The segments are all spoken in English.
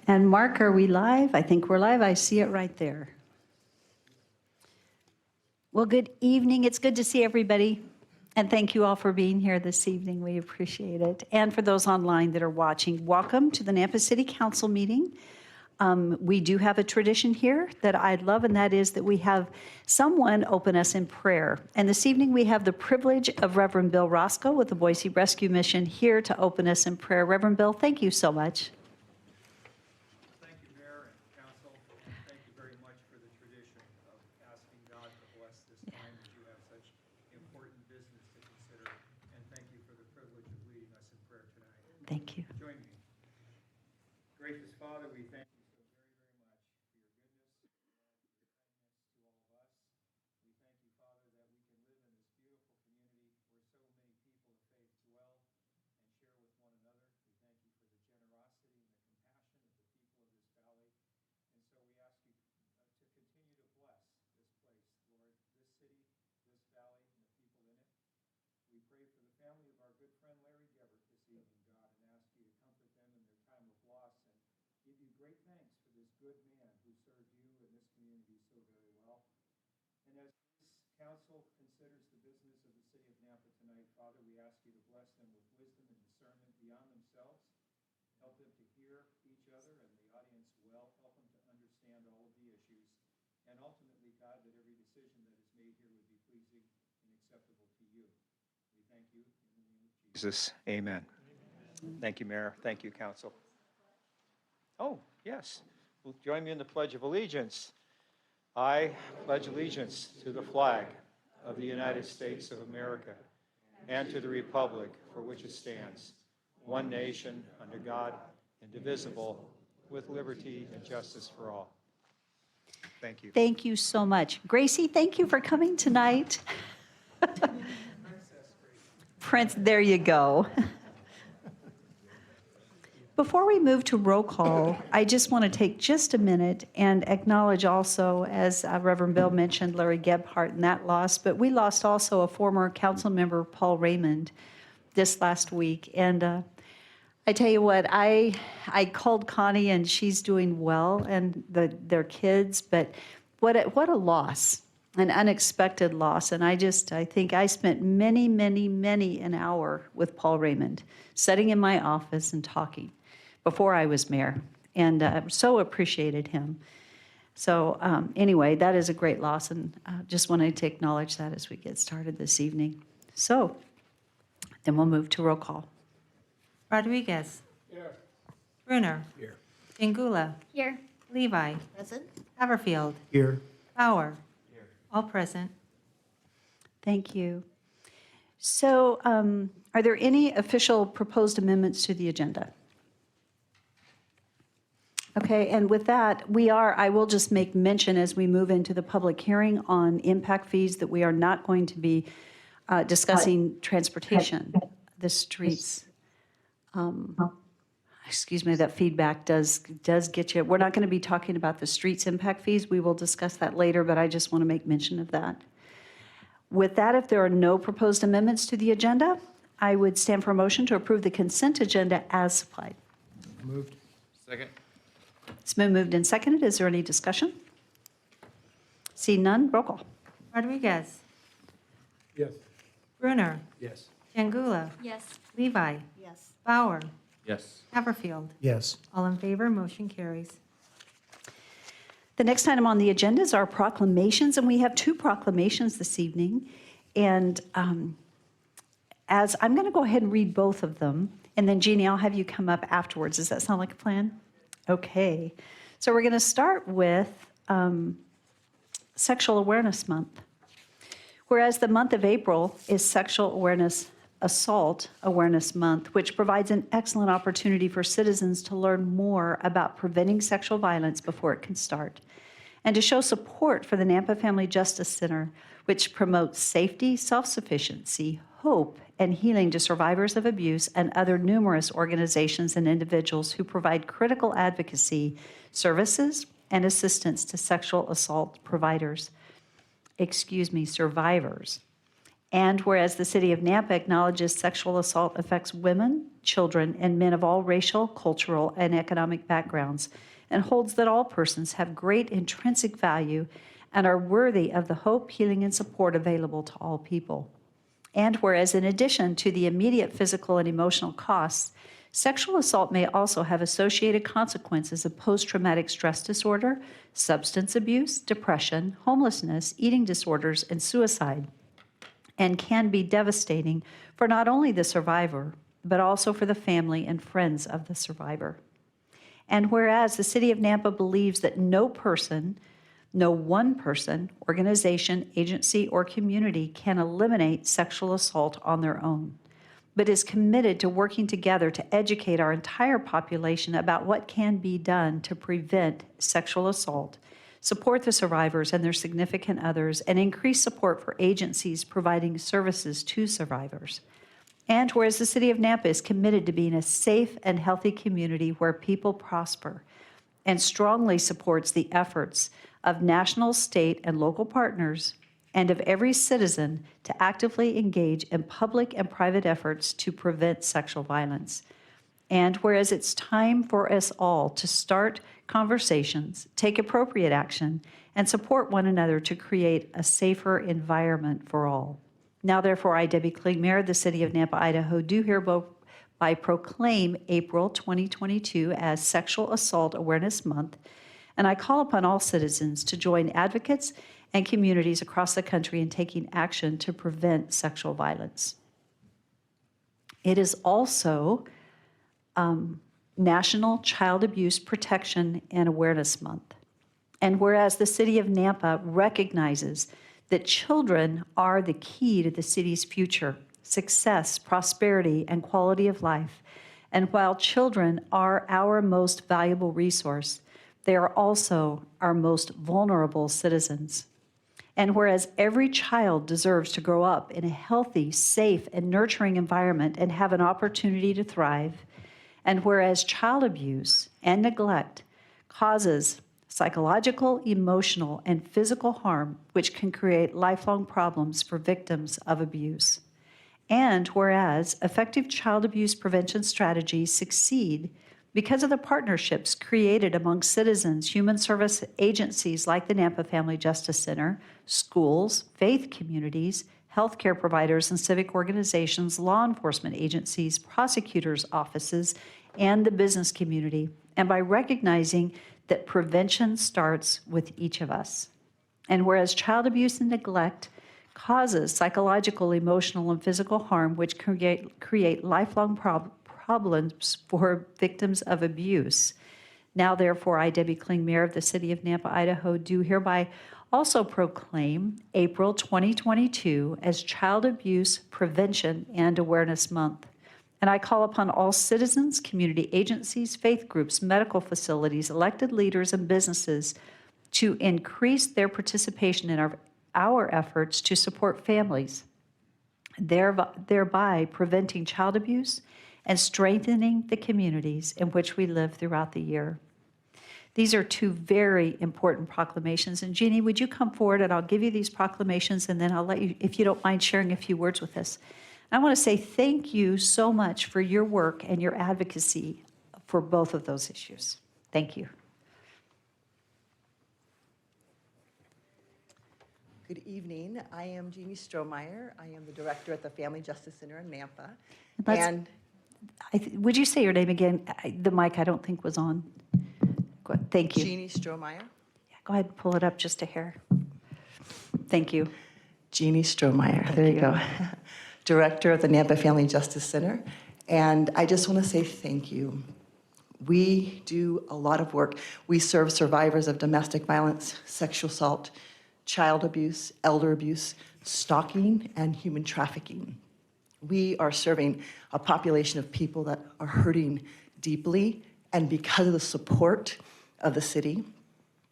And Mark, are we live? I think we're live. I see it right there. Well, good evening. It's good to see everybody. And thank you all for being here this evening. We appreciate it. And for those online that are watching, welcome to the Nampa City Council meeting. We do have a tradition here that I love, and that is that we have someone open us in prayer. And this evening we have the privilege of Reverend Bill Roscoe with the Boise Rescue Mission here to open us in prayer. Reverend Bill, thank you so much. Thank you, Mayor and Council, and thank you very much for the tradition of asking God to bless this time that you have such important business to consider. And thank you for the privilege of leading us in prayer tonight. Thank you. Join me. Gracious Father, we thank you so very, very much for your goodness, your kindness to all of us. We thank you, Father, that we can live in this beautiful community where so many people of faith dwell and share with one another. We thank you for the generosity and the compassion of the people of this valley. And so we ask you to continue to bless this place, Lord, this city, this valley, and the people in it. We pray for the family of our good friend Larry Gebert this evening, God, and ask you to comfort them in their time of loss and give you great thanks for this good man who served you and this community so very well. And as this council considers the business of the city of Nampa tonight, Father, we ask you to bless them with wisdom and discernment beyond themselves. Help them to hear each other and the audience well. Help them to understand all of the issues. And ultimately, God, that every decision that is made here would be pleasing and acceptable to you. We thank you in the name of Jesus. Amen. Thank you, Mayor. Thank you, Council. Oh, yes. Will you join me in the Pledge of Allegiance? I pledge allegiance to the flag of the United States of America and to the republic for which it stands, one nation, under God, indivisible, with liberty and justice for all. Thank you. Thank you so much. Gracie, thank you for coming tonight. Prince, there you go. Before we move to roll call, I just want to take just a minute and acknowledge also, as Reverend Bill mentioned, Larry Gebhardt and that loss, but we lost also a former council member, Paul Raymond, this last week. And I tell you what, I called Connie and she's doing well, and their kids, but what a loss, an unexpected loss. And I think I spent many an hour with Paul Raymond, sitting in my office and talking before I was mayor, and so appreciated him. So anyway, that is a great loss, and just wanted to acknowledge that as we get started this evening. So then we'll move to roll call. Rodriguez. Here. Bruner. Here. Ingula. Here. Levi. Present. Haverfield. Here. Bauer. Here. All present. Thank you. So are there any official proposed amendments to the agenda? Okay, and with that, I will just make mention as we move into the public hearing on impact fees that we are not going to be discussing transportation, the streets. Excuse me, that feedback does get you. We're not going to be talking about the streets impact fees. We will discuss that later, but I just want to make mention of that. With that, if there are no proposed amendments to the agenda, I would stand for a motion to approve the consent agenda as supplied. Moved. Second. It's been moved and seconded. Is there any discussion? See none, roll call. Rodriguez. Yes. Bruner. Yes. Jangula. Yes. Levi. Yes. Bauer. Yes. Haverfield. Yes. All in favor, motion carries. The next item on the agenda is our proclamations, and we have two proclamations this evening. And as I'm going to go ahead and read both of them, and then Jeannie, I'll have you come up afterwards. Does that sound like a plan? Okay. So we're going to start with Sexual Awareness Month. Whereas the month of April is Sexual Assault Awareness Month, which provides an excellent opportunity for citizens to learn more about preventing sexual violence before it can start, and to show support for the Nampa Family Justice Center, which promotes safety, self-sufficiency, hope, and healing to survivors of abuse and other numerous organizations and individuals who provide critical advocacy, services, and assistance to sexual assault survivors. And whereas the City of Nampa acknowledges sexual assault affects women, children, and men of all racial, cultural, and economic backgrounds, and holds that all persons have great intrinsic value and are worthy of the hope, healing, and support available to all people. And whereas in addition to the immediate physical and emotional costs, sexual assault may also have associated consequences of post-traumatic stress disorder, substance abuse, depression, homelessness, eating disorders, and suicide, and can be devastating for not only the survivor, but also for the family and friends of the survivor. And whereas the City of Nampa believes that no one person, organization, agency, or community can eliminate sexual assault on their own, but is committed to working together to educate our entire population about what can be done to prevent sexual assault, support the survivors and their significant others, and increase support for agencies providing services to survivors. And whereas the City of Nampa is committed to being a safe and healthy community where people prosper, and strongly supports the efforts of national, state, and local partners, and of every citizen to actively engage in public and private efforts to prevent sexual violence. And whereas it's time for us all to start conversations, take appropriate action, and support one another to create a safer environment for all. Now, therefore, I, Debbie Kling, Mayor of the City of Nampa, Idaho, do hereby proclaim April 2022 as Sexual Assault Awareness Month, and I call upon all citizens to join advocates and communities across the country in taking action to prevent sexual violence. It is also National Child Abuse Protection and Awareness Month. And whereas the City of Nampa recognizes that children are the key to the city's future, success, prosperity, and quality of life, and while children are our most valuable resource, they are also our most vulnerable citizens. And whereas every child deserves to grow up in a healthy, safe, and nurturing environment and have an opportunity to thrive, and whereas child abuse and neglect causes psychological, emotional, and physical harm, which can create lifelong problems for victims of abuse. And whereas effective child abuse prevention strategies succeed because of the partnerships created among citizens, human service agencies like the Nampa Family Justice Center, schools, faith communities, healthcare providers and civic organizations, law enforcement agencies, prosecutors' offices, and the business community, and by recognizing that prevention starts with each of us. And whereas child abuse and neglect causes psychological, emotional, and physical harm, which create lifelong problems for victims of abuse. Now, therefore, I, Debbie Kling, Mayor of the City of Nampa, Idaho, do hereby also proclaim April 2022 as Child Abuse Prevention and Awareness Month. And I call upon all citizens, community agencies, faith groups, medical facilities, elected leaders, and businesses to increase their participation in our efforts to support families, thereby preventing child abuse and strengthening the communities in which we live throughout the year. These are two very important proclamations. And Jeannie, would you come forward and I'll give you these proclamations and then I'll let you, if you don't mind sharing a few words with us. I want to say thank you so much for your work and your advocacy for both of those issues. Thank you. Good evening. I am Jeannie Strohmeyer. I am the director at the Family Justice Center in Nampa. And would you say your name again? The mic I don't think was on. Go ahead. Thank you. Jeannie Strohmeyer. Yeah, go ahead and pull it up just a hair. Thank you. Jeannie Strohmeyer. There you go. Director of the Nampa Family Justice Center. And I just want to say thank you. We do a lot of work. We serve survivors of domestic violence, sexual assault, child abuse, elder abuse, stalking, and human trafficking. We are serving a population of people that are hurting deeply, and because of the support of the city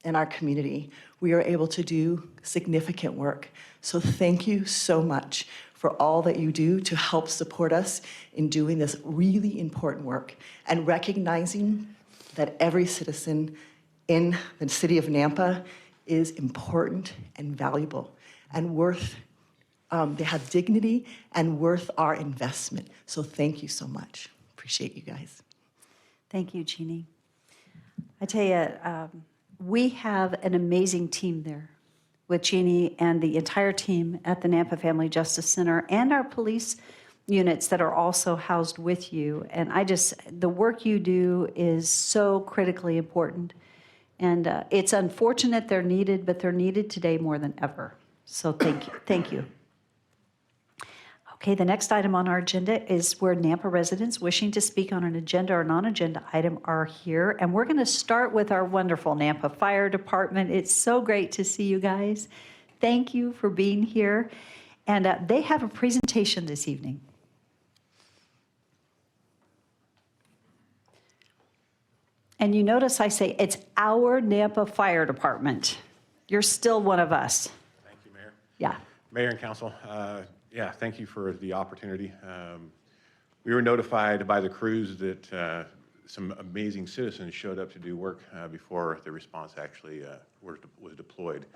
and our community, we are able to do significant work. So thank you so much for all that you do to help support us in doing this really important work and recognizing that every citizen in the city of Nampa is important and valuable and worth They have dignity and worth our investment. So thank you so much. Appreciate you guys. Thank you, Jeannie. I tell you, we have an amazing team there with Jeannie and the entire team at the Nampa Family Justice Center and our police units that are also housed with you. And the work you do is so critically important. And it's unfortunate they're needed, but they're needed today more than ever. So thank you. Thank you. Okay, the next item on our agenda is where Nampa residents wishing to speak on an agenda or non-agenda item are here. And we're going to start with our wonderful Nampa Fire Department. It's so great to see you guys. Thank you for being here. And they have a presentation this evening. And you notice I say it's our Nampa Fire Department. You're still one of us. Thank you, Mayor. Yeah. Mayor and Council, thank you for the opportunity. We were notified by the crews that some amazing citizens showed up to do work before the response actually was deployed.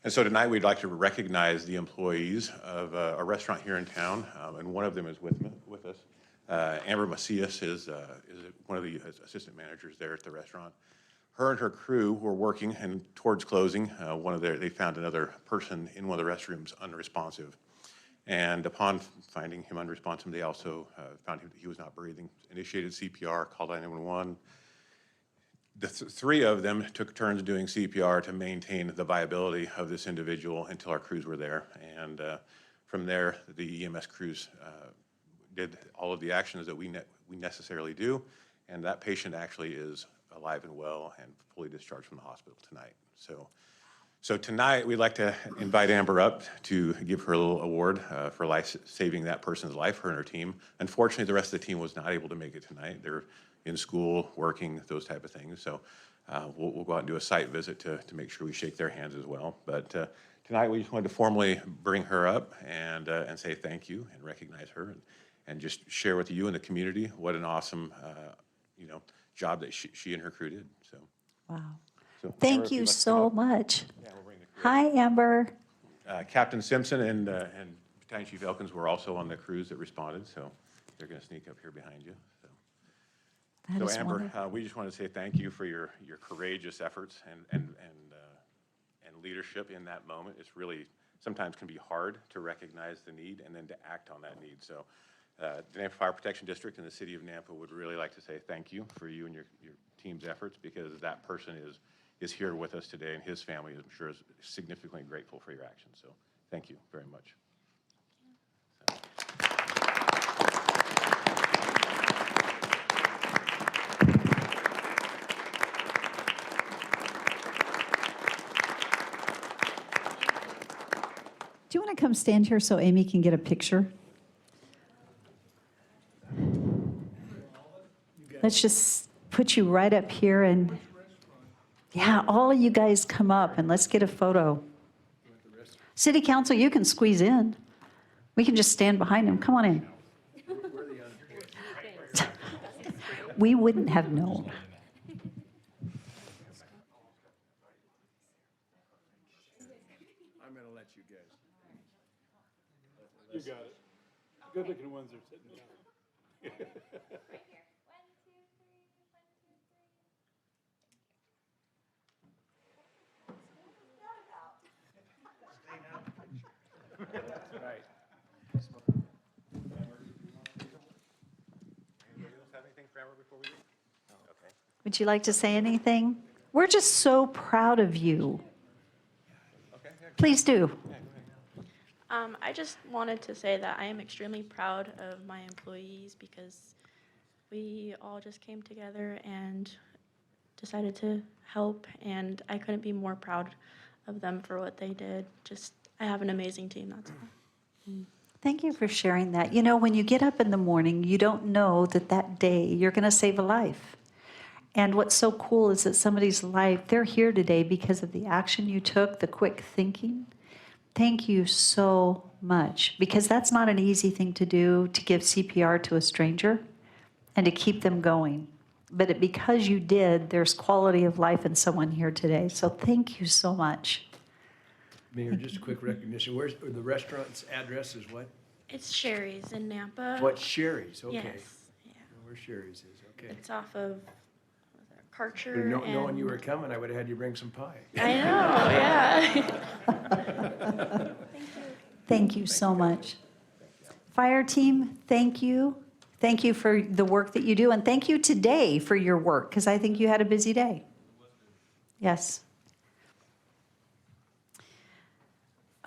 And so tonight we'd like to recognize the employees of a restaurant here in town, and one of them is with us. Amber Macias is one of the assistant managers there at the restaurant. Her and her crew were working, and towards closing, they found another person in one of the restrooms unresponsive. And upon finding him unresponsive, they also found he was not breathing, initiated CPR, called 911. The three of them took turns doing CPR to maintain the viability of this individual until our crews were there. And from there, the EMS crews did all of the actions that we necessarily do, and that patient actually is alive and well and fully discharged from the hospital tonight. So tonight, we'd like to invite Amber up to give her a little award for saving that person's life, her and her team. Unfortunately, the rest of the team was not able to make it tonight. They're in school, working, those type of things. So we'll go out and do a site visit to make sure we shake their hands as well. But tonight, we just wanted to formally bring her up and say thank you and recognize her and just share with you and the community what an awesome job that she and her crew did. So. Wow. So, Amber, Thank if you you'd like to come so up. much. Yeah, we'll bring the crew. Hi, Amber. Captain Simpson and Battalion Chief Elkins were also on the crews that responded, so they're going to sneak up here behind you. That is So Amber, wonderful. we just want to say thank you for your courageous efforts and leadership in that moment. It's really sometimes can be hard to recognize the need and then to act on that need. So the Nampa Fire Protection District and the City of Nampa would really like to say thank you for you and your team's efforts, because that person is here with us today, and his family, I'm sure, is significantly grateful for your actions. So thank you very much. Do you want to come stand here so Amy can get a picture? Let's just put you right up here and, yeah, all of you guys come up and let's get a photo. City Council, you can squeeze in. We can just stand behind him. Come on in. We wouldn't have known. I'm going to let you guys. You got it. Good looking ones are sitting down. Right. Anybody else have anything for Amber before we leave? Okay. Would you like to say anything? We're just so proud of you. Please do. I just wanted to say that I am extremely proud of my employees because we all just came together and decided to help, and I couldn't be more proud of them for what they did. I have an amazing team, that's all. Thank you for sharing that. You know, when you get up in the morning, you don't know that that day you're going to save a life. And what's so cool is that somebody's life, they're here today because of the action you took, the quick thinking. Thank you so much, because that's not an easy thing to do, to give CPR to a stranger and to keep them going. But because you did, there's quality of life in someone here today. So thank you so much. Mayor, just a quick recognition. Where's, the restaurant's address is what? It's Sherry's in Nampa. What, Sherry's? Okay. Yes. Yeah. Where Sherry's is, okay. It's off of what was that, Karcher. Knowing you and- were coming, I would have had you bring some pie. I know, yeah. Thank you so much. Fire team, thank you. Thank you for the work that you do, and thank you today for your work, because I think you had a busy day. Yes.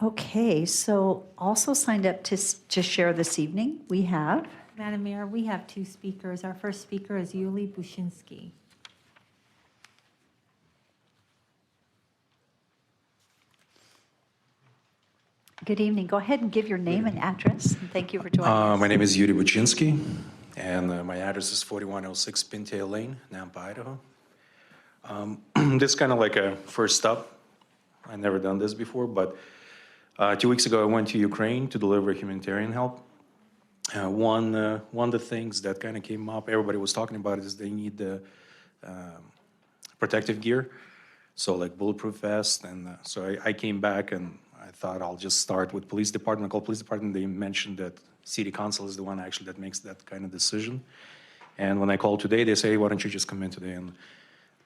Okay, so also signed up to share this evening, we have, Madam Mayor, we have 2 speakers. Our first speaker is Yuli Bushinsky. good evening. Go ahead and give your name and address, and thank you for joining us. My name is Yuri Buchinsky, and my address is 4106 Pintail Lane, Nampa, Idaho. This is kind of like a first stop. I've never done this before, but 2 weeks ago I went to Ukraine to deliver humanitarian help. One of the things that kind of came up, everybody was talking about, is they need the protective gear, so like bulletproof vest. And so I came back and I thought I'll just start with police department. I called police department. They mentioned that city council is the one actually that makes that kind of decision. And when I called today, they say, why don't you just come in today and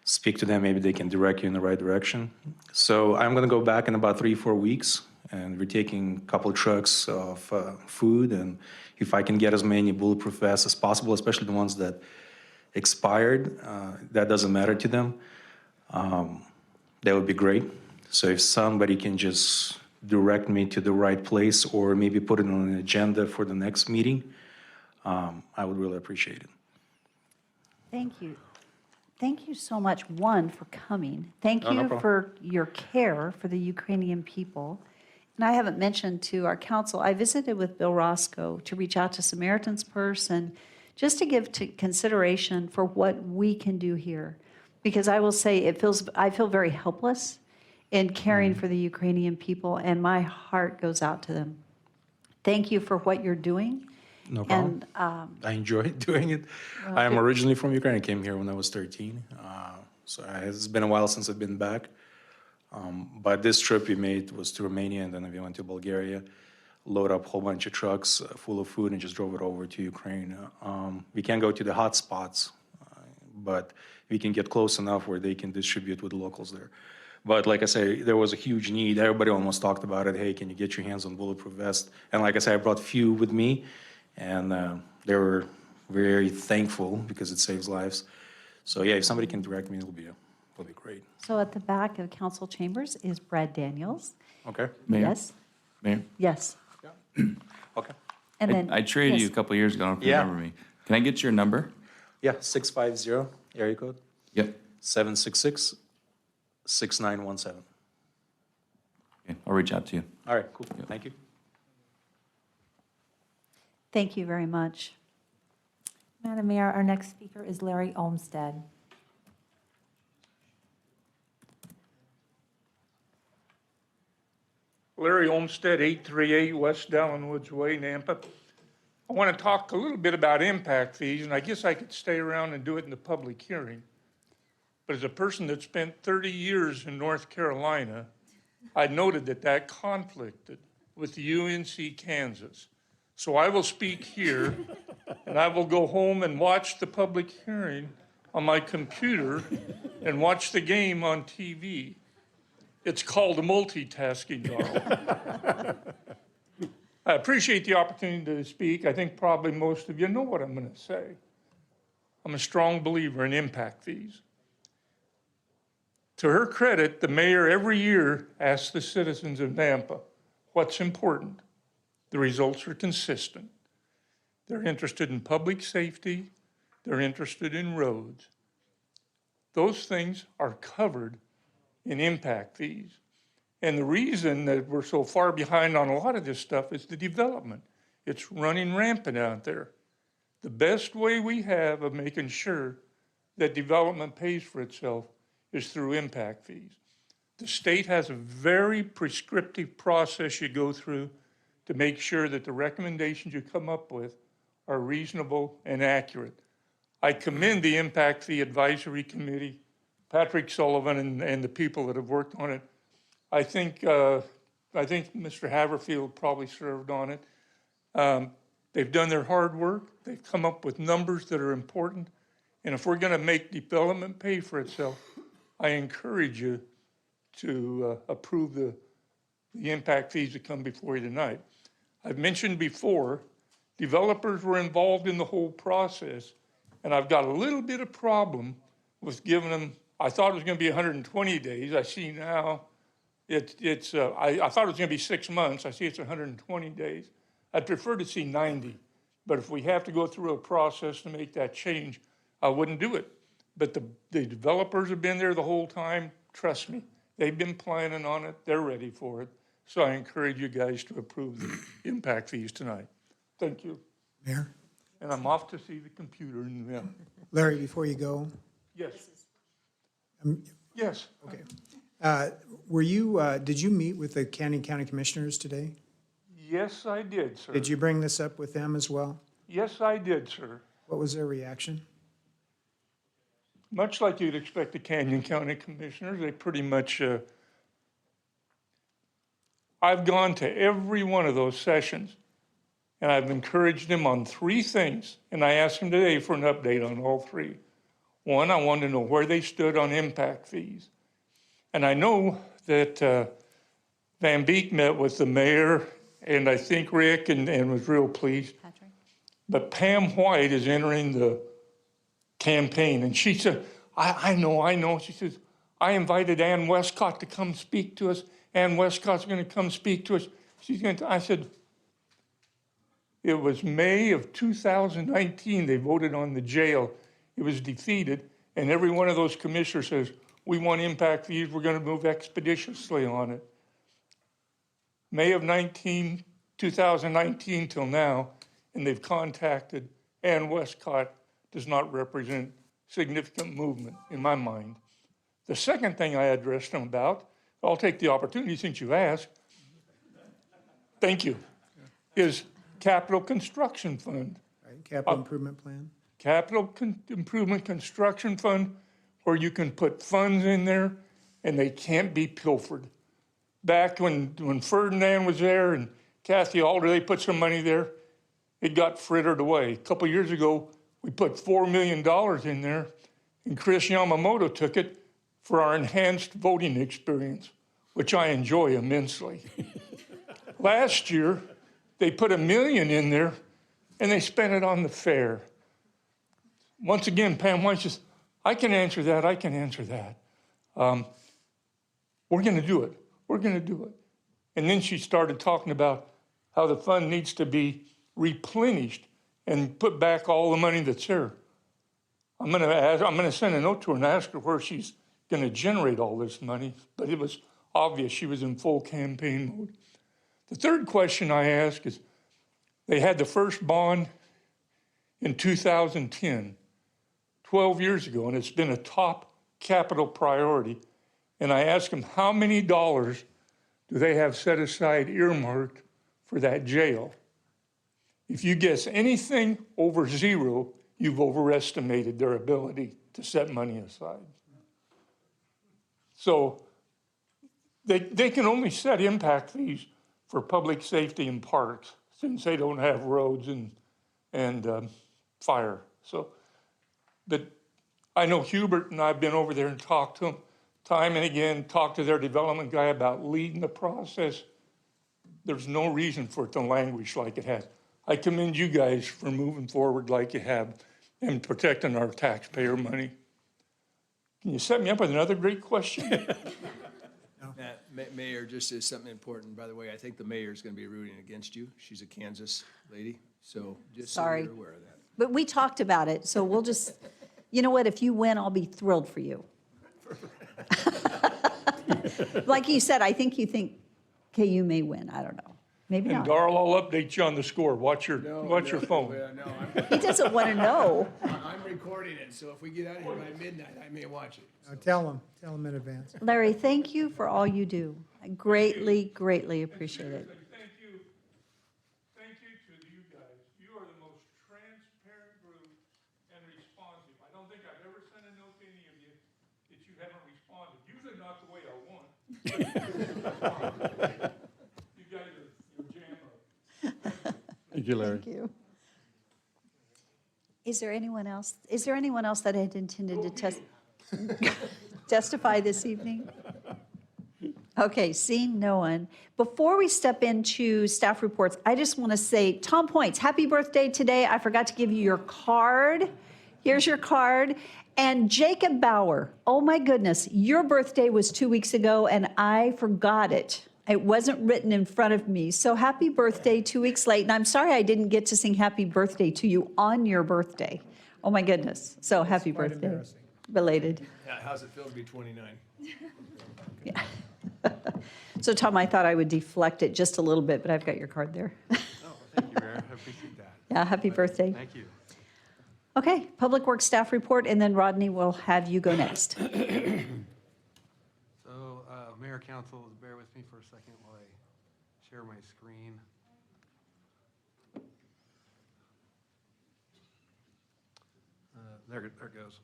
speak to them? Maybe they can direct you in the right direction. So I'm going to go back in about 3-4 weeks, and we're taking a couple of trucks of food. And if I can get as many bulletproof vests as possible, especially the ones that expired, that doesn't matter to them, that would be great. So if somebody can just direct me to the right place, or maybe put it on an agenda for the next meeting, I would really appreciate it. Thank you. Thank you so much, one, for coming. Thank No you problem. for your care for the Ukrainian people. And I haven't mentioned to our council, I visited with Bill Roscoe to reach out to Samaritan's Purse and just to give to consideration for what we can do here. Because I will say, I feel very helpless in caring for the Ukrainian people, and my heart goes out to them. Thank you for what you're doing. No problem. And I enjoy doing it. I am originally from Ukraine. I came here when I was 13. So it's been a while since I've been back. But this trip we made was to Romania, and then we went to Bulgaria, load up a whole bunch of trucks full of food, and just drove it over to Ukraine. We can't go to the hot spots, but we can get close enough where they can distribute with the locals there. But like I say, there was a huge need. Everybody almost talked about it. Hey, can you get your hands on bulletproof vests? And like I said, I brought few with me, and they were very thankful because it saves lives. So yeah, if somebody can direct me, it'll be great. so at the back of council chambers is Brad Daniels. Okay. Mayor? Yes? Mayor? Yes. Okay. And then. I traded you a yes. couple of years ago, I don't know if you Yeah. remember me. Can I get your number? Yeah, 650 area code Yep. 766-6917. Okay, I'll reach out to you. All right, cool. Thank you. Thank you very much. Madam Mayor, our next speaker is Larry Olmsted. Larry Olmsted, 838 West Dallin Woods Way, Nampa. I want to talk a little bit about impact fees, and I guess I could stay around and do it in the public hearing. But as a person that spent 30 years in North Carolina, I noted that that conflicted with UNC Kansas. So I will speak here, and I will go home and watch the public hearing on my computer and watch the game on TV. It's called multitasking, Darrell. I appreciate the opportunity to speak. I think probably most of you know what I'm going to say. I'm a strong believer in impact fees. To her credit, the mayor every year asks the citizens of Nampa what's important. The results are consistent. They're interested in public safety. They're interested in roads. Those things are covered in impact fees. And the reason that we're so far behind on a lot of this stuff is the development. It's running rampant out there. The best way we have of making sure that development pays for itself is through impact fees. The state has a very prescriptive process you go through to make sure that the recommendations you come up with are reasonable and accurate. I commend the Impact Fee Advisory Committee, Patrick Sullivan and the people that have worked on it. I think I think Mr. Haverfield probably served on it. They've done their hard work. They've come up with numbers that are important. And if we're going to make development pay for itself, I encourage you to approve the impact fees that come before you tonight. I've mentioned before, developers were involved in the whole process, and I've got a little bit of problem with giving them, I thought it was going to be 120 days. I see now I thought it was going to be 6 months. I see it's 120 days. I'd prefer to see 90, but if we have to go through a process to make that change, I wouldn't do it. But the developers have been there the whole time. Trust me, they've been planning on it. They're ready for it. So I encourage you guys to approve the impact fees tonight. Thank you. Mayor? And I'm off to see the computer. And, Larry, before you go, yes. Yes. okay. Did you meet with the Canyon County Commissioners today? Yes, I did, sir. Did you bring this up with them as well? Yes, I did, sir. What was their reaction? Much like you'd expect the Canyon County Commissioners, they pretty much, I've gone to every one of those sessions, and I've encouraged them on 3 things, and I asked them today for an update on all 3. One, I wanted to know where they stood on impact fees. And I know that Van Beek met with the mayor, and I think Rick, and was real pleased. Patrick? But Pam White is entering the campaign, and she said, I know. She says, I invited Ann Westcott to come speak to us. Ann Westcott's going to come speak to us. I said, it was May of 2019 they voted on the jail. It was defeated, and every one of those commissioners says, we want impact fees, we're going to move expeditiously on it. May of 2019 till now, and they've contacted Ann Westcott, does not represent significant movement in my mind. The second thing I addressed them about, I'll take the opportunity since you've asked, thank you, is Capital Construction Fund. Right, Capital Improvement Plan? Improvement Construction Fund, where you can put funds in there and they can't be pilfered. Back when Ferdinand was there and Kathy Alder, they put some money there, it got frittered away. A couple years ago, we put $4 million in there, and Chris Yamamoto took it for our enhanced voting experience, which I enjoy immensely. Last year, they put $1 million in there, and they spent it on the fair. Once again, Pam White says, I can answer that. We're going to do it. We're going to do it. And then she started talking about how the fund needs to be replenished and put back all the money that's there. I'm going to send a note to her and ask her where she's going to generate all this money, but it was obvious she was in full campaign mode. The third question I ask is, they had the first bond in 2010, 12 years ago, and it's been a top capital priority. And I asked them, how many dollars do they have set aside earmarked for that jail? If you guess anything over 0, you've overestimated their ability to set money aside. So they can only set impact fees for public safety and parks, since they don't have roads and fire. So, but I know Hubert and I've been over there and talked to them time and again, talked to their development guy about leading the process. There's no reason for it to languish like it has. I commend you guys for moving forward like you have and protecting our taxpayer money. Can you set me up with another great question? Mayor, just as something important, by the way, I think the mayor's going to be rooting against you. She's a Kansas lady, so just so Sorry. you're aware of that. But we talked about it, so we'll just, you know what, if you win, I'll be thrilled for you. Like you said, I think you think KU may win. I don't know. Maybe And not. Darrell, I'll update you on the score. Watch your phone. No, He doesn't want to know. I'm recording it, so if we get out of here by midnight, I may watch it. Tell them in advance. Larry, thank you for all you do. I greatly, greatly appreciate it. Thank you to you guys. You are the most transparent group and responsive. I don't think I've ever sent a note to any of you that you haven't responded. Usually not the way I want. Thank you, Larry. Thank you. Is there anyone else that had intended to testify this evening? Okay, seeing no one. Before we step into staff reports, I just want to say, Tom Points, happy birthday today. I forgot to give you your card. Here's your card. And Jacob Bauer, oh my goodness, your birthday was 2 weeks ago and I forgot it. It wasn't written in front of me. So happy birthday 2 weeks late. And I'm sorry I didn't get to sing happy birthday to you on your birthday. Oh my goodness. So happy quite birthday. embarrassing. Belated. Yeah, how's it feel to be 29? Yeah. So Tom, I thought I would deflect it just a little bit, but I've got your card there. Oh, thank you, Mayor. I appreciate that. Yeah, happy birthday. Thank you. Okay, Public Works staff report, and then Rodney will have you go next. So, Mayor, Council, bear with me for a second while I share my screen. There it goes.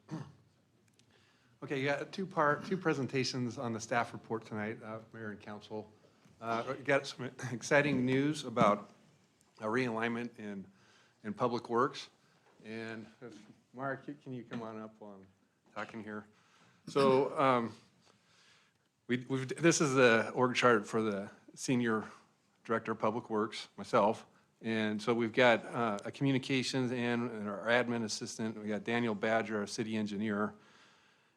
Okay, yeah, two presentations on the staff report tonight, Mayor and Council. Got some exciting news about a realignment in Public Works. And Mark, can you come on up while I'm talking here? So this is the org chart for the Senior Director of Public Works, myself. And so we've got a communications and our admin assistant. We got Daniel Badger, our city engineer.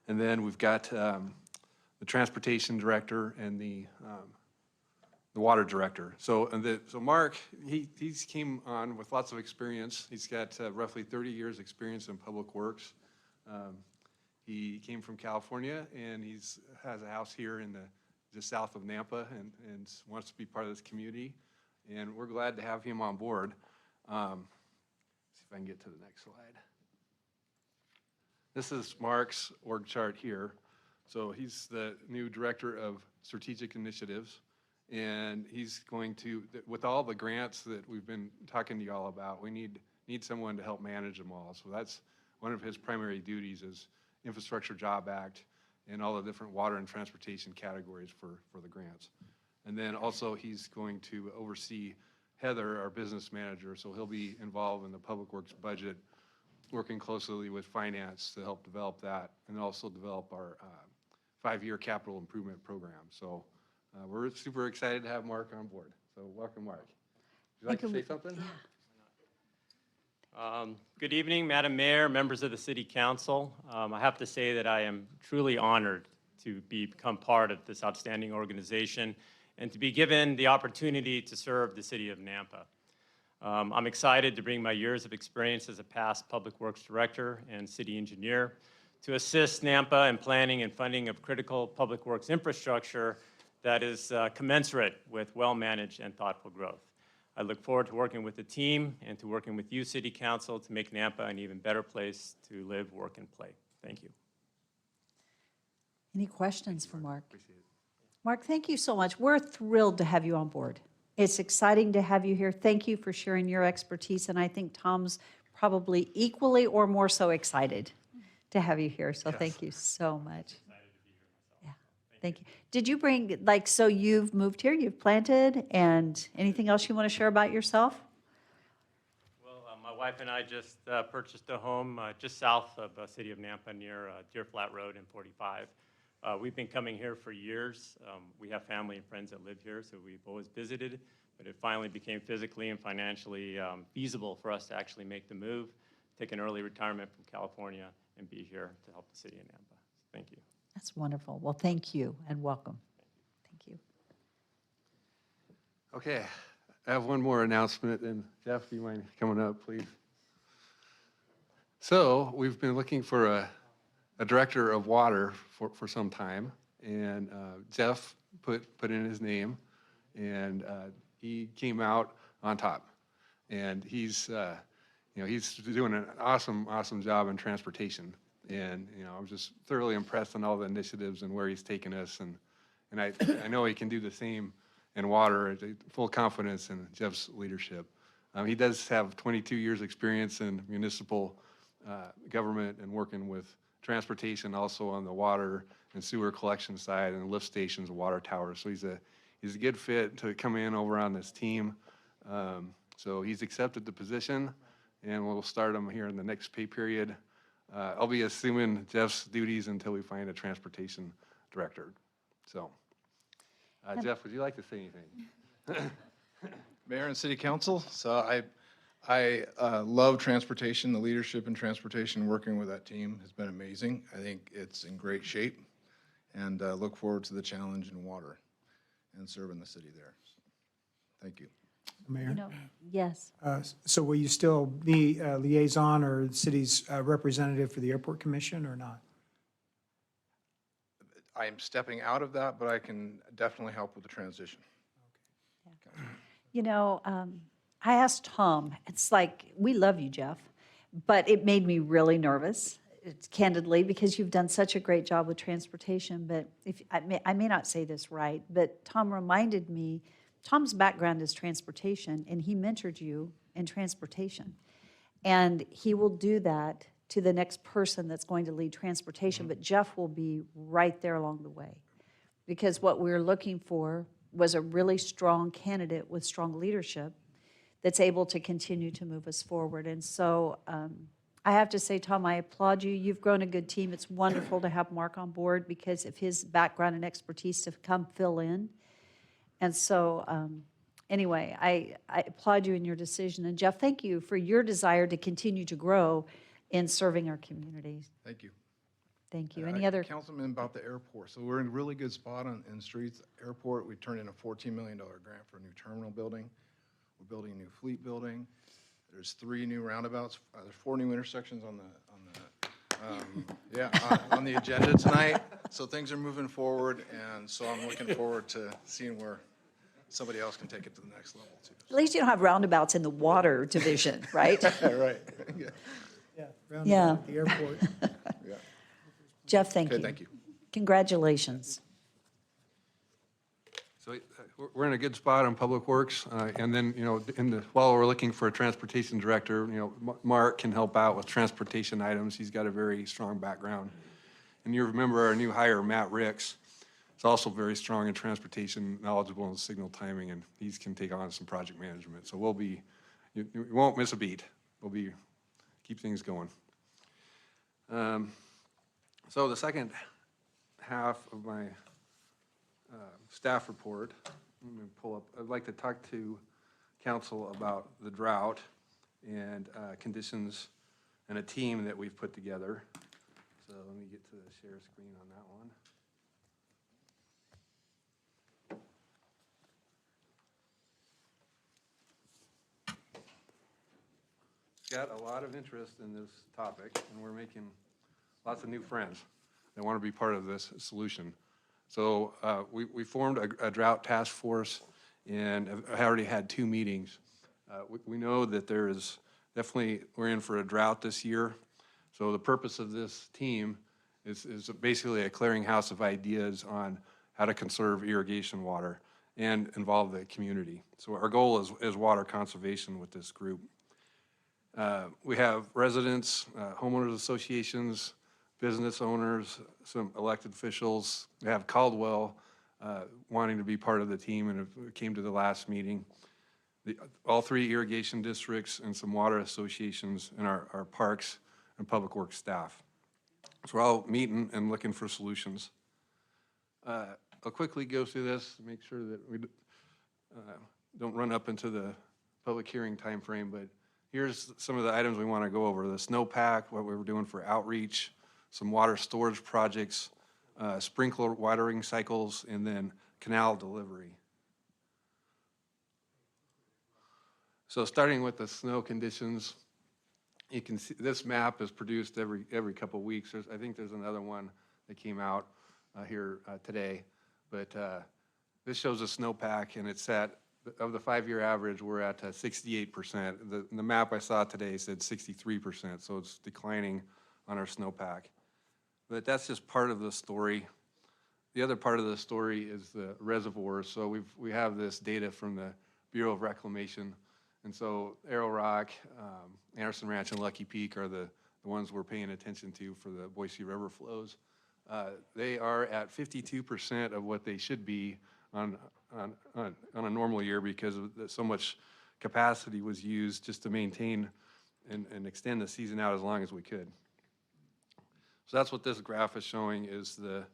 And then we've got the transportation director and the water director. So Mark, he's came on with lots of experience. He's got roughly 30 years experience in public works. He came from California and has a house here in just south of Nampa and wants to be part of this community. And we're glad to have him on board. See if I can get to the next slide. This is Mark's org chart here. So he's the new director of strategic initiatives. And he's going to, with all the grants that we've been talking to you all about, we need someone to help manage them all. So that's one of his primary duties is Infrastructure Job Act and all the different water and transportation categories for the grants. And then also he's going to oversee Heather, our business manager, so he'll be involved in the Public Works budget, working closely with finance to help develop that and also develop our 5-year capital improvement program. So we're super excited to have Mark on board. So welcome, Mark. Would you like to say something? Good evening, Madam Mayor, members of the City Council. I have to say that I am truly honored to become part of this outstanding organization and to be given the opportunity to serve the City of Nampa. I'm excited to bring my years of experience as a past Public Works Director and City Engineer to assist Nampa in planning and funding of critical public works infrastructure that is commensurate with well-managed and thoughtful growth. I look forward to working with the team and to working with you, City Council, to make Nampa an even better place to live, work, and play. Thank you. Any questions for Mark? Mark, thank you so much. We're thrilled to have you on board. It's exciting to have you here. Thank you for sharing your expertise, and I think Tom's probably equally or more so excited to have you here, so thank you so much. Yeah, thank you. Did you bring, so you've moved here, you've planted, and anything else you want to share about yourself? Well, my wife and I just purchased a home just south of the city of Nampa near Deer Flat Road in 45. We've been coming here for years. We have family and friends that live here, so we've always visited, but it finally became physically and financially feasible for us to actually make the move, take an early retirement from California, and be here to help the city of Nampa. Thank you. That's wonderful. Well, thank you and welcome. Thank you. Okay, I have one more announcement, and Jeff, do you mind coming up, please? So we've been looking for a director of water for some time, and Jeff put in his name, and he came out on top. And he's he's doing an awesome job in transportation. And I'm just thoroughly impressed on all the initiatives and where he's taken us, and I know he can do the same in water. Full confidence in Jeff's leadership. He does have 22 years experience in municipal government and working with transportation, also on the water and sewer collection side and lift stations and water towers. So he's a good fit to come in over on this team. So he's accepted the position, and we'll start him here in the next pay period. I'll be assuming Jeff's duties until we find a transportation director. So, Jeff, would you like to say anything? Mayor and City Council, so I love transportation. The leadership in transportation, working with that team has been amazing. I think it's in great shape, and look forward to the challenge in water and serving the city there. Thank you. Mayor? Yes. So will you still be liaison or the city's representative for the Airport Commission or not? I am stepping out of that, but I can definitely help with the transition. You know, I asked Tom, it's like, we love you, Jeff, but it made me really nervous, candidly, because you've done such a great job with transportation. But if I may not say this right, but Tom reminded me, Tom's background is transportation, and he mentored you in transportation. And he will do that to the next person that's going to lead transportation, but Jeff will be right there along the way. Because what we're looking for was a really strong candidate with strong leadership that's able to continue to move us forward. And so I have to say, Tom, I applaud you. You've grown a good team. It's wonderful to have Mark on board because of his background and expertise to come fill in. And so anyway, I applaud you in your decision. And Jeff, thank you for your desire to continue to grow in serving our communities. Thank you. Thank you. Any other? Councilman, about the airport. So we're in a really good spot in streets. Airport, we turned in a $14 million grant for a new terminal building. We're building a new fleet building. There's 3 new roundabouts. There's 4 new intersections on the agenda tonight. So things are moving forward, and so I'm looking forward to seeing where somebody else can take it to the next level too. At least you don't have roundabouts in the water division, right? Right. Yeah. Yeah. At the airport. Yeah. Jeff, thank you. Okay, thank you. Congratulations. So we're in a good spot on Public Works, and then, while we're looking for a transportation director, Mark can help out with transportation items. He's got a very strong background. And you remember our new hire, Matt Ricks, is also very strong in transportation, knowledgeable in signal timing, and he can take on some project management. So you won't miss a beat. Keep things going. So the second half of my staff report, let me pull up. I'd like to talk to council about the drought and conditions and a team that we've put together. So let me get to the share screen on that one. Got a lot of interest in this topic, and we're making lots of new friends that want to be part of this solution. So we formed a drought task force and have already had 2 meetings. We know that there is definitely, we're in for a drought this year. So the purpose of this team is basically a clearinghouse of ideas on how to conserve irrigation water and involve the community. So our goal is water conservation with this group. We have residents, homeowners associations, business owners, some elected officials. We have Caldwell wanting to be part of the team and came to the last meeting. All 3 irrigation districts and some water associations and our parks and public works staff. So we're all meeting and looking for solutions. I'll quickly go through this to make sure that we don't run up into the public hearing time frame, but here's some of the items we want to go over. The snowpack, what we were doing for outreach, some water storage projects, sprinkler watering cycles, and then canal delivery. So starting with the snow conditions, you can see this map is produced every couple of weeks. I think there's another one that came out here today, but this shows a snowpack, and it's at, of the 5-year average, we're at 68%. The map I saw today said 63%, so it's declining on our snowpack. But that's just part of the story. The other part of the story is the reservoirs. So we have this data from the Bureau of Reclamation. And so Arrow Rock, Anderson Ranch, and Lucky Peak are the ones we're paying attention to for the Boise River flows. They are at 52% of what they should be on a normal year because of so much capacity was used just to maintain and extend the season out as long as we could. So that's what this graph is showing, is the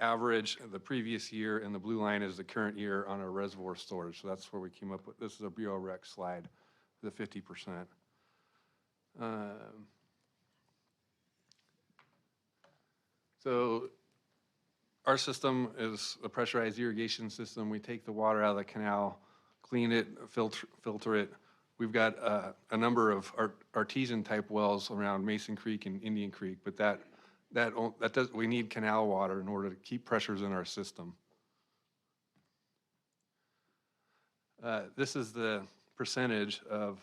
average of the previous year, and the blue line is the current year on our reservoir storage. So that's where we came up with, this is a Bureau Rec slide, the 50%. So our system is a pressurized irrigation system. We take the water out of the canal, clean it, filter it. We've got a number of artesian type wells around Mason Creek and Indian Creek, but we need canal water in order to keep pressures in our system. This is the percentage of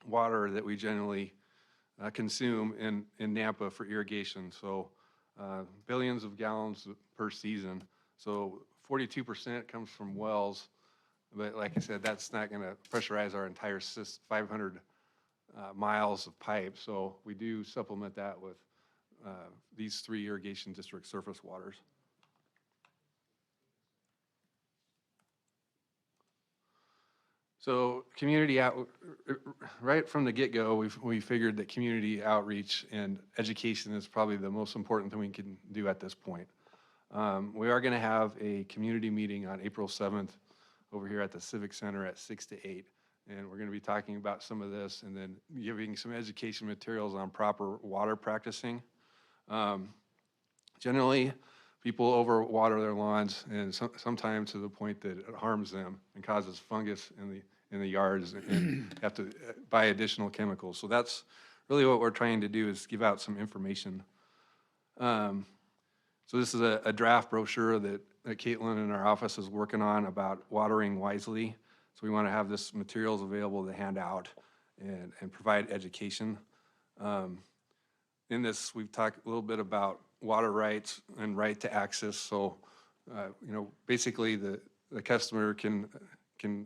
water that we generally consume in Nampa for irrigation. So billions of gallons per season. So 42% comes from wells. But like I said, that's not going to pressurize our entire 500 miles of pipe. So we do supplement that with these 3 irrigation district surface waters. So right from the get-go, we figured that community outreach and education is probably the most important thing we can do at this point. We are going to have a community meeting on April 7th over here at the Civic Center at 6 to 8. And we're going to be talking about some of this and then giving some education materials on proper water practicing. Generally, people overwater their lawns, and sometimes to the point that it harms them and causes fungus in the yards, and have to buy additional chemicals. So that's really what we're trying to do, is give out some information. So this is a draft brochure that Caitlin in our office is working on about watering wisely. So we want to have this materials available to hand out and provide education. In this, we've talked a little bit about water rights and right to access. So, basically the customer can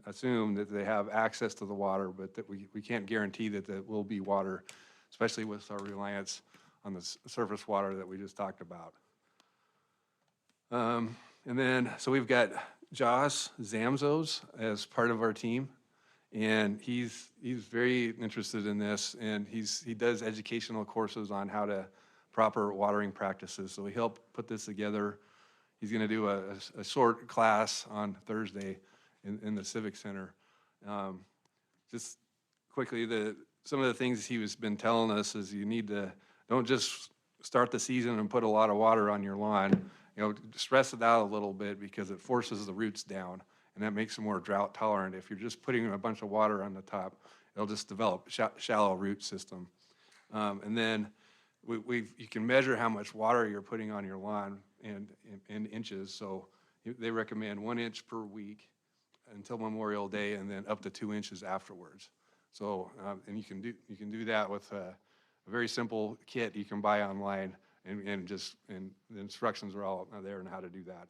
assume that they have access to the water, but that we can't guarantee that there will be water, especially with our reliance on the surface water that we just talked about. And then, so we've got Josh Zamzos as part of our team, and he's very interested in this, and he does educational courses on how to proper watering practices. So we helped put this together. He's going to do a short class on Thursday in the Civic Center. Just quickly, some of the things he has been telling us is you need to, don't just start the season and put a lot of water on your lawn. Stress it out a little bit, because it forces the roots down, and that makes them more drought tolerant. If you're just putting a bunch of water on the top, it'll just develop shallow root system. And then you can measure how much water you're putting on your lawn in inches. So they recommend 1 inch per week until Memorial Day, and then up to 2 inches afterwards. So and you can do that with a very simple kit you can buy online. And the instructions are all there on how to do that.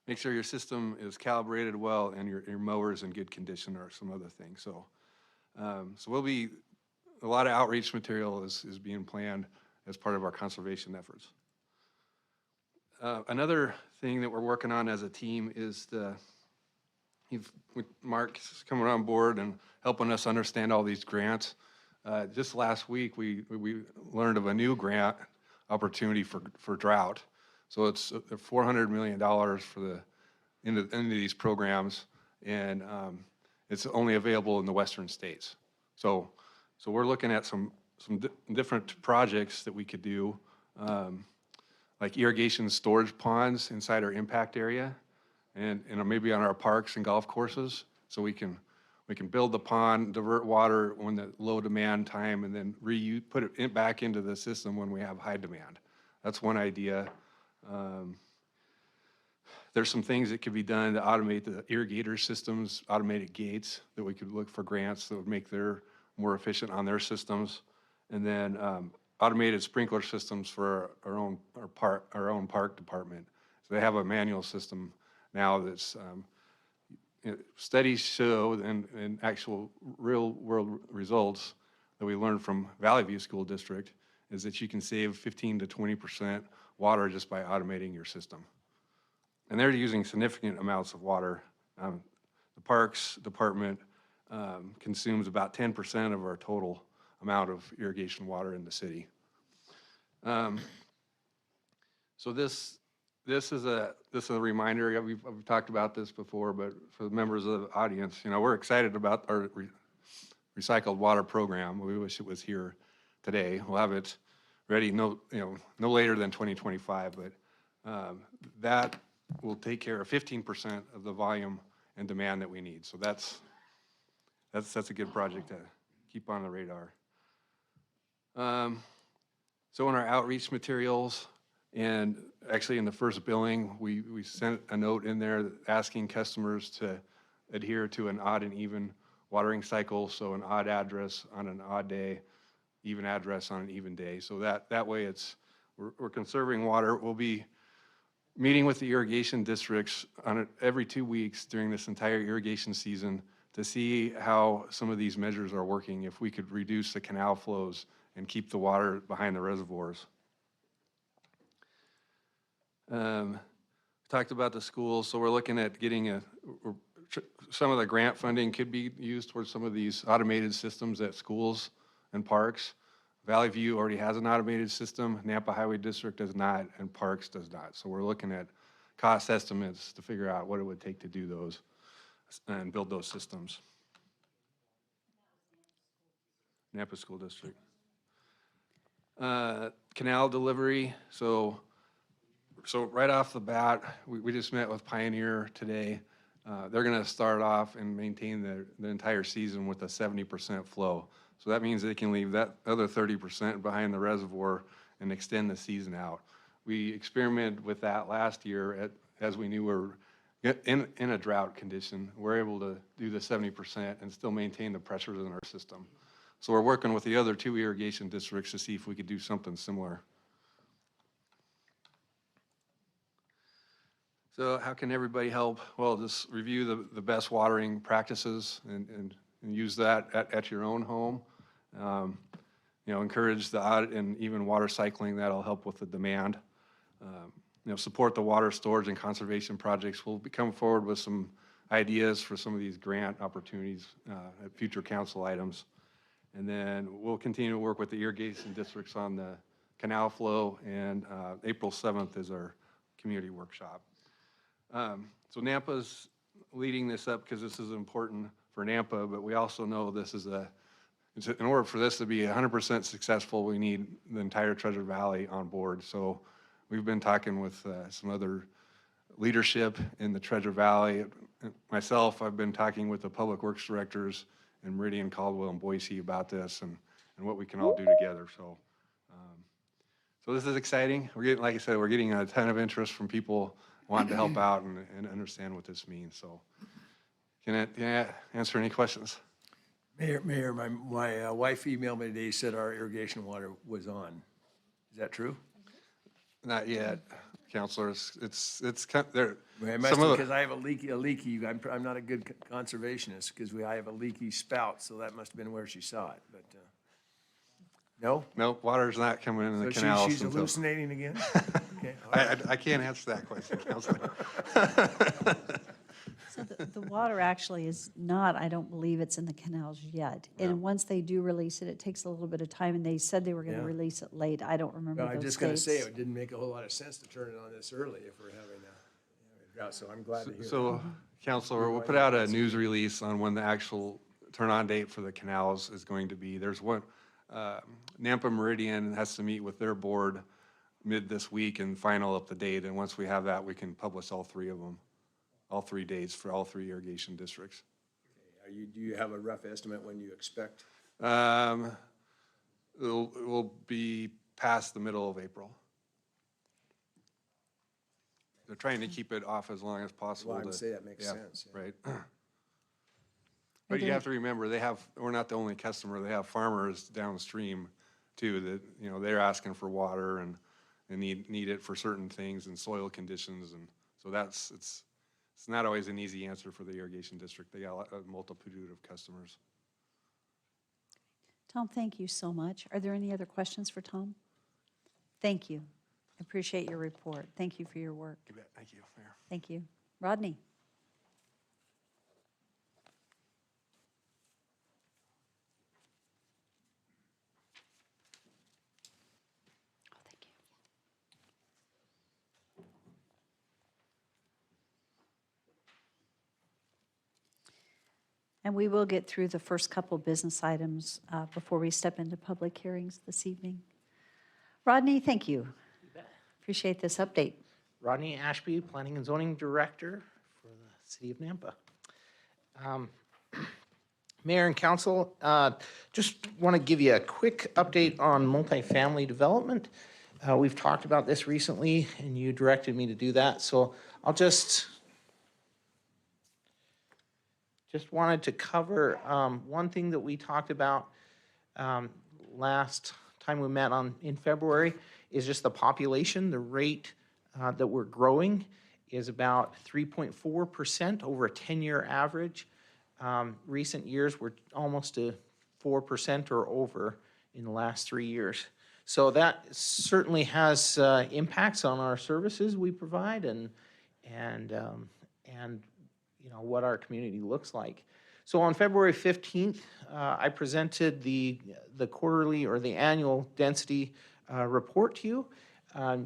Make sure your system is calibrated well and your mower is in good condition, or some other things. So, we'll be, a lot of outreach material is being planned as part of our conservation efforts. Another thing that we're working on as a team is Mark's coming on board and helping us understand all these grants. Just last week, we learned of a new grant opportunity for drought. So it's $400 million for into these programs, and it's only available in the western states. So we're looking at some different projects that we could do, like irrigation storage ponds inside our impact area, and maybe on our parks and golf courses, so we can build the pond, divert water when the low demand time, and then put it back into the system when we have high demand. That's one idea. There's some things that could be done to automate the irrigator systems, automated gates, that we could look for grants that would make their more efficient on their systems. And then automated sprinkler systems for our own park department. So they have a manual system now that's studies show, and actual real world results that we learned from Valley View School District, is that you can save 15 to 20% water just by automating your system. And they're using significant amounts of water. The Parks Department consumes about 10% of our total amount of irrigation water in the city. So this is a reminder. We've talked about this before, but for the members of the audience, we're excited about our recycled water program. We wish it was here today. We'll have it ready no later than 2025, but that will take care of 15% of the volume and demand that we need. So that's a good project to keep on the radar. So in our outreach materials, and actually in the first billing, we sent a note in there asking customers to adhere to an odd and even watering cycle. So an odd address on an odd day, even address on an even day. So that way we're conserving water. We'll be meeting with the irrigation districts every 2 weeks during this entire irrigation season to see how some of these measures are working, if we could reduce the canal flows and keep the water behind the reservoirs. Talked about the schools, so we're looking at getting some of the grant funding could be used towards some of these automated systems at schools and parks. Valley View already has an automated system, Nampa Highway District does not, and Parks does not. So we're looking at cost estimates to figure out what it would take to do those and build those systems. Nampa School District. Canal delivery, so right off the bat, we just met with Pioneer today. They're gonna start off and maintain the entire season with a 70% flow. So that means they can leave that other 30% behind the reservoir and extend the season out. We experimented with that last year as we knew we were in a drought condition. We're able to do the 70% and still maintain the pressures in our system. So we're working with the other 2 irrigation districts to see if we could do something similar. So how can everybody help? Well, just review the best watering practices and use that at your own home. Encourage the odd and even water cycling. That'll help with the demand. Support the water storage and conservation projects. We'll come forward with some ideas for some of these grant opportunities at future council items. And then we'll continue to work with the irrigation districts on the canal flow, and April 7th is our community workshop. So Nampa's leading this up because this is important for Nampa, but we also know this is in order for this to be 100% successful, we need the entire Treasure Valley on board. So we've been talking with some other leadership in the Treasure Valley. Myself, I've been talking with the public works directors in Meridian, Caldwell, and Boise about this and what we can all do together. So this is exciting. We're getting, like I said, we're getting a ton of interest from people wanting to help out and understand what this means. So can I answer any questions? Mayor, my wife emailed me today, said our irrigation water was on. Is that true? Not yet, Counselors. It's kind of there. Because I have a leaky. I'm not a good conservationist because I have a leaky spout, so that must have been where she saw it. But no, water's not coming in the canals. She's hallucinating again. Okay, I can't answer that question, Counselor. So the water actually is not, I don't believe it's in the canals yet. And once they do release it, it takes a little bit of time, and they said they were going to release it late. I don't remember well, those I'm just going to say dates. it didn't make a whole lot of sense to turn it on this early if we're having a drought, so I'm glad to hear So, Counselor, we'll put out a news release on when the actual turn-on date for the canals is going to be. There's one, Nampa Meridian has to meet with their board mid this week and final up the date, and once we have that, we can publish all 3 of them. All 3 dates for all 3 irrigation districts. Okay. Do you have a rough estimate when you expect? It will be past the middle of April. They're trying to keep it off as long as possible. Well, I would say that makes sense. Yeah. Right. But you have to remember, we're not the only customer. They have farmers downstream too that, they're asking for water and need it for certain things and soil conditions. And so it's not always an easy answer for the irrigation district. They got a multitude of customers. Tom, thank you so much. Are there any other questions for Tom? Thank you. I appreciate your report. Thank you for your work. You bet. Thank you, Mayor. Thank you. Rodney? And we will get through the first couple business items before we step into public hearings this evening. Rodney, thank you. Appreciate this update. Rodney Ashby, Planning and Zoning Director for the City of Nampa. Mayor and Council, just want to give you a quick update on multifamily development. We've talked about this recently, and you directed me to do that, so I'll just wanted to cover one thing that we talked about last time we met in February is just the population. The rate that we're growing is about 3.4% over a 10-year average. Recent years were almost to 4% or over in the last 3 years. So that certainly has impacts on our services we provide and you know what our community looks like. So on February 15th, I presented the quarterly or the annual density report to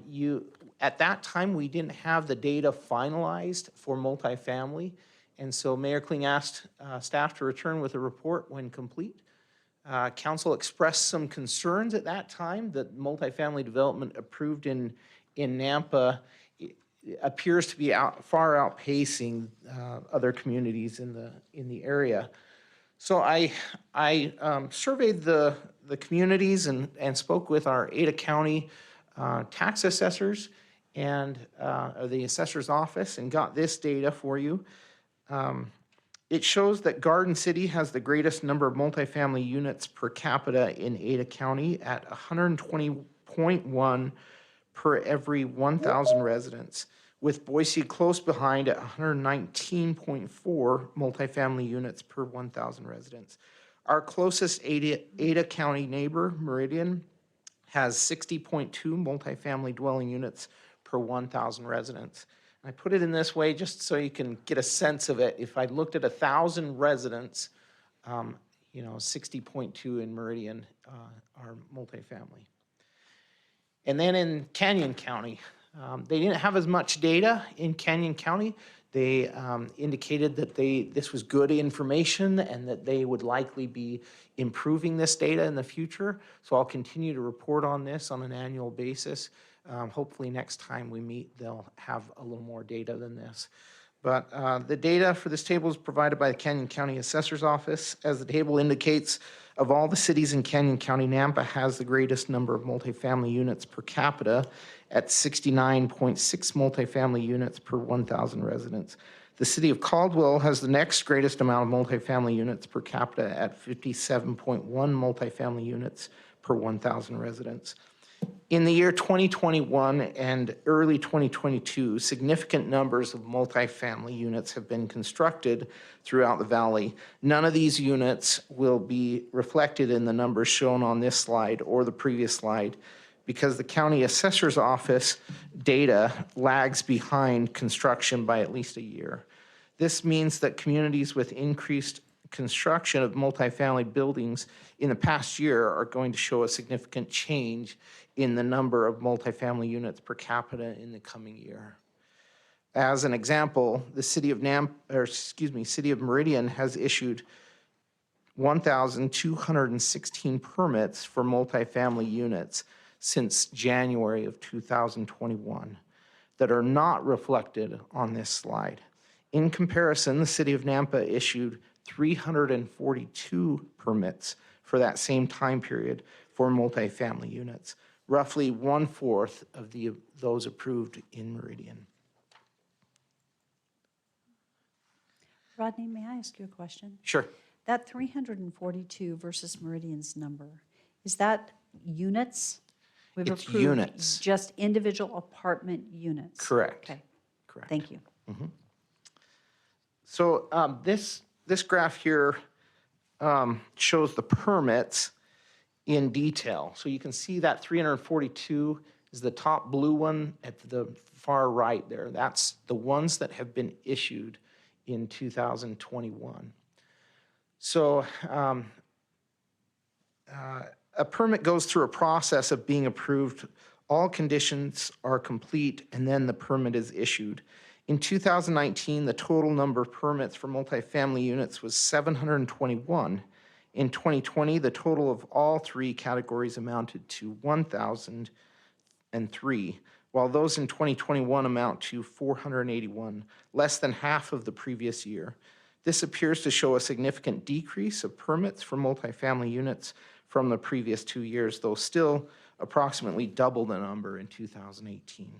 you. At that time, we didn't have the data finalized for multifamily, and so Mayor Kling asked staff to return with a report when complete. Council expressed some concerns at that time that multifamily development approved in Nampa appears to be far outpacing other communities in the area. So I surveyed the communities and spoke with our Ada County tax assessors and the assessor's office and got this data for you. It shows that Garden City has the greatest number of multifamily units per capita in Ada County at 120.1 per every 1,000 residents, with Boise close behind at 119.4 multifamily units per 1,000 residents. Our closest Ada County neighbor, Meridian, has 60.2 multifamily dwelling units per 1,000 residents. I put it in this way just so you can get a sense of it. If I looked at 1,000 residents, you know, 60.2 in Meridian are multifamily. And then in Canyon County, they didn't have as much data in Canyon County. They indicated that this was good information and that they would likely be improving this data in the future. So I'll continue to report on this on an annual basis. Hopefully next time we meet, they'll have a little more data than this. But the data for this table is provided by the Canyon County Assessor's Office. As the table indicates, of all the cities in Canyon County, Nampa has the greatest number of multifamily units per capita at 69.6 multifamily units per 1,000 residents. The city of Caldwell has the next greatest amount of multifamily units per capita at 57.1 multifamily units per 1,000 residents. In the year 2021 and early 2022, significant numbers of multifamily units have been constructed throughout the valley. None of these units will be reflected in the numbers shown on this slide or the previous slide because the county assessor's office data lags behind construction by at least a year. This means that communities with increased construction of multifamily buildings in the past year are going to show a significant change in the number of multifamily units per capita in the coming year. As an example, the city of Meridian has issued 1,216 permits for multifamily units since January of 2021 that are not reflected on this slide. In comparison, the city of Nampa issued 342 permits for that same time period for multifamily units, roughly 1/4 of those approved in Meridian. Rodney, may I ask you a question? Sure. That 342 versus Meridian's number, is that units? We've It's approved units. Just individual apartment units? Correct. Okay. Correct. Thank you. Mm-hmm. So this graph here shows the permits in detail. So you can see that 342 is the top blue one at the far right there. That's the ones that have been issued in 2021. So a permit goes through a process of being approved. All conditions are complete, and then the permit is issued. In 2019, the total number of permits for multifamily units was 721. In 2020, the total of all three categories amounted to 1,003, while those in 2021 amount to 481, less than half of the previous year. This appears to show a significant decrease of permits for multifamily units from the previous 2 years, though still approximately double the number in 2018.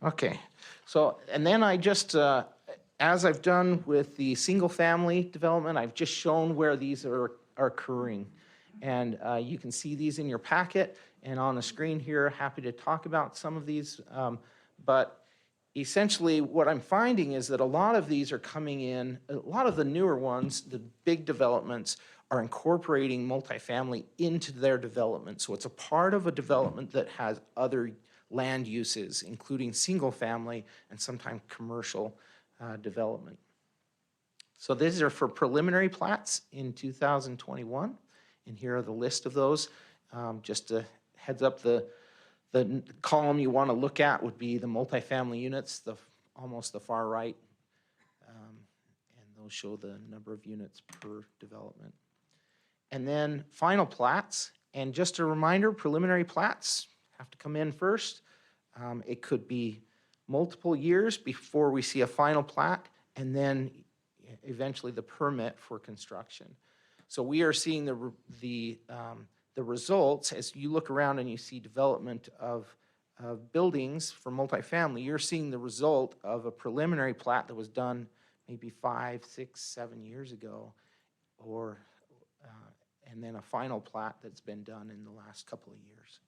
Okay, so, and then I just, as I've done with the single-family development, I've just shown where these are occurring. And you can see these in your packet and on the screen here. Happy to talk about some of these. But essentially, what I'm finding is that a lot of these are coming in, a lot of the newer ones, the big developments, are incorporating multifamily into their development. So it's a part of a development that has other land uses, including single family and sometimes commercial development. So these are for preliminary plats in 2021, and here are the list of those. Just a heads up, the column you want to look at would be the multifamily units, almost the far right, and those show the number of units per development. And then final plats, and just a reminder, preliminary plats have to come in first. It could be multiple years before we see a final plat, and then eventually the permit for construction. So we are seeing the results as you look around and you see development of buildings for multifamily. You're seeing the result of a preliminary plat that was done maybe 5, 6, 7 years ago, or and then a final plat that's been done in the last couple of years.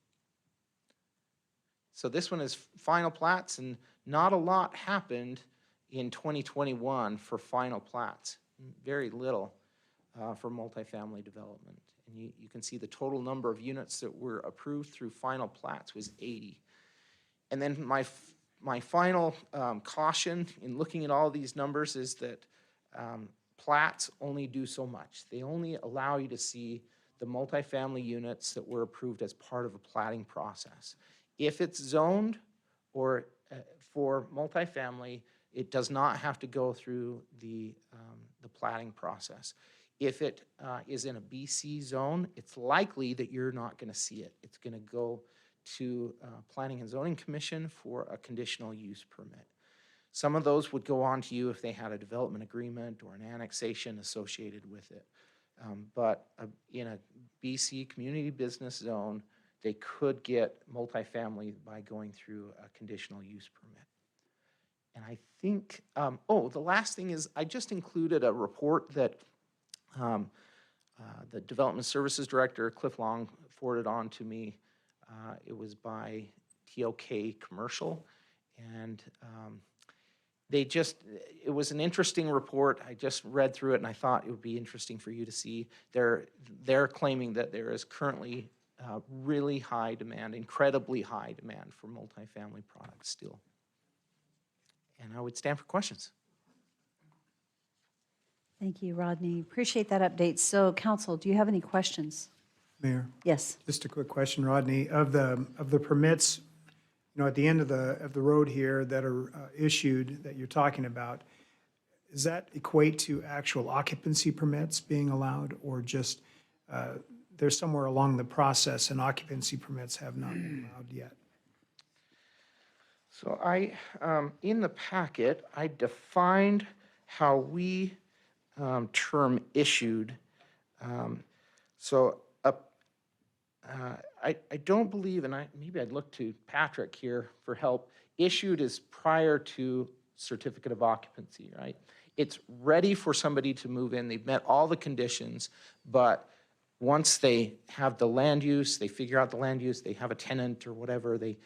So this one is final plats, and not a lot happened in 2021 for final plats. Very little for multifamily development. And you can see the total number of units that were approved through final plats was 80. And then my final caution in looking at all these numbers is that plats only do so much. They only allow you to see the multifamily units that were approved as part of a platting process. If it's zoned or for multifamily, it does not have to go through the platting process. If it is in a BC zone, it's likely that you're not going to see it. It's going to go to Planning and Zoning Commission for a conditional use permit. Some of those would go on to you if they had a development agreement or an annexation associated with it. But in a BC community business zone, they could get multifamily by going through a conditional use permit. And I think, the last thing is I just included a report that the Development Services Director, Cliff Long, forwarded on to me. It was by TOK Commercial, and it was an interesting report. I just read through it and I thought it would be interesting for you to see. They're claiming that there is currently really high demand, incredibly high demand for multifamily products still. And I would stand for questions. Thank you, Rodney. Appreciate that update. So, Council, do you have any questions? Mayor, Yes. just a quick question, Rodney. Of the permits, at the end of the road here that are issued that you're talking about, does that equate to actual occupancy permits being allowed, or just there's somewhere along the process and occupancy permits have not been allowed yet? So in the packet, I defined how we term issued. I don't believe, and maybe I'd look to Patrick here for help. Issued is prior to certificate of occupancy, right? It's ready for somebody to move in. They've met all the conditions, but once they have the land use, they figure out the land use, they have a tenant or whatever, they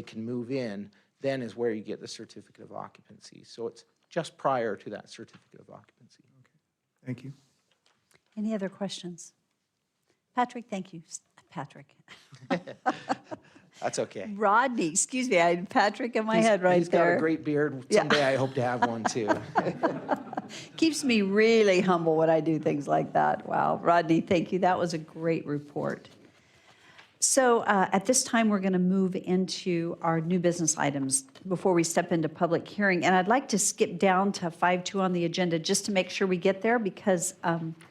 can move in, then is where you get the certificate of occupancy. So it's just prior to that certificate of occupancy. Okay. Thank you. Any other questions? Patrick, thank you. Patrick. That's okay. Rodney, excuse me, I had Patrick in my head right He's got there. a great beard. Someday I hope to have one too. Keeps me really humble when I do things like that. Wow. Rodney, thank you. That was a great report. So at this time, we're going to move into our new business items before we step into public hearing. And I'd like to skip down to 5.2 on the agenda just to make sure we get there because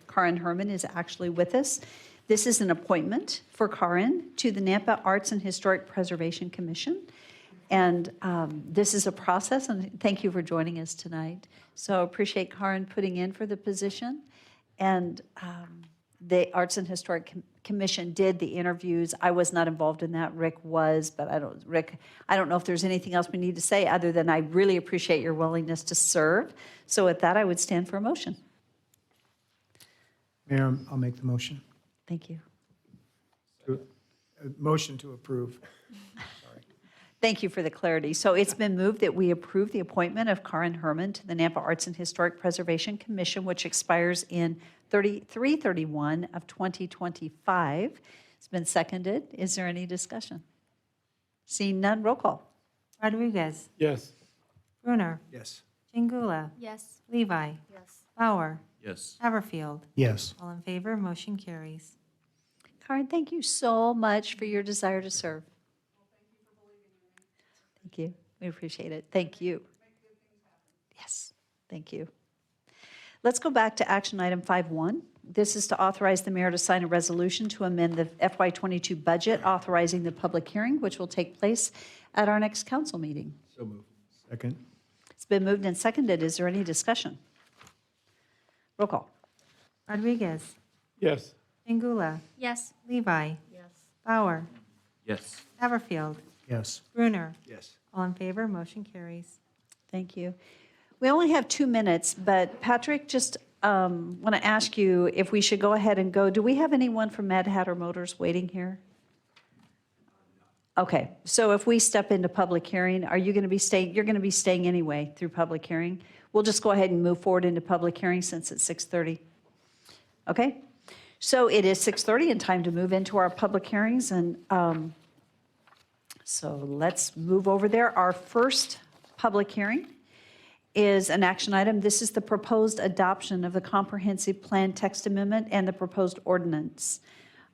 Karin Herman is actually with us. This is an appointment for Karin to the Nampa Arts and Historic Preservation Commission. And this is a process, and thank you for joining us tonight. So appreciate Karin putting in for the position. And the Arts and Historic Commission did the interviews. I was not involved in that. Rick was, but I don't know if there's anything else we need to say other than I really appreciate your willingness to serve. So with that, I would stand for a motion. Mayor, I'll make the motion. Thank you. A motion to approve. Thank you for the clarity. So it's been moved that we approve the appointment of Karin Herman to the Nampa Arts and Historic Preservation Commission, which expires in 3/31 of 2025. It's been seconded. Is there any discussion? Seeing none, roll call. Rodriguez. Yes. Brunner. Yes. Jingula. Yes. Levi. Yes. Bauer. Yes. Haverfield. Yes. All in favor, motion carries. Karin, thank you so much for your desire to serve. Thank you. We appreciate it. Thank you. Yes, thank you. Let's go back to action item 5.1. This is to authorize the mayor to sign a resolution to amend the FY22 budget, authorizing the public hearing, which will take place at our next council meeting. So moved. Second. It's been moved and seconded. Is there any discussion? Roll call. Rodriguez. Yes. Jingula. Yes. Levi. Yes. Bauer. Yes. Haverfield. Yes. Brunner. Yes. All in favor, motion carries. Thank you. We only have 2 minutes, but Patrick, just want to ask you if we should go ahead and go. Do we have anyone from Mad Hatter Motors waiting here? Okay, so if we step into public hearing, are you going to be staying? You're going to be staying anyway through public hearing. We'll just go ahead and move forward into public hearing since it's 6:30. Okay, so it is 6:30 and time to move into our public hearings. And so let's move over there. Our first public hearing is an action item. This is the proposed adoption of the comprehensive plan text amendment and the proposed ordinance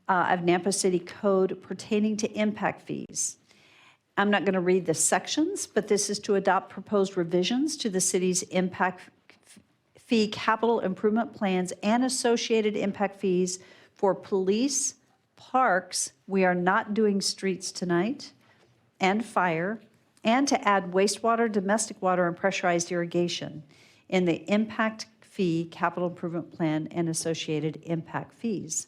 of Nampa City Code pertaining to impact fees. I'm not going to read the sections, but this is to adopt proposed revisions to the city's impact fee capital improvement plans and associated impact fees for police, parks, we are not doing streets tonight, and fire, and to add wastewater, domestic water, and pressurized irrigation in the impact fee capital improvement plan and associated impact fees.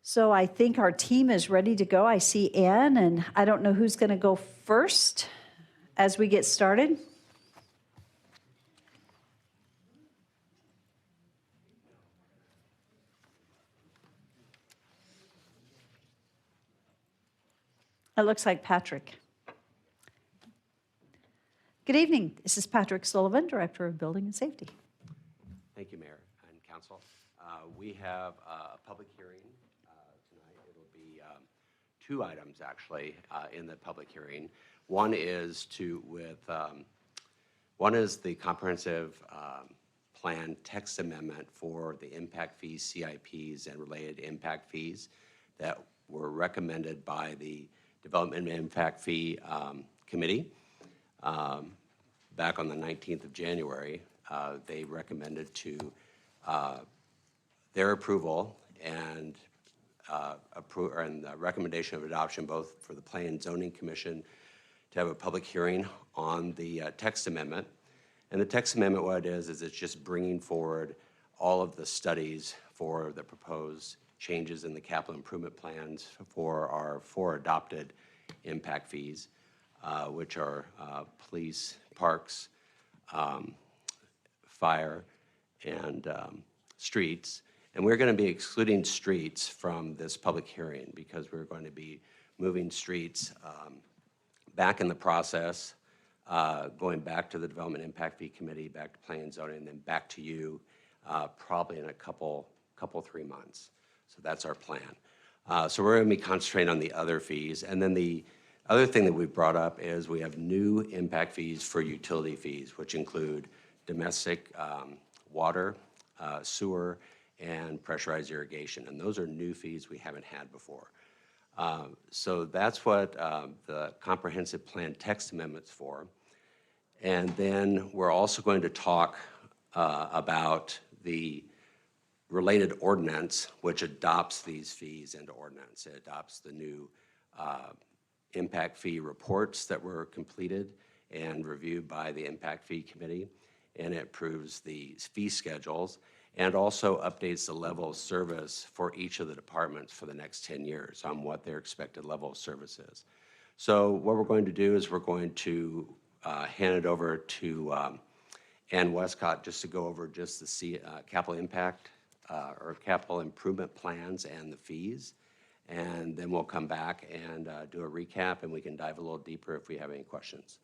So I think our team is ready to go. I see Ann, and I don't know who's going to go first as we get started. It looks like Patrick. Good evening. This is Patrick Sullivan, Director of Building and Safety. Thank you, Mayor and Council. We have a public hearing tonight. It'll be 2 items, actually, in the public hearing. One is the comprehensive plan text amendment for the impact fees, CIPs, and related impact fees that were recommended by the Development and Impact Fee Committee. Back on the 19th of January, they recommended to their approval and the recommendation of adoption both for the Plan and Zoning Commission to have a public hearing on the text amendment. And the text amendment, what it is it's just bringing forward all of the studies for the proposed changes in the capital improvement plans for our 4 adopted impact fees, which are police, parks, fire, and streets. And we're going to be excluding streets from this public hearing because we're going to be moving streets back in the process, going back to the Development Impact Fee Committee, back to Plan and Zoning, and then back to you probably in a couple 3 months. So that's our plan. So we're going to be concentrating on the other fees. And then the other thing that we've brought up is we have new impact fees for utility fees, which include domestic water, sewer, and pressurized irrigation. And those are new fees we haven't had before. So that's what the comprehensive plan text amendment's for. And then we're also going to talk about the related ordinance, which adopts these fees into ordinance. It adopts the new impact fee reports that were completed and reviewed by the Impact Fee Committee, and it approves the fee schedules and also updates the level of service for each of the departments for the next 10 years on what their expected level of service is. So what we're going to do is we're going to hand it over to Ann Westcott just to go over just the capital impact or capital improvement plans and the fees. And then we'll come back and do a recap, and we can dive a little deeper if we have any questions.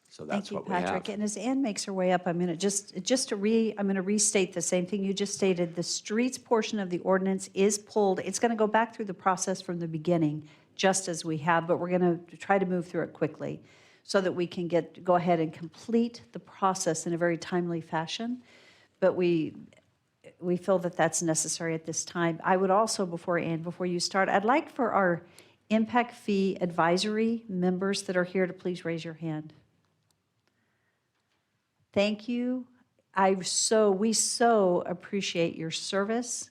So that's what we have. Thank you, Patrick. And as Ann makes her way up, I'm going to restate the same thing you just stated. The streets portion of the ordinance is pulled. It's going to go back through the process from the beginning, just as we have, but we're going to try to move through it quickly so that we can go ahead and complete the process in a very timely fashion. But we feel that that's necessary at this time. I would also, before you start, I'd like for our impact fee advisory members that are here to please raise your hand. Thank you. We so appreciate your service,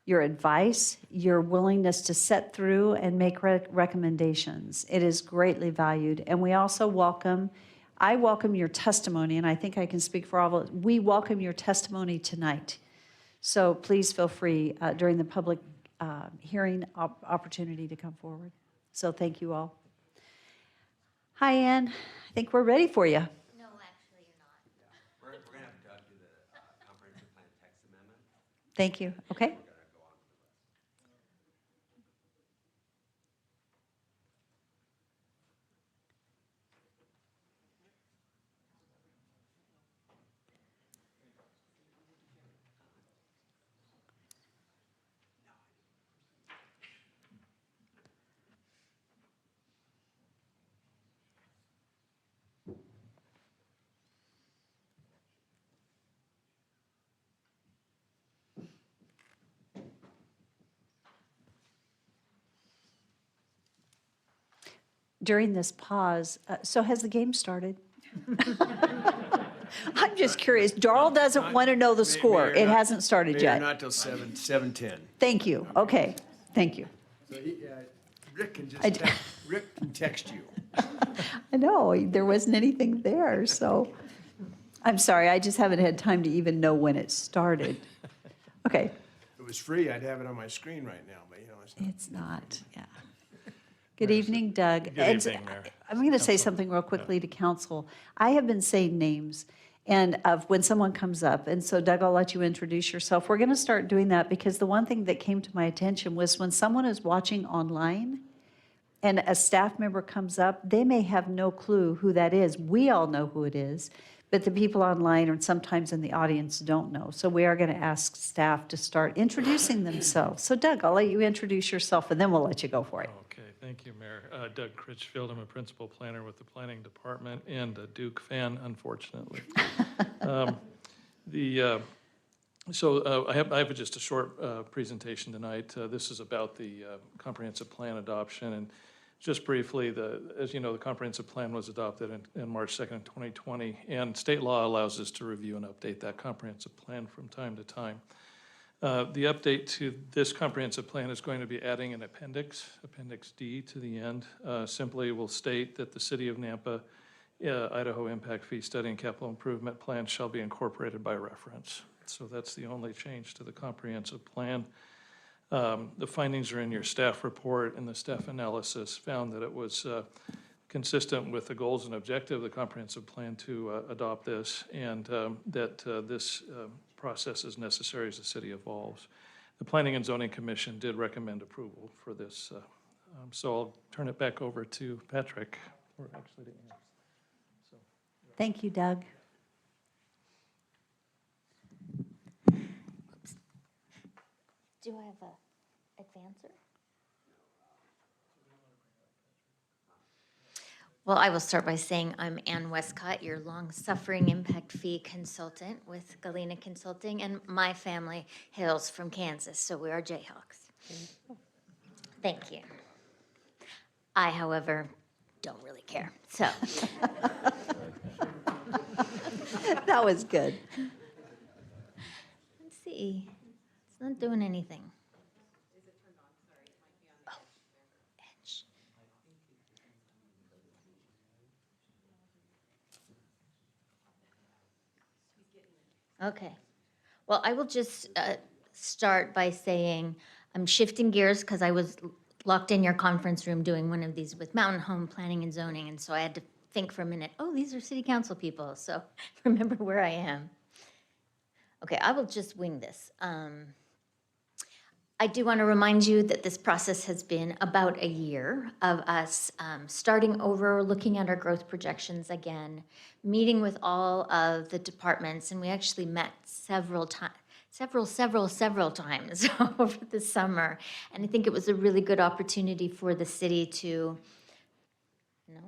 your advice, your willingness to set through and make recommendations. It is greatly valued. And we also I welcome your testimony, and I think I can speak for all of us. We welcome your testimony tonight. So please feel free during the public hearing opportunity to come forward. So thank you all. Hi, Ann. I think we're ready for you. No, actually, you're not. We're going to have Doug do the comprehensive plan text amendment. Thank you. Okay. During this pause, so has the game started? I'm just curious. Darrell doesn't want to know the score. It hasn't started yet. Not till 7:10. Thank you. Okay. Thank you. So Rick can text you. I know, there wasn't anything there, so. I'm sorry, I just haven't had time to even know when it started. Okay. If it was free, I'd have it on my screen right now, but it's not. It's not, yeah. Good evening, Doug. Good evening, Mayor. I'm going to say something real quickly to council. I have been saying names and of when someone comes up, and so Doug, I'll let you introduce yourself. We're going to start doing that because the one thing that came to my attention was when someone is watching online and a staff member comes up, they may have no clue who that is. We all know who it is, but the people online or sometimes in the audience don't know. So we are going to ask staff to start introducing themselves. So Doug, I'll let you introduce yourself and then we'll let you go for it. Okay, thank you, Mayor. Doug Critchfield, I'm a principal planner with the Planning Department and a Duke fan, unfortunately. So I have just a short presentation tonight. This is about the comprehensive plan adoption. And just briefly, as you know, the comprehensive plan was adopted in March 2nd, 2020, and state law allows us to review and update that comprehensive plan from time to time. The update to this comprehensive plan is going to be adding an appendix, Appendix D to the end. Simply will state that the City of Nampa Idaho Impact Fee Study and Capital Improvement Plan shall be incorporated by reference. So that's the only change to the comprehensive plan. The findings are in your staff report, and the staff analysis found that it was consistent with the goals and objective of the comprehensive plan to adopt this, and that this process is necessary as the city evolves. The Planning and Zoning Commission did recommend approval for this. So I'll turn it back over to Patrick, or actually to Ann. So, Thank you, Doug. Do I have a advancer? Well, I will start by saying I'm Ann Westcott, your long-suffering impact fee consultant with Galena Consulting, and my family hails from Kansas, so we are Jayhawks. Thank you. I, however, don't really care, so. That was good. Let's see, it's not doing anything. Oh, edge. Okay. Well, I will just start by saying I'm shifting gears because I was locked in your conference room doing one of these with Mountain Home Planning and Zoning, and so I had to think for a minute, oh, these are city council people, so remember where I am. Okay, I will just wing this. I do want to remind you that this process has been about a year of us starting over, looking at our growth projections again, meeting with all of the departments, and we actually met several times over the summer. And I think it was a really good opportunity for the city to, no,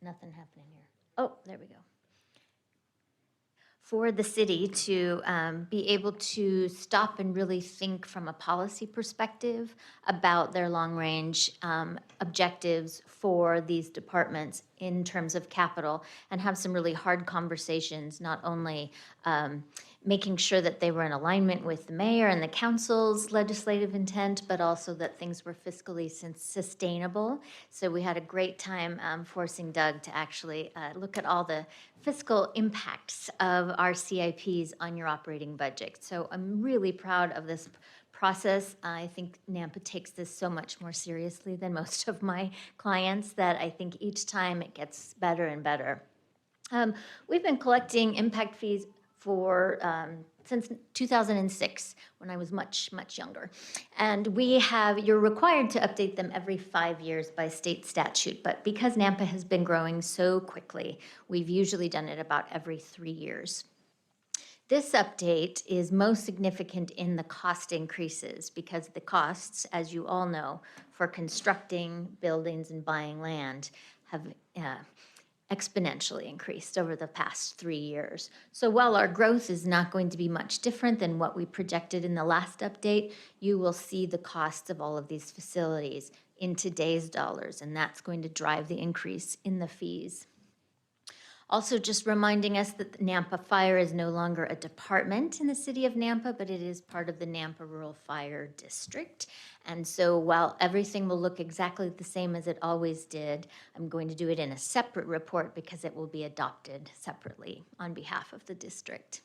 nothing happening here. Oh, there we go. For the city to be able to stop and really think from a policy perspective about their long-range objectives for these departments in terms of capital, and have some really hard conversations, not only making sure that they were in alignment with the mayor and the council's legislative intent, but also that things were fiscally sustainable. So we had a great time forcing Doug to actually look at all the fiscal impacts of our CIPs on your operating budget. So I'm really proud of this process. I think NAMPA takes this so much more seriously than most of my clients that I think each time it gets better and better. We've been collecting impact fees for since 2006, when I was much younger. And you're required to update them every 5 years by state statute, but because NAMPA has been growing so quickly, we've usually done it about every 3 years. This update is most significant in the cost increases, because the costs, as you all know, for constructing buildings and buying land have exponentially increased over the past 3 years. So while our growth is not going to be much different than what we projected in the last update, you will see the costs of all of these facilities in today's dollars, and that's going to drive the increase in the fees. Also, just reminding us that Nampa Fire is no longer a department in the city of Nampa, but it is part of the Nampa Rural Fire District. And so while everything will look exactly the same as it always did, I'm going to do it in a separate report because it will be adopted separately on behalf of the district.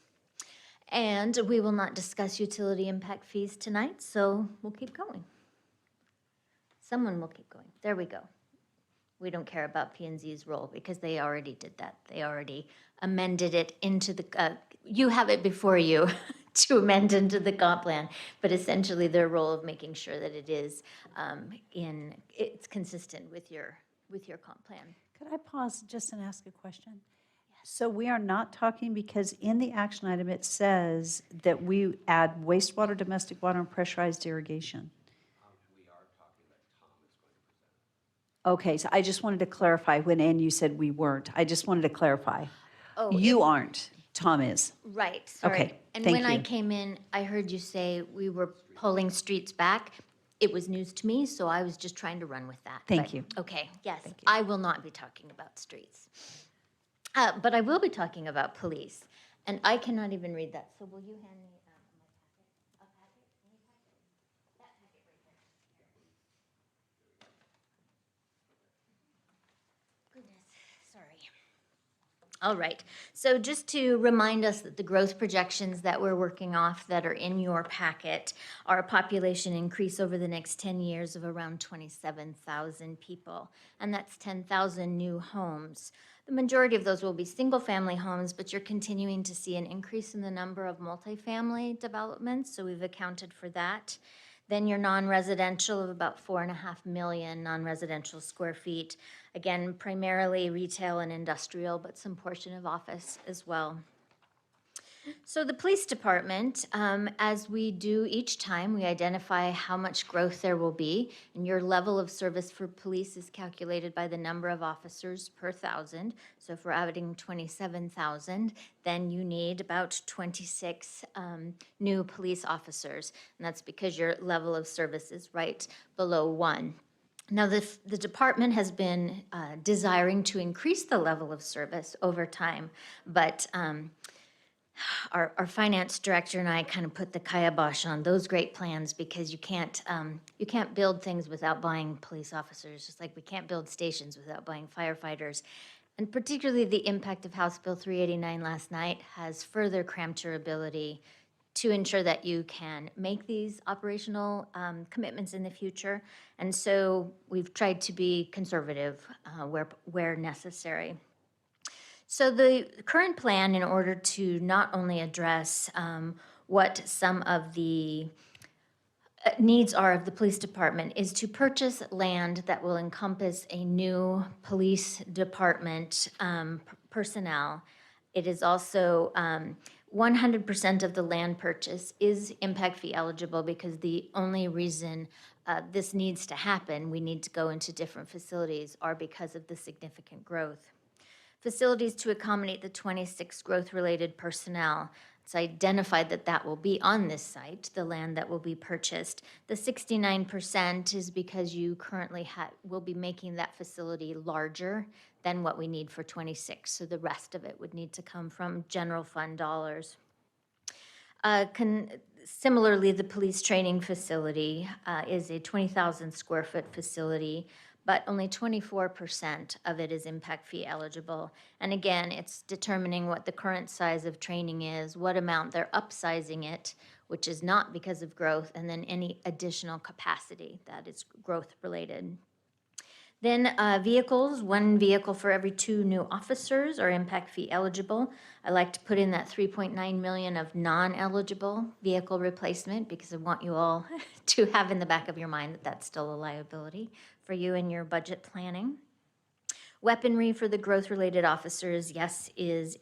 And we will not discuss utility impact fees tonight, so we'll keep going. Someone will keep going. There we go. We don't care about P&Z's role because they already did that. They already amended it into the, you have it before you to amend into the comp plan, but essentially their role of making sure that it is it's consistent with your comp plan. Could I pause just and ask a question? So we are not talking, because in the action item it says that we add wastewater, domestic water, and pressurized irrigation. Okay, so I just wanted to clarify when Ann, you said we weren't. I just wanted to clarify. Oh, You aren't, Tom is. Right, sorry. Okay, And thank when I you. came in, I heard you say we were pulling streets back. It was news to me, so I was just trying to run with that. Thank But- you. Okay, yes, I will not be talking about streets. But I will be talking about police, and I cannot even read that, so will you hand me my packet? A packet? Any packet? That packet right there. Goodness, sorry. All right, so just to remind us that the growth projections that we're working off that are in your packet are a population increase over the next 10 years of around 27,000 people, and that's 10,000 new homes. The majority of those will be single-family homes, but you're continuing to see an increase in the number of multifamily developments, so we've accounted for that. Then your non-residential of about 4.5 million non-residential square feet. Again, primarily retail and industrial, but some portion of office as well. So the police department, as we do each time, we identify how much growth there will be. And your level of service for police is calculated by the number of officers per 1,000. So if we're adding 27,000, then you need about 26 new police officers. And that's because your level of service is right below 1. Now, the department has been desiring to increase the level of service over time, but our finance director and I kind of put the kibosh on those great plans because you can't build things without buying police officers, just like we can't build stations without buying firefighters. And particularly the impact of House Bill 389 last night has further cramped your ability to ensure that you can make these operational commitments in the future. And so we've tried to be conservative where necessary. So the current plan, in order to not only address what some of the needs are of the police department, is to purchase land that will encompass a new police department personnel. It is also 100% of the land purchase is impact fee eligible because the only reason this needs to happen, we need to go into different facilities, are because of the significant growth. Facilities to accommodate the 26 growth-related personnel. It's identified that that will be on this site, the land that will be purchased. The 69% is because you currently will be making that facility larger than what we need for 26. So the rest of it would need to come from general fund dollars. Similarly, the police training facility is a 20,000 square foot facility, but only 24% of it is impact fee eligible. And again, it's determining what the current size of training is, what amount they're upsizing it, which is not because of growth, and then any additional capacity that is growth related. Then vehicles, 1 vehicle for every 2 new officers are impact fee eligible. I like to put in that 3.9 million of non-eligible vehicle replacement because I want you all to have in the back of your mind that that's still a liability for you in your budget planning. Weaponry for the growth-related officers, yes, is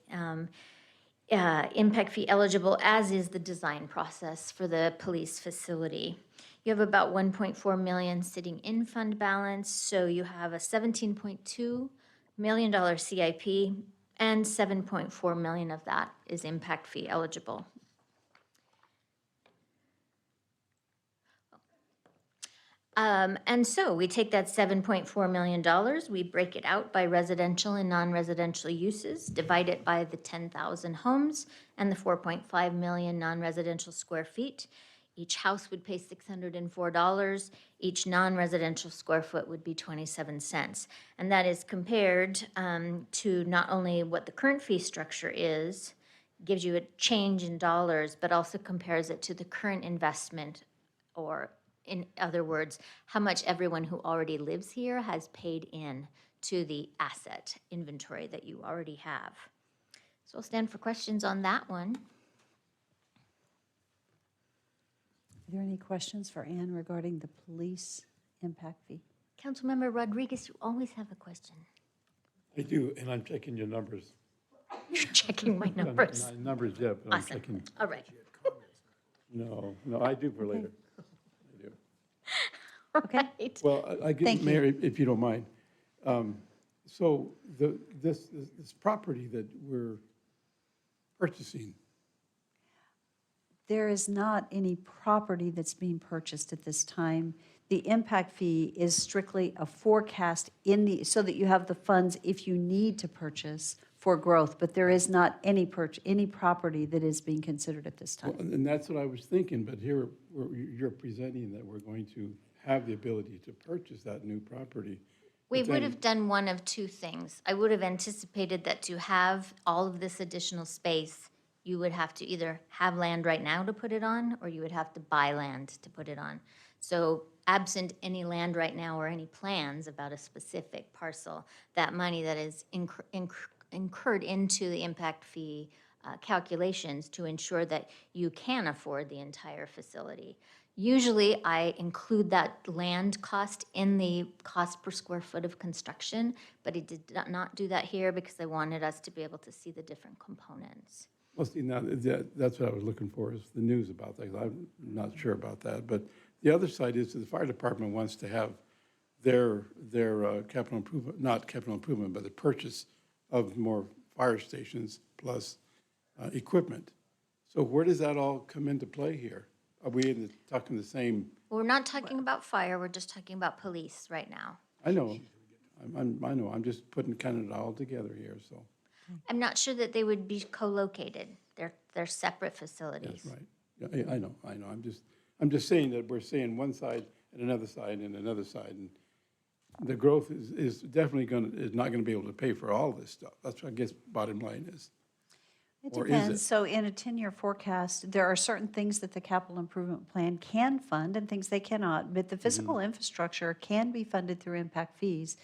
impact fee eligible, as is the design process for the police facility. You have about 1.4 million sitting in fund balance, so you have a $17.2 million CIP, and 7.4 million of that is impact fee eligible. And so we take that $7.4 million, we break it out by residential and non-residential uses, divide it by the 10,000 homes and the 4.5 million non-residential square feet. Each house would pay $604. Each non-residential square foot would be 27 cents. And that is compared to not only what the current fee structure is, gives you a change in dollars, but also compares it to the current investment, or in other words, how much everyone who already lives here has paid in to the asset inventory that you already have. So I'll stand for questions on that one. Are there any questions for Ann regarding the police impact fee? Councilmember Rodriguez, you always have a question. I do, and I'm checking your numbers. You're checking my numbers. Not numbers yet, but I'm Awesome. checking. All right. No, I do for later. I do. Okay. Well, I Thank get, you. Mayor, if you don't mind. So this property that we're purchasing, There is not any property that's being purchased at this time. The impact fee is strictly a forecast so that you have the funds if you need to purchase for growth, but there is not any property that is being considered at this time. and that's what I was thinking, but here you're presenting that we're going to have the ability to purchase that new property. We But would then- have done one of two things. I would have anticipated that to have all of this additional space, you would have to either have land right now to put it on, or you would have to buy land to put it on. So absent any land right now or any plans about a specific parcel, that money that is incurred into the impact fee calculations to ensure that you can afford the entire facility. Usually, I include that land cost in the cost per square foot of construction, but I did not do that here because I wanted us to be able to see the different components. Well, see, now, that's what I was looking for, is the news about that. I'm not sure about that. But the other side is that the fire department wants to have their capital improvement, not capital improvement, but the purchase of more fire stations plus equipment. So where does that all come into play here? Are we talking the same? We're not talking about fire, we're just talking about police right now. I know, I know, I'm just putting kind of it all together here, so. I'm not sure that they would be co-located. They're separate facilities. That's right. Yeah, I know. I'm just saying that we're saying one side and another side and another side, and the growth is definitely not gonna be able to pay for all this stuff. That's what I guess bottom line is. It Or is depends. it? So in a 10-year forecast, there are certain things that the capital improvement plan can fund and things they cannot. But the physical infrastructure can be funded through impact fees.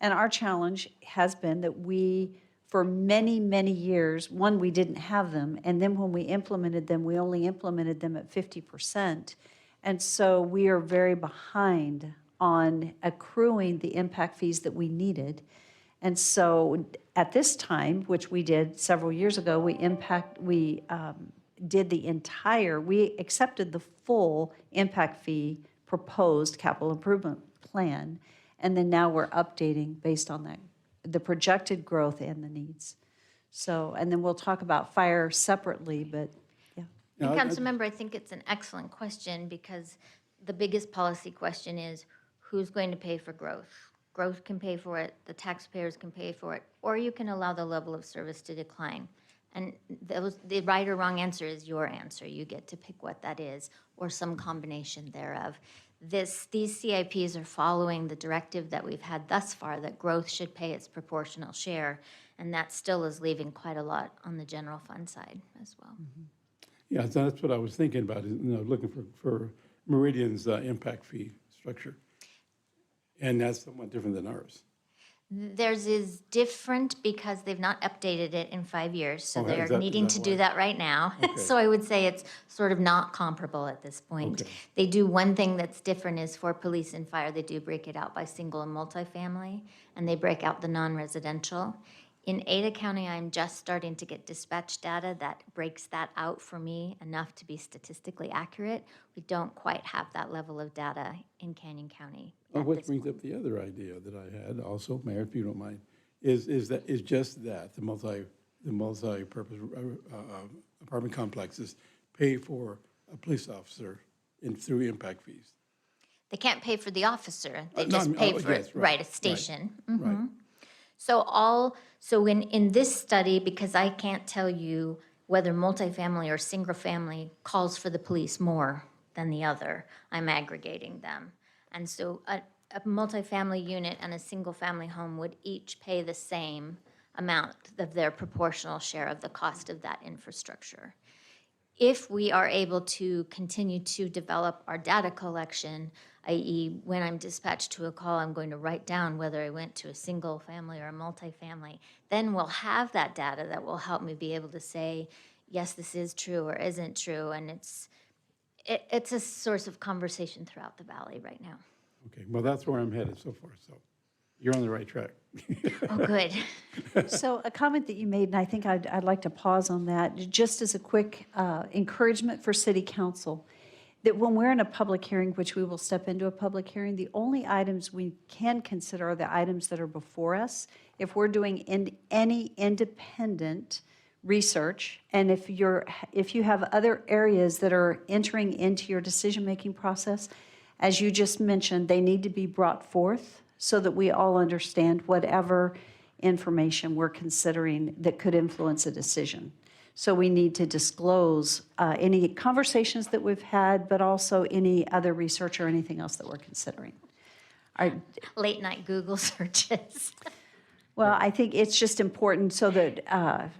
And our challenge has been that we, for many, many years, one, we didn't have them. And then when we implemented them, we only implemented them at 50%. And so we are very behind on accruing the impact fees that we needed. And so at this time, which we did several years ago, we accepted the full impact fee proposed capital improvement plan. And then now we're updating based on that, the projected growth and the needs. So, and then we'll talk about fire separately, but yeah. And Councilmember, I think it's an excellent question because the biggest policy question is who's going to pay for growth? Growth can pay for it, the taxpayers can pay for it, or you can allow the level of service to decline. And the right or wrong answer is your answer. You get to pick what that is, or some combination thereof. These CIPs are following the directive that we've had thus far, that growth should pay its proportional share, and that still is leaving quite a lot on the general fund side as well. Yeah, so that's what I was thinking about, looking for Meridian's impact fee structure. And that's somewhat different than ours. Theirs is different because they've not updated it in 5 years, so Oh, they're is that needing to do why? that right now. Okay. So I would say it's sort of not comparable at this point. Okay. They do, one thing that's different is for police and fire, they do break it out by single and multifamily, and they break out the non-residential. In Ada County, I'm just starting to get dispatch data that breaks that out for me enough to be statistically accurate. We don't quite have that level of data in Canyon County. Well, which brings up the other idea that I had also, Mayor, if you don't mind, is just that, the multi-purpose apartment complexes pay for a police officer through impact fees. They can't pay for the officer, they No, just pay for, yes, right, a station. Right. Mhm. So in this study, because I can't tell you whether multifamily or single family calls for the police more than the other, I'm aggregating them. And so a multifamily unit and a single family home would each pay the same amount of their proportional share of the cost of that infrastructure. If we are able to continue to develop our data collection, i.e. when I'm dispatched to a call, I'm going to write down whether I went to a single family or a multifamily, then we'll have that data that will help me be able to say, yes, this is true or isn't true. And it's a source of conversation throughout the valley right now. Okay, well, that's where I'm headed so far, so you're on the right track. Oh, good. So a comment that you made, and I think I'd like to pause on that, just as a quick encouragement for City Council, that when we're in a public hearing, which we will step into a public hearing, the only items we can consider are the items that are before us. If we're doing any independent research, and if you have other areas that are entering into your decision-making process, as you just mentioned, they need to be brought forth so that we all understand whatever information we're considering that could influence a decision. So we need to disclose any conversations that we've had, but also any other research or anything else that we're considering. Late night Google searches. Well, I think it's just important so that,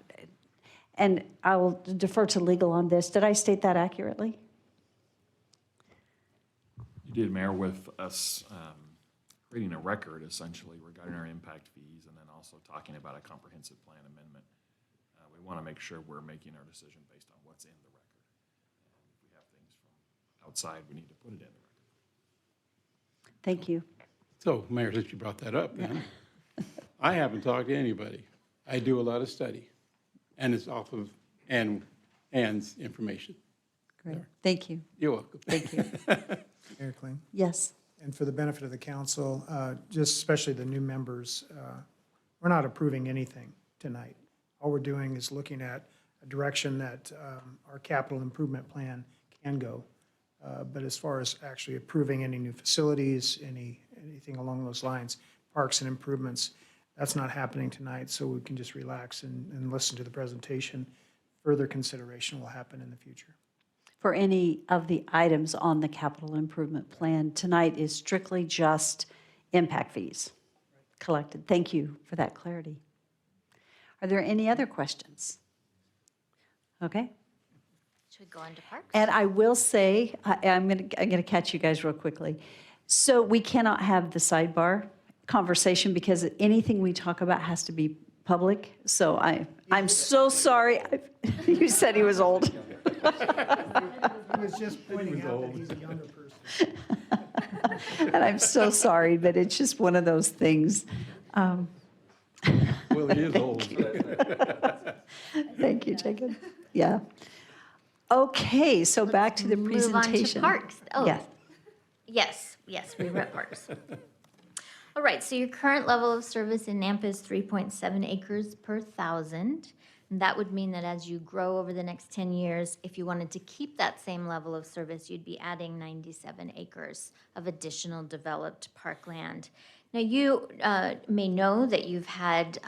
and I will defer to legal on this. Did I state that accurately? You did, Mayor, with us creating a record essentially regarding our impact fees and then also talking about a comprehensive plan amendment. We want to make sure we're making our decision based on what's in the record. And if we have things from outside, we need to put it in the record. Thank you. So, Mayor, since you brought that up, then, I haven't talked to anybody. I do a lot of study, and it's off of and information. Great, thank you. You're welcome. Thank you. Mayor Kling? Yes. And for the benefit of the council, just especially the new members, we're not approving anything tonight. All we're doing is looking at a direction that our capital improvement plan can go. But as far as actually approving any new facilities, anything along those lines, parks and improvements, that's not happening tonight, so we can just relax and listen to the presentation. Further consideration will happen in the future. For any of the items on the capital improvement plan, tonight is strictly just impact fees collected. Thank you for that clarity. Are there any other questions? Okay. Should we go on to parks? And I will say, I'm gonna catch you guys real quickly. So we cannot have the sidebar conversation because anything we talk about has to be public. So I'm so sorry. You said he was old. He was just pointing out that he's a younger person. And I'm so sorry, but it's just one of those things. Well, he is old. Thank you, Jacob. Yeah. Okay, so back to the Move on to presentation. parks. Oh, Yes. yes, we were at parks. All right, so your current level of service in Nampa is 3.7 acres per thousand. And that would mean that as you grow over the next 10 years, if you wanted to keep that same level of service, you'd be adding 97 acres of additional developed parkland. Now, you may know that you have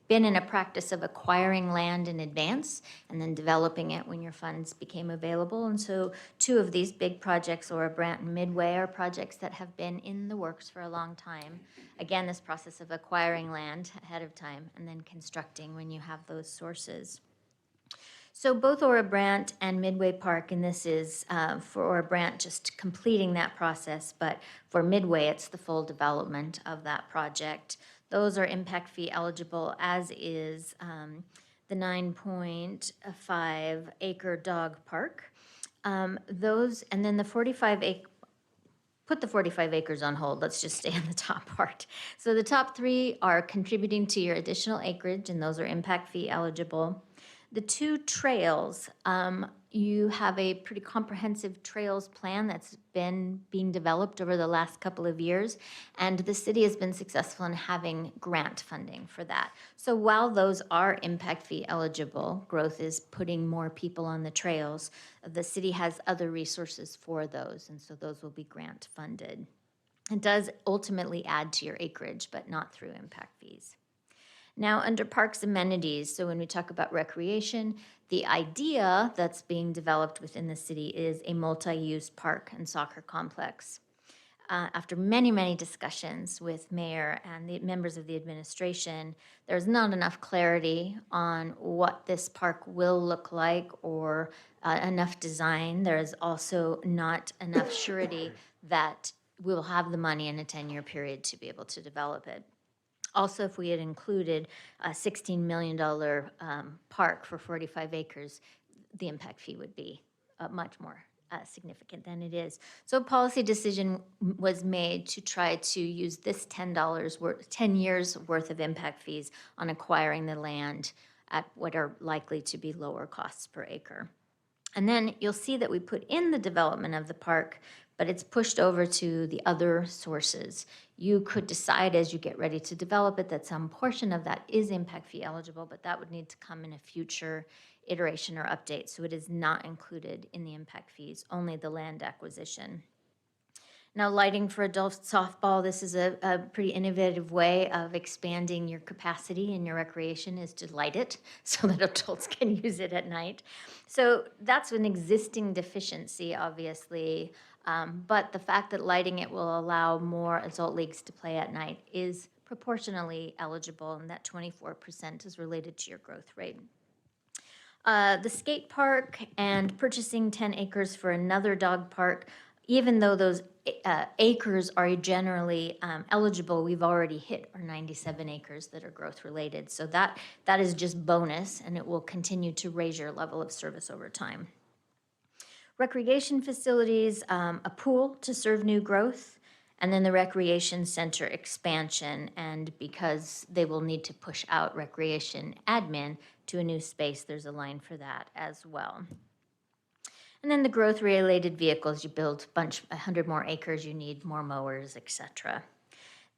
been in a practice of acquiring land in advance and then developing it when your funds became available. And so 2 of these big projects, Ora Brant and Midway, are projects that have been in the works for a long time. Again, this process of acquiring land ahead of time and then constructing when you have those sources. So both Ora Brant and Midway Park, and this is for Ora Brant just completing that process, but for Midway, it's the full development of that project. Those are impact fee eligible, as is the 9.5 acre dog park. Those, and then the 45 acre, put the 45 acres on hold. Let's just stay on the top part. So the top 3 are contributing to your additional acreage, and those are impact fee eligible. The 2 trails, you have a pretty comprehensive trails plan that's been being developed over the last couple of years, and the city has been successful in having grant funding for that. So while those are impact fee eligible, growth is putting more people on the trails, the city has other resources for those, and so those will be grant funded. It does ultimately add to your acreage, but not through impact fees. Now, under parks amenities, so when we talk about recreation, the idea that's being developed within the city is a multi-use park and soccer complex. After many, many discussions with mayor and the members of the administration, there's not enough clarity on what this park will look like or enough design. There's also not enough surety that we'll have the money in a 10-year period to be able to develop it. Also, if we had included a $16 million park for 45 acres, the impact fee would be much more significant than it is. So a policy decision was made to try to use this $10 years worth of impact fees on acquiring the land at what are likely to be lower costs per acre. And then you'll see that we put in the development of the park, but it's pushed over to the other sources. You could decide as you get ready to develop it that some portion of that is impact fee eligible, but that would need to come in a future iteration or update. So it is not included in the impact fees, only the land acquisition. Now, lighting for adult softball, this is a pretty innovative way of expanding your capacity in your recreation, is to light it so that adults can use it at night. So that's an existing deficiency, obviously, but the fact that lighting it will allow more adult leagues to play at night is proportionally eligible, and that 24% is related to your growth rate. The skate park and purchasing 10 acres for another dog park, even though those acres are generally eligible, we've already hit our 97 acres that are growth related. So that is just bonus, and it will continue to raise your level of service over time. Recreation facilities, a pool to serve new growth, and then the recreation center expansion. And because they will need to push out recreation admin, to a new space, there's a line for that as well. And then the growth-related vehicles, you build 100 more acres, you need more mowers, et cetera.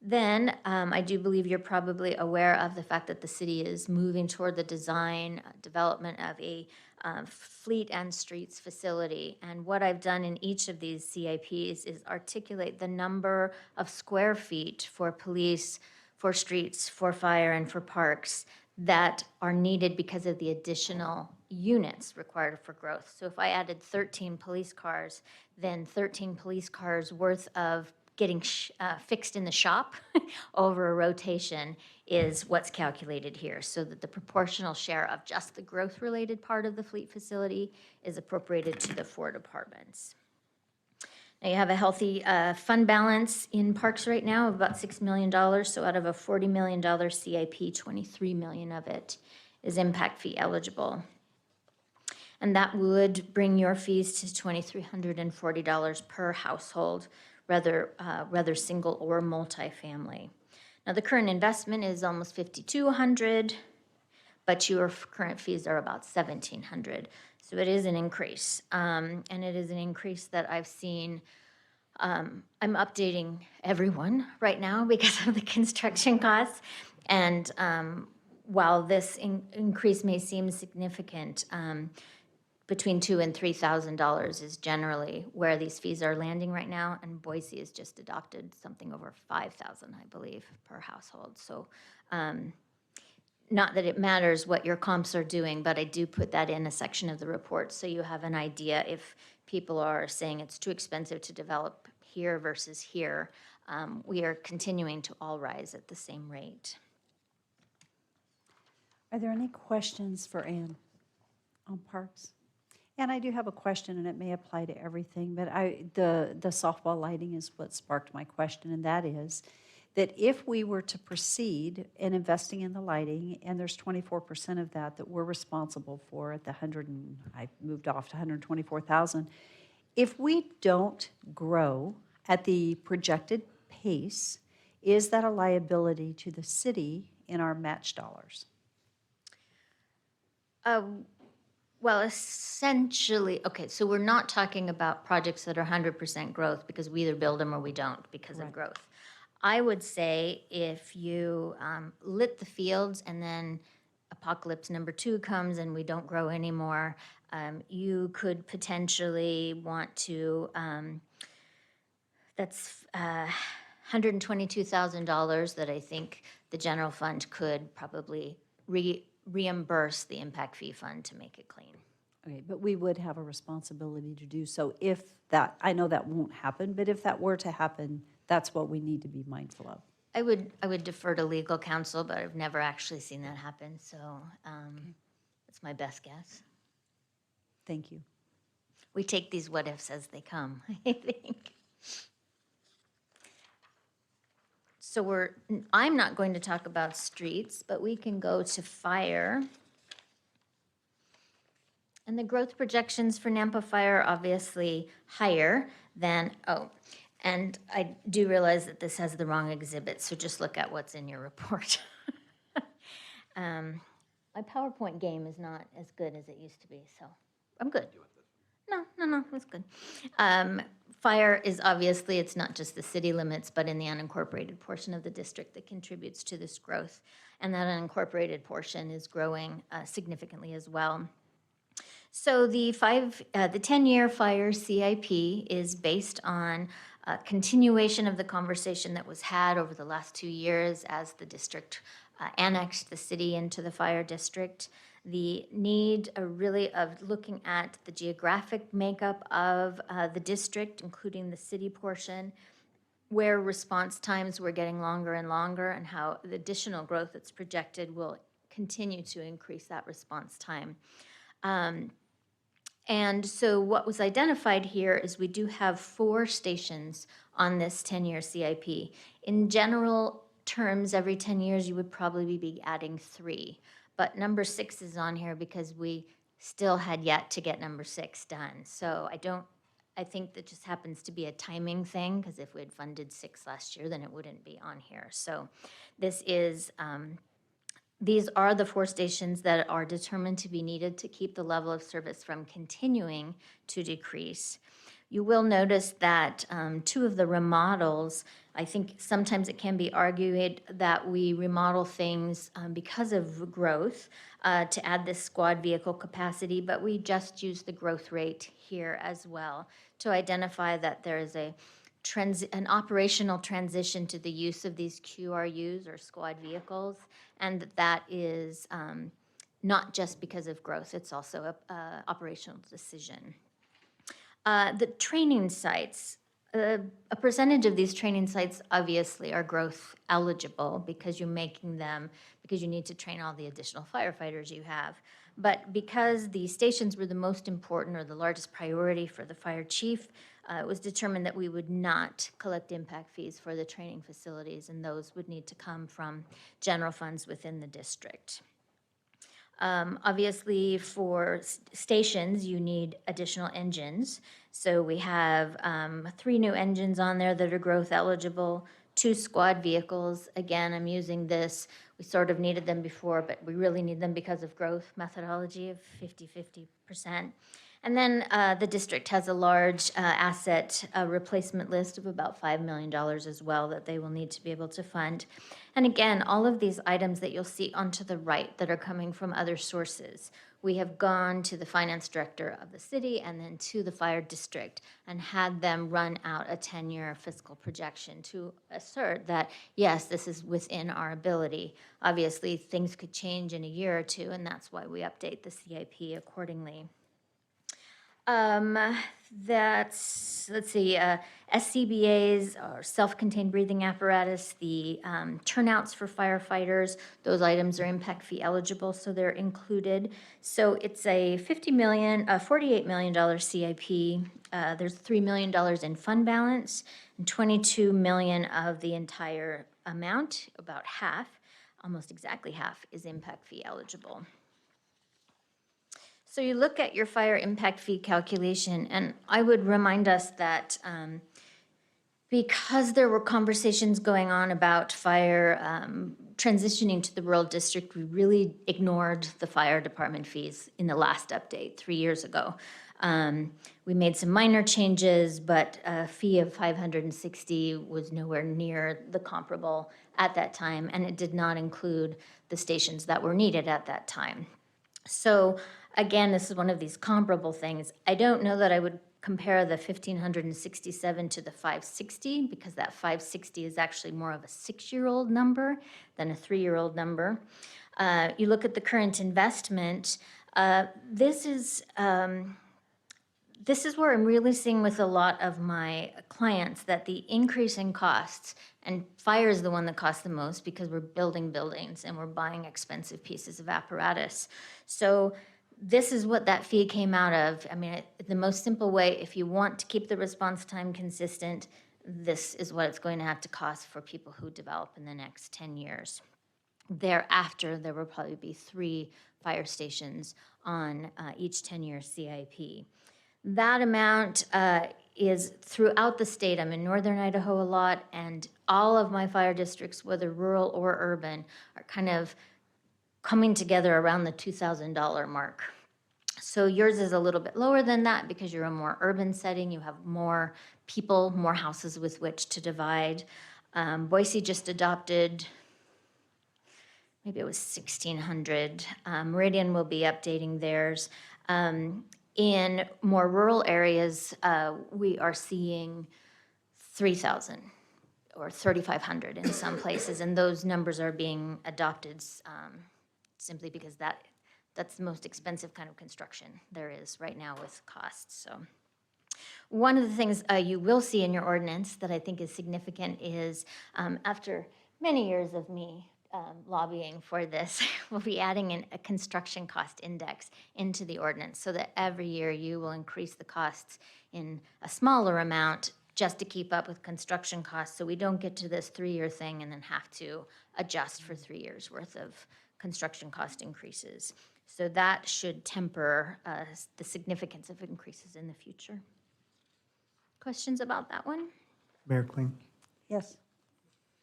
Then I do believe you're probably aware of the fact that the city is moving toward the design, development of a fleet and streets facility. And what I've done in each of these CIPs is articulate the number of square feet for police, for streets, for fire, and for parks that are needed because of the additional units required for growth. So if I added 13 police cars, then 13 police cars worth of getting fixed in the shop over a rotation is what's calculated here, so that the proportional share of just the growth-related part of the fleet facility is appropriated to the 4 departments. Now you have a healthy fund balance in parks right now of about $6 million, so out of a $40 million CIP, $23 million of it is impact fee eligible. And that would bring your fees to $2,340 per household, whether single or multifamily. Now, the current investment is almost $5,200, but your current fees are about $1,700. So it is an increase, and it is an increase that I've seen. I'm updating everyone right now because of the construction costs, and while this increase may seem significant, between $2,000 and $3,000 is generally where these fees are landing right now, and Boise has just adopted something over $5,000, I believe, per household. So not that it matters what your comps are doing, but I do put that in a section of the report so you have an idea if people are saying it's too expensive to develop here versus here. We are continuing to all rise at the same rate. Are there any questions for Ann on parks? And I do have a question, and it may apply to everything, but the softball lighting is what sparked my question, and that is that if we were to proceed in investing in the lighting, and there's 24% of that we're responsible for at the I moved off to 124,000. If we don't grow at the projected pace, is that a liability to the city in our match dollars? Well, essentially, okay, so we're not talking about projects that are 100% growth because we either build them or we don't because of growth. I would say if you lit the fields and then apocalypse number 2 comes and we don't grow anymore, you could potentially want to, that's $122,000 that I think the general fund could probably reimburse the impact fee fund to make it clean. Okay, but we would have a responsibility to do so if that, I know that won't happen, but if that were to happen, that's what we need to be mindful of. I would defer to legal counsel, but I've never actually seen that happen, so it's my best guess. Thank you. We take these what ifs as they come, I think. So I'm not going to talk about streets, but we can go to fire. And the growth projections for Nampa Fire are obviously higher than, and I do realize that this has the wrong exhibit, so just look at what's in your report. My PowerPoint game is not as good as it used to be, so I'm good. No, it's good. Fire is obviously, it's not just the city limits, but in the unincorporated portion of the district that contributes to this growth. And that unincorporated portion is growing significantly as well. So the 10-year fire CIP is based on a continuation of the conversation that was had over the last 2 years as the district annexed the city into the fire district. The need really of looking at the geographic makeup of the district, including the city portion, where response times were getting longer and longer, and how the additional growth that's projected will continue to increase that response time. And so what was identified here is we do have 4 stations on this 10-year CIP. In general terms, every 10 years, you would probably be adding 3. But number 6 is on here because we still had yet to get number 6 done. So I think that just happens to be a timing thing, because if we had funded 6 last year, then it wouldn't be on here. So this is These are the 4 stations that are determined to be needed to keep the level of service from continuing to decrease. You will notice that 2 of the remodels, I think sometimes it can be argued that we remodel things because of growth to add this squad vehicle capacity, but we just use the growth rate here as well to identify that there is an operational transition to the use of these QRUs or squad vehicles, and that is not just because of growth, it's also a operational decision. The training sites, a percentage of these training sites obviously are growth eligible because you're making them, because you need to train all the additional firefighters you have. But because the stations were the most important or the largest priority for the fire chief, it was determined that we would not collect impact fees for the training facilities, and those would need to come from general funds within the district. Obviously, for stations, you need additional engines. So we have 3 new engines on there that are growth eligible, 2 squad vehicles. Again, I'm using this, we sort of needed them before, but we really need them because of growth methodology of 50-50%. And then the district has a large asset replacement list of about $5 million as well that they will need to be able to fund. And again, all of these items that you'll see onto the right that are coming from other sources, we have gone to the finance director of the city and then to the fire district and had them run out a 10-year fiscal projection to assert that, yes, this is within our ability. Obviously, things could change in a year or two, and that's why we update the CIP accordingly. Let's see, SCBA's or self-contained breathing apparatus, the turnouts for firefighters, those items are impact fee eligible, so they're included. So it's a $48 million CIP. There's $3 million in fund balance and $22 million of the entire amount, about half, almost exactly half, is impact fee eligible. So you look at your fire impact fee calculation, and I would remind us that because there were conversations going on about fire transitioning to the rural district, we really ignored the fire department fees in the last update 3 years ago. We made some minor changes, but a fee of $560 was nowhere near the comparable at that time, and it did not include the stations that were needed at that time. So again, this is one of these comparable things. I don't know that I would compare the 1,567 to the 560 because that 560 is actually more of a 6-year-old number than a 3-year-old number. You look at the current investment, this is where I'm really seeing with a lot of my clients that the increase in costs, and fire is the one that costs the most because we're building buildings and we're buying expensive pieces of apparatus. So this is what that fee came out of. I mean, the most simple way, if you want to keep the response time consistent, this is what it's going to have to cost for people who develop in the next 10 years. Thereafter, there will probably be 3 fire stations on each 10-year CIP. That amount is throughout the state. I'm in northern Idaho a lot, and all of my fire districts, whether rural or urban, are kind of coming together around the $2,000 mark. So yours is a little bit lower than that because you're a more urban setting. You have more people, more houses with which to divide. Boise just adopted, maybe it was 1,600. Meridian will be updating theirs. In more rural areas, we are seeing 3,000 or 3,500 in some places, and those numbers are being adopted simply because that's the most expensive kind of construction there is right now with costs. So one of the things you will see in your ordinance that I think is significant is after many years of me lobbying for this, we'll be adding in a construction cost index into the ordinance so that every year you will increase the costs in a smaller amount just to keep up with construction costs, so we don't get to this 3-year thing and then have to adjust for 3 years worth of construction cost increases. So that should temper the significance of increases in the future. Questions about that one? Mayor Kling. Yes.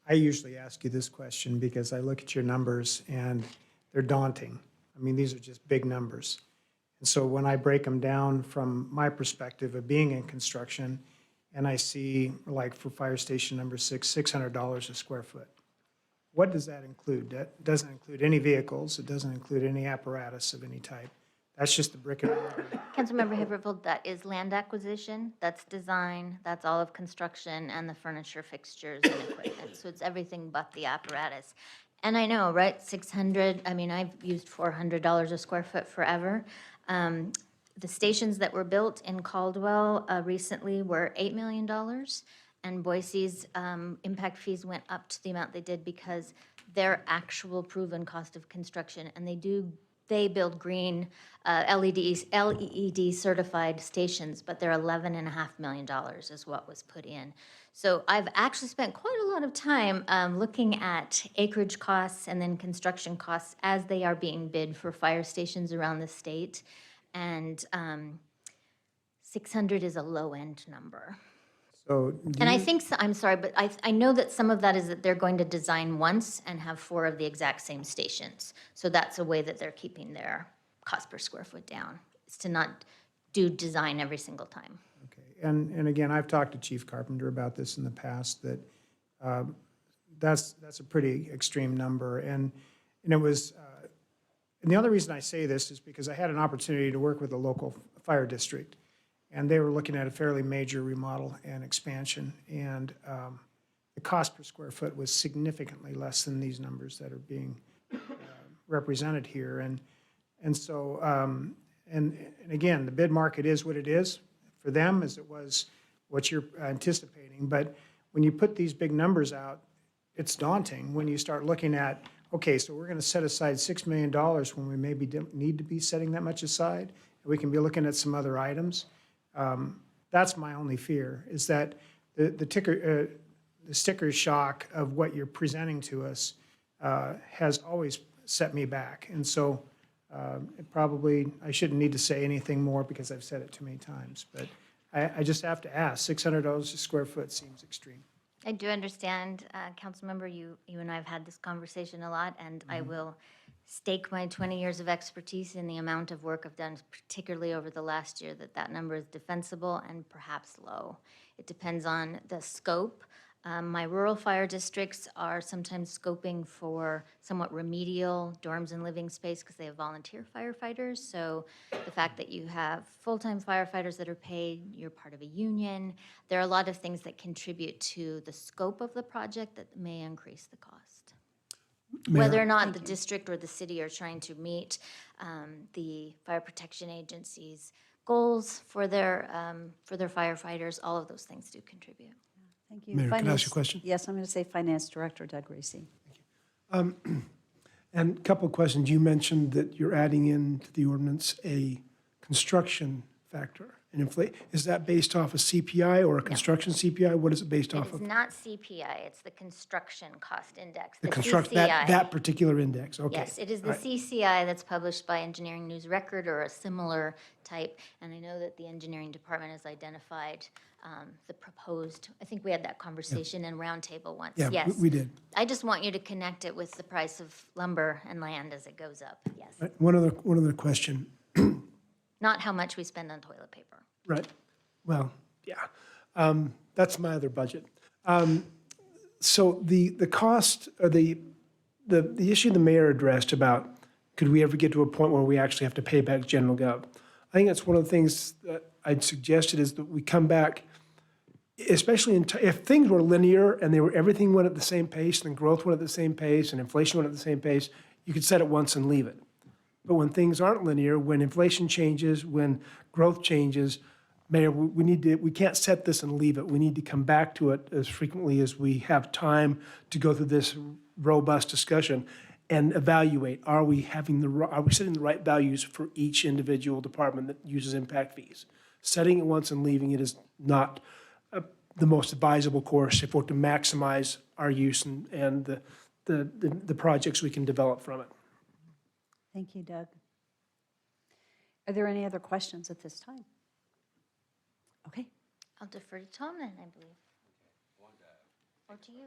I usually ask you this question because I look at your numbers and they're daunting. I mean, these are just big numbers. And so when I break them down from my perspective of being in construction, and I see, like for fire station number 6, $600 a square foot. What does that include? That doesn't include any vehicles. It doesn't include any apparatus of any type. That's just the brick and mortar. Councilmember Haverfield, that is land acquisition, that's design, that's all of construction and the furniture, fixtures, and equipment. So it's everything but the apparatus. And I know, right, 600, I mean, I've used $400 a square foot forever. The stations that were built in Caldwell recently were $8 million, and Boise's impact fees went up to the amount they did because their actual proven cost of construction, and they build green LED certified stations, but they're $11.5 million is what was put in. So I've actually spent quite a lot of time looking at acreage costs and then construction costs as they are being bid for fire stations around the state. And 600 is a low-end number. So And I think, I'm sorry, but I know that some of that is that they're going to design once and have 4 of the exact same stations. So that's a way that they're keeping their cost per square foot down, is to not do design every single time. Okay, and again, I've talked to Chief Carpenter about this in the past, that that's a pretty extreme number. And it was, and the other reason I say this is because I had an opportunity to work with a local fire district, and they were looking at a fairly major remodel and expansion, and the cost per square foot was significantly less than these numbers that are being represented here. And so, and again, the bid market is what it is for them, as it was what you're anticipating. But when you put these big numbers out, it's daunting when you start looking at, okay, so we're going to set aside $6 million when we maybe don't need to be setting that much aside. We can be looking at some other items. That's my only fear, is that the sticker shock of what you're presenting to us has always set me back. And so I shouldn't need to say anything more because I've said it too many times. But I just have to ask, $600 a square foot seems extreme. I do understand, Councilmember, you and I have had this conversation a lot, and I will stake my 20 years of expertise in the amount of work I've done, particularly over the last year, that number is defensible and perhaps low. It depends on the scope. My rural fire districts are sometimes scoping for somewhat remedial dorms and living space because they have volunteer firefighters. So the fact that you have full-time firefighters that are paid, you're part of a union, there are a lot of things that contribute to the scope of the project that may increase the cost. Whether or not the district or the city are trying to meet the fire protection agency's goals for their firefighters, all of those things do contribute. Thank you. Mayor, can I ask you a Finance- question? Yes, I'm going to say Finance Director Doug Reese. And a couple of questions. You mentioned that you're adding into the ordinance a construction factor. And is that based off a CPI or a construction CPI? What is it based off It's of? not CPI, it's the construction cost index, The the construct, CCI. that particular index, okay. Yes, it is the All right. CCI that's published by Engineering News Record or a similar type. And I know that the engineering department has identified the proposed, I think we had that conversation in roundtable once. Yeah, Yes. we did. I just want you to connect it with the price of lumber and land as it goes up, yes. Right. One other question. Not how much we spend on toilet paper. Right. Well, yeah. That's my other budget. So the cost, or the issue the mayor addressed about, could we ever get to a point where we actually have to pay back general gov? I think that's one of the things that I'd suggested, is that we come back, especially if things were linear and everything went at the same pace, and growth went at the same pace, and inflation went at the same pace, you could set it once and leave it. But when things aren't linear, when inflation changes, when growth changes, Mayor, we can't set this and leave it. We need to come back to it as frequently as we have time to go through this robust discussion and evaluate, are we setting the right values for each individual department that uses impact fees? Setting it once and leaving it is not the most advisable course if we're to maximize our use and the projects we can develop from it. Thank you, Doug. Are there any other questions at this time? Okay. I'll defer to Tom then, I believe. Or to you.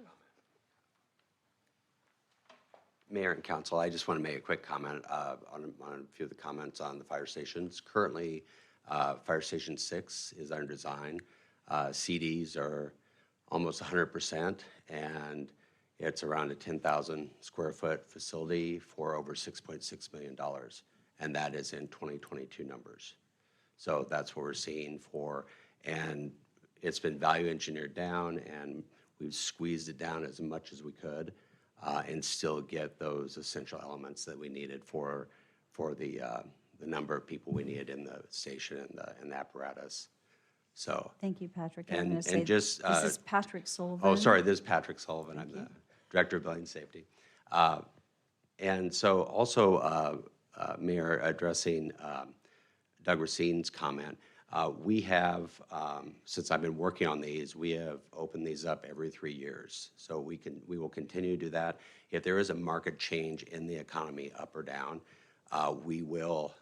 Mayor and council, I just want to make a quick comment on a few of the comments on the fire stations. Currently, Fire Station 6 is under design. CDs are almost 100%, and it's around a 10,000 square foot facility for over $6.6 million, and that is in 2022 numbers. So that's what we're seeing for, and it's been value engineered down, and we've squeezed it down as much as we could, and still get those essential elements that we needed for the number of people we needed in the station and the apparatus. So. Thank you, Patrick. I'm And- going to say, and just, this is Patrick Sullivan. Oh, sorry, this is Patrick Sullivan. I'm the Director of Building Safety. And so also, Mayor, addressing Doug Racine's comment, we have, since I've been working on these, we have opened these up every 3 years. So we will continue to do that. If there is a market change in the economy, up or down, we will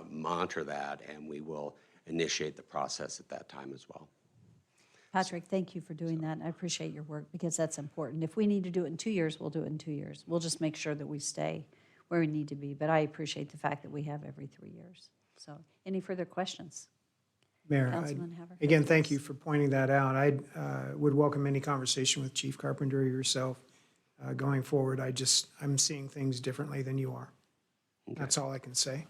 monitor that, and we will initiate the process at that time as well. Patrick, thank you for doing that. I appreciate your work because that's important. If we need to do it in 2 years, we'll do it in 2 years. We'll just make sure that we stay where we need to be. But I appreciate the fact that we have every 3 years. So any further questions? Mayor, Councilman Haver? again, thank you for pointing that out. I would welcome any conversation with Chief Carpenter or yourself going forward. I'm seeing things differently than you are. That's all I can say.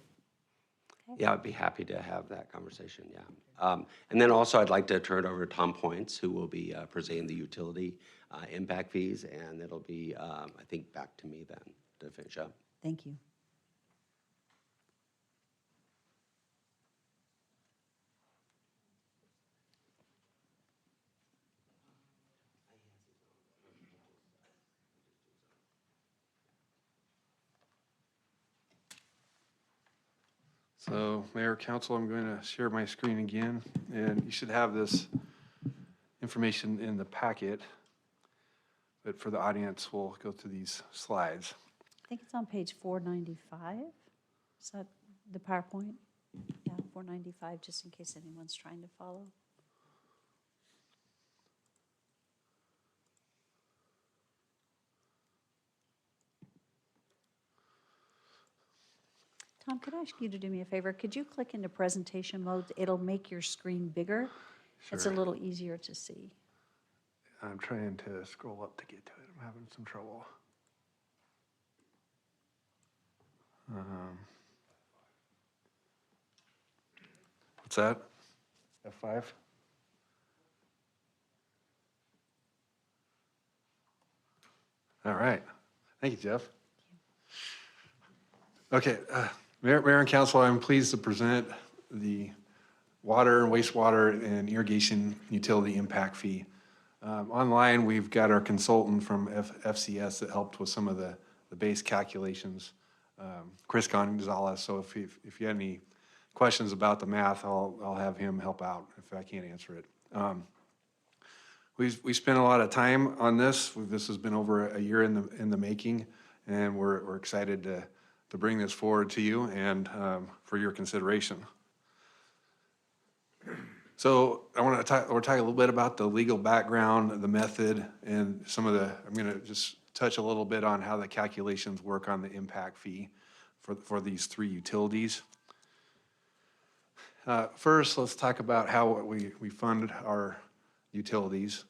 Yeah, I'd be happy to have that conversation, yeah. And then also, I'd like to turn it over to Tom Points, who will be presenting the utility impact fees, and it'll be, I think, back to me then to finish up. Thank you. So, Mayor, Council, I'm going to share my screen again, and you should have this information in the packet. But for the audience, we'll go through these slides. I think it's on page 495. Is that the PowerPoint? Yeah, 495, just in case anyone's trying to follow. Tom, could I ask you to do me a favor? Could you click into presentation mode? It'll make your screen bigger. It's a Sure. little easier to see. I'm trying to scroll up to get to it. I'm having some trouble. What's that? F5? All right. Thank you, Jeff. Okay, Mayor and Council, I'm pleased to present the water and wastewater and irrigation utility impact fee. Online, we've got our consultant from FCS that helped with some of the base calculations, Chris Gonzalez. So if you had any questions about the math, I'll have him help out if I can't answer it. We spent a lot of time on this. This has been over a year in the making, and we're excited to bring this forward to you and for your consideration. So we're talking a little bit about the legal background, the method, and I'm going to just touch a little bit on how the calculations work on the impact fee for these three utilities. First, let's talk about how we fund our utilities.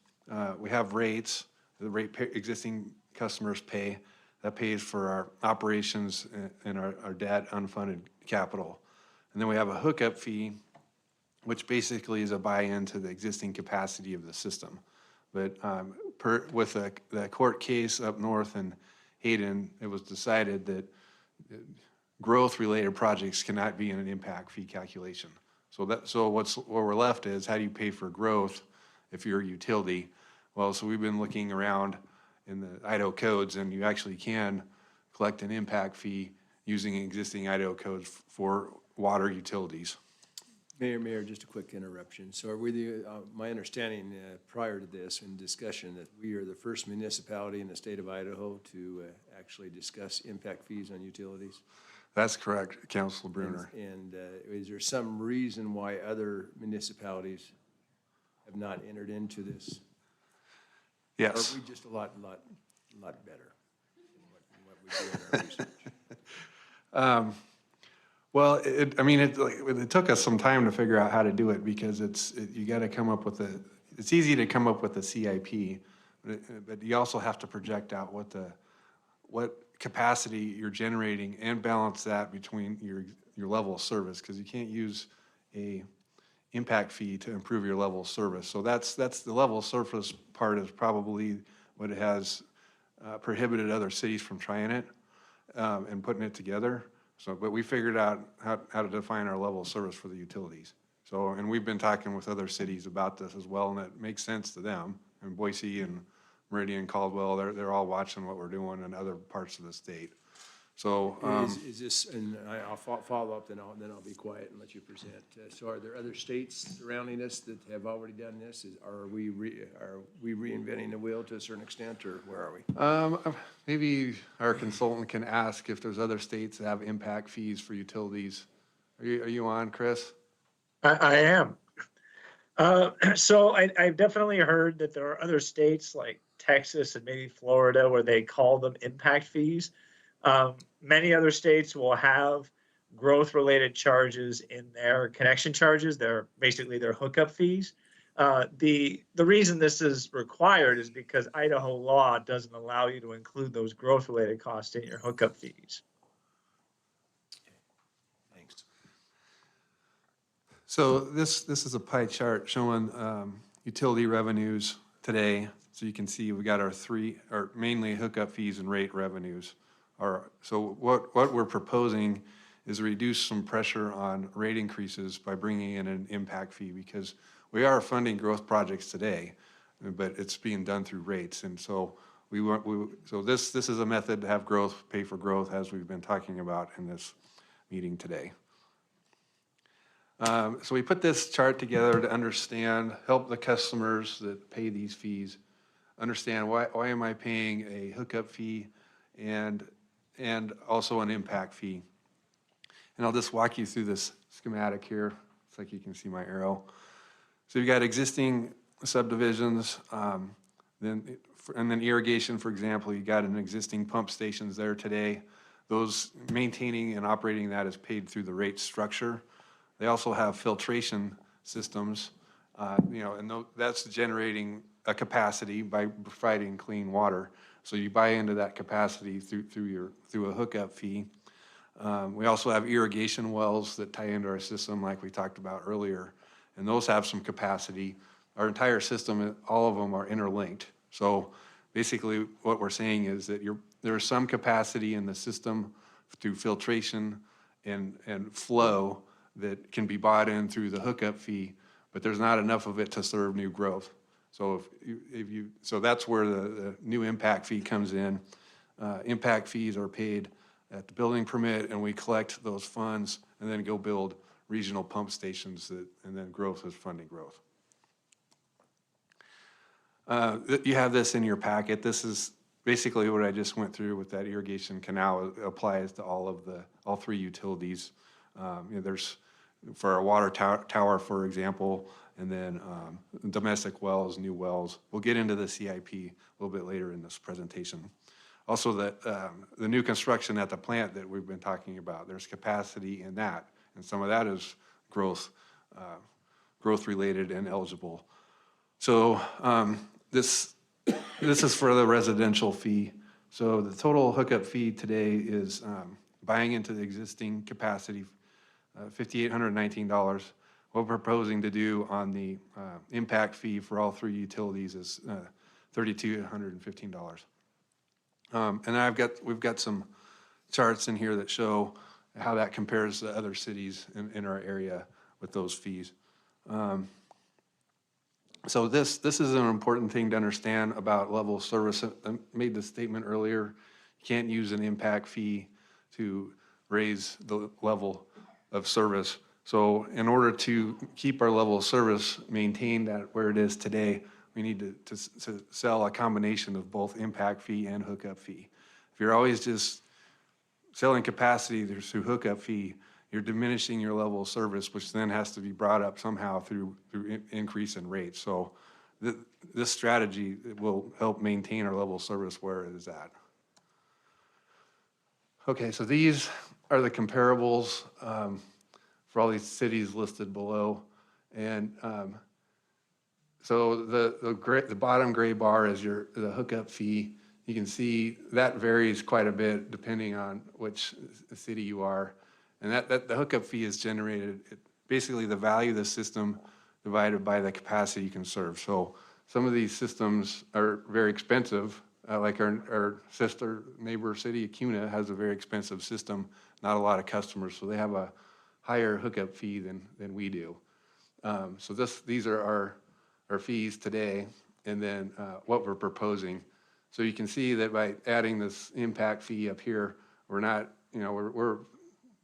We have rates, the rate existing customers pay. That pays for our operations and our debt, unfunded capital. And then we have a hookup fee, which basically is a buy-in to the existing capacity of the system. But with the court case up north in Hayden, it was decided that growth-related projects cannot be in an impact fee calculation. So what we're left is, how do you pay for growth if you're a utility? Well, so we've been looking around in the Idaho codes, and you actually can collect an impact fee using existing Idaho codes for water utilities. Mayor, just a quick interruption. So are we my understanding prior to this in discussion that we are the first municipality in the state of Idaho to actually discuss impact fees on utilities? That's correct, Councilor Bruner. And is there some reason why other municipalities have not entered into this? Yes. Or are we just a lot better than what we're doing our research. Well, I mean, it took us some time to figure out how to do it because you got to come up with it's easy to come up with a CIP, but you also have to project out what capacity you're generating and balance that between your level of service, because you can't use a impact fee to improve your level of service. So that's the level of service part is probably what has prohibited other cities from trying it and putting it together. So, but we figured out how to define our level of service for the utilities. So, and we've been talking with other cities about this as well, and it makes sense to them. And Boise and Meridian, Caldwell, they're all watching what we're doing in other parts of the state. So, Is this, and I'll follow up, then I'll be quiet and let you present. So are there other states surrounding us that have already done this? Are we reinventing the wheel to a certain extent, or where are we? maybe our consultant can ask if there's other states that have impact fees for utilities. Are you on, Chris? I am. So I've definitely heard that there are other states like Texas and maybe Florida where they call them impact fees. Many other states will have growth-related charges in their connection charges. They're basically their hookup fees. The reason this is required is because Idaho law doesn't allow you to include those growth-related costs in your hookup fees. Thanks. So this is a pie chart showing utility revenues today. So you can see we got our mainly hookup fees and rate revenues. So what we're proposing is reduce some pressure on rate increases by bringing in an impact fee, because we are funding growth projects today, but it's being done through rates. And so so this is a method to have growth pay for growth, as we've been talking about in this meeting today. So we put this chart together to help the customers that pay these fees understand why am I paying a hookup fee and also an impact fee. And I'll just walk you through this schematic here. It's like you can see my arrow. So you've got existing subdivisions, and then irrigation, for example, you got an existing pump stations there today. Those maintaining and operating that is paid through the rate structure. They also have filtration systems, and that's generating a capacity by providing clean water. So you buy into that capacity through a hookup fee. We also have irrigation wells that tie into our system, like we talked about earlier, and those have some capacity. Our entire system, all of them are interlinked. So basically what we're saying is that there is some capacity in the system through filtration and flow that can be bought in through the hookup fee, but there's not enough of it to serve new growth. So so that's where the new impact fee comes in. Impact fees are paid at the building permit, and we collect those funds and then go build regional pump stations and then growth is funding growth. You have this in your packet. This is basically what I just went through with that irrigation canal. It applies to all three utilities. There's for our water tower, for example, and then domestic wells, new wells. We'll get into the CIP a little bit later in this presentation. Also, the new construction at the plant that we've been talking about, there's capacity in that, and some of that is growth related and eligible. So this is for the residential fee. So the total hookup fee today is buying into the existing capacity, $5,819. What we're proposing to do on the impact fee for all three utilities is $3,215. And we've got some charts in here that show how that compares to other cities in our area with those fees. So this is an important thing to understand about level of service. I made the statement earlier, you can't use an impact fee to raise the level of service. So in order to keep our level of service maintained at where it is today, we need to sell a combination of both impact fee and hookup fee. If you're always just selling capacity through hookup fee, you're diminishing your level of service, which then has to be brought up somehow through increase in rates. So this strategy will help maintain our level of service where it is at. Okay, so these are the comparables for all these cities listed below. And so the bottom gray bar is the hookup fee. You can see that varies quite a bit depending on which city you are. And the hookup fee is generated, basically the value of the system divided by the capacity you can serve. So some of these systems are very expensive, like our sister neighbor city, Acuna, has a very expensive system, not a lot of customers, so they have a higher hookup fee than we do. So these are our fees today, and then what we're proposing. So you can see that by adding this impact fee up here, we're not, we're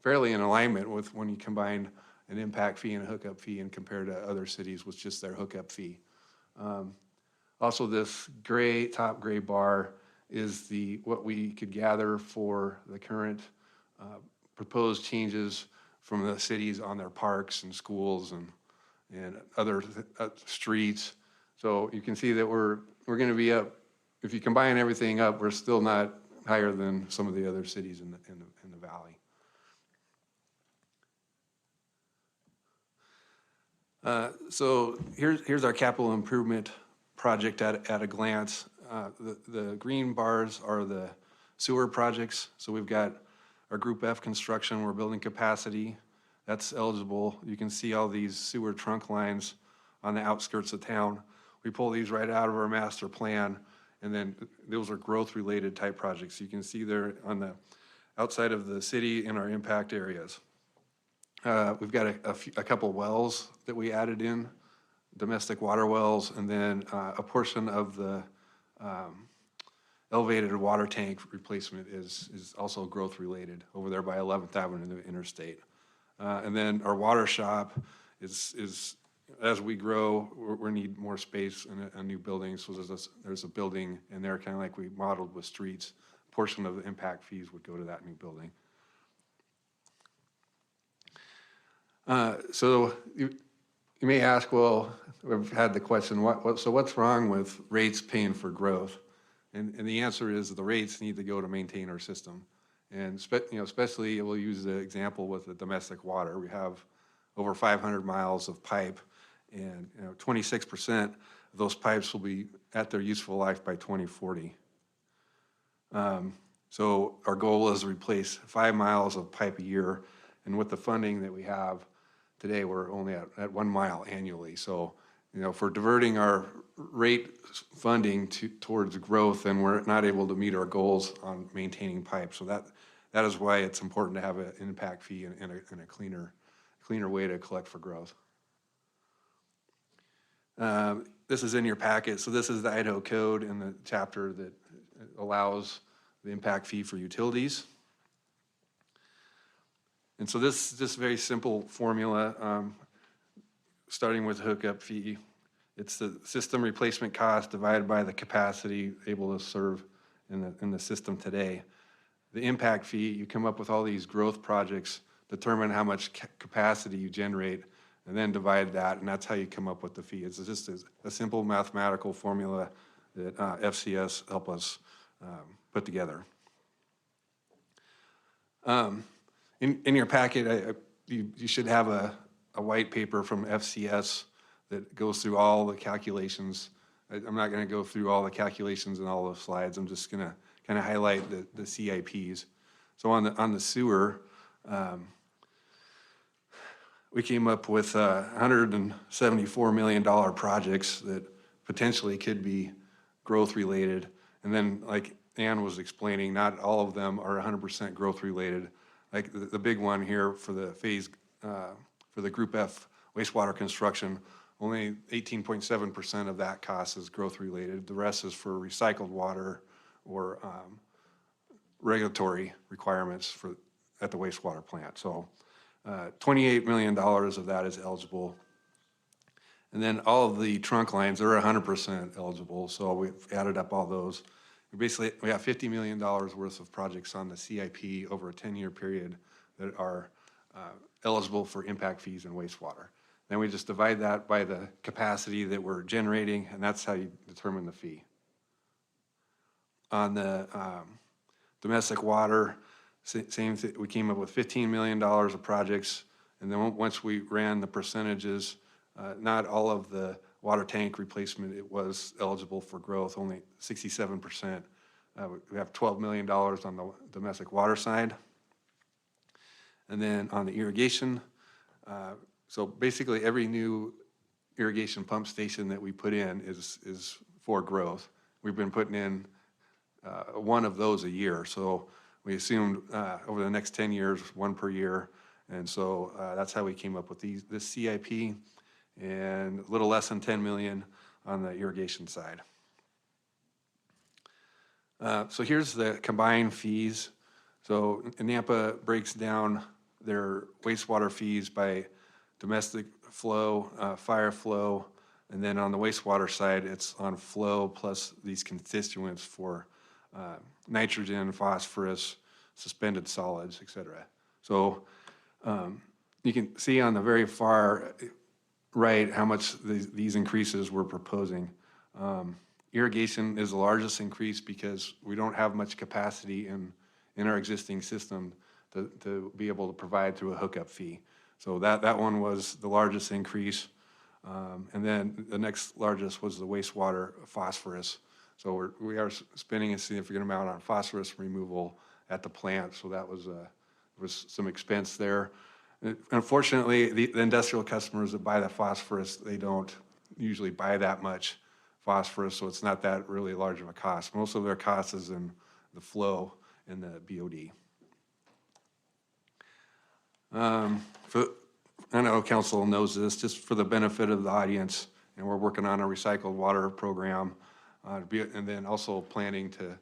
fairly in alignment with when you combine an impact fee and a hookup fee and compare to other cities with just their hookup fee. Also, this top gray bar is what we could gather for the current proposed changes from the cities on their parks and schools and other streets. So you can see that we're going to be up. If you combine everything up, we're still not higher than some of the other cities in the valley. So here's our capital improvement project at a glance. The green bars are the sewer projects. So we've got our Group F construction, we're building capacity. That's eligible. You can see all these sewer trunk lines on the outskirts of town. We pull these right out of our master plan, and then those are growth-related type projects. You can see they're on the outside of the city in our impact areas. We've got a couple wells that we added in, domestic water wells, and then a portion of the elevated water tank replacement is also growth-related over there by 11th Avenue and the interstate. And then our water shop is as we grow, we need more space in a new building. So there's a building in there, kind of like we modeled with streets. A portion of the impact fees would go to that new building. So you may ask, well, we've had the question, so what's wrong with rates paying for growth? And the answer is the rates need to go to maintain our system. And especially we'll use the example with the domestic water. We have over 500 miles of pipe, and 26% of those pipes will be at their useful life by 2040. So our goal is to replace 5 miles of pipe a year, and with the funding that we have today, we're only at 1 mile annually. So, if we're diverting our rate funding towards growth, then we're not able to meet our goals on maintaining pipes. So that is why it's important to have an impact fee and a cleaner way to collect for growth. This is in your packet. So this is the Idaho Code and the chapter that allows the impact fee for utilities. And so this is just a very simple formula, starting with hookup fee. It's the system replacement cost divided by the capacity able to serve in the system today. The impact fee, you come up with all these growth projects, determine how much capacity you generate, and then divide that, and that's how you come up with the fee. It's just a simple mathematical formula that FCS help us put together. In your packet, you should have a white paper from FCS that goes through all the calculations. I'm not going to go through all the calculations in all the slides. I'm just going to kind of highlight the CIPs. So on the sewer, we came up with $174 million projects that potentially could be growth related. And then, like Ann was explaining, not all of them are 100% growth related. Like the big one here for the for the Group F wastewater construction, only 18.7% of that cost is growth related. The rest is for recycled water or regulatory requirements at the wastewater plant. So $28 million of that is eligible. And then all of the trunk lines are 100% eligible. So we've added up all those. We have $50 million worth of projects on the CIP over a 10-year period that are eligible for impact fees and wastewater. Then we just divide that by the capacity that we're generating, and that's how you determine the fee. On the domestic water, Same thing, we came up with $15 million of projects, and then once we ran the percentages, not all of the water tank replacement, it was eligible for growth, only 67%. We have $12 million on the domestic water side. And then on the irrigation, so basically every new irrigation pump station that we put in is for growth. We've been putting in one of those a year. So we assumed over the next 10 years, one per year. And so that's how we came up with this CIP, and a little less than 10 million on the irrigation side. So here's the combined fees. So Nampa breaks down their wastewater fees by domestic flow, fire flow, and then on the wastewater side, it's on flow plus these constituents for nitrogen, phosphorus, suspended solids, et cetera. So you can see on the very far right how much these increases we're proposing. Irrigation is the largest increase because we don't have much capacity in our existing system to be able to provide through a hookup fee. So that one was the largest increase. And then the next largest was the wastewater phosphorus. So we are spending a significant amount on phosphorus removal at the plant. So that was some expense there. Unfortunately, the industrial customers that buy the phosphorus, they don't usually buy that much phosphorus, so it's not that really large of a cost. Most of their cost is in the flow and the BOD. I know council knows this, just for the benefit of the audience, and we're working on a recycled water program, and then also planning to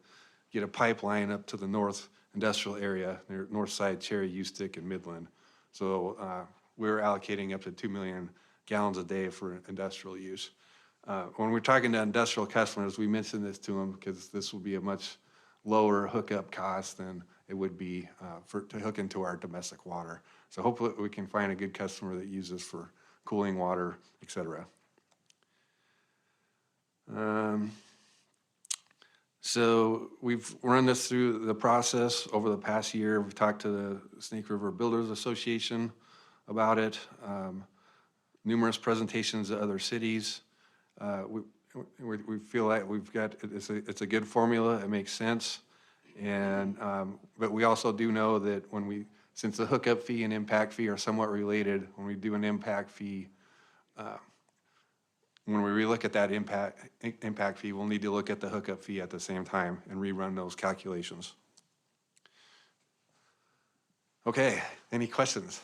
get a pipeline up to the north industrial area, near north side, Cherry, Ustick, and Midland. So we're allocating up to 2 million gallons a day for industrial use. When we're talking to industrial customers, we mention this to them because this will be a much lower hookup cost than it would be to hook into our domestic water. So hopefully we can find a good customer that uses for cooling water, et cetera. So we've run this through the process over the past year. We've talked to the Snake River Builders Association about it, numerous presentations to other cities. We feel like we've got, it's a good formula, it makes sense. And, but we also do know that since the hookup fee and impact fee are somewhat related, when we do an impact fee, when we relook at that impact fee, we'll need to look at the hookup fee at the same time and rerun those calculations. Okay, any questions?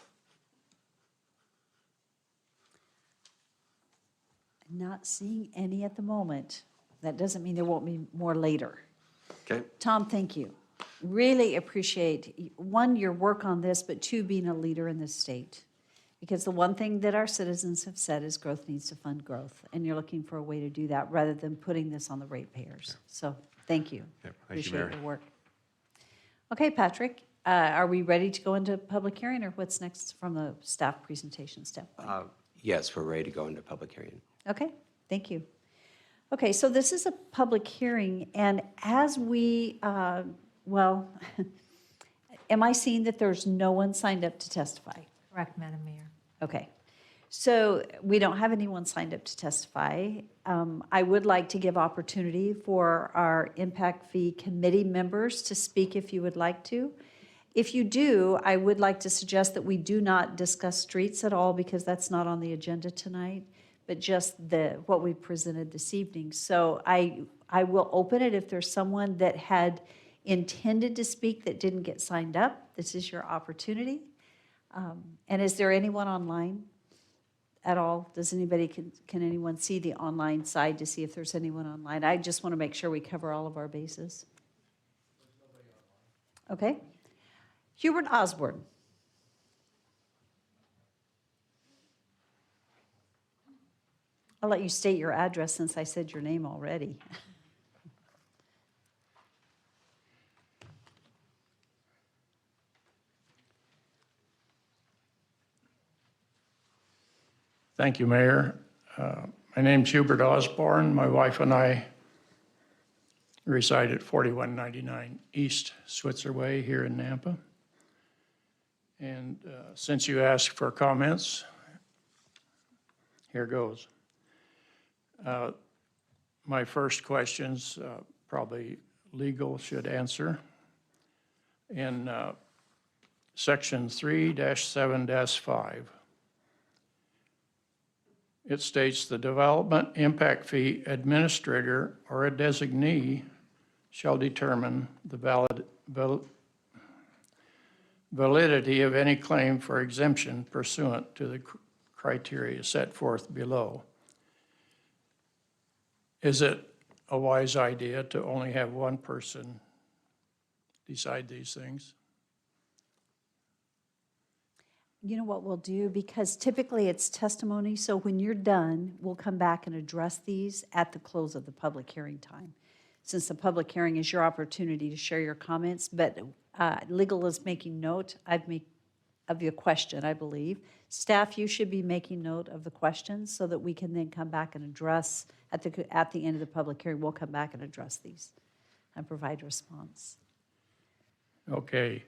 Not seeing any at the moment. That doesn't mean there won't be more later. Okay. Tom, thank you. Really appreciate, one, your work on this, but two, being a leader in this state. Because the one thing that our citizens have said is growth needs to fund growth, and you're looking for a way to do that rather than putting this on the ratepayers. So thank you. Yep, thank you, Appreciate Mary. your work. Okay, Patrick, are we ready to go into public hearing, or what's next from the staff presentation standpoint? Yes, we're ready to go into public hearing. Okay, thank you. Okay, so this is a public hearing, and as we, well, am I seeing that there's no one signed up to testify? Correct, Madam Mayor. Okay, so we don't have anyone signed up to testify. I would like to give opportunity for our impact fee committee members to speak if you would like to. If you do, I would like to suggest that we do not discuss streets at all because that's not on the agenda tonight, but just what we presented this evening. So I will open it if there's someone that had intended to speak that didn't get signed up. This is your opportunity. And is there anyone online at all? Does anybody, can anyone see the online side to see if there's anyone online? I just want to make sure we cover all of our bases. Okay. Hubert Osborne. I'll let you state your address since I said your name already. Thank you, Mayor. My name's Hubert Osborne. My wife and I reside at 4199 East Switzer Way here in Nampa. And since you asked for comments, here goes. My first questions, probably legal should answer. In section 3-7-5, it states the development impact fee administrator or a designee shall determine the validity of any claim for exemption pursuant to the criteria set forth below. Is it a wise idea to only have one person decide these things? You know what we'll do, because typically it's testimony, so when you're done, we'll come back and address these at the close of the public hearing time. Since the public hearing is your opportunity to share your comments, but legal is making note of your question, I believe. Staff, you should be making note of the questions so that we can then come back and address, at the end of the public hearing, we'll come back and address these and provide response. Okay,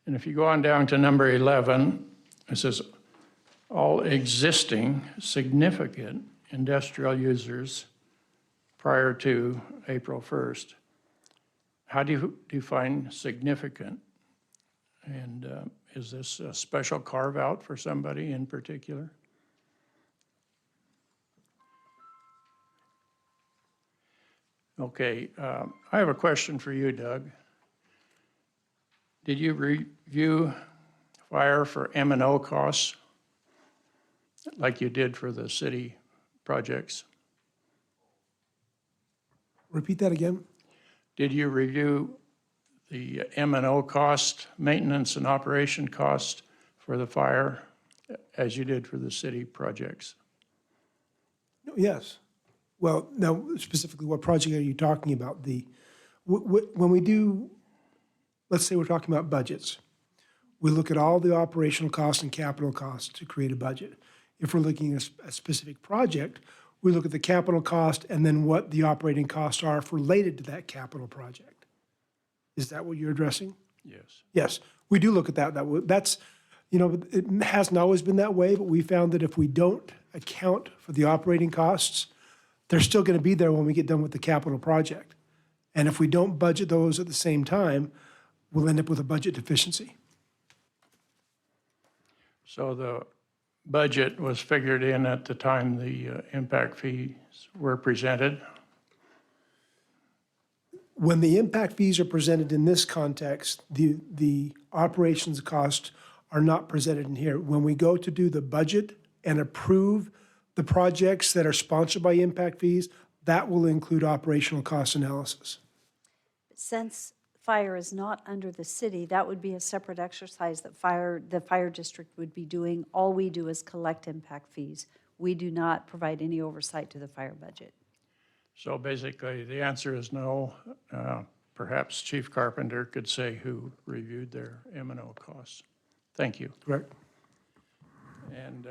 and if you go on down to number 11, it says, all existing significant industrial users prior to April 1st. How do you define significant? And is this a special carve out for somebody in particular? Okay, I have a question for you, Doug. Did you review fire for M&O costs like you did for the city projects? Repeat that again? Did you review the M&O cost, maintenance and operation cost for the fire as you did for the city projects? Yes. Well, now specifically, what project are you talking about? When we do, let's say we're talking about budgets, we look at all the operational costs and capital costs to create a budget. If we're looking at a specific project, we look at the capital cost and then what the operating costs are related to that capital project. Is that what you're addressing? Yes. Yes, we do look at that. That's, it hasn't always been that way, but we found that if we don't account for the operating costs, they're still going to be there when we get done with the capital project. And if we don't budget those at the same time, we'll end up with a budget deficiency. So the budget was figured in at the time the impact fees were presented? When the impact fees are presented in this context, the operations costs are not presented in here. When we go to do the budget and approve the projects that are sponsored by impact fees, that will include operational cost analysis. Since fire is not under the city, that would be a separate exercise that the fire district would be doing. All we do is collect impact fees. We do not provide any oversight to the fire budget. So basically, the answer is no. Perhaps Chief Carpenter could say who reviewed their M&O costs. Thank you. Correct. And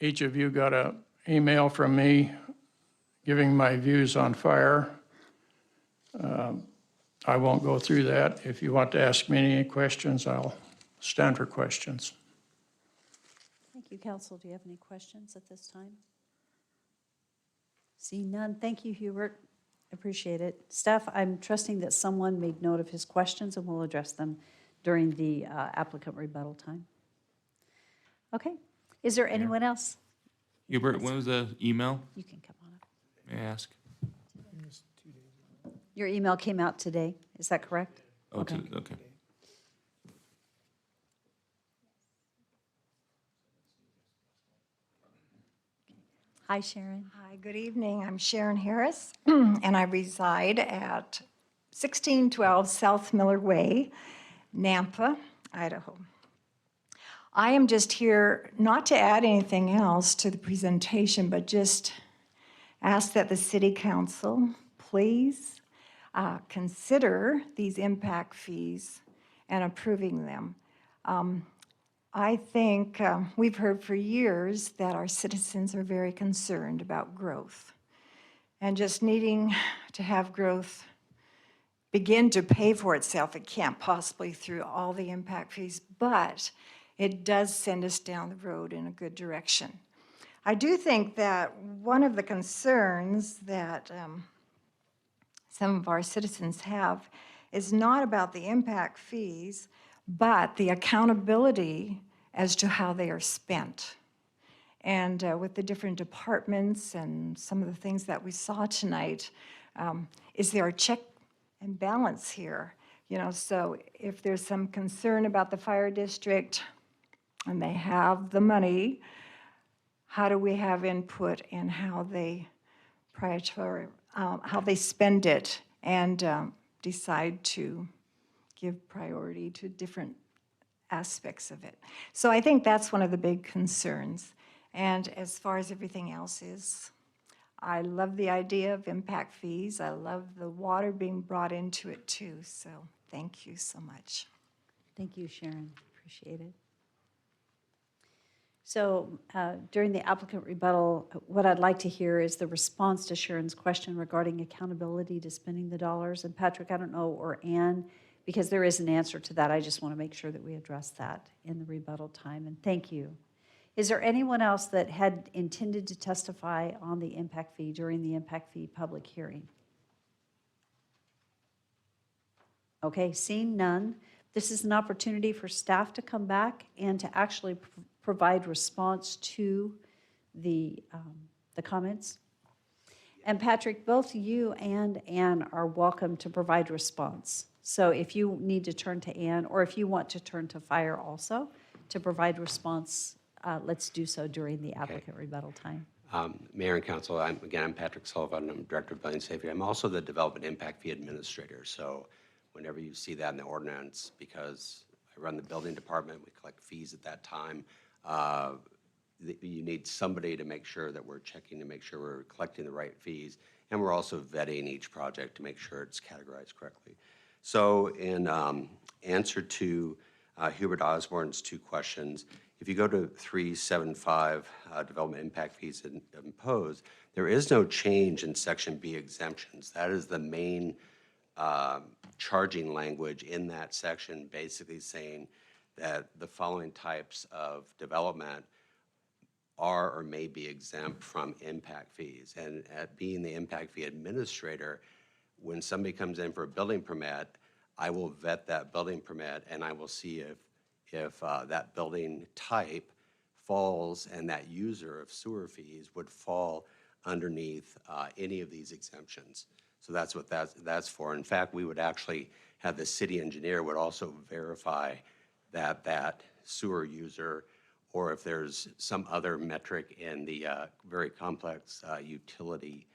each of you got an email from me giving my views on fire. I won't go through that. If you want to ask me any questions, I'll stand for questions. Thank you, Council. Do you have any questions at this time? See none. Thank you, Hubert. Appreciate it. Staff, I'm trusting that someone made note of his questions and we'll address them during the applicant rebuttal time. Okay. Is there anyone else? Hubert, when was the email? You can come on up. May I ask? Your email came out today. Is that correct? Oh, Okay. okay. Hi, Sharon. Hi, good evening. I'm Sharon Harris, and I reside at 1612 South Miller Way, Nampa, Idaho. I am just here not to add anything else to the presentation, but just ask that the City Council please consider these impact fees and approving them. I think we've heard for years that our citizens are very concerned about growth and just needing to have growth begin to pay for itself. It can't possibly through all the impact fees, but it does send us down the road in a good direction. I do think that one of the concerns that some of our citizens have is not about the impact fees, but the accountability as to how they are spent. And with the different departments and some of the things that we saw tonight, is there a check and balance here? You know, so if there's some concern about the fire district and they have the money, how do we have input in how they how they spend it and decide to give priority to different aspects of it? So I think that's one of the big concerns. And as far as everything else is, I love the idea of impact fees. I love the water being brought into it too. So thank you so much. Thank you, Sharon. Appreciate it. So during the applicant rebuttal, what I'd like to hear is the response to Sharon's question regarding accountability to spending the dollars. And Patrick, I don't know, or Ann, because there is an answer to that. I just want to make sure that we address that in the rebuttal time. And thank you. Is there anyone else that had intended to testify on the impact fee during the impact fee public hearing? Okay, seeing none, this is an opportunity for staff to come back and to actually provide response to the comments. And Patrick, both you and Ann are welcome to provide response. So if you need to turn to Ann, or if you want to turn to Fire also to provide response, let's do so during the applicant rebuttal time. Mayor and Council, I'm Patrick Sullivan. I'm Director of Building Safety. I'm also the Development Impact Fee Administrator. So whenever you see that in the ordinance, because I run the building department, we collect fees at that time. You need somebody to make sure that we're checking to make sure we're collecting the right fees. And we're also vetting each project to make sure it's categorized correctly. So in answer to Hubert Osborne's two questions, if you go to 375, development impact fees imposed, there is no change in Section B exemptions. That is the main charging language in that section, basically saying that the following types of development are or may be exempt from impact fees. And at being the impact fee administrator, when somebody comes in for a building permit, I will vet that building permit and I will see if that building type falls and that user of sewer fees would fall underneath any of these exemptions. So that's what that's for. In fact, we would actually have the city engineer would also verify that that sewer user, or if there's some other metric in the very complex utility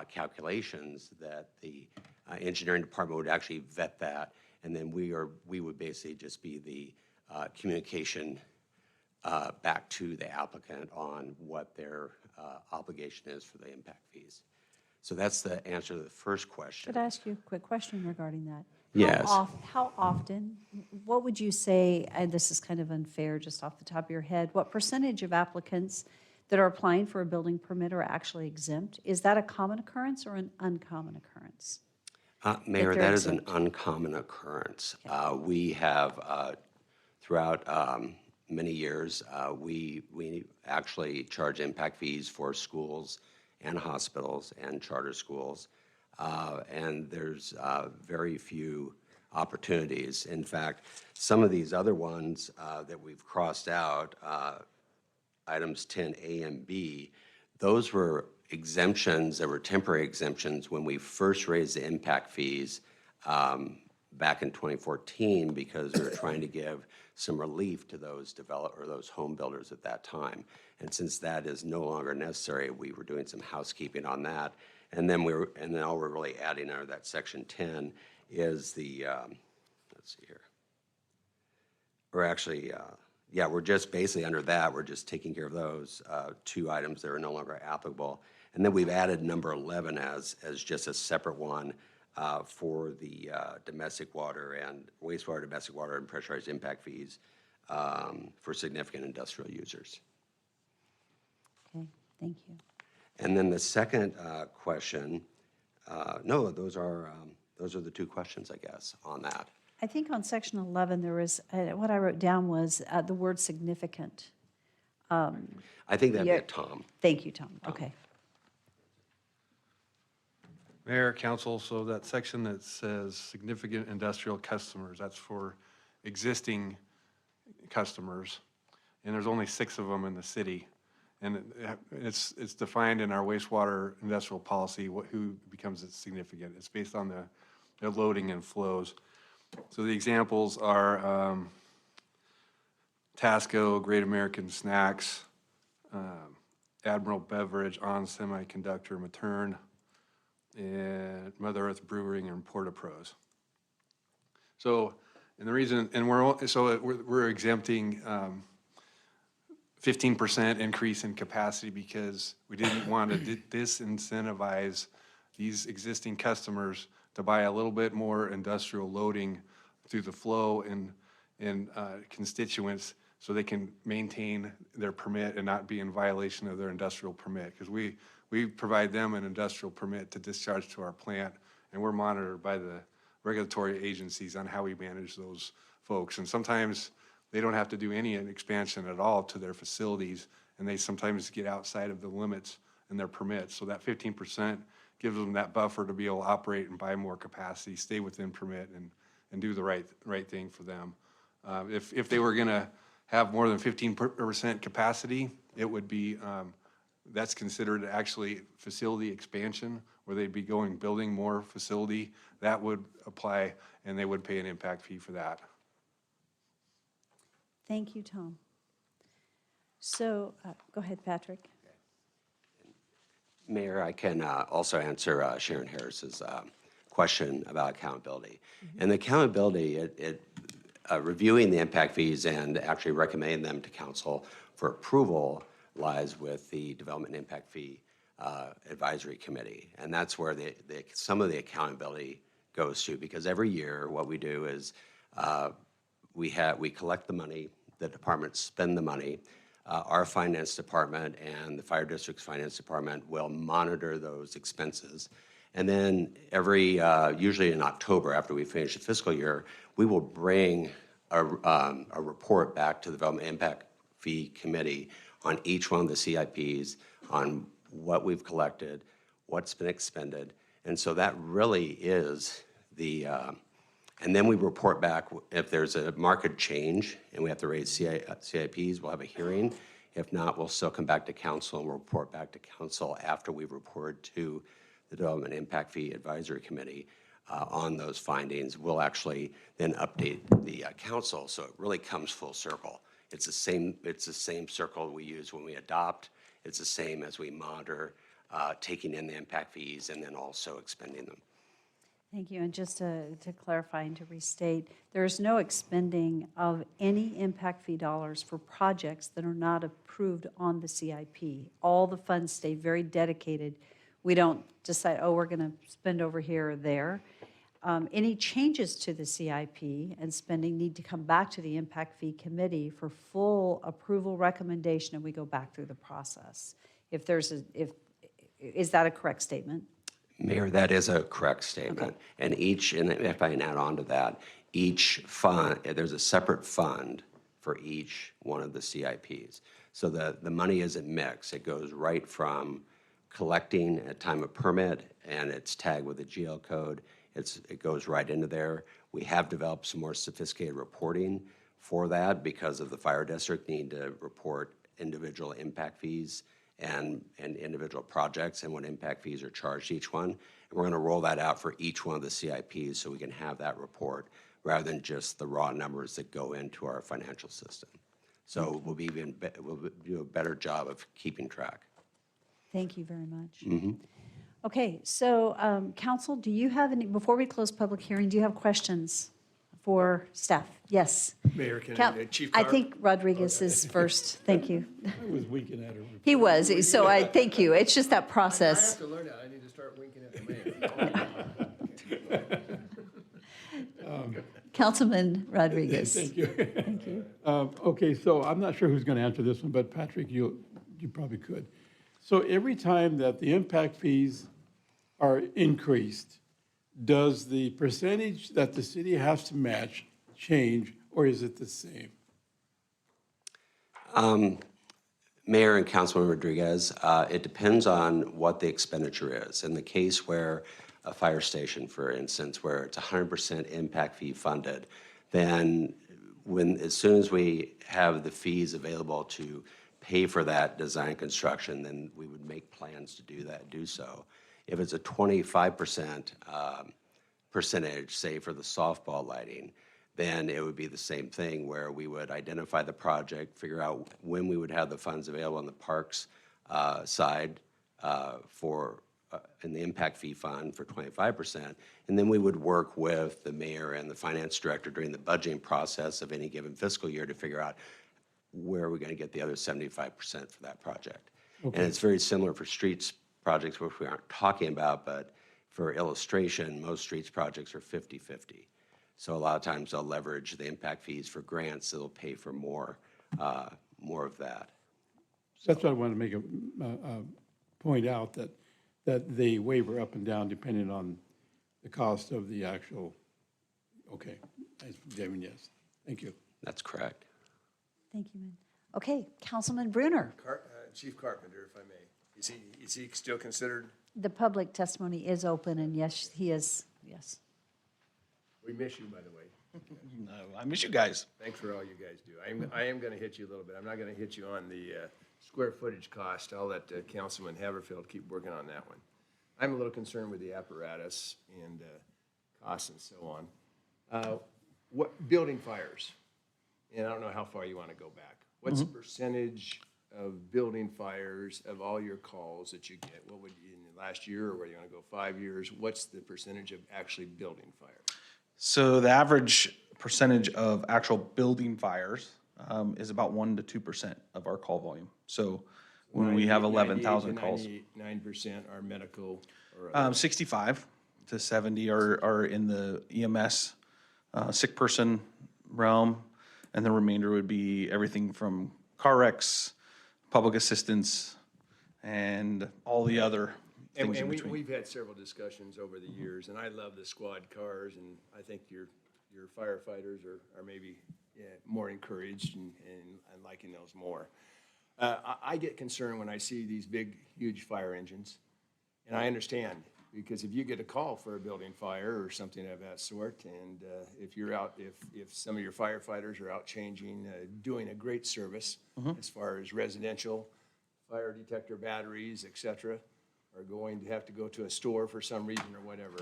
calculations, that the engineering department would actually vet that, and then we would basically just be the communication back to the applicant on what their obligation is for the impact fees. So that's the answer to the first question. Could I ask you a quick question regarding that? Yes. How often, what would you say, and this is kind of unfair just off the top of your head, what percentage of applicants that are applying for a building permit are actually exempt? Is that a common occurrence or an uncommon occurrence? Mayor, that is an uncommon occurrence. We have, throughout many years, we actually charge impact fees for schools and hospitals and charter schools. And there's very few opportunities. In fact, some of these other ones that we've crossed out, items 10A and B, those were exemptions, that were temporary exemptions when we first raised the impact fees back in 2014, because we were trying to give some relief to those those home builders at that time. And since that is no longer necessary, we were doing some housekeeping on that. And then now we're really adding under that section 10 is the, let's see here. We're actually, yeah, we're just basically under that, we're just taking care of those two items that are no longer applicable. And then we've added number 11 as just a separate one for the domestic water and wastewater, domestic water, and pressurized impact fees for significant industrial users. Okay, thank you. And then the second question, no, those are those are the two questions, I guess, on that. I think on section 11, there was, what I wrote down was the word significant. I think that'd be Yeah. a Tom. Thank you, Tom. Okay. Mayor, council, so that section that says significant industrial customers, that's for existing customers. And there's only 6 of them in the city. And it's defined in our wastewater industrial policy, who becomes significant. It's based on the loading and flows. So the examples are Tasco, Great American Snacks, Admiral Beverage, On Semiconductor, Matern, and Mother Earth Brewing and Porta-Pros. So, and the reason, and we're exempting 15% increase in capacity because we didn't want to disincentivize these existing customers to buy a little bit more industrial loading through the flow and constituents so they can maintain their permit and not be in violation of their industrial permit. Because we provide them an industrial permit to discharge to our plant, and we're monitored by the regulatory agencies on how we manage those folks. And sometimes they don't have to do any expansion at all to their facilities, and they sometimes get outside of the limits in their permits. So that 15% gives them that buffer to be able to operate and buy more capacity, stay within permit, and do the right thing for them. If they were going to have more than 15% capacity, it would be, that's considered actually facility expansion, where they'd be building more facility. That would apply, and they would pay an impact fee for that. Thank you, Tom. So, go ahead, Patrick. Mayor, I can also answer Sharon Harris's question about accountability. And the accountability, reviewing the impact fees and actually recommending them to council for approval lies with the Development Impact Fee Advisory Committee. And that's where some of the accountability goes to, because every year what we do is we collect the money, the departments spend the money, our finance department and the fire district's finance department will monitor those expenses. And then usually in October, after we finish the fiscal year, we will bring a report back to the Development Impact Fee Committee on each one of the CIPs, on what we've collected, what's been expended. And so that really is and then we report back if there's a market change and we have to raise CIPs, we'll have a hearing. If not, we'll still come back to council and we'll report back to council after we've reported to the Development Impact Fee Advisory Committee on those findings. We'll actually then update the council, so it really comes full circle. It's the same circle we use when we adopt. It's the same as we monitor taking in the impact fees and then also expending them. Thank you. And just to clarify and to restate, there is no expending of any impact fee dollars for projects that are not approved on the CIP. All the funds stay very dedicated. We don't decide, oh, we're going to spend over here or there. Any changes to the CIP and spending need to come back to the Impact Fee Committee for full approval recommendation, and we go back through the process. Is that a correct statement? Mayor, that is a correct statement. Okay. And if I can add on to that, each fund, there's a separate fund for each one of the CIPs. So the money isn't mixed. It goes right from collecting at time of permit, and it's tagged with a GL code. It goes right into there. We have developed some more sophisticated reporting for that because of the fire district need to report individual impact fees and individual projects and what impact fees are charged each one. And we're going to roll that out for each one of the CIPs so we can have that report rather than just the raw numbers that go into our financial system. So we'll do a better job of keeping track. Thank you very much. Mm-hmm. Okay, so council, do you have any, before we close public hearing, do you have questions for staff? Yes. Mayor, Chief I Carr? think Rodriguez is first. Thank you. I was winking at her. He was, so thank you. It's just that process. I have to learn that. I need to start winking at the mayor. Councilman Rodriguez. Thank you. Thank you. Okay, so I'm not sure who's going to answer this one, but Patrick, you probably could. So every time that the impact fees are increased, does the percentage that the city has to match change, or is it the same? Mayor and Councilman Rodriguez, it depends on what the expenditure is. In the case where a fire station, for instance, where it's 100% impact fee funded, then as soon as we have the fees available to pay for that design construction, then we would make plans to do so. If it's a 25% percentage, say for the softball lighting, then it would be the same thing where we would identify the project, figure out when we would have the funds available on the parks side in the impact fee fund for 25%, and then we would work with the mayor and the finance director during the budgeting process of any given fiscal year to figure out where are we going to get the other 75% for that project. Okay. And it's very similar for streets projects, which we aren't talking about, but for illustration, most streets projects are 50-50. So a lot of times they'll leverage the impact fees for grants, so they'll pay for more of that. That's what I wanted to make a point out, that they waver up and down depending on the cost of the actual, okay, David, yes, thank you. That's correct. Thank you, man. Okay, Councilman Brunner. Chief Carpenter, if I may. Is he still considered? The public testimony is open, and yes, he is, yes. We miss you, by the way. I miss you guys. Thanks for all you guys do. I am going to hit you a little bit. I'm not going to hit you on the square footage cost. I'll let Councilman Haverfield keep working on that one. I'm a little concerned with the apparatus and costs and so on. What building fires? And I don't know how far you want to go back. What's the percentage of building fires of all your calls that you get? What would you, in the last year, or where you want to go 5 years? What's the percentage of actually building fires? So the average percentage of actual building fires is about 1 to 2% of our call volume. So when we have 11,000 calls. 99% are medical? Or 65 to 70 are in the EMS sick person realm, and the remainder would be everything from car wrecks, public assistance, and all the other things in between. We've had several discussions over the years, and I love the squad cars, and I think your firefighters are maybe more encouraged and liking those more. I get concerned when I see these big, huge fire engines, and I understand, because if you get a call for a building fire or something of that sort, and if some of your firefighters are out changing, doing a great service as far as residential fire detector batteries, et cetera, are going to have to go to a store for some reason or whatever.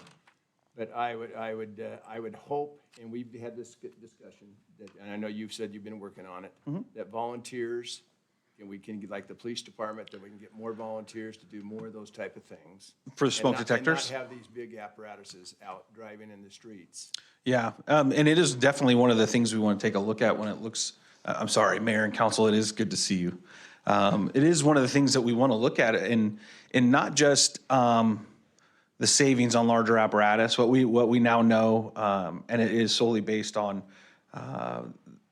But I would hope, and we've had this discussion, that, and I know you've said you've been working on it, that volunteers, and we can, like the police department, that we can get more volunteers to do more of those type of things. For the smoke detectors? And not have these big apparatuses out driving in the streets. Yeah, and it is definitely one of the things we want to take a look at when it looks, I'm sorry, Mayor and Council, it is good to see you. It is one of the things that we want to look at, and not just the savings on larger apparatus. What we now know, and it is solely based on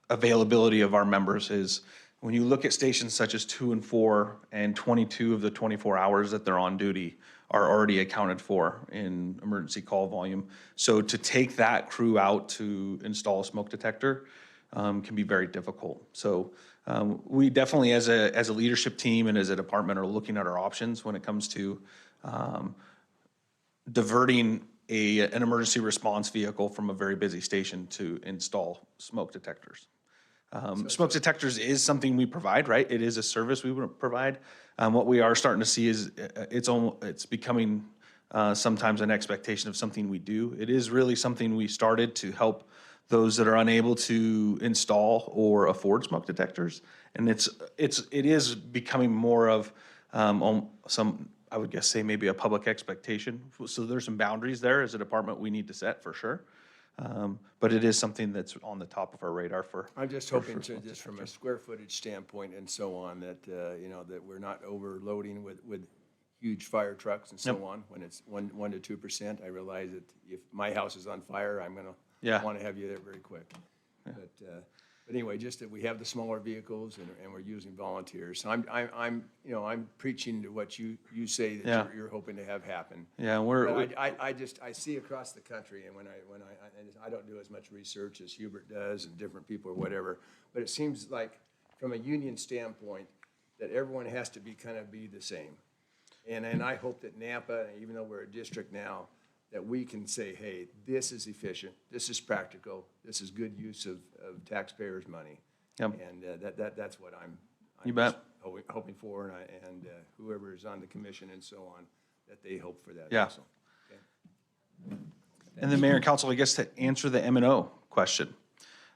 availability of our members, is when you look at stations such as 2 and 4, and 22 of the 24 hours that they're on duty are already accounted for in emergency call volume. So to take that crew out to install a smoke detector can be very difficult. So we definitely, as a leadership team and as a department, are looking at our options when it comes to diverting an emergency response vehicle from a very busy station to install smoke detectors. Smoke detectors is something we provide, right? It is a service we would provide. What we are starting to see is it's becoming sometimes an expectation of something we do. It is really something we started to help those that are unable to install or afford smoke detectors, and it is becoming more of some, I would guess, say maybe a public expectation. So there's some boundaries there as a department we need to set for sure. But it is something that's on the top of our radar for. I'm just hoping to, just from a square footage standpoint and so on, that, that we're not overloading with huge fire trucks and so on. When it's 1 to 2%, I realize that if my house is on fire, I'm gonna want to have you there very quick. But But anyway, just that we have the smaller vehicles and we're using volunteers. So I'm preaching to what you say that Yeah. you're hoping to have happen. Yeah, But I see across the country, and I don't do as much research as Hubert does and different people or whatever, but it seems like from a union standpoint that everyone has to be the same. And I hope that Nampa, even though we're a district now, that we can say, hey, this is efficient, this is practical, this is good use of taxpayers' money. Yep. And that's what I'm You bet. just hoping for, and whoever is on the commission and so on, that they hope for that Yeah. also. Okay. And then Mayor and Council, I guess to answer the M&O question.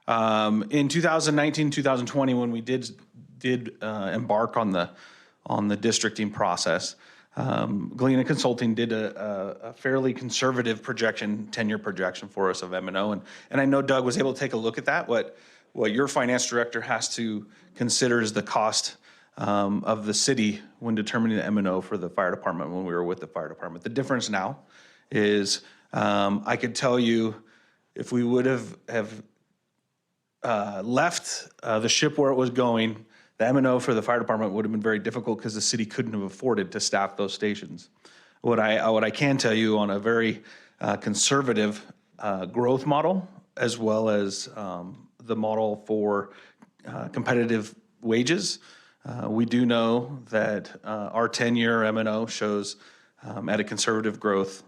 In 2019, 2020, when we did embark on the districting process, Galena Consulting did a fairly conservative projection, 10-year projection for us of M&O. And I know Doug was able to take a look at that. What your finance director has to consider is the cost of the city when determining the M&O for the fire department when we were with the fire department. The difference now is I could tell you if we would have left the ship where it was going, the M&O for the fire department would have been very difficult because the city couldn't have afforded to staff those stations. What I can tell you on a very conservative growth model, as well as the model for competitive wages, we do know that our 10-year M&O shows at a conservative growth,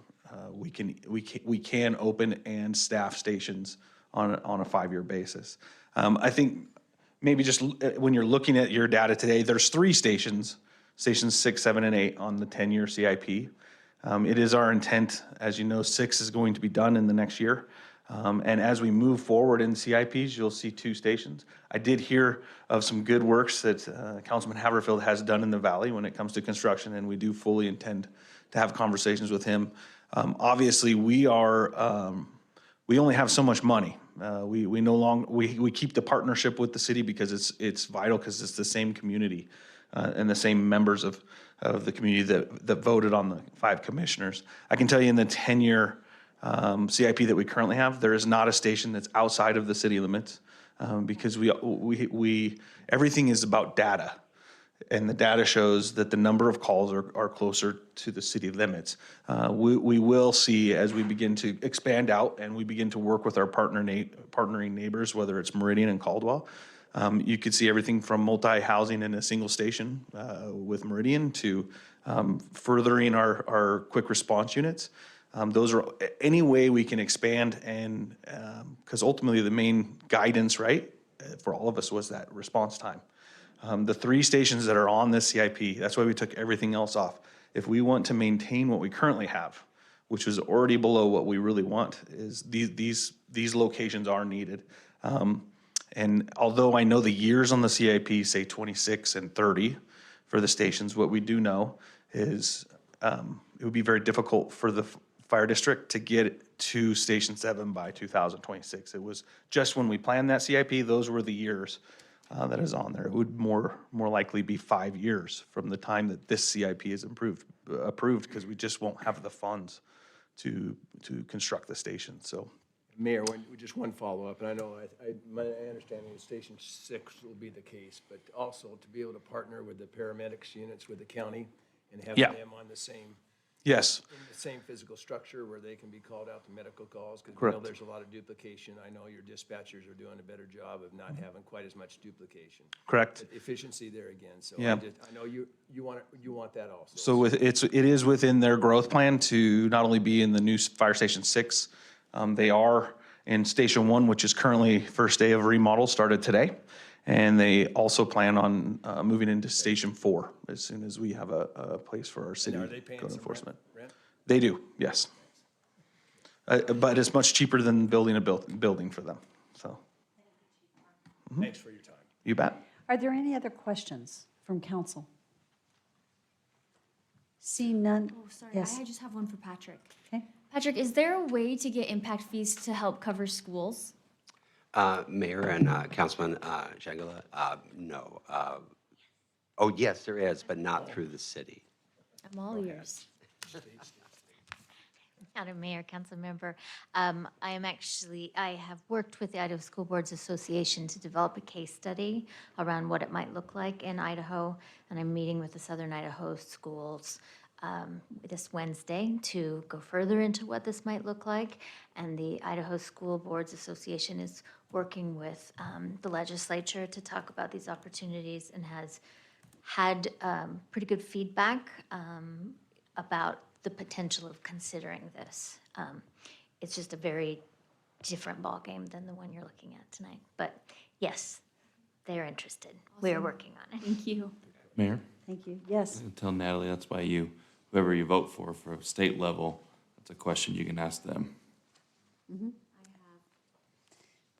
we can open and staff stations on a 5-year basis. I think maybe just when you're looking at your data today, there's 3 stations 6, 7, and 8 on the 10-year CIP. It is our intent, as you know, 6 is going to be done in the next year. And as we move forward in CIPs, you'll see 2 stations. I did hear of some good works that Councilman Haverfield has done in the Valley when it comes to construction, and we do fully intend to have conversations with him. Obviously, we only have so much money. We no longer we keep the partnership with the city because it's vital, because it's the same community and the same members of the community that voted on the 5 commissioners. I can tell you in the 10-year CIP that we currently have, there is not a station that's outside of the city limits because we everything is about data. And the data shows that the number of calls are closer to the city limits. We will see as we begin to expand out and we begin to work with our partnering neighbors, whether it's Meridian and Caldwell. You could see everything from multi-housing in a single station with Meridian to furthering our quick response units. Those are any way we can expand, and because ultimately the main guidance, right, for all of us was that response time. The 3 stations that are on this CIP, that's why we took everything else off. If we want to maintain what we currently have, which is already below what we really want, is these locations are needed. And although I know the years on the CIP say 26 and 30 for the stations, what we do know is it would be very difficult for the fire district to get to Station 7 by 2026. It was just when we planned that CIP, those were the years that is on there. It would more likely be 5 years from the time that this CIP is approved, because we just won't have the funds to construct the station. So, Mayor, just one follow-up, and I know my understanding is Station 6 will be the case, but also to be able to partner with the paramedics units with the county and have Yeah. them on the same. Yes. In the same physical structure where they can be called out to medical calls, because we Correct. know there's a lot of duplication. I know your dispatchers are doing a better job of not having quite as much duplication. Correct. But efficiency there again, so Yeah. I know you want that also. So it is within their growth plan to not only be in the new Fire Station 6, they are in Station 1, which is currently first day of remodel, started today. And they also plan on moving into Station 4 as soon as we have a place for our city And are they paying code some enforcement. rent? They do, yes. But it's much cheaper than building a building for them, so. Thanks for your time. You bet. Are there any other questions from council? Seeing none? Oh, sorry, Yes. I just have one for Patrick. Okay. Patrick, is there a way to get impact fees to help cover schools? Mayor and Councilman Shangela, no. Oh, yes, there is, but not through the city. I'm all ears. Madam Mayor, Council Member. I have worked with the Idaho School Boards Association to develop a case study around what it might look like in Idaho, and I'm meeting with the Southern Idaho schools this Wednesday to go further into what this might look like. And the Idaho School Boards Association is working with the legislature to talk about these opportunities and has had pretty good feedback about the potential of considering this. It's just a very different ballgame than the one you're looking at tonight. But yes, they're interested. We're working on it. Thank you. Mayor? Thank you. Yes. Tell Natalie that's why whoever you vote for state level, that's a question you can ask them.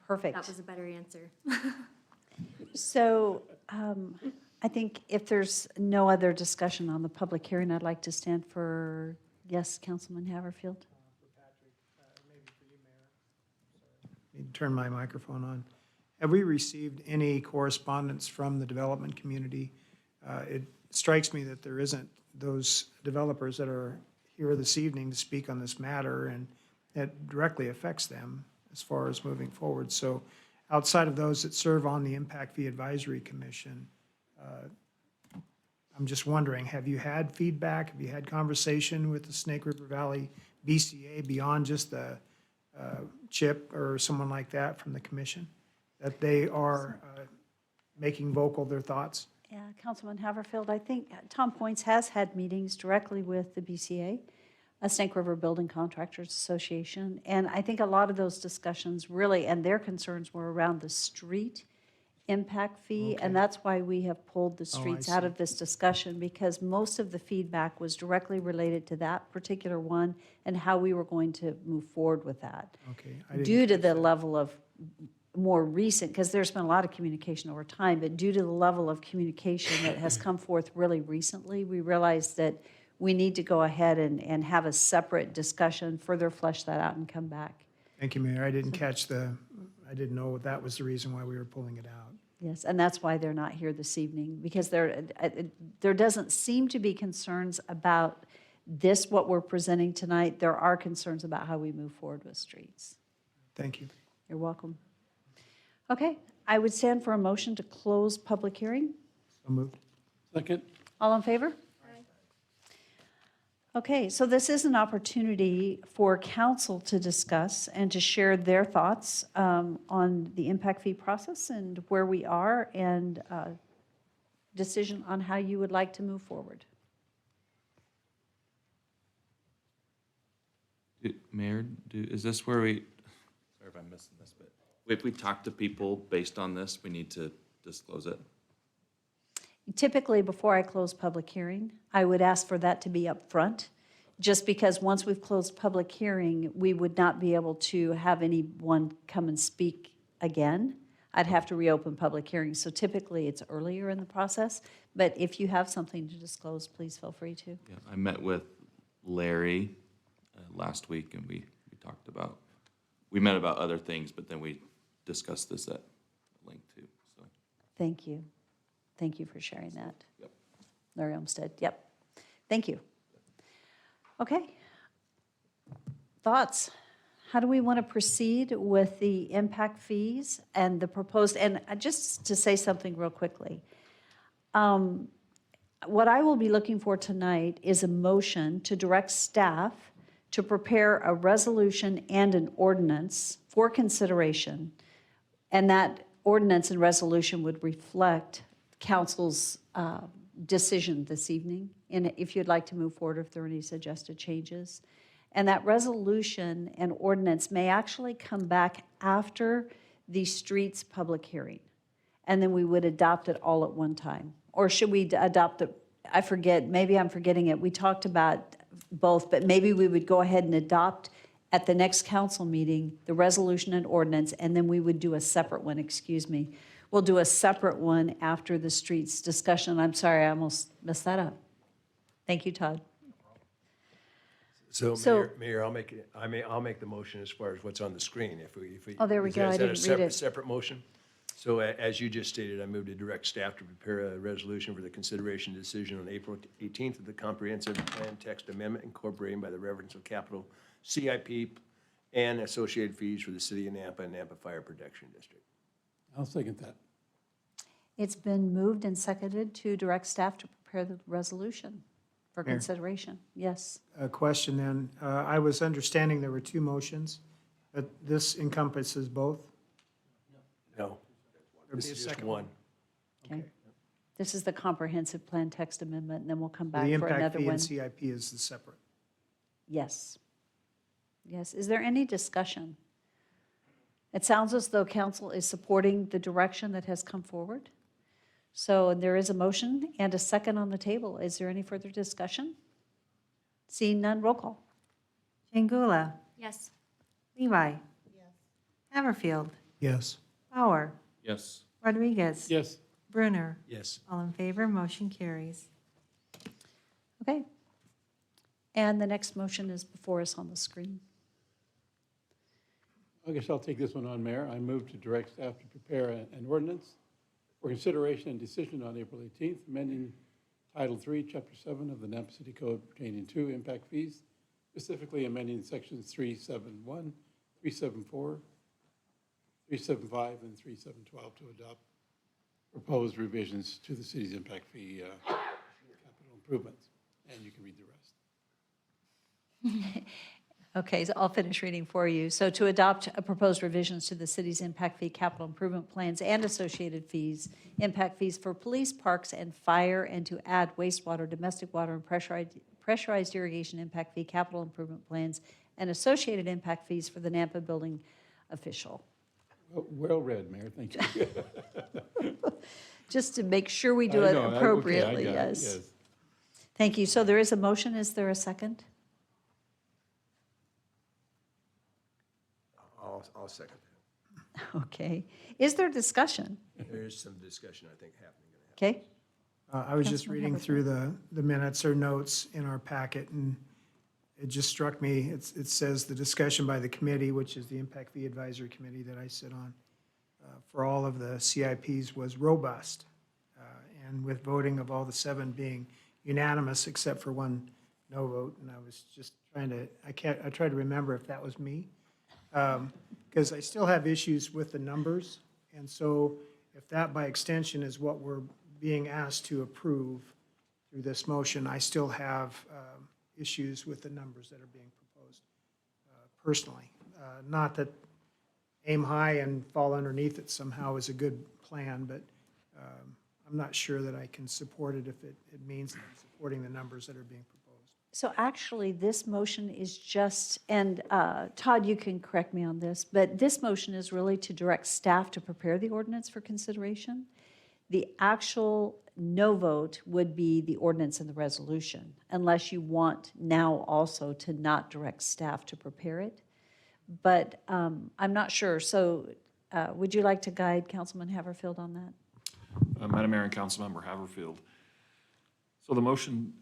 Perfect. That was a better answer. So I think if there's no other discussion on the public hearing, I'd like to stand for, yes, Councilman Haverfield. Need to turn my microphone on. Have we received any correspondence from the development community? It strikes me that there isn't those developers that are here this evening to speak on this matter, and it directly affects them as far as moving forward. So outside of those that serve on the Impact Fee Advisory Commission, I'm just wondering, have you had feedback? Have you had conversation with the Snake River Valley BCA beyond just the Chip or someone like that from the commission, that they are making vocal their thoughts? Yeah, Councilman Haverfield, I think Tom Points has had meetings directly with the BCA, Snake River Building Contractors Association, and I think a lot of those discussions really, and their concerns were around the street impact fee, and that's why we have pulled the streets out of this discussion, because most of the feedback was directly related to that particular one and how we were going to move forward with that. Okay. I didn't Due to catch the that. level of more recent, because there's been a lot of communication over time, but due to the level of communication that has come forth really recently, we realized that we need to go ahead and have a separate discussion, further flesh that out and come back. Thank you, Mayor. I didn't I didn't know that was the reason why we were pulling it out. Yes, and that's why they're not here this evening, because there doesn't seem to be concerns about this, what we're presenting tonight. There are concerns about how we move forward with streets. Thank you. You're welcome. Okay, I would stand for a motion to close public hearing. So moved. Second? All in favor? Okay, so this is an opportunity for council to discuss and to share their thoughts on the impact fee process and where we are, and decision on how you would like to move forward. Mayor, is this where sorry if I'm missing this, but if we talk to people based on this, we need to disclose it? Typically, before I close public hearing, I would ask for that to be up front, just because once we've closed public hearing, we would not be able to have anyone come and speak again. I'd have to reopen public hearings. So typically, it's earlier in the process. But if you have something to disclose, please feel free to. Yeah, I met with Larry last week, and we met about other things, but then we discussed this at length too, so. Thank you. Thank you for sharing that. Yep. Larry Olmsted, yep. Thank you. Okay. Thoughts? How do we want to proceed with the impact fees and the proposed, and just to say something real quickly, what I will be looking for tonight is a motion to direct staff to prepare a resolution and an ordinance for consideration, and that ordinance and resolution would reflect council's decision this evening, and if you'd like to move forward, if there are any suggested changes. And that resolution and ordinance may actually come back after the streets public hearing, and then we would adopt it all at one time. Or should we adopt it, I forget, maybe I'm forgetting it, we talked about both, but maybe we would go ahead and adopt at the next council meeting the resolution and ordinance, and then we would do a separate one, We'll do a separate one after the streets discussion. I'm sorry, I almost messed that up. Thank you, Todd. So Mayor, I'll make the motion as far as what's on the screen. If we Oh, there we go. I didn't read it. Separate motion? So as you just stated, I move to direct staff to prepare a resolution for the consideration decision on April 18th of the comprehensive plan text amendment incorporated by the reference of capital CIP and associated fees for the city of Nampa and Nampa Fire Protection District. I'll second that. It's been moved and seconded to direct staff to prepare the resolution for Mayor. consideration. Yes. A question then. I was understanding there were two motions, but this encompasses both? No, There'd this be a is just second one. Okay. This is the comprehensive plan text amendment, and then we'll come back The for impact another fee one. and CIP is the separate. Yes. Yes. Is there any discussion? It sounds as though council is supporting the direction that has come forward. So there is a motion and a second on the table. Is there any further discussion? Seeing none, roll call. Changula. Yes. Levi. Haverfield. Yes. Bauer. Yes. Rodriguez. Yes. Brunner. Yes. All in favor, motion carries. Okay. And the next motion is before us on the screen. I guess I'll take this one on, Mayor. I move to direct staff to prepare an ordinance for consideration and decision on April 18th, amending Title 3, Chapter 7 of the Nampa City Code pertaining to impact fees, specifically amending sections 371, 374, 375, and 3712 to adopt proposed revisions to the city's impact fee capital improvements. And you can read the rest. Okay, so I'll finish reading for you. So to adopt proposed revisions to the city's impact fee capital improvement plans and associated fees, impact fees for police, parks, and fire, and to add wastewater, domestic water, and pressurized irrigation impact fee capital improvement plans and associated impact fees for the Nampa building official. Well read, Mayor. Thank you. Just to make sure we do I it know, appropriately, okay, I got it, yes. Thank you. So there is a motion. Is there a second? I'll second that. Okay. Is there discussion? There's some discussion, I think, happening. Okay. I was just Councilman reading Haverfield. through the minutes or notes in our packet, and it just struck me, it says the discussion by the committee, which is the Impact Fee Advisory Committee that I sit on, for all of the CIPs was robust. And with voting of all the 7 being unanimous except for 1 no vote, and I was just trying to, I tried to remember if that was me. Because I still have issues with the numbers, and so if that by extension is what we're being asked to approve through this motion, I still have issues with the numbers that are being proposed personally. Not that aim high and fall underneath it somehow is a good plan, but I'm not sure that I can support it if it means that I'm supporting the numbers that are being proposed. So actually, this motion is just, and Todd, you can correct me on this, but this motion is really to direct staff to prepare the ordinance for consideration. The actual no vote would be the ordinance and the resolution, unless you want now also to not direct staff to prepare it. But I'm not sure. So would you like to guide Councilman Haverfield on that? Madam Mayor and Councilmember Haverfield. So the motion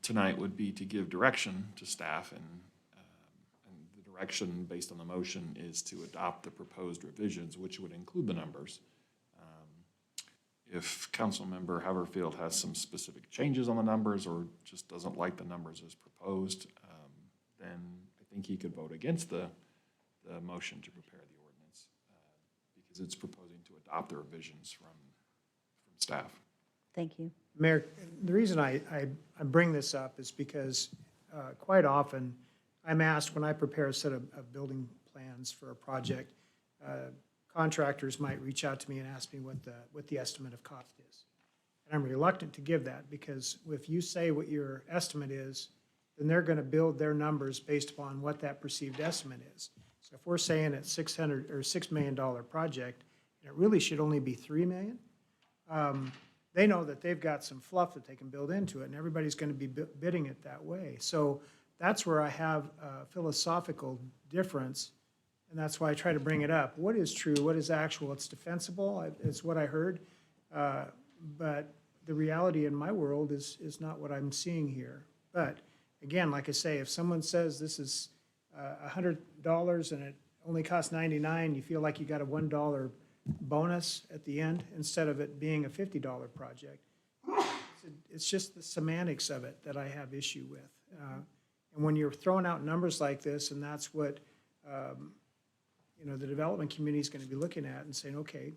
tonight would be to give direction to staff, and the direction based on the motion is to adopt the proposed revisions, which would include the numbers. If Councilmember Haverfield has some specific changes on the numbers or just doesn't like the numbers as proposed, then I think he could vote against the motion to prepare the ordinance because it's proposing to adopt the revisions from staff. Thank you. Mayor, the reason I bring this up is because quite often I'm asked when I prepare a set of building plans for a project, contractors might reach out to me and ask me what the estimate of cost is. And I'm reluctant to give that because if you say what your estimate is, then they're going to build their numbers based upon what that perceived estimate is. So if we're saying it's $6 million project, and it really should only be $3 million, they know that they've got some fluff that they can build into it, and everybody's going to be bidding it that way. So that's where I have a philosophical difference, and that's why I try to bring it up. What is true? What is actual? It's defensible, is what I heard. But the reality in my world is not what I'm seeing here. But again, like I say, if someone says this is $100 and it only costs $99, you feel like you got a $1 bonus at the end instead of it being a $50 project. It's just the semantics of it that I have issue with. And when you're throwing out numbers like this, and that's what, you know, the development community is going to be looking at and saying, okay,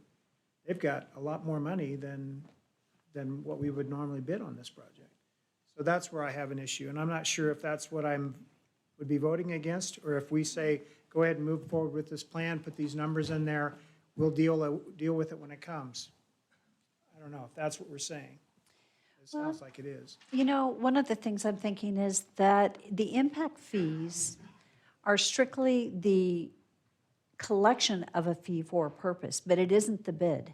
they've got a lot more money than what we would normally bid on this project. So that's where I have an issue, and I'm not sure if that's what would be voting against, or if we say, go ahead and move forward with this plan, put these numbers in there, we'll deal with it when it comes. I don't know if that's what we're saying. It sounds like it is. You know, one of the things I'm thinking is that the impact fees are strictly the collection of a fee for a purpose, but it isn't the bid.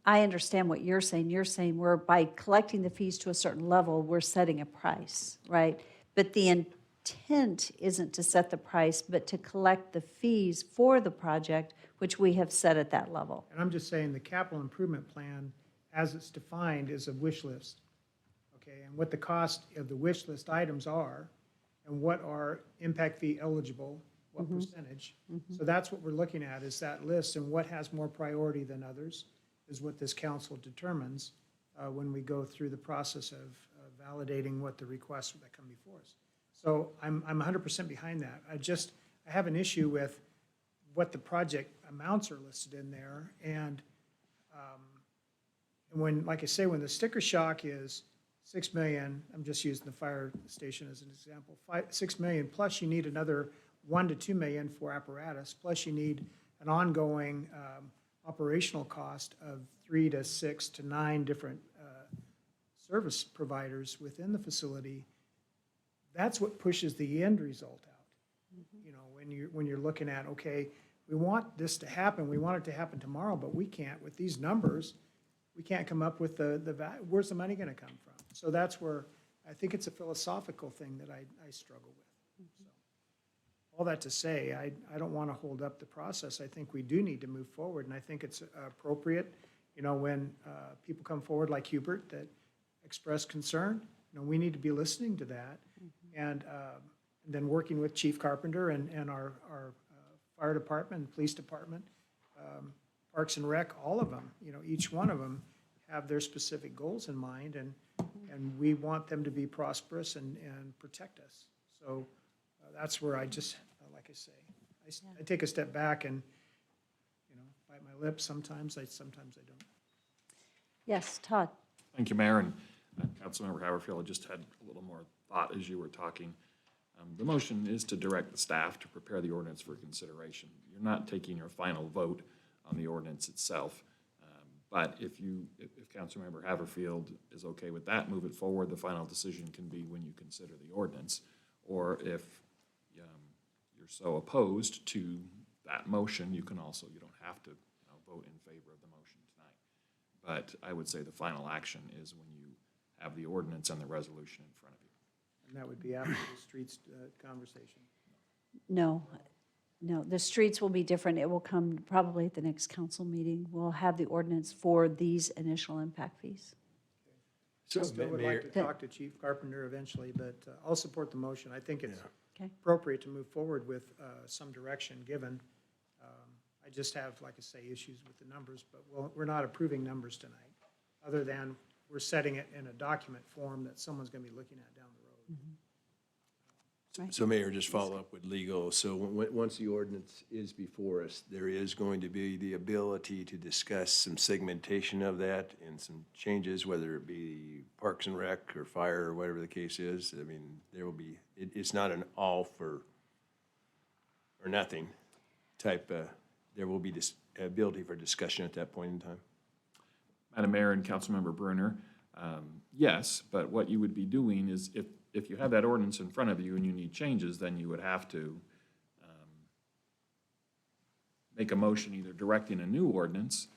I understand what you're saying. You're saying we're, by collecting the fees to a certain level, we're setting a price, right? But the intent isn't to set the price, but to collect the fees for the project, which we have set at that level. And I'm just saying the capital improvement plan, as it's defined, is a wish list. Okay, and what the cost of the wish list items are, and what are impact fee eligible, what percentage. So that's what we're looking at, is that list, and what has more priority than others is what this council determines when we go through the process of validating what the requests that come before us. So I'm 100% behind that. I have an issue with what the project amounts are listed in there, and when, like I say, when the sticker shock is 6 million, I'm just using the fire station as an example, 6 million, plus you need another 1 to 2 million for apparatus, plus you need an ongoing operational cost of 3 to 6 to 9 different service providers within the facility. That's what pushes the end result out. You know, when you're looking at, okay, we want this to happen, we want it to happen tomorrow, but we can't with these numbers. We can't come up with the value. Where's the money going to come from? So that's where I think it's a philosophical thing that I struggle with. So, all that to say, I don't want to hold up the process. I think we do need to move forward, and I think it's appropriate, you know, when people come forward like Hubert that express concern, you know, we need to be listening to that, and then working with Chief Carpenter and our fire department, and police department, Parks and Rec, all of them, you know, each one of them have their specific goals in mind, and we want them to be prosperous and protect us. So that's where I just, like I say, I take a step back and, you know, bite my lips sometimes, sometimes I don't. Yes, Todd. Thank you, Mayor, and Councilmember Haverfield. I just had a little more thought as you were talking. The motion is to direct the staff to prepare the ordinance for consideration. You're not taking your final vote on the ordinance itself. But if Councilmember Haverfield is okay with that, move it forward. The final decision can be when you consider the ordinance. Or if you're so opposed to that motion, you don't have to vote in favor of the motion tonight. But I would say the final action is when you have the ordinance and the resolution in front of you. And that would be after the streets conversation. No, the streets will be different. It will come probably at the next council meeting. We'll have the ordinance for these initial impact fees. I still would like to talk to Chief Carpenter eventually, but I'll support the motion. I think it's Okay. appropriate to move forward with some direction given. I just have, like I say, issues with the numbers, but we're not approving numbers tonight, other than we're setting it in a document form that someone's going to be looking at down the road. Right. So Mayor, just follow up with legal. So once the ordinance is before us, there is going to be the ability to discuss some segmentation of that and some changes, whether it be Parks and Rec or fire or whatever the case is. I mean, there will be, it's not an all for or nothing type, there will be this ability for discussion at that point in time. Madam Mayor and Councilmember Brunner, yes, but what you would be doing is if you have that ordinance in front of you and you need changes, then you would have to make a motion either directing a new ordinance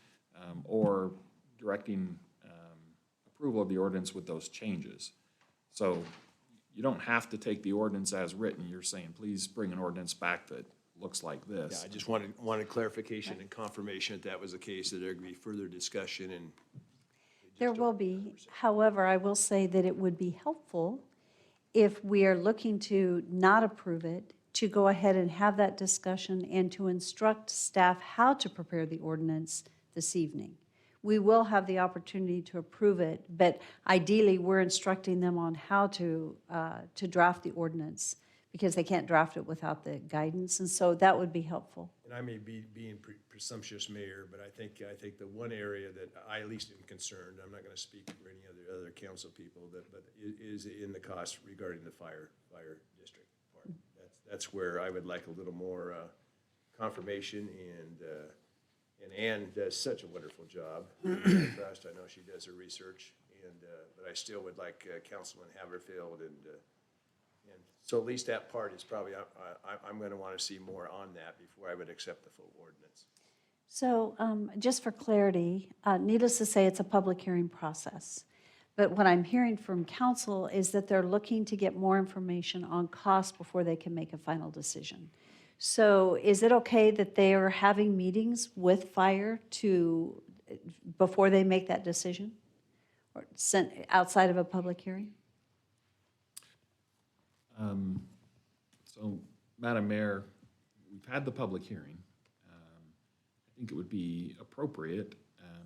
or directing approval of the ordinance with those changes. So you don't have to take the ordinance as written. You're saying, please bring an ordinance back that looks like this. Yeah, I just wanted clarification and confirmation that that was the case, that there could be further discussion and. There will be. However, I will say that it would be helpful if we are looking to not approve it, to go ahead and have that discussion and to instruct staff how to prepare the ordinance this evening. we will have the opportunity to approve it, but ideally, we're instructing them on how to draft the ordinance, because they can't draft it without the guidance, and so that would be helpful. And I may be being presumptuous, Mayor, but I think the one area that I at least am concerned, I'm not going to speak for any other council people, but is in the cost regarding the fire district part. That's where I would like a little more confirmation, and Ann does such a wonderful job. Trust, I know she does her research, but I still would like Councilman Haverfield and so at least that part is probably, I'm going to want to see more on that before I would accept the full ordinance. So just for clarity, needless to say, it's a public hearing process. But what I'm hearing from council is that they're looking to get more information on cost before they can make a final decision. So is it okay that they are having meetings with fire before they make that decision? Or outside of a public hearing? So, Madam Mayor, we've had the public hearing. I think it would be appropriate,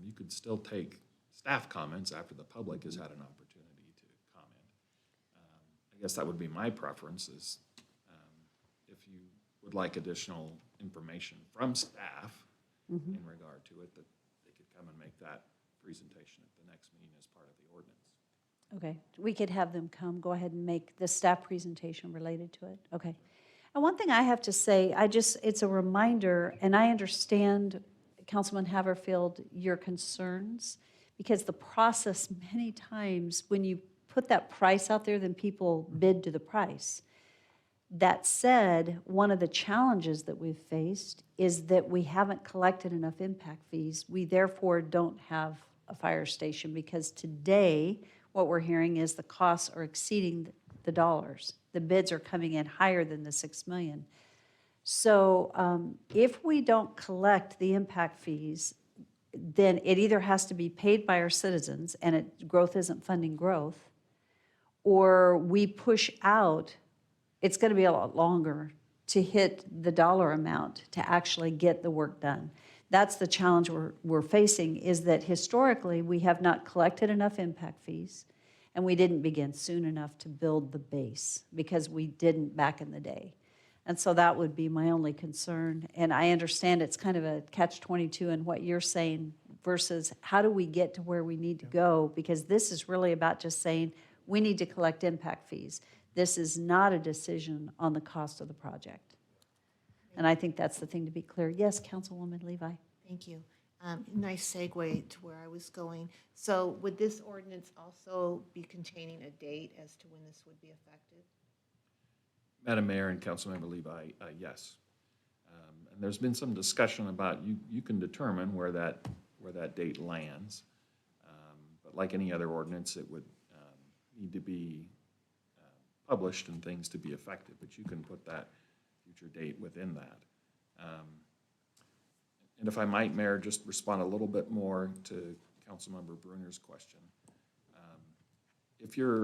you could still take staff comments after the public has had an opportunity to comment. I guess that would be my preference is if you would like additional information from staff in regard to it, that they could come and make that presentation at the next meeting as part of the ordinance. Okay, we could have them go ahead and make the staff presentation related to it. Okay. And one thing I have to say, it's a reminder, and I understand, Councilman Haverfield, your concerns, because the process many times, when you put that price out there, then people bid to the price. That said, one of the challenges that we've faced is that we haven't collected enough impact fees. We therefore don't have a fire station, because today, what we're hearing is the costs are exceeding the dollars. The bids are coming in higher than the $6 million. So if we don't collect the impact fees, then it either has to be paid by our citizens, and growth isn't funding growth, or we push out. It's going to be a lot longer to hit the dollar amount to actually get the work done. That's the challenge we're facing, is that historically we have not collected enough impact fees, and we didn't begin soon enough to build the base, because we didn't back in the day. And so that would be my only concern. And I understand it's kind of a catch-22 in what you're saying versus how do we get to where we need to go, because this is really about just saying we need to collect impact fees. This is not a decision on the cost of the project. And I think that's the thing to be clear. Yes, Councilwoman Levi. Thank you. Nice segue to where I was going. So would this ordinance also be containing a date as to when this would be effective? Madam Mayor and Councilmember Levi, yes. And there's been some discussion about you can determine where that date lands. But like any other ordinance, it would need to be published and things to be effective, but you can put that future date within that. And if I might, Mayor, just respond a little bit more to Councilmember Bruner's question.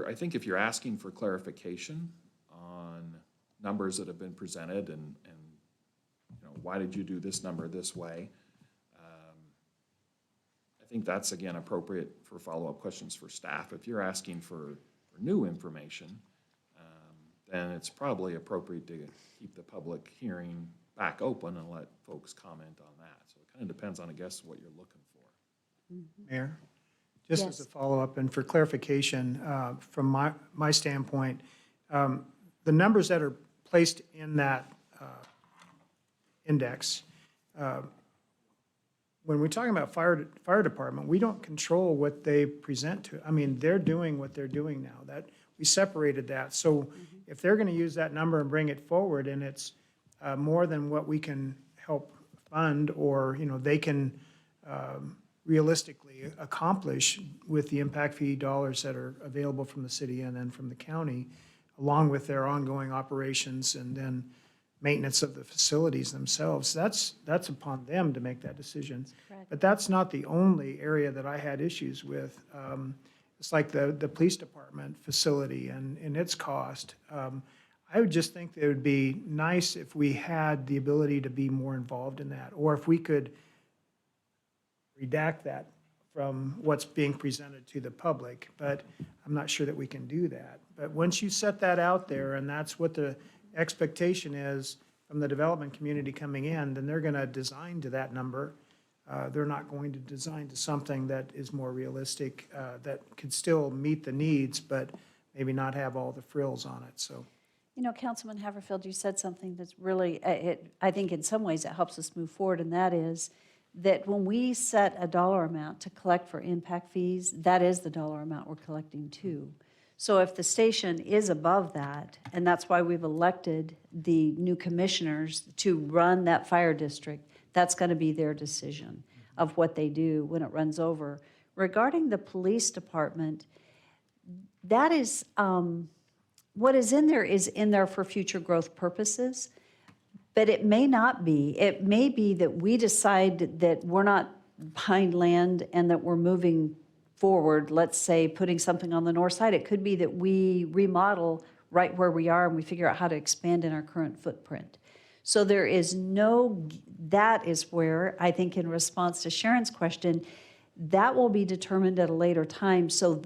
I think if you're asking for clarification on numbers that have been presented and why did you do this number this way, I think that's, again, appropriate for follow-up questions for staff. If you're asking for new information, then it's probably appropriate to keep the public hearing back open and let folks comment on that. So it kind of depends on, I guess, what you're looking for. Mayor, just as a follow-up and for clarification, from my standpoint, the numbers that are placed in that index, when we're talking about fire department, we don't control what they present to. I mean, they're doing what they're doing now. That we separated that. So if they're going to use that number and bring it forward, and it's more than what we can help fund, or they can realistically accomplish with the impact fee dollars that are available from the city and then from the county, along with their ongoing operations and then maintenance of the facilities themselves, that's upon them to make that decision. But that's not the only area that I had issues with. It's like the police department facility and its cost. I would just think that it would be nice if we had the ability to be more involved in that, or if we could redact that from what's being presented to the public, but I'm not sure that we can do that. But once you set that out there, and that's what the expectation is from the development community coming in, then they're gonna design to that number. They're not going to design to something that is more realistic, that could still meet the needs, but maybe not have all the frills on it, so. You know, Councilman Haverfield, you said something that's really, I think in some ways it helps us move forward, and that is that when we set a dollar amount to collect for impact fees, that is the dollar amount we're collecting too. So if the station is above that, and that's why we've elected the new commissioners to run that fire district, that's going to be their decision of what they do when it runs over. Regarding the police department, that is, what is in there for future growth purposes, but it may not be. It may be that we decide that we're not behind land and that we're moving forward, let's say putting something on the north side. It could be that we remodel right where we are and we figure out how to expand in our current footprint. So there is that is where I think in response to Sharon's question, that will be determined at a later time. So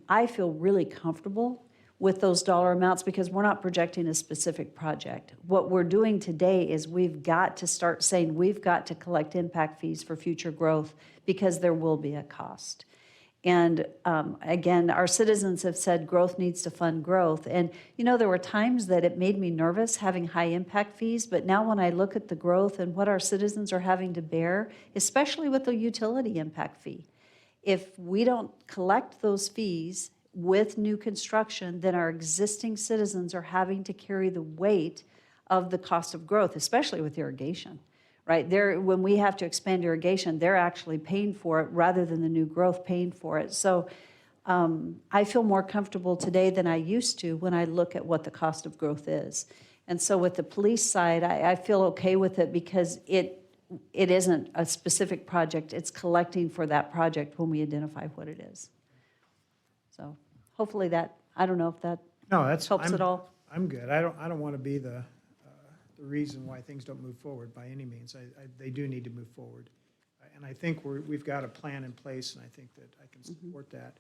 I feel really comfortable with those dollar amounts because we're not projecting a specific project. What we're doing today is we've got to start saying we've got to collect impact fees for future growth because there will be a cost. And again, our citizens have said growth needs to fund growth. And you know, there were times that it made me nervous having high impact fees, but now when I look at the growth and what our citizens are having to bear, especially with the utility impact fee, if we don't collect those fees with new construction, then our existing citizens are having to carry the weight of the cost of growth, especially with irrigation, right? When we have to expand irrigation, they're actually paying for it rather than the new growth paying for it. So I feel more comfortable today than I used to when I look at what the cost of growth is. And so with the police side, I feel okay with it because it isn't a specific project. It's collecting for that project when we identify what it is. So hopefully that, I don't know if that helps at all. I'm good. I don't want to be the reason why things don't move forward by any means. They do need to move forward. And I think we've got a plan in place, and I think that I can support that.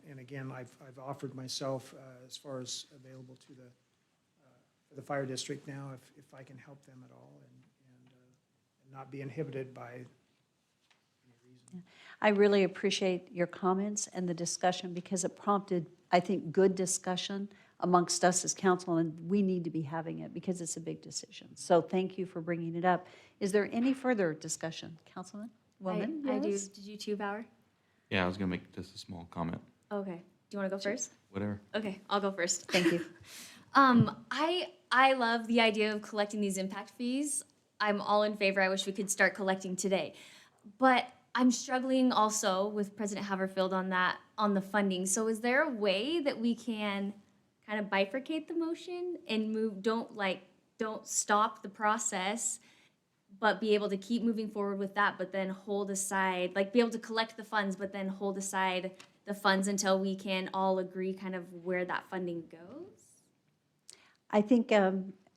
And again, I've offered myself as far as available to the fire district now, if I can help them at all and not be inhibited by any reason. I really appreciate your comments and the discussion because it prompted, I think, good discussion amongst us as council, and we need to be having it because it's a big decision. So thank you for bringing it up. Is there any further discussion, Councilman? Woman? I do. Yes? Did you too, Bauer? Yeah, I was gonna make just a small comment. Okay. Do you want to go first? Whatever. Okay, I'll go first. Thank you. I love the idea of collecting these impact fees. I'm all in favor. I wish we could start collecting today. But I'm struggling also with President Haverfield on the funding. So is there a way that we can kind of bifurcate the motion and don't stop the process, but be able to keep moving forward with that, but then hold aside, be able to collect the funds, but then hold aside the funds until we can all agree kind of where that funding goes? I think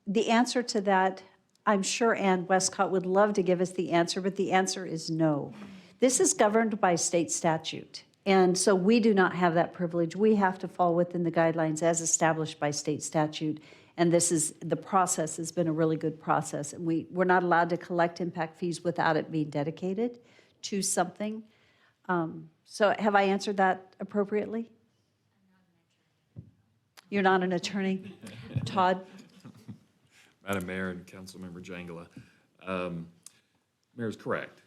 the answer to that, I'm sure Ann Westcott would love to give us the answer, but the answer is no. This is governed by state statute. And so we do not have that privilege. We have to fall within the guidelines as established by state statute. And the process has been a really good process. And we're not allowed to collect impact fees without it being dedicated to something. So have I answered that appropriately? You're not an attorney? Todd? Madam Mayor and Councilmember Jangala, Mayor's correct.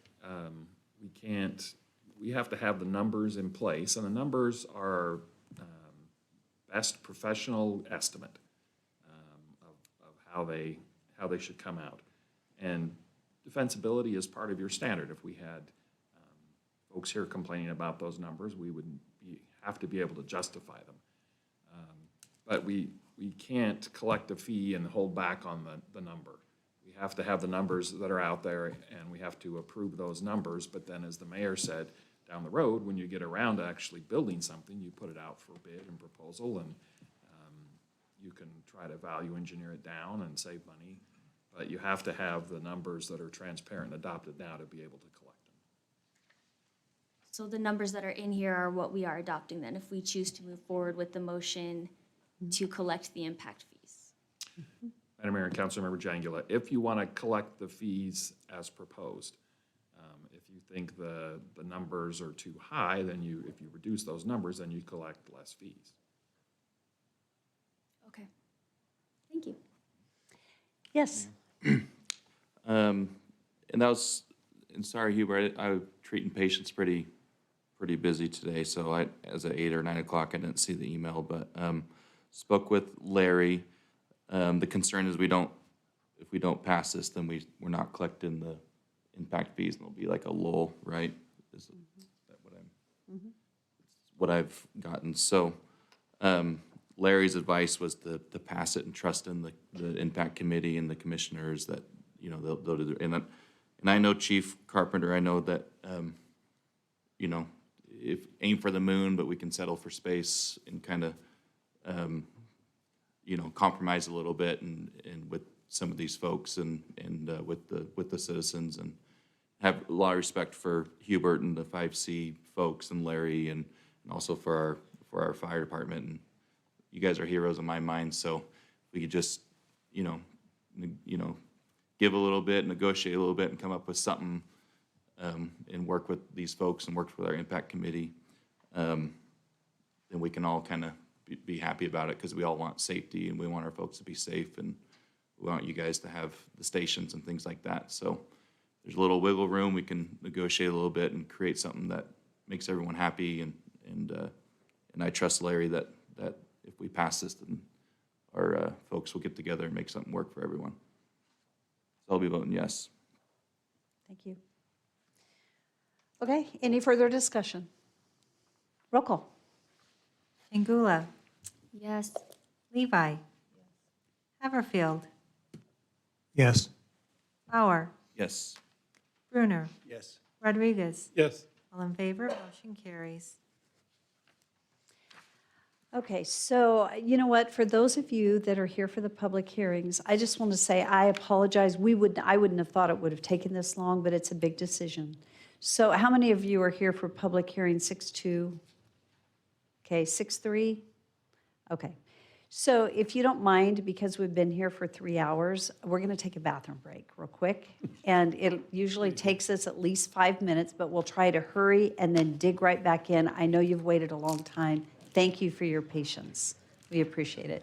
We have to have the numbers in place, and the numbers are best professional estimate of how they should come out. And defensibility is part of your standard. If we had folks here complaining about those numbers, we would have to be able to justify them. But we can't collect a fee and hold back on the number. We have to have the numbers that are out there, and we have to approve those numbers. But then, as the mayor said, down the road, when you get around to actually building something, you put it out for bid and proposal, and you can try to value engineer it down and save money. But you have to have the numbers that are transparent and adopted now to be able to collect them. So the numbers that are in here are what we are adopting then, if we choose to move forward with the motion to collect the impact fees. Madam Mayor and Councilmember Jangula, if you want to collect the fees as proposed, if you think the numbers are too high, then if you reduce those numbers, then you collect less fees. Okay. Thank you. Yes. And that was, and sorry, Hubert, I'm treating patients pretty busy today, so as at 8 or 9 o'clock, I didn't see the email, but spoke with Larry. The concern is if we don't pass this, then we're not collecting the impact fees, and there'll be like a lull, right? Is that what I've gotten? So Larry's advice was to pass it and trust in the impact committee and the commissioners that, they'll do, and I know Chief Carpenter, I know that, if aim for the moon, but we can settle for space and kind of, compromise a little bit and with some of these folks and with the citizens, and have a lot of respect for Hubert and the 5C folks and Larry and also for our fire department. And you guys are heroes in my mind, so we could just, give a little bit, negotiate a little bit, and come up with something, and work with these folks and work with our impact committee, then we can all kind of be happy about it, because we all want safety and we want our folks to be safe, and we want you guys to have the stations and things like that. So there's a little wiggle room. We can negotiate a little bit and create something that makes everyone happy, and I trust Larry that if we pass this, then our folks will get together and make something work for everyone. So I'll be voting yes. Thank you. Okay, any further discussion? Roll call. Changula. Yes. Levi. Haverfield. Yes. Bauer. Yes. Brunner. Yes. Rodriguez. Yes. All in favor, motion carries. Okay, so you know what? For those of you that are here for the public hearings, I just want to say I apologize. I wouldn't have thought it would have taken this long, but it's a big decision. So how many of you are here for public hearing 6-2? Okay, 6-3? Okay. So if you don't mind, because we've been here for 3 hours, we're going to take a bathroom break real quick. And it usually takes us at least 5 minutes, but we'll try to hurry and then dig right back in. I know you've waited a long time. Thank you for your patience. We appreciate it.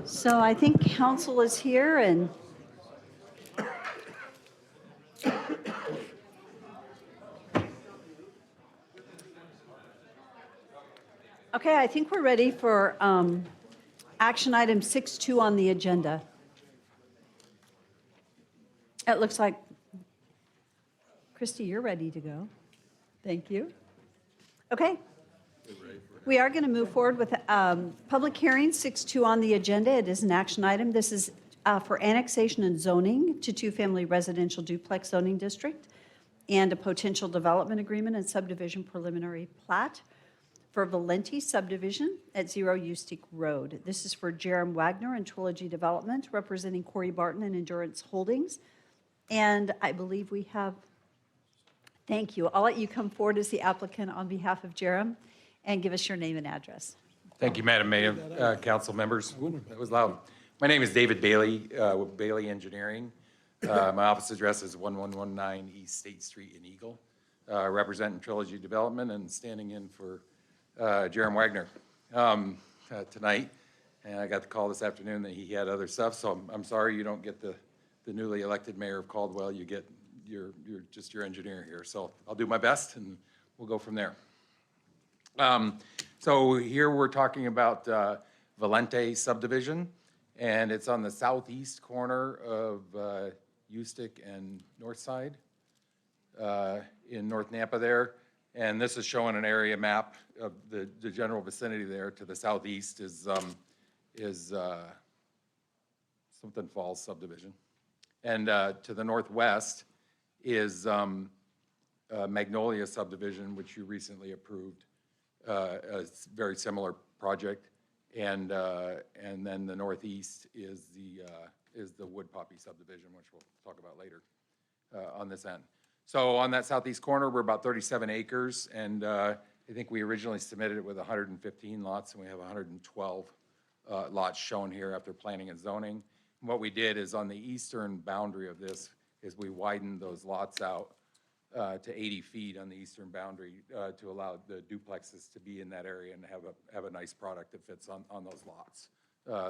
So I think council is here and okay, I think we're ready for action item 6.2 on the agenda. It looks like, Christy, you're ready to go. Thank you. Okay. We are going to move forward with public hearing 6.2 on the agenda. It is an action item. This is for annexation and zoning to two-family residential duplex zoning district and a potential development agreement and subdivision preliminary plat for Valenti subdivision at 0 Ustick Road. This is for Jerem Wagner and Trilogy Development, representing Corey Barton and Endurance Holdings. And I believe we have, thank you. I'll let you come forward as the applicant on behalf of Jerem and give us your name and address. Thank you, Madam Mayor, council members. That was loud. My name is David Bailey with Bailey Engineering. My office address is 1119 East State Street in Eagle, representing Trilogy Development and standing in for Jerem Wagner tonight. And I got the call this afternoon that he had other stuff, so I'm sorry you don't get the newly elected mayor of Caldwell. You get your engineer here. So I'll do my best and we'll go from there. So here we're talking about Valenti subdivision, and it's on the southeast corner of Ustick and North Side in North Nampa there. And this is showing an area map of the general vicinity there. To the southeast is Something Falls subdivision. And to the northwest is Magnolia subdivision, which you recently approved. A very similar project, and then the northeast is the Wood Poppy subdivision, which we'll talk about later on this end. So on that southeast corner, we're about 37 acres, and I think we originally submitted it with 115 lots, and we have 112 lots shown here after planning and zoning. And what we did is on the eastern boundary of this is we widened those lots out to 80 feet on the eastern boundary to allow the duplexes to be in that area and have a nice product that fits on those lots.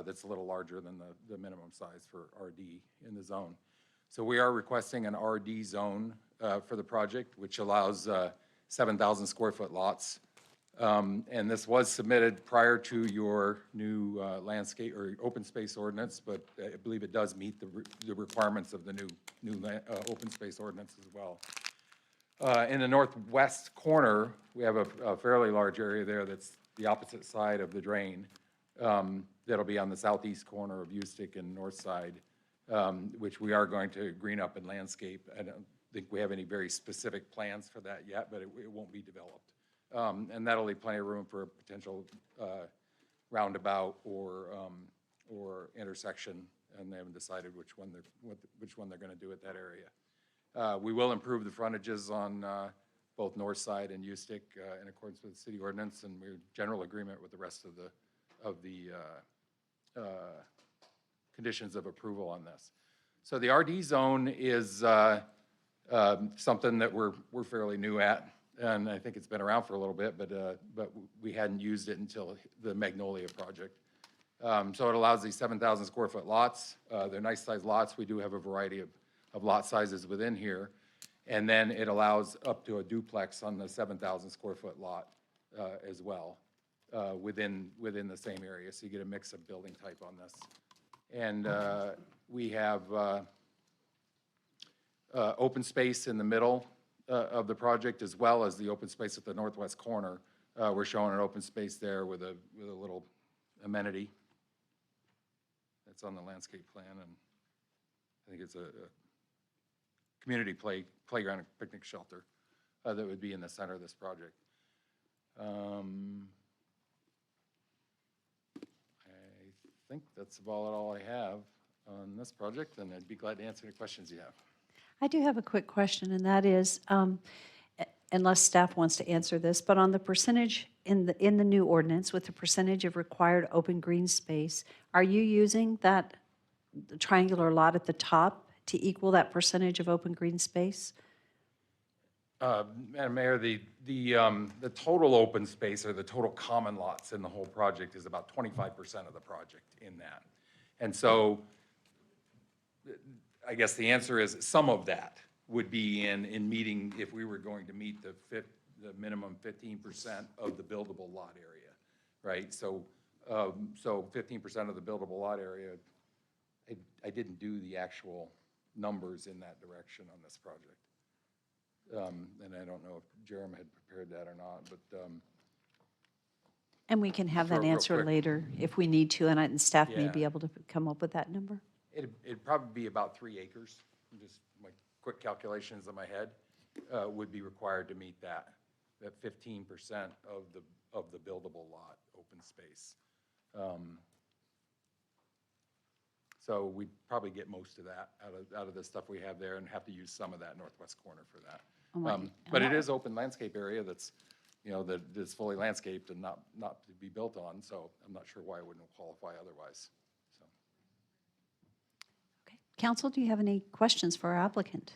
That's a little larger than the minimum size for RD in the zone. So we are requesting an RD zone for the project, which allows 7,000 square foot lots. And this was submitted prior to your new landscape or open space ordinance, but I believe it does meet the requirements of the new open space ordinance as well. In the northwest corner, we have a fairly large area there that's the opposite side of the drain. That'll be on the southeast corner of Ustick and North Side, which we are going to green up and landscape. I don't think we have any very specific plans for that yet, but it won't be developed. And that'll leave plenty of room for a potential roundabout or intersection, and they haven't decided which one they're going to do at that area. We will improve the frontages on both North Side and Ustick in accordance with the city ordinance, and we're in general agreement with the rest of the conditions of approval on this. So the RD zone is something that we're fairly new at, and I think it's been around for a little bit, but we hadn't used it until the Magnolia project. So it allows these 7,000 square foot lots. They're nice sized lots. We do have a variety of lot sizes within here. And then it allows up to a duplex on the 7,000 square foot lot as well within the same area. So you get a mix of building type on this. And we have open space in the middle of the project, as well as the open space at the northwest corner. We're showing an open space there with a little amenity that's on the landscape plan, and I think it's a community playground and picnic shelter that would be in the center of this project. I think that's about all I have on this project, and I'd be glad to answer any questions you have. I do have a quick question, and that is, unless staff wants to answer this, but on the percentage in the new ordinance with the percentage of required open green space, are you using that triangular lot at the top to equal that percentage of open green space? Madam Mayor, the total open space or the total common lots in the whole project is about 25% of the project in that. And so I guess the answer is some of that would be in meeting, if we were going to meet the minimum 15% of the buildable lot area, right? So 15% of the buildable lot area, I didn't do the actual numbers in that direction on this project. And I don't know if Jerem had prepared that or not, but. And we can have that Real answer quick. later if we need to, and staff may Yeah. be able to come up with that number. It'd probably be about 3 acres, just my quick calculations in my head, would be required to meet that 15% of the buildable lot, open space. So we'd probably get most of that out of the stuff we have there and have to use some of that northwest corner for that. But it is open landscape area that's, that is fully landscaped and not to be built on, so I'm not sure why it wouldn't qualify otherwise. Council, do you have any questions for our applicant?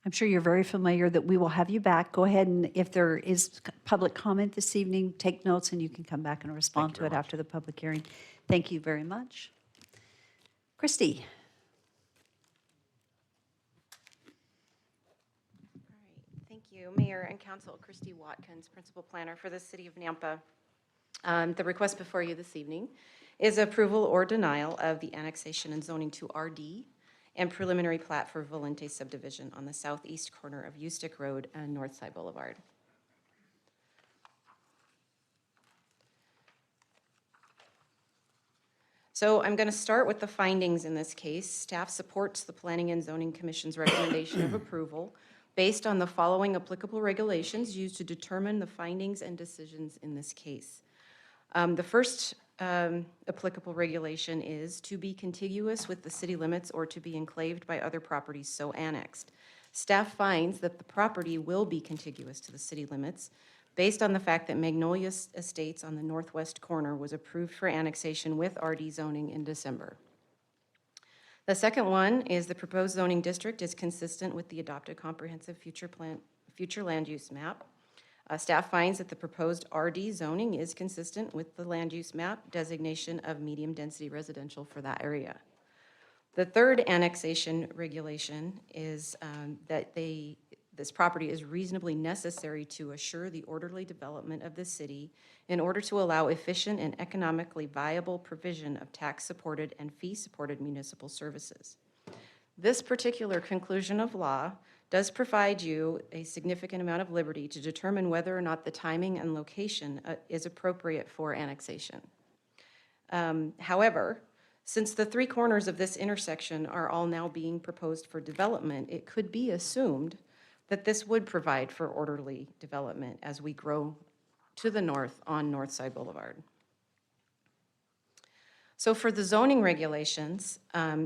I'm sure you're very familiar that we will have you back. Go ahead, and if there is public comment this evening, take notes and you can come back and respond to it after the public hearing. Thank you very much. Christy. Thank you, Mayor and Council. Christy Watkins, Principal Planner for the City of Nampa. The request before you this evening is approval or denial of the annexation and zoning to RD and preliminary plat for Volente subdivision on the southeast corner of Ustick Road and Northside Boulevard. So I'm going to start with the findings in this case. Staff supports the Planning and Zoning Commission's recommendation of approval based on the following applicable regulations used to determine the findings and decisions in this case. The first applicable regulation is to be contiguous with the city limits or to be enclaved by other properties so annexed. Staff finds that the property will be contiguous to the city limits based on the fact that Magnolia Estates on the northwest corner was approved for annexation with RD zoning in December. The second one is the proposed zoning district is consistent with the adopted comprehensive future land use map. Staff finds that the proposed RD zoning is consistent with the land use map designation of medium density residential for that area. The third annexation regulation is that this property is reasonably necessary to assure the orderly development of the city in order to allow efficient and economically viable provision of tax-supported and fee-supported municipal services. This particular conclusion of law does provide you a significant amount of liberty to determine whether or not the timing and location is appropriate for annexation. However, since the three corners of this intersection are all now being proposed for development, it could be assumed that this would provide for orderly development as we grow to the north on Northside Boulevard. So for the zoning regulations,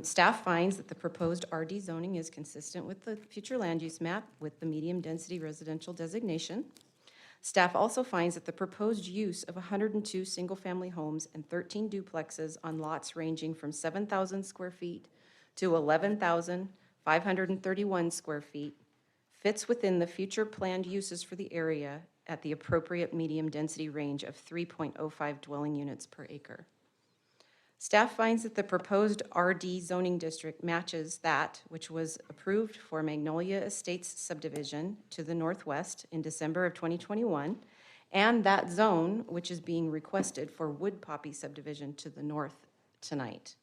staff finds that the proposed RD zoning is consistent with the future land use map with the medium density residential designation. Staff also finds that the proposed use of 102 single-family homes and 13 duplexes on lots ranging from 7,000 square feet to 11,531 square feet fits within the future planned uses for the area at the appropriate medium density range of 3.05 dwelling units per acre. Staff finds that the proposed RD zoning district matches that which was approved for Magnolia Estates subdivision to the northwest in December of 2021, and that zone which is being requested for Wood Poppy subdivision to the north tonight.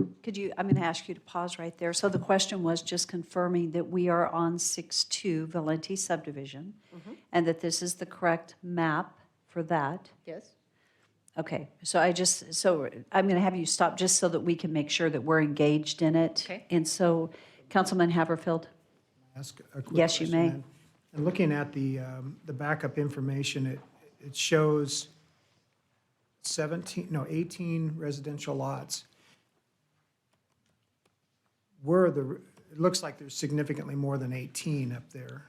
I'm going to ask you to pause right there. So the question was just confirming that we are on 6-2 Valenti subdivision and that this is the correct map for that. Yes. Okay, so I'm going to have you stop just so that we can make sure that we're engaged in it. Okay. And so, Councilman Haverfield? Ask a quick Yes, you question may. then. And looking at the backup information, it shows 18 residential lots. It looks like there's significantly more than 18 up there.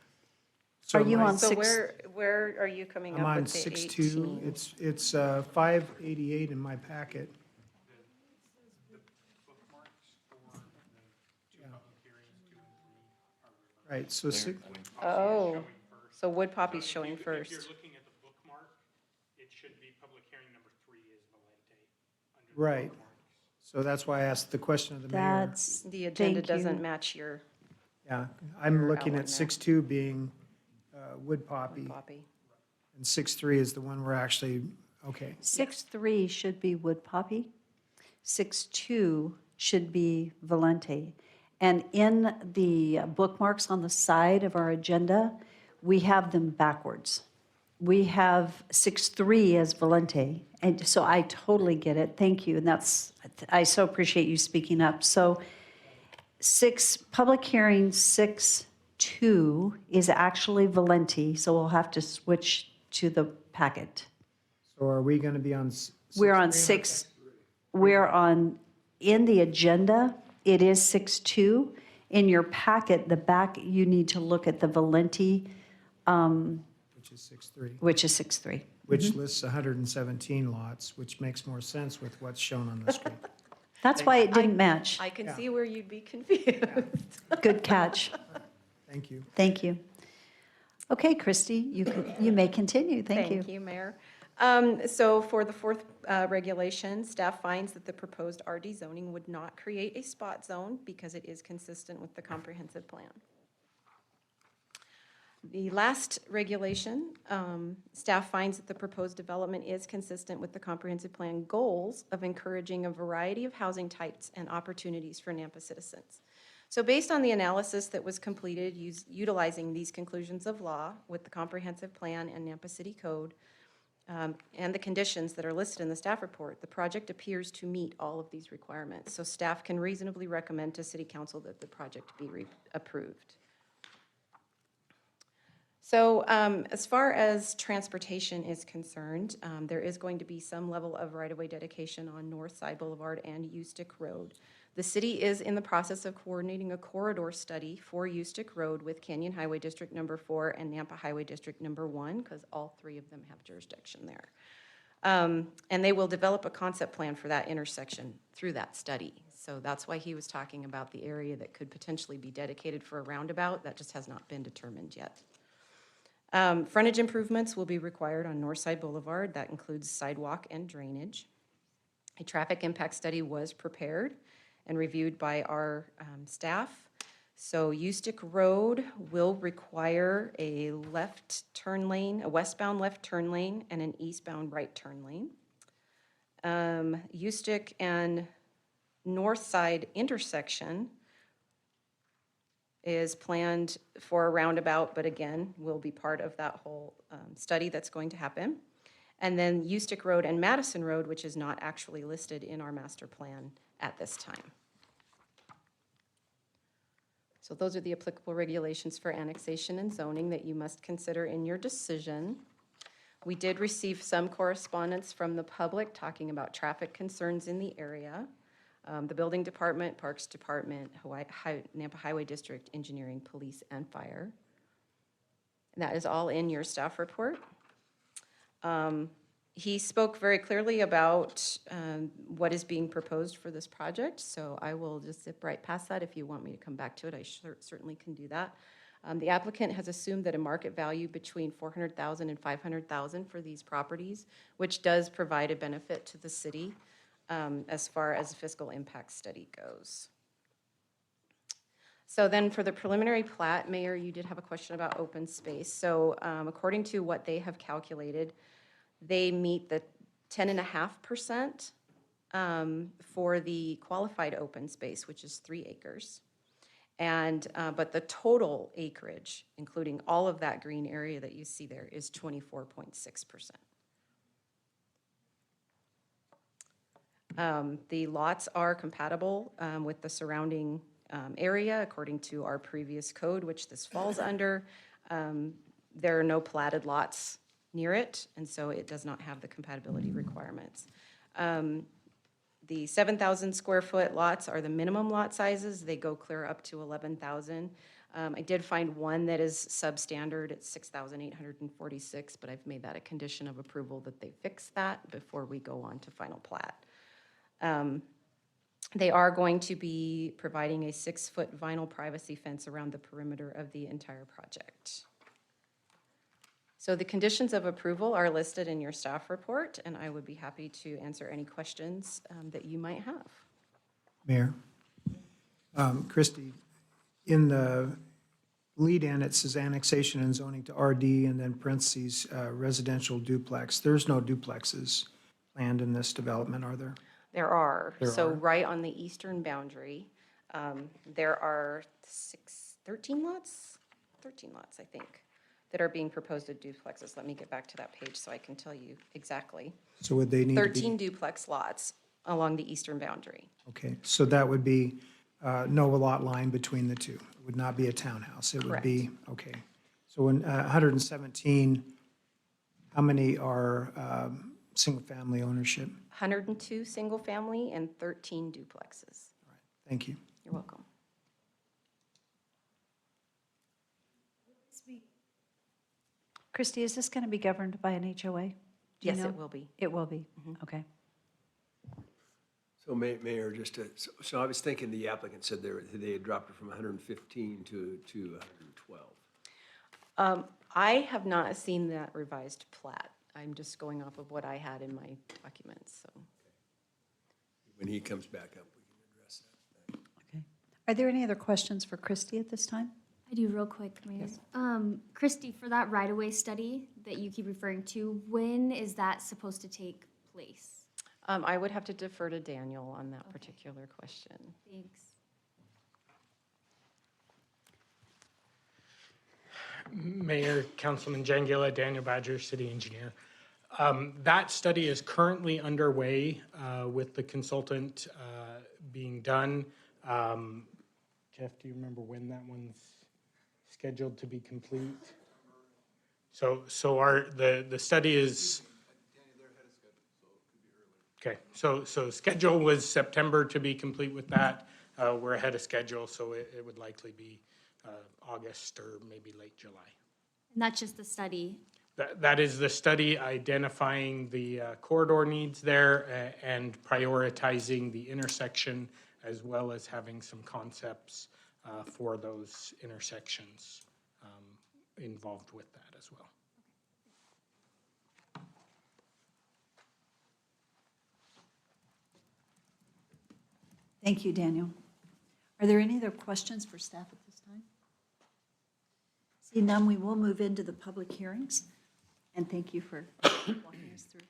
Are you on So six? where are you coming I'm up on with the 6-2. 18? It's 588 in my packet. Right, so Oh, so Wood Poppy's showing first. If you're looking at the bookmark, it should be public hearing number 3 is Valente. Right. So that's why I asked the question of the mayor. That's, The agenda thank you. doesn't match your Yeah, I'm your looking outline at there. 6.2 being wood poppy, copy. and 6.3 is the one we're actually, okay. 6.3 should be wood poppy. 6.2 should be Valente. And in the bookmarks on the side of our agenda, we have them backwards. We have 6.3 as Valente, and so I totally get it. Thank you, and that's, I so appreciate you speaking up. So public hearing 6.2 is actually Valente, so we'll have to switch to the packet. So are we going to be on? We're on 6.3? we're on, in the agenda, it is 6.2. In your packet, the back, you need to look at the Valente, Which is 6.3. which is 6.3. Which lists 117 lots, which makes more sense with what's shown on the screen. That's why it didn't match. I can see where you'd be confused. Good catch. Thank you. Thank you. Okay, Christy, you may continue. Thank you. Thank you, Mayor. So for the fourth regulation, staff finds that the proposed RD zoning would not create a spot zone because it is consistent with the comprehensive plan. The last regulation, staff finds that the proposed development is consistent with the comprehensive plan goals of encouraging a variety of housing types and opportunities for Nampa citizens. So based on the analysis that was completed utilizing these conclusions of law with the comprehensive plan and Nampa City Code, and the conditions that are listed in the staff report, the project appears to meet all of these requirements. So staff can reasonably recommend to City Council that the project be approved. So as far as transportation is concerned, there is going to be some level of right-of-way dedication on Northside Boulevard and Ustick Road. The city is in the process of coordinating a corridor study for Ustick Road with Canyon Highway District Number 4 and Nampa Highway District Number 1, because all three of them have jurisdiction there. And they will develop a concept plan for that intersection through that study. So that's why he was talking about the area that could potentially be dedicated for a roundabout. That just has not been determined yet. Frontage improvements will be required on Northside Boulevard. That includes sidewalk and drainage. A traffic impact study was prepared and reviewed by our staff. So Ustick Road will require a left turn lane, a westbound left turn lane, and an eastbound right turn lane. Ustick and Northside intersection is planned for a roundabout, but again, will be part of that whole study that's going to happen. And then Ustick Road and Madison Road, which is not actually listed in our master plan at this time. So those are the applicable regulations for annexation and zoning that you must consider in your decision. We did receive some correspondence from the public talking about traffic concerns in the area. The Building Department, Parks Department, Nampa Highway District, Engineering, Police, and Fire. And that is all in your staff report. He spoke very clearly about what is being proposed for this project, so I will just zip right past that. If you want me to come back to it, I certainly can do that. The applicant has assumed that a market value between $400,000 and $500,000 for these properties, which does provide a benefit to the city as far as the fiscal impact study goes. So then for the preliminary plat, Mayor, you did have a question about open space. So according to what they have calculated, they meet the 10.5% for the qualified open space, which is 3 acres. And but the total acreage, including all of that green area that you see there, is 24.6%. The lots are compatible with the surrounding area according to our previous code, which this falls under. There are no platted lots near it, and so it does not have the compatibility requirements. The 7,000 square foot lots are the minimum lot sizes. They go clear up to 11,000. I did find one that is substandard at 6,846, but I've made that a condition of approval that they fix that before we go on to final plat. They are going to be providing a 6-foot vinyl privacy fence around the perimeter of the entire project. So the conditions of approval are listed in your staff report, and I would be happy to answer any questions that you might have. Mayor. Christie, in the lead-in, it says annexation and zoning to RD, and then parentheses, residential duplex. There's no duplexes planned in this development, are there? There are. There So are. right on the eastern boundary, there are 13 lots, I think, that are being proposed as duplexes. Let me get back to that page so I can tell you exactly. So would they need to be? 13 duplex lots along the eastern boundary. Okay, so that would be no lot line between the two. It would not be a townhouse. It would be, okay. So in 117, how many are single-family ownership? 102 single-family and 13 duplexes. Thank you. You're welcome. Christie, is this going to be governed by an HOA? Do you Yes, know? it will be. It will be, okay. So Mayor, so I was thinking the applicant said they had dropped it from 115 to 112. I have not seen that revised plat. I'm just going off of what I had in my documents, so. When he comes back up, we can address that. Okay. Are there any other questions for Christie at this time? I do real quick, Mayor. Christy, for that right-of-way study that you keep referring to, when is that supposed to take place? I would have to defer to Daniel on that particular question. Thanks. Mayor, Councilman Jangila, Daniel Badger, City Engineer. That study is currently underway with the consultant being done. Jeff, do you remember when that one's scheduled to be complete? So the study is. Okay, so schedule was September to be complete with that. We're ahead of schedule, so it would likely be August or maybe late July. And that's just the study. That is the study identifying the corridor needs there and prioritizing the intersection, as well as having some concepts for those intersections involved with that as well. Thank you, Daniel. Are there any other questions for staff at this time? See none, we will move into the public hearings. And thank you for walking us through.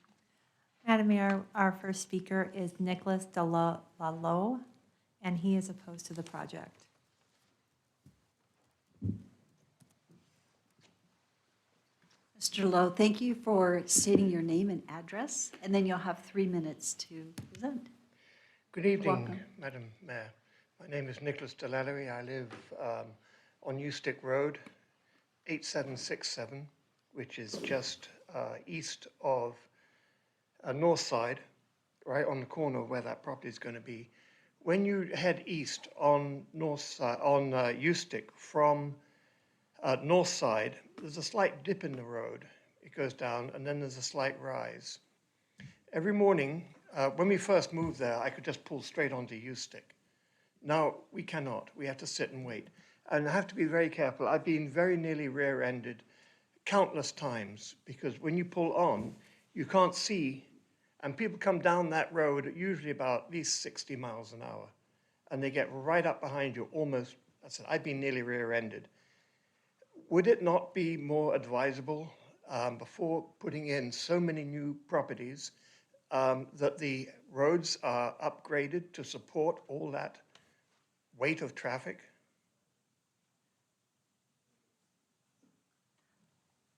Madam Mayor, our first speaker is Nicholas Lalo, and he is opposed to the project. Mr. Lowe, thank you for stating your name and address, and then you'll have 3 minutes to present. Good evening, Welcome. Madam Mayor. My name is Nicholas Delallery. I live on Eustick Road, 8767, which is just east of North Side, right on the corner where that property is going to be. When you head east on North Side, on Eustick from North Side, there's a slight dip in the road. It goes down, and then there's a slight rise. Every morning, when we first moved there, I could just pull straight onto Eustick. Now, we cannot. We have to sit and wait. And I have to be very careful. I've been very nearly rear-ended countless times, because when you pull on, you can't see, and people come down that road at usually about at least 60 miles an hour, and they get right up behind you almost. I said, I've been nearly rear-ended. Would it not be more advisable, before putting in so many new properties, that the roads are upgraded to support all that weight of traffic?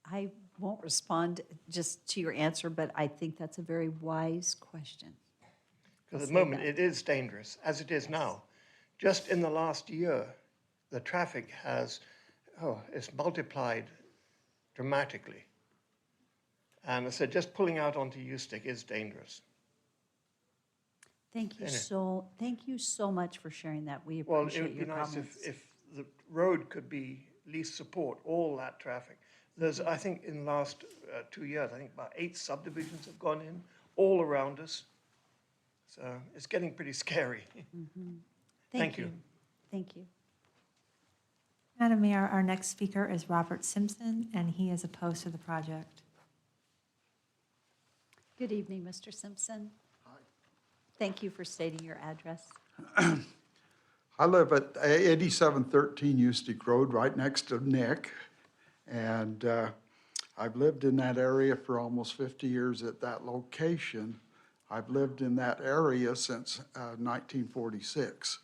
I won't respond just to your answer, but I think that's a very wise question. Because at the moment, it is dangerous, as it is now. Just in the last year, the traffic has, it's multiplied dramatically. And I said, just pulling out onto Eustick is dangerous. Thank you Anyway. thank you so much for sharing that. We Well, it appreciate would be your nice comments. if the road could be, at least support all that traffic. There's, I think, in the last 2 years, I think about 8 subdivisions have gone in, all around us. So it's getting pretty scary. Thank you. Thank you. Madam Mayor, our next speaker is Robert Simpson, and he is opposed to the project. Good evening, Mr. Simpson. Hi. Thank you for stating your address. I live at 8713 Eustic Road, right next to Nick. And I've lived in that area for almost 50 years at that location. I've lived in that area since 1946.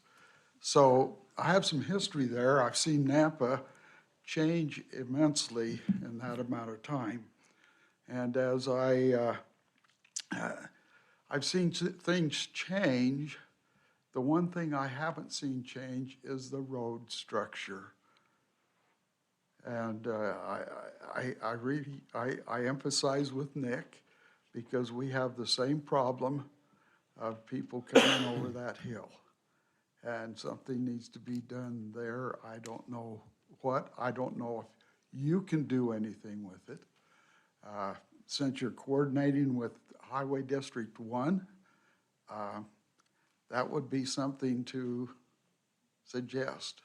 So I have some history there. I've seen Nampa change immensely in that amount of time. And as I've seen things change, the one thing I haven't seen change is the road structure. And I emphasize with Nick, because we have the same problem of people coming over that hill. And something needs to be done there. I don't know what. I don't know if you can do anything with it. Since you're coordinating with Highway District 1, that would be something to suggest.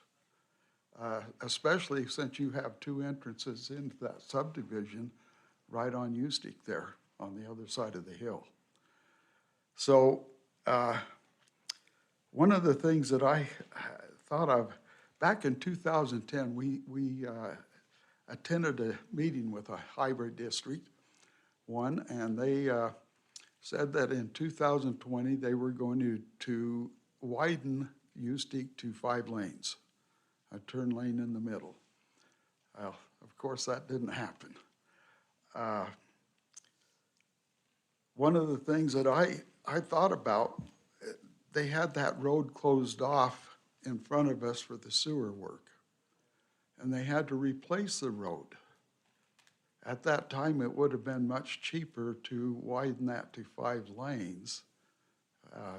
Especially since you have two entrances into that subdivision right on Eustic there on the other side of the hill. So one of the things that I thought of, back in 2010, we attended a meeting with a Highway District 1, and they said that in 2020 they were going to widen Eustic to 5 lanes. A turn lane in the middle. Well, of course, that didn't happen. One of the things that I thought about, they had that road closed off in front of us for the sewer work, and they had to replace the road. At that time, it would have been much cheaper to widen that to 5 lanes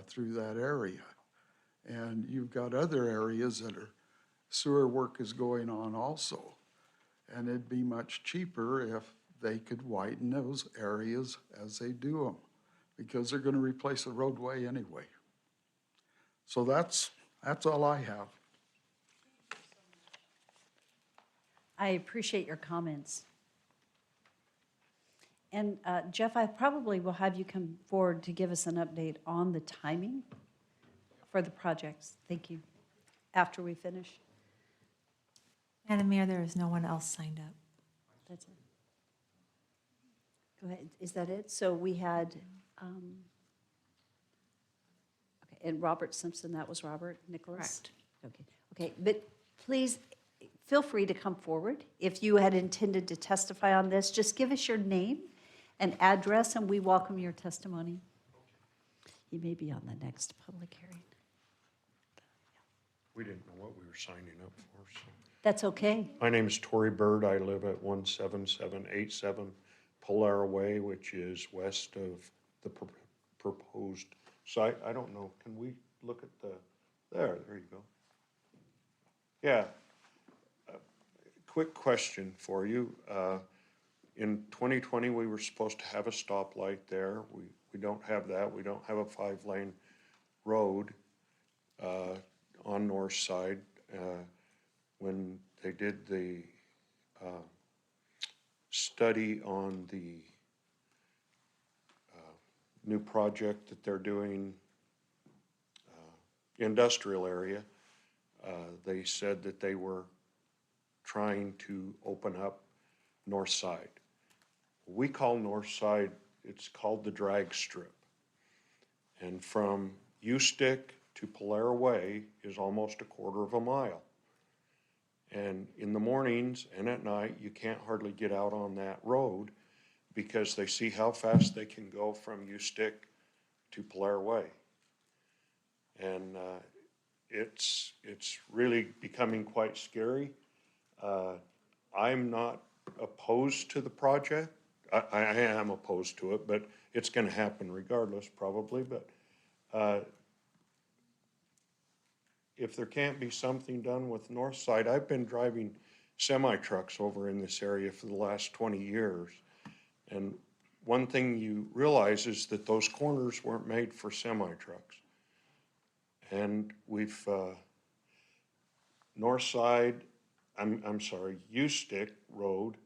through that area. And you've got other areas that are sewer work is going on also. And it'd be much cheaper if they could widen those areas as they do them, because they're going to replace the roadway anyway. So that's all I have. I appreciate your comments. And Jeff, I probably will have you come forward to give us an update on the timing for the projects. Thank you. After we finish. Madam Mayor, there is no one else signed up. That's it. Go ahead. Is that it? So we had, okay, and Robert Simpson, that was Robert Nicholas? Correct. Okay, but please feel free to come forward. If you had intended to testify on this, just give us your name and address, and we welcome your testimony. You may be on the next public hearing. We didn't know what we were signing up for, so. That's okay. My name is Tory Bird. I live at 17787 Polaire Way, which is west of the proposed site. I don't know, can we look at there you go. Yeah. Quick question for you. In 2020, we were supposed to have a stoplight there. We don't have that. We don't have a 5-lane road on north side. When they did the study on the new project that they're doing, industrial area, they said that they were trying to open up north side. We call north side, it's called the drag strip. And from Eustic to Polaire Way is almost a quarter of a mile. And in the mornings and at night, you can't hardly get out on that road because they see how fast they can go from Eustic to Polaire Way. And it's really becoming quite scary. I'm not opposed to the project. I am opposed to it, but it's going to happen regardless, probably. But if there can't be something done with north side, I've been driving semi-trucks over in this area for the last 20 years. And one thing you realize is that those corners weren't made for semi-trucks. And we've, north side I'm sorry, Ustick Road,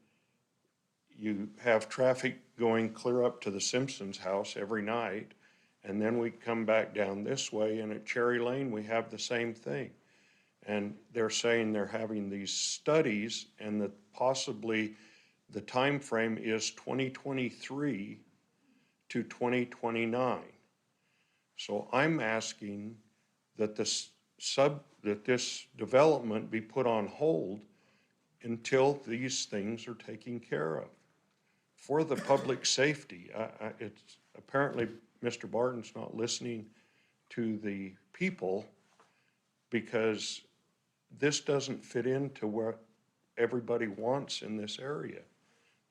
you have traffic going clear up to the Simpsons house every night, and then we come back down this way, and at Cherry Lane, we have the same thing. And they're saying they're having these studies, and that possibly the time frame is 2023 to 2029. So I'm asking that this development be put on hold until these things are taken care of for the public safety. It's apparently Mr. Barton's not listening to the people, because this doesn't fit into what everybody wants in this area.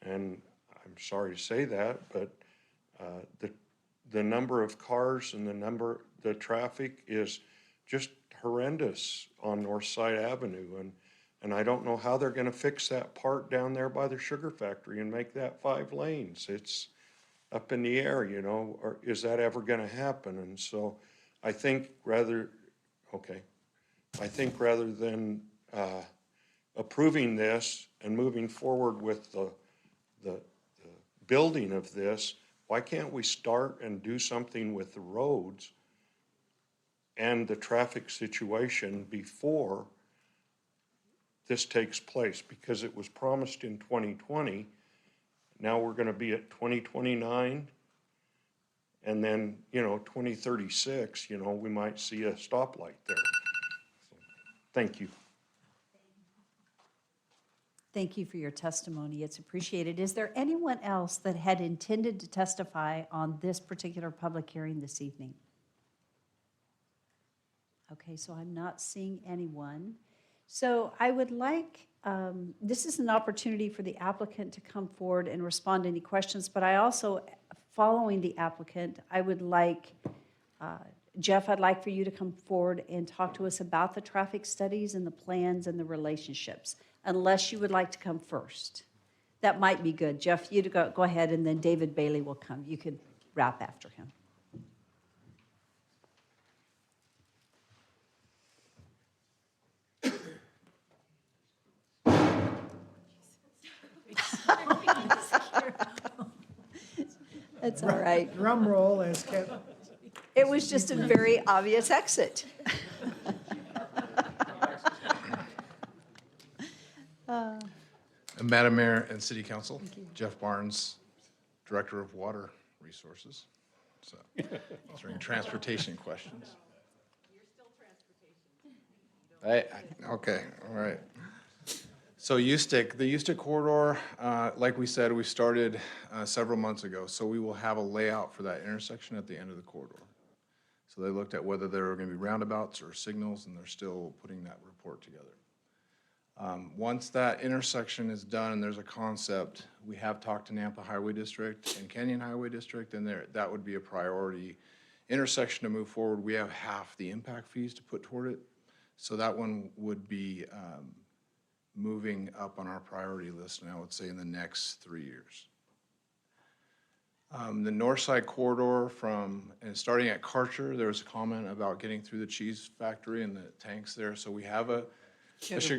And I'm sorry to say that, but the number of cars and the traffic is just horrendous on Northside Avenue. And I don't know how they're gonna fix that part down there by the sugar factory and make that 5 lanes. It's up in the air, you know, or is that ever gonna happen? And so I think rather than approving this and moving forward with the building of this, why can't we start and do something with the roads and the traffic situation before this takes place? Because it was promised in 2020. Now we're going to be at 2029. And then, 2036, we might see a stoplight there. So, thank you. Thank you for your testimony. It's appreciated. Is there anyone else that had intended to testify on this particular public hearing this evening? Okay, so I'm not seeing anyone. So I would like, this is an opportunity for the applicant to come forward and respond to any questions, but I also, following the applicant, I would like, Jeff, I'd like for you to come forward and talk to us about the traffic studies and the plans and the relationships, unless you would like to come first. That might be good. Jeff, you to go ahead, and then David Bailey will come. You could wrap after him. That's all right. Drum roll as Kevin. It was just a very obvious exit. Madam Mayor and City Council, Jeff Barnes, Director of Water Resources. So, answering transportation questions. You're still transportation. Okay, all right. So the Ustick corridor, like we said, we started several months ago. So we will have a layout for that intersection at the end of the corridor. So they looked at whether there were going to be roundabouts or signals, and they're still putting that report together. Once that intersection is done and there's a concept, we have talked to Nampa Highway District and Canyon Highway District, and that would be a priority intersection to move forward. We have half the impact fees to put toward it. So that one would be moving up on our priority list, and I would say in the next 3 years. The north side corridor starting at Karcher, there was a comment about getting through the cheese factory and the tanks there. So we have yes,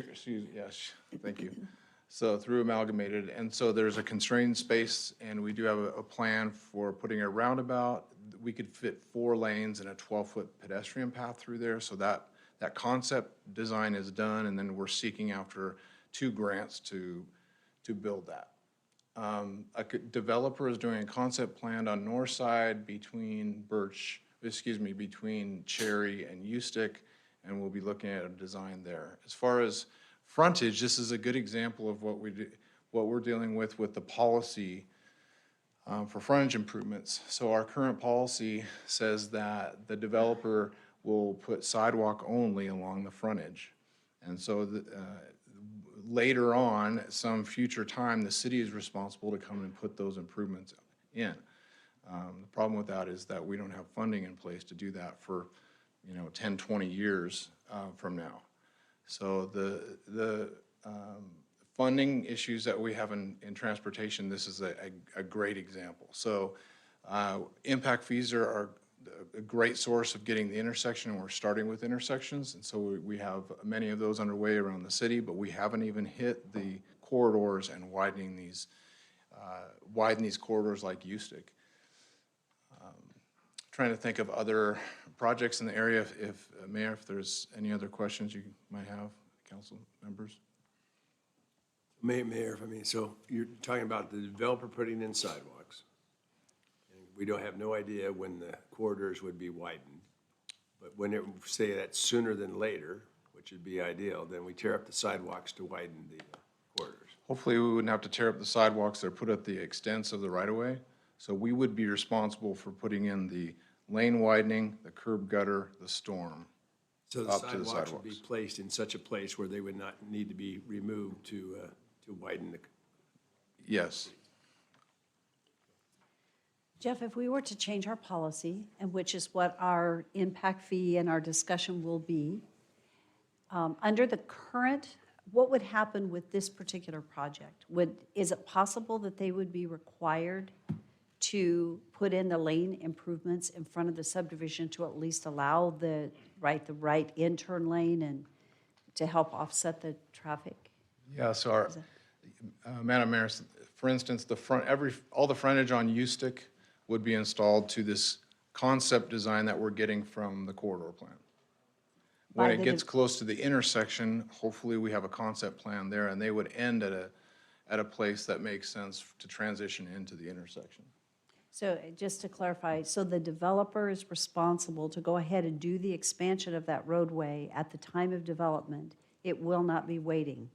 thank you. So through Amalgamated, and so there's a constrained space, and we do have a plan for putting a roundabout. We could fit 4 lanes and a 12-foot pedestrian path through there. So that concept design is done, and then we're seeking after 2 grants to build that. A developer is doing a concept plan on north side between Cherry and Ustick, and we'll be looking at a design there. As far as frontage, this is a good example of what we're dealing with the policy for frontage improvements. So our current policy says that the developer will put sidewalk only along the frontage. And so later on, at some future time, the city is responsible to come and put those improvements in. The problem with that is that we don't have funding in place to do that for 10, 20 years from now. So the funding issues that we have in transportation, this is a great example. So impact fees are a great source of getting the intersection, and we're starting with intersections. And so we have many of those underway around the city, but we haven't even hit the corridors and widen these corridors like Ustick. Trying to think of other projects in the area. If Mayor, if there's any other questions you might have, council members. Mayor, if I mean, so you're talking about the developer putting in sidewalks. And we don't have no idea when the corridors would be widened. But when it, say that sooner than later, which would be ideal, then we tear up the sidewalks to widen the corridors. Hopefully, we wouldn't have to tear up the sidewalks that are put at the extents of the right-of-way. So we would be responsible for putting in the lane widening, the curb gutter, the storm. So the up to the sidewalks would be sidewalks. placed in such a place where they would not need to be removed to widen the. Yes. Jeff, if we were to change our policy, and which is what our impact fee and our discussion will be, under the current, what would happen with this particular project? Is it possible that they would be required to put in the lane improvements in front of the subdivision to at least allow the right in-turn lane and to help offset the traffic? Yeah, so our, Madam Mayor, for instance, all the frontage on Ustick would be installed to this concept design that we're getting from the corridor plan. When By it the gets close to the intersection, hopefully we have a concept plan there, and they would end at a place that makes sense to transition into the intersection. So just to clarify, so the developer is responsible to go ahead and do the expansion of that roadway at the time of development. It will not be waiting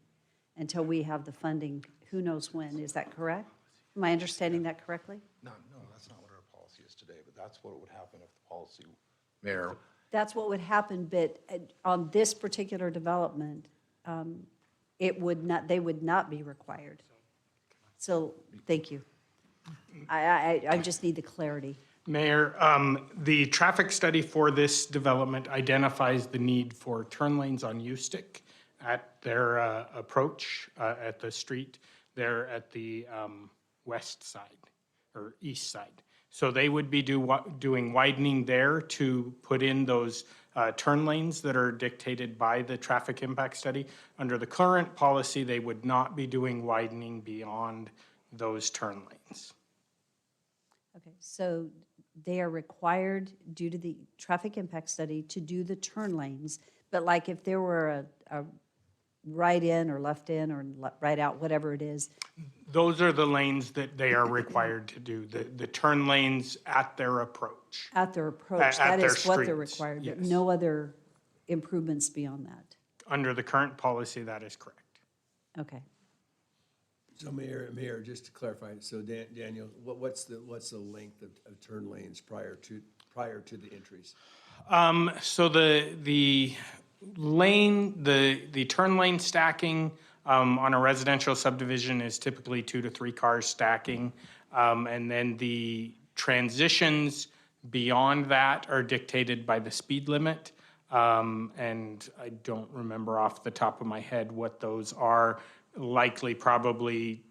until we have the funding, who knows when. Is that correct? Am I understanding that correctly? No, that's not what our policy is today, but that's what would happen if the policy, Mayor. That's what would happen, but on this particular development, they would not be required. So, thank you. I just need the clarity. Mayor, the traffic study for this development identifies the need for turn lanes on Ustick at their approach at the street there at the west side or east side. So they would be doing widening there to put in those turn lanes that are dictated by the traffic impact study. Under the current policy, they would not be doing widening beyond those turn lanes. Okay, so they are required, due to the traffic impact study, to do the turn lanes. But like if there were a right in or left in or right out, whatever it is. Those are the lanes that they are required to do, the turn lanes at their approach. At their approach, At that their is what they're streets, required, but yes. no other improvements beyond that. Under the current policy, that is correct. Okay. So Mayor, just to clarify, so Daniel, what's the length of turn lanes prior to the entries? So the turn lane stacking on a residential subdivision is typically 2 to 3 cars stacking. And then the transitions beyond that are dictated by the speed limit. And I don't remember off the top of my head what those are. Likely probably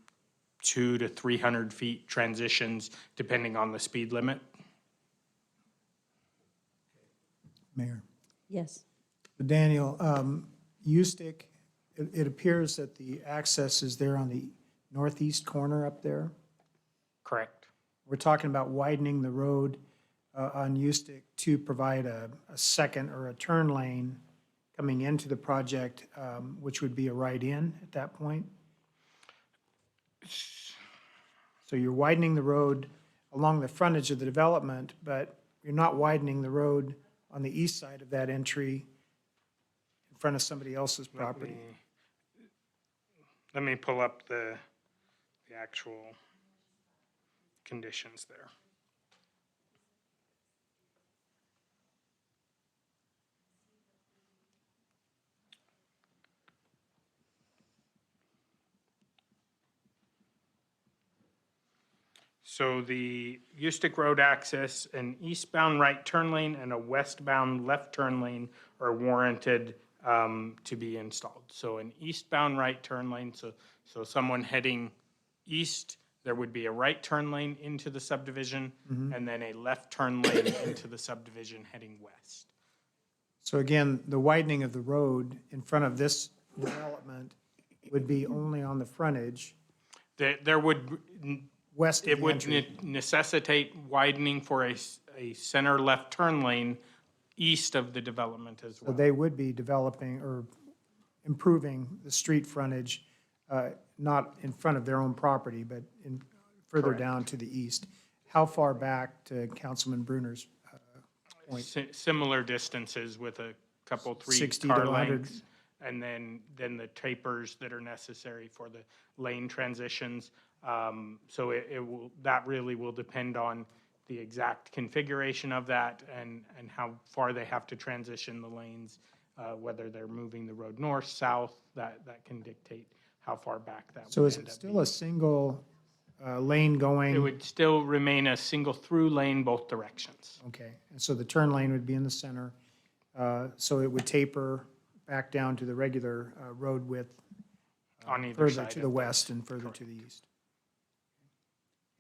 200 to 300 feet transitions depending on the speed limit. Mayor. Yes. Daniel, Ustick, it appears that the access is there on the northeast corner up there. Correct. We're talking about widening the road on Ustick to provide a second or a turn lane coming into the project, which would be a right-in at that point. So you're widening the road along the frontage of the development, but you're not widening the road on the east side of that entry in front of somebody else's property. Let me pull up the actual conditions there. So the Ustick Road access, an eastbound right turn lane and a westbound left turn lane are warranted to be installed. So an eastbound right turn lane, so someone heading east there would be a right turn lane into the subdivision and then a left turn lane into the subdivision heading west. So again, the widening of the road in front of this development would be only on the frontage There would, west it of the would entry. necessitate widening for a center left turn lane east of the development as So well. they would be developing or improving the street frontage, not in front of their own property, but further Correct. down to the east. How far back to Councilman Bruner's point? Similar distances with a couple, 3 60 to car 100. lengths. And then the tapers that are necessary for the lane transitions. So it will, that really will depend on the exact configuration of that and how far they have to transition the lanes, whether they're moving the road north, south, that can dictate how far back that So would is end it up still being. a single lane going? It would still remain a single through lane both directions. Okay, and so the turn lane would be in the center, so it would taper back down to the regular road width On either further side to of the those. west and further to the east.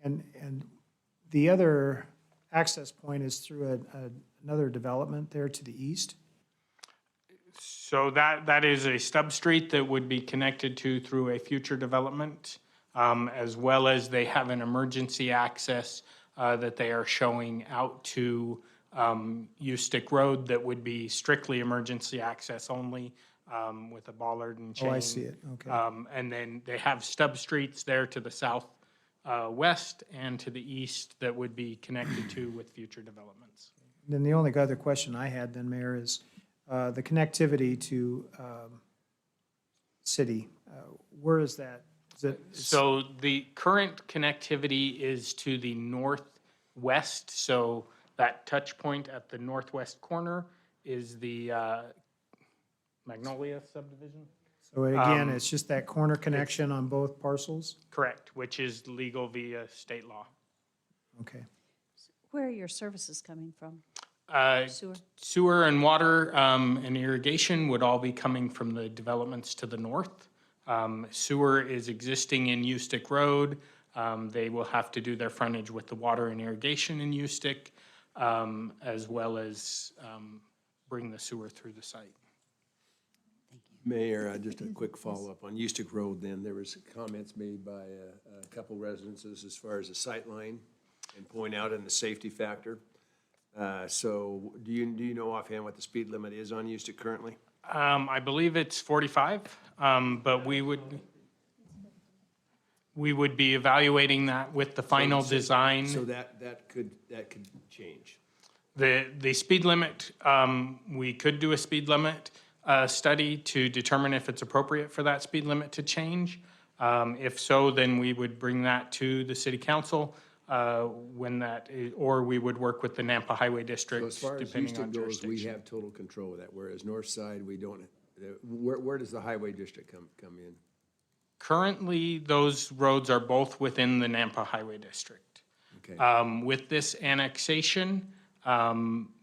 And the other access point is through another development there to the east? So that is a stub street that would be connected to through a future development, as well as they have an emergency access that they are showing out to Ustick Road that would be strictly emergency access only, with a bollard and chain. Oh, I see it, okay. And then they have stub streets there to the south, west and to the east that would be connected to with future developments. Then the only other question I had then, Mayor, is the connectivity to city. Where is that? Is it? So the current connectivity is to the northwest, so that touch point at the northwest corner is the Magnolia subdivision? So again, it's just that corner connection on both parcels? Correct, which is legal via state law. Okay. Where are your services coming from? Sewer? Sewer and water and irrigation would all be coming from the developments to the north. Sewer is existing in Ustick Road. They will have to do their frontage with the water and irrigation in Ustick, as well as bring the sewer through the site. Mayor, just a quick follow-up on Ustick Road then. There was comments made by a couple residences as far as the sight line and point out in the safety factor. So do you know offhand what the speed limit is on Ustick currently? I believe it's 45, but we would be evaluating that with the final design. So that could change. The speed limit, we could do a speed limit study to determine if it's appropriate for that speed limit to change. If so, then we would bring that to the city council when that, or we would work with the Nampa Highway District, So as far as depending on Ustick goes, we jurisdiction. have total control of that, whereas north side, we don't. Where does the highway district come in? Currently, those roads are both within the Nampa Highway District. Okay. With this annexation,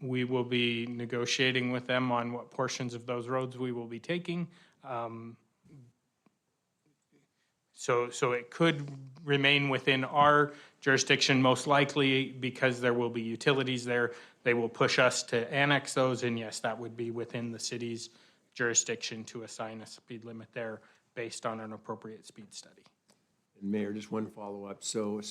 we will be negotiating with them on what portions of those roads we will be taking. So it could remain within our jurisdiction, most likely, because there will be utilities there. They will push us to annex those, and yes, that would be within the city's jurisdiction to assign a speed limit there based on an appropriate speed study. And Mayor, just one follow-up. So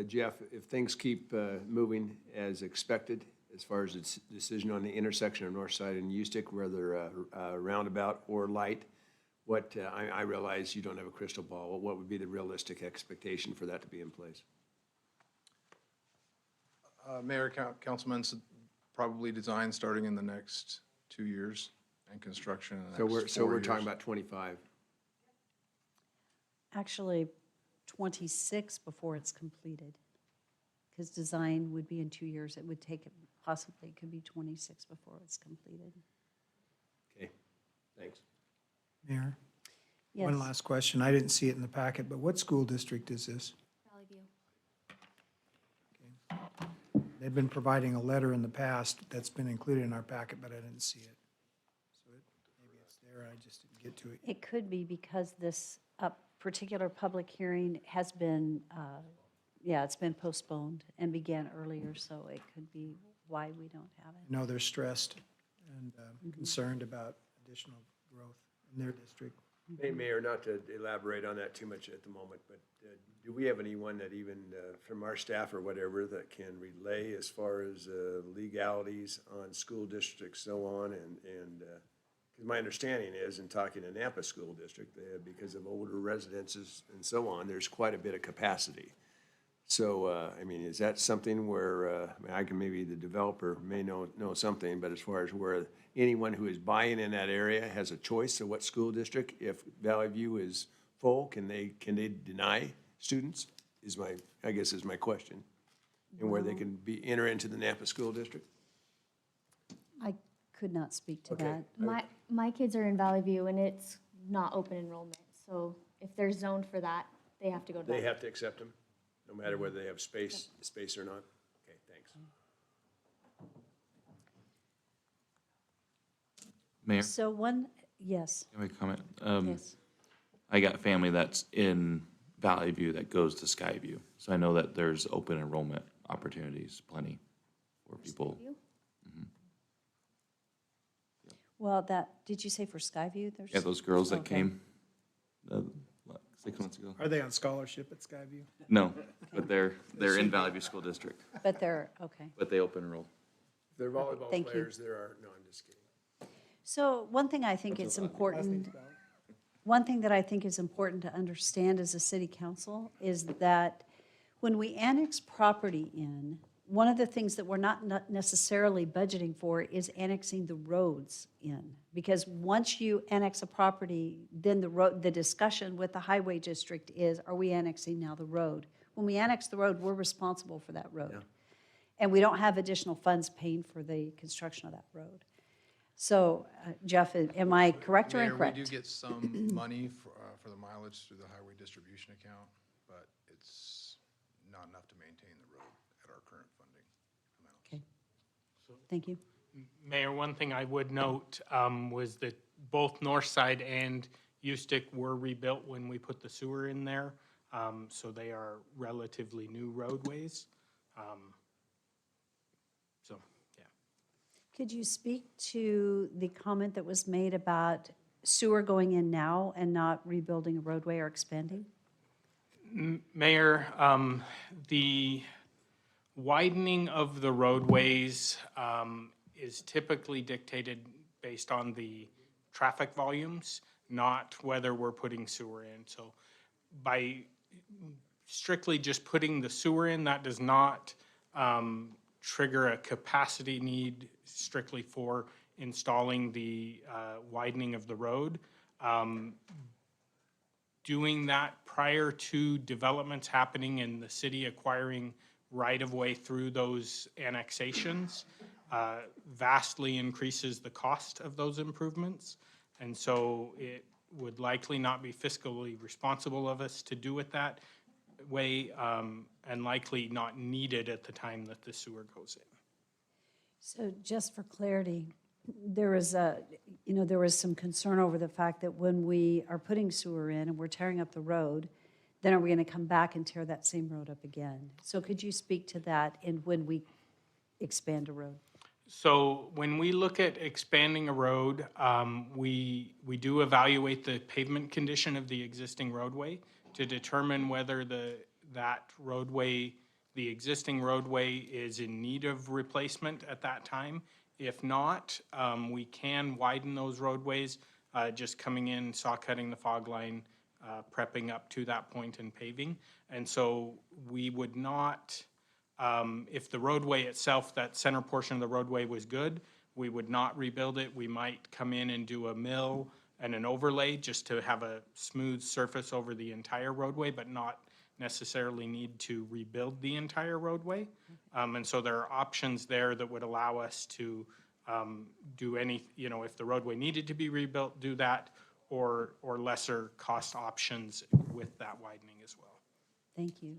Jeff, if things keep moving as expected, as far as its decision on the intersection of North Side and Ustick, whether roundabout or light, what, I realize you don't have a crystal ball, what would be the realistic expectation for that to be in place? Mayor, councilman, probably design starting in the next 2 years and construction in the next 4 years. So we're talking about 25. Actually, 26 before it's completed. Because design would be in 2 years. It would take, possibly, it could be 26 before it's completed. Okay, thanks. Mayor? Yes. One last question. I didn't see it in the packet, but what school district is this? Valley View. They've been providing a letter in the past that's been included in our packet, but I didn't see it. So maybe it's there, I just didn't get to it. It could be because this particular public hearing has been, it's been postponed and began earlier, so it could be why we don't have it. No, they're stressed and concerned about additional growth in their district. Mayor, not to elaborate on that too much at the moment, but do we have anyone that even from our staff or whatever that can relay as far as legalities on school districts, so on, and 'cause my understanding is, in talking to Napa School District, because of older residences and so on, there's quite a bit of capacity. So, I mean, is that something where, maybe the developer may know something, but as far as where anyone who is buying in that area has a choice of what school district, if Valley View is full, can they deny students, is my question. And where they can enter into the Napa School District? I could not speak to Okay. that. My kids are in Valley View and it's not open enrollment. So if they're zoned for that, they have to go to They that. have to accept them, no matter whether they have space or not? Okay, thanks. Mayor, So yes, can I comment? yes. I got family that's in Valley View that goes to Skyview. So I know that there's open enrollment opportunities, plenty for people. Well, did you say for Skyview? There's Yeah, those girls that Okay. came 6 months ago. Are they on scholarship at Skyview? No, but they're in Valley View School District, But they're, okay. but they open enroll. If they're volleyball Thank you. players, there are, no, I'm just kidding. So one thing I think it's important, one thing that I think is important to understand as a city council is that when we annex property in, one of the things that we're not necessarily budgeting for is annexing the roads in. Because once you annex a property, then the discussion with the highway district is, are we annexing now the road? When we annex the road, we're responsible for that road. And we don't have additional funds paying for the construction of that road. So, Jeff, am I correct or Mayor, incorrect? we do get some money for the mileage through the highway distribution account, but it's not enough to maintain the road at our current funding amounts. Okay. Thank you. Mayor, one thing I would note was that both Northside and Ustick were rebuilt when we put the sewer in there. So they are relatively new roadways. So, yeah. Could you speak to the comment that was made about sewer going in now and not rebuilding a roadway or expanding? Mayor, the widening of the roadways is typically dictated based on the traffic volumes, not whether we're putting sewer in. So by strictly just putting the sewer in, that does not trigger a capacity need strictly for installing the widening of the road. Doing that prior to developments happening and the city acquiring right-of-way through those annexations vastly increases the cost of those improvements. And so it would likely not be fiscally responsible of us to do it that way, and likely not needed at the time that the sewer goes in. So just for clarity, there was there was some concern over the fact that when we are putting sewer in and we're tearing up the road, then are we going to come back and tear that same road up again? So could you speak to that and when we expand a road? So when we look at expanding a road, we do evaluate the pavement condition of the existing roadway to determine whether the existing roadway is in need of replacement at that time. If not, we can widen those roadways, just coming in, saw cutting the fog line, prepping up to that point and paving. And so we would not, if the roadway itself, that center portion of the roadway was good, we would not rebuild it. We might come in and do a mill and an overlay just to have a smooth surface over the entire roadway, but not necessarily need to rebuild the entire roadway. And so there are options there that would allow us to do any, if the roadway needed to be rebuilt, do that, or lesser cost options with that widening as well. Thank you.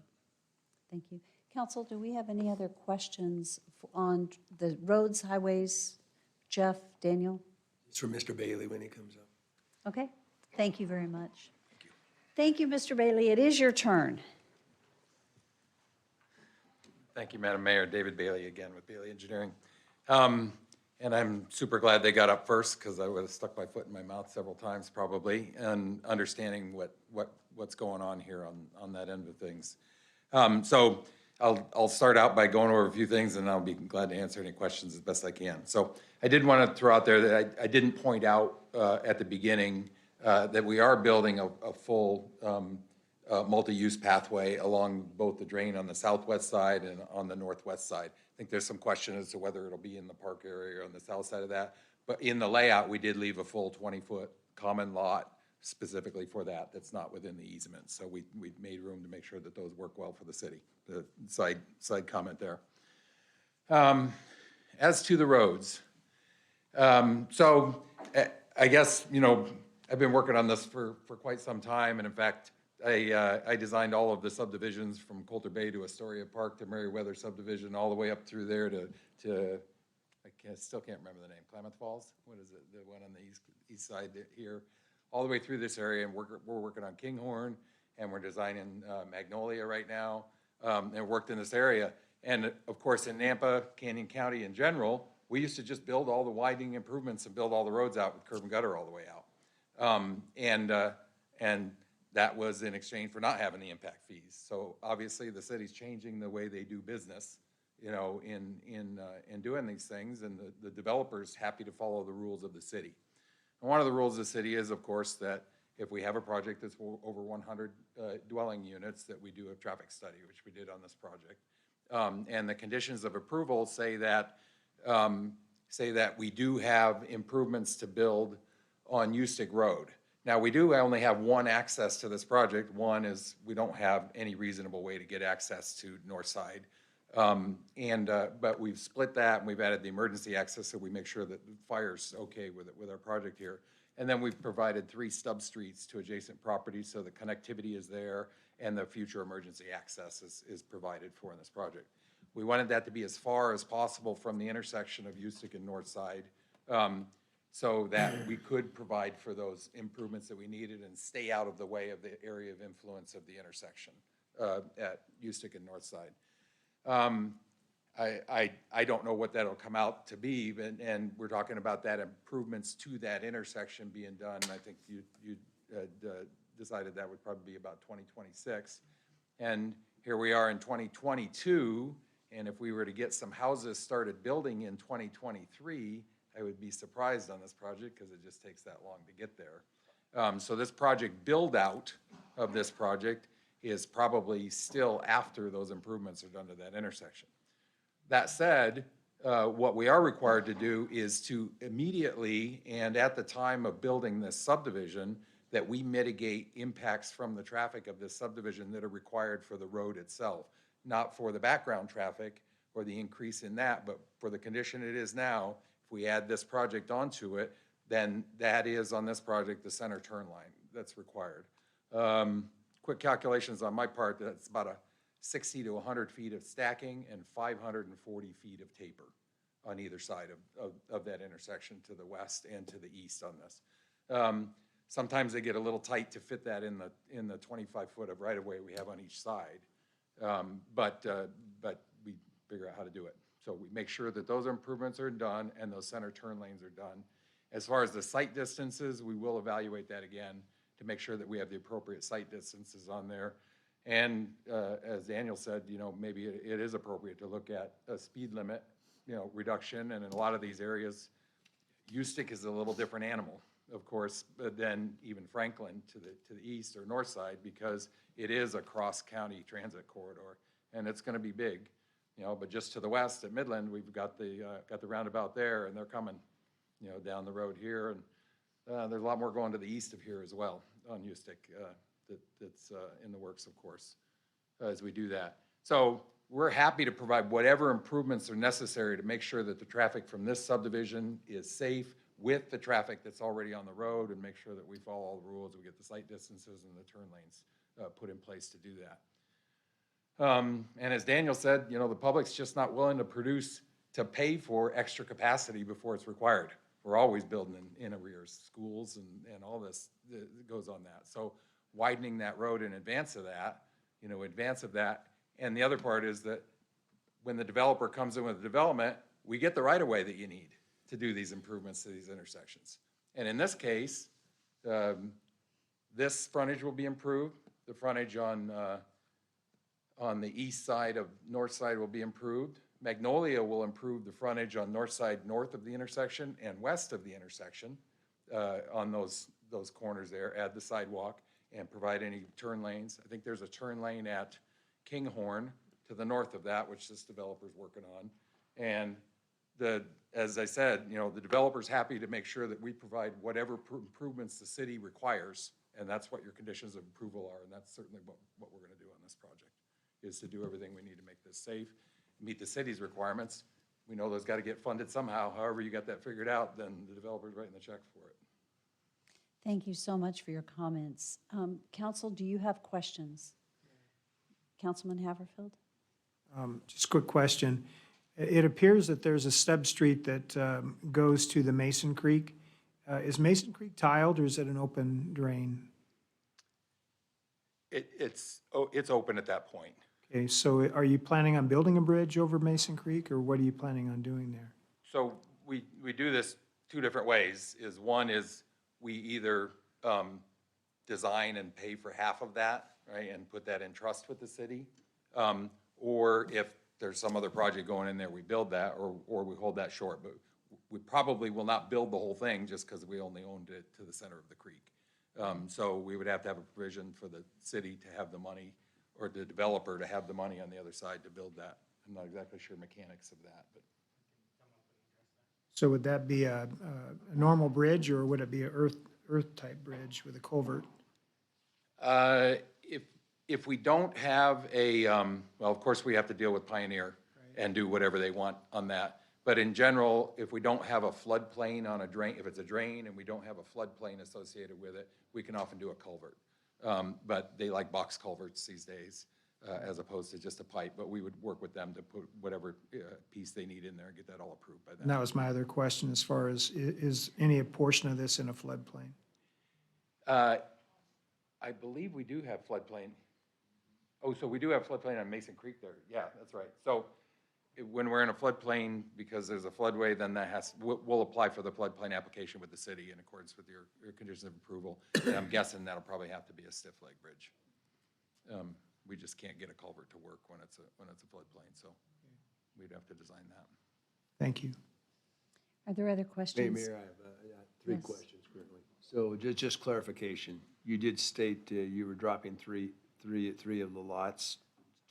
Thank you. Council, do we have any other questions on the roads, highways? Jeff, Daniel? It's for Mr. Bailey when he comes up. Okay, thank you very much. Thank you, Mr. Bailey. It is your turn. Thank you, Madam Mayor. David Bailey again with Bailey Engineering. And I'm super glad they got up first because I would have stuck my foot in my mouth several times probably, and understanding what's going on here on that end of things. So I'll start out by going over a few things, and I'll be glad to answer any questions as best I can. So I did want to throw out there that I didn't point out at the beginning that we are building a full multi-use pathway along both the drain on the southwest side and on the northwest side. I think there's some question as to whether it'll be in the park area or on the south side of that. But in the layout, we did leave a full 20-foot common lot specifically for that. That's not within the easement. So we made room to make sure that those work well for the city. The side comment there. As to the roads, so I guess, you know, I've been working on this for quite some time. And in fact, I designed all of the subdivisions from Coulter Bay to Astoria Park to Meriwether subdivision, all the way up through there to still can't remember the name, Klamath Falls? What is it? The one on the east side here, all the way through this area. And we're working on Kinghorn, and we're designing Magnolia right now, and worked in this area. And of course, in Nampa, Canyon County in general, we used to just build all the widening improvements and build all the roads out with curb and gutter all the way out. And that was in exchange for not having the impact fees. So obviously the city's changing the way they do business, you know, in doing these things, and the developer's happy to follow the rules of the city. And one of the rules of the city is, of course, that if we have a project that's over 100 dwelling units, that we do a traffic study, which we did on this project. And the conditions of approval say that we do have improvements to build on Ustick Road. Now, we do only have one access to this project. One is we don't have any reasonable way to get access to North Side. But we've split that, and we've added the emergency access so we make sure that the fire's okay with our project here. And then we've provided 3 stub streets to adjacent properties so the connectivity is there and the future emergency access is provided for in this project. We wanted that to be as far as possible from the intersection of Ustick and North Side, so that we could provide for those improvements that we needed and stay out of the way of the area of influence of the intersection at Ustick and North Side. I don't know what that'll come out to be, and we're talking about that improvements to that intersection being done. And I think you decided that would probably be about 2026. And here we are in 2022, and if we were to get some houses started building in 2023, I would be surprised on this project because it just takes that long to get there. So this project build out of this project is probably still after those improvements are done to that intersection. That said, what we are required to do is to immediately and at the time of building this subdivision, that we mitigate impacts from the traffic of this subdivision that are required for the road itself, not for the background traffic or the increase in that, but for the condition it is now. If we add this project onto it, then that is on this project the center turn line that's required. Quick calculations on my part, that's about a 60 to 100 feet of stacking and 540 feet of taper on either side of that intersection, to the west and to the east on this. Sometimes they get a little tight to fit that in the 25 foot of right of way we have on each side, but we figure out how to do it. So we make sure that those improvements are done and those center turn lanes are done. As far as the site distances, we will evaluate that again to make sure that we have the appropriate site distances on there. And as Daniel said, you know, maybe it is appropriate to look at a speed limit, you know, reduction. And in a lot of these areas, Ustick is a little different animal, of course, than even Franklin to the east or north side, because it is a cross-county transit corridor, and it's going to be big. You know, but just to the west at Midland, we've got the roundabout there, and they're coming, you know, down the road here, and there's a lot more going to the east of here as well on Ustick that's in the works, of course, as we do that. So we're happy to provide whatever improvements are necessary to make sure that the traffic from this subdivision is safe with the traffic that's already on the road, and make sure that we follow all the rules, we get the site distances and the turn lanes put in place to do that. And as Daniel said, you know, the public's just not willing to pay for extra capacity before it's required. We're always building in arrears, schools and all this that goes on that. So widening that road in advance of that, advance of that. And the other part is that when the developer comes in with development, we get the right-of-way that you need to do these improvements to these intersections. And in this case, this frontage will be improved. The frontage on the east side of, north side will be improved. Magnolia will improve the frontage on north side, north of the intersection and west of the intersection on those corners there, add the sidewalk and provide any turn lanes. I think there's a turn lane at Kinghorn to the north of that, which this developer's working on. And as I said, the developer's happy to make sure that we provide whatever improvements the city requires, and that's what your conditions of approval are, and that's certainly what we're gonna do on this project, is to do everything we need to make this safe, meet the city's requirements. We know those gotta get funded somehow. However you got that figured out, then the developer's writing the check for it. Thank you so much for your comments. Council, do you have questions? Councilman Haverfield? Just a quick question. It appears that there's a stub street that goes to the Mason Creek. Is Mason Creek tiled or is it an open drain? It's open at that point. Okay, so are you planning on building a bridge over Mason Creek, or what are you planning on doing there? So we do this two different ways. One is we either design and pay for half of that, right, and put that in trust with the city. Or if there's some other project going in there, we build that, or we hold that short. But we probably will not build the whole thing just because we only owned it to the center of the creek. So we would have to have a provision for the city to have the money, or the developer to have the money on the other side to build that. I'm not exactly sure mechanics of that, but. So would that be a normal bridge, or would it be a earth-type bridge with a culvert? If we don't have well, of course, we have to deal with Pioneer and do whatever they want on that. But in general, if we don't have a floodplain on a drain, if it's a drain and we don't have a floodplain associated with it, we can often do a culvert. But they like box culverts these days, as opposed to just a pipe. But we would work with them to put whatever piece they need in there and get that all approved by them. And that was my other question, as far as, is any portion of this in a floodplain? I believe we do have floodplain. Oh, so we do have floodplain on Mason Creek there. Yeah, that's right. So when we're in a floodplain, because there's a floodway, then we'll apply for the floodplain application with the city in accordance with your conditions of approval. And I'm guessing that'll probably have to be a stiff leg bridge. We just can't get a culvert to work when it's a floodplain, so we'd have to design that. Thank you. Are there other questions? Mayor, I have three questions currently. So just clarification, you did state you were dropping three of the lots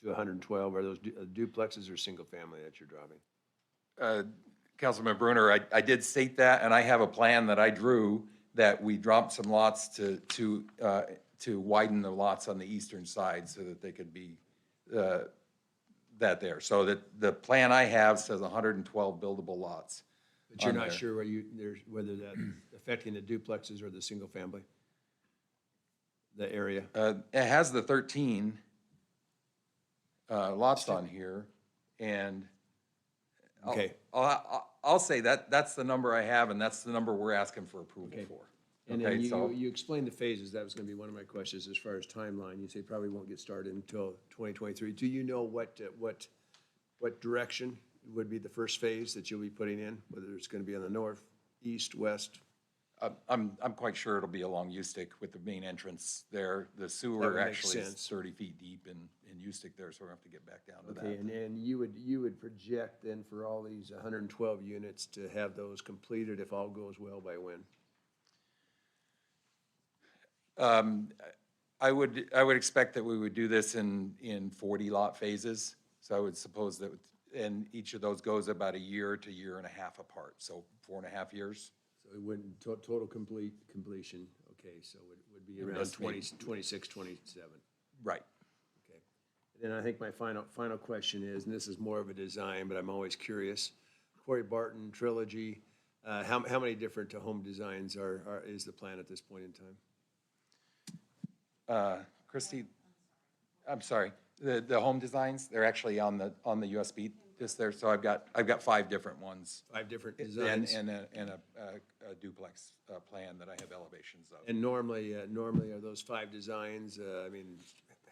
to 112. Are those duplexes or single family that you're dropping? Councilman Bruner, I did state that, and I have a plan that I drew that we dropped some lots to widen the lots on the eastern side so that they could be that there. So that the plan I have says 112 buildable lots. But you're not sure whether that's affecting the duplexes or the single family? The area? It has the 13 lots on here, and Okay. I'll say that's the number I have, and that's the number we're asking for approval for. And Okay, then so you explained the phases. That was going to be one of my questions as far as timeline. You say probably won't get started until 2023. Do you know what direction would be the first phase that you'll be putting in? Whether it's going to be on the north, east, west? I'm quite sure it'll be along Ustick with the main entrance there. The That sewer would make actually is sense. 30 feet deep in Ustick there, so we'll have to get back down to Okay, that. and you would project then for all these 112 units to have those completed if all goes well by when? I would expect that we would do this in 40 lot phases. So I would suppose that, and each of those goes about a year to year and a half apart, so 4.5 years. So it wouldn't, total completion, okay, so it would be around 26, 27. Right. Okay. And then I think my final question is, and this is more of a design, but I'm always curious, Corey Barton Trilogy, how many different home designs is the plan at this point in time? Christy, I'm sorry, the home designs, they're actually on the USB Just there, so I've got 5 different ones. 5 different And, designs. and a duplex plan that I have elevations of. And normally are those 5 designs, I mean,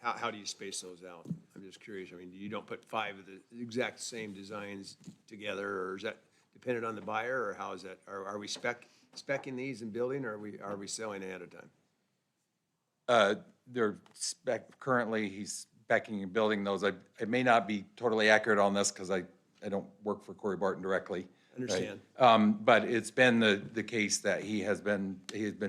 how do you space those out? I'm just curious. I mean, you don't put 5 of the exact same designs together, or is that dependent on the buyer, or how is that? Are we speccing these and building, or are we selling ahead of time? They're currently, he's specing and building those. I may not be totally accurate on this because I don't work for Corey Barton directly. right? Understand. But it's been the case that he has been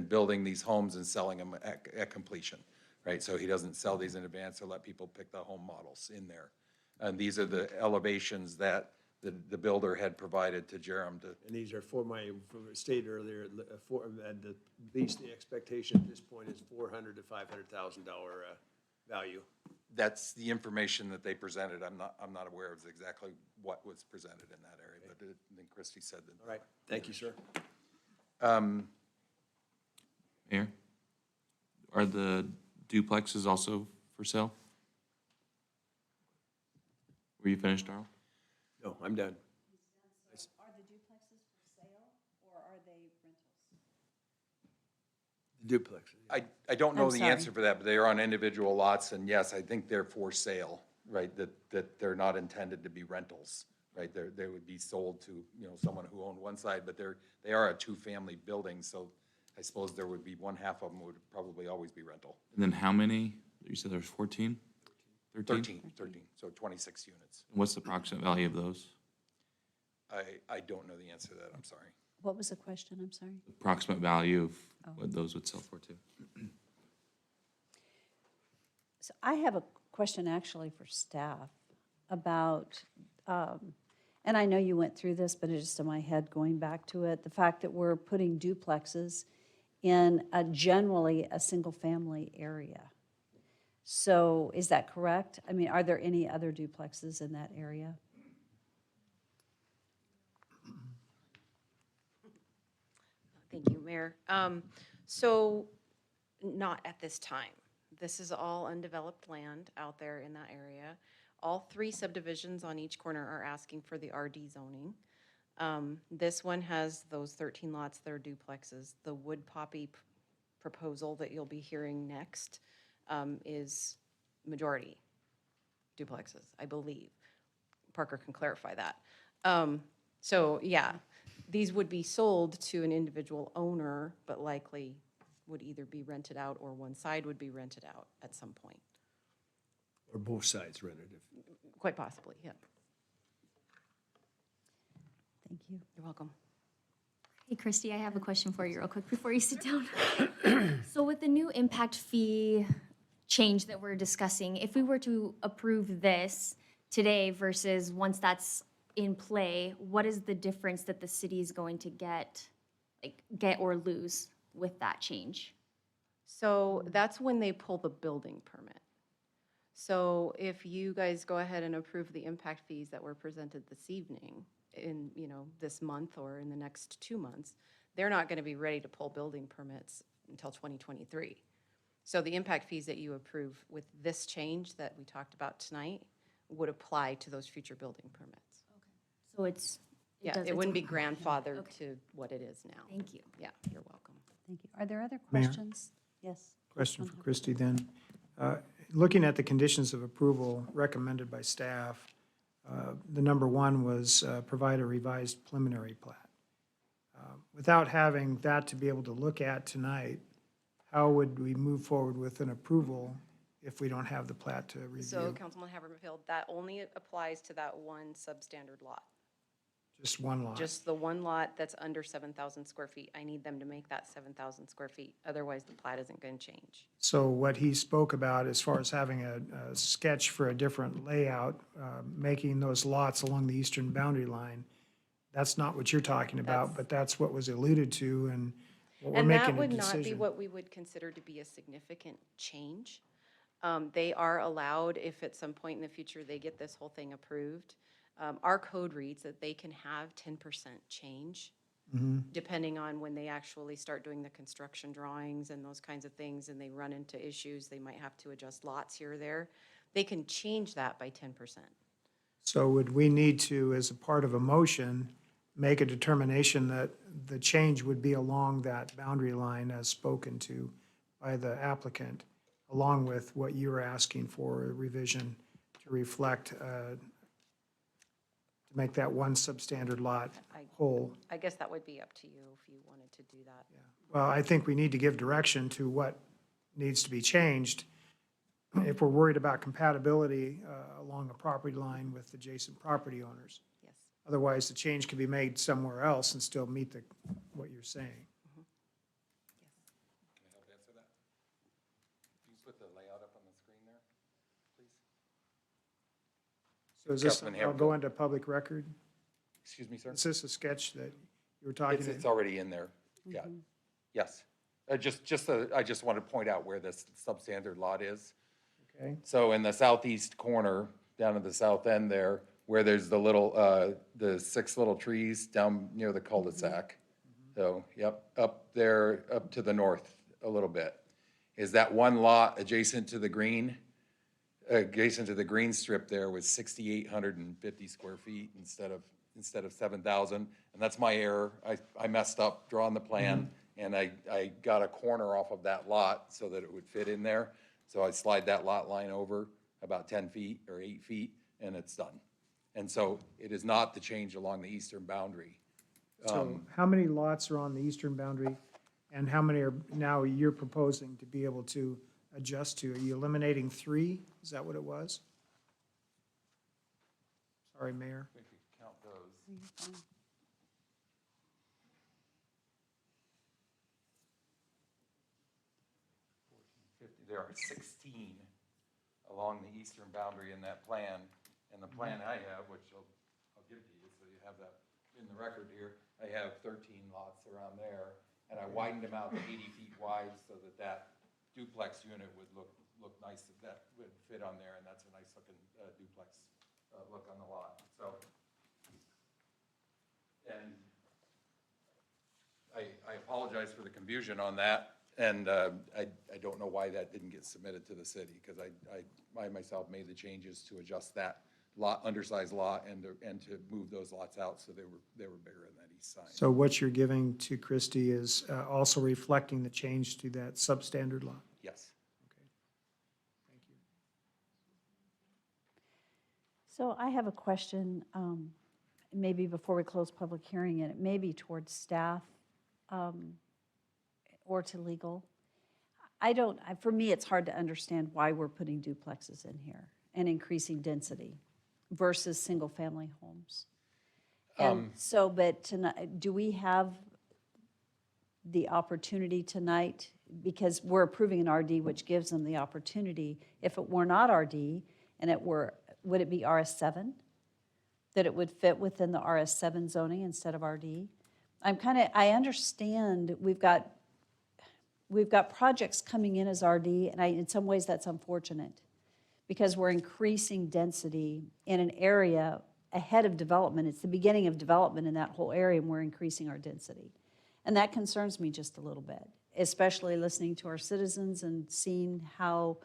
building these homes and selling them at completion, right? So he doesn't sell these in advance or let people pick the home models in there. And these are the elevations that the builder had provided to Jerem to. And these are for stated earlier, at least the expectation at this point is $400,000 to $500,000 value. That's the information that they presented. I'm not aware of exactly what was presented in that area, but I think Christie said that. All right, thank you, sir. Mayor, are the duplexes also for sale? Were you finished, Darrell? No, I'm done. Are the duplexes for sale, or are they rentals? Duplex. I don't know I'm the sorry. answer for that, but they are on individual lots, and yes, I think they're for sale, right? That they're not intended to be rentals, right? They would be sold to, someone who owned one side, but they are a 2-family building, so I suppose there would be one half of them would probably always be rental. And then how many? You said there's 14? 13, so 26 units. And what's the approximate value of those? I don't know the answer to that, I'm sorry. What was the question? I'm sorry. Approximate value of what those would sell for too? So I have a question actually for staff about, and I know you went through this, but it's just in my head going back to it, the fact that we're putting duplexes in generally a single-family area. So is that correct? I mean, are there any other duplexes in that area? Thank you, Mayor. So not at this time. This is all undeveloped land out there in that area. All 3 subdivisions on each corner are asking for the RD zoning. This one has those 13 lots that are duplexes. The Wood Poppy proposal that you'll be hearing next is majority duplexes, I believe. Parker can clarify that. So yeah, these would be sold to an individual owner, but likely would either be rented out or one side would be rented out at some point. Or both sides rented. Quite possibly, yeah. Thank you. You're welcome. Hey, Christy, I have a question for you real quick before you sit down. So with the new impact fee change that we're discussing, if we were to approve this today versus once that's in play, what is the difference that the city is going to get or lose with that change? So that's when they pull the building permit. So if you guys go ahead and approve the impact fees that were presented this evening, in, this month or in the next 2 months, they're not going to be ready to pull building permits until 2023. So the impact fees that you approve with this change that we talked about tonight would apply to those future building permits. So it's. It wouldn't be grandfathered to what it is now. Thank you. Yeah, you're welcome. Thank you. Are there other Mayor? questions? Yes. Question for Christie then. Looking at the conditions of approval recommended by staff, the number 1 was provide a revised preliminary plat. Without having that to be able to look at tonight, how would we move forward with an approval if we don't have the plat to review? So Councilman Haverfield, that only applies to that one substandard lot. Just one lot? Just the one lot that's under 7,000 square feet. I need them to make that 7,000 square feet. Otherwise, the plat isn't going to change. So what he spoke about as far as having a sketch for a different layout, making those lots along the eastern boundary line, that's not what you're talking about, but that's what was alluded to and what we're And making a that would not be decision. what we would consider to be a significant change. They are allowed, if at some point in the future they get this whole thing approved, our code reads that they can have 10% change, depending on when they actually start doing the construction drawings and those kinds of things, and they run into issues, they might have to adjust lots here or there. They can change that by 10%. So would we need to, as a part of a motion, make a determination that the change would be along that boundary line as spoken to by the applicant, along with what you're asking for, a revision to reflect, to make that one substandard lot whole? I guess that would be up to you if you wanted to do that. Well, I think we need to give direction to what needs to be changed. If we're worried about compatibility along a property line with adjacent property owners. Yes. Otherwise, the change can be made somewhere else and still meet what you're saying. Can I help answer that? Can you put the layout up on the screen there, please? So is this, Councilman I'll go Haverfield. into public record? Excuse me, sir? Is this a sketch that you were talking? It's already in there, yeah. Yes. I just want to point out where this substandard lot is. Okay. So in the southeast corner, down at the south end there, where there's the little, the 6 little trees down near the cul-de-sac. So, yep, up there, up to the north a little bit. Is that one lot adjacent to the green? Adjacent to the green strip there was 6,850 square feet instead of 7,000. And that's my error. I messed up drawing the plan, and I got a corner off of that lot so that it would fit in there. So I slide that lot line over about 10 feet or 8 feet, and it's done. And so it is not the change along the eastern boundary. So how many lots are on the eastern boundary, and how many are now you're proposing to be able to adjust to? Are you eliminating 3? Is that what it was? Sorry, Mayor. We could count those. There are 16 along the eastern boundary in that plan. And the plan I have, which I'll give to you, so you have that in the record here, I have 13 lots around there. And I widened them out to 80 feet wide so that that duplex unit would look nice, that would fit on there. And that's a nice looking duplex look on the lot. So, and I apologize for the confusion on that. And I don't know why that didn't get submitted to the city, because I myself made the changes to adjust that lot, undersized lot, and to move those lots out so they were bigger on that east side. So what you're giving to Christie is also reflecting the change to that substandard lot? Yes. Thank you. So I have a question, maybe before we close public hearing, and it may be towards staff or to legal. For me, it's hard to understand why we're putting duplexes in here and increasing density versus single-family homes. And so, but tonight, do we have the opportunity tonight, because we're approving an RD, which gives them the opportunity, if it were not RD and it were, would it be RS7? That it would fit within the RS7 zoning instead of RD? I understand we've got projects coming in as RD, and in some ways that's unfortunate because we're increasing density in an area ahead of development. It's the beginning of development in that whole area, and we're increasing our density. And that concerns me just a little bit, especially listening to our citizens and seeing how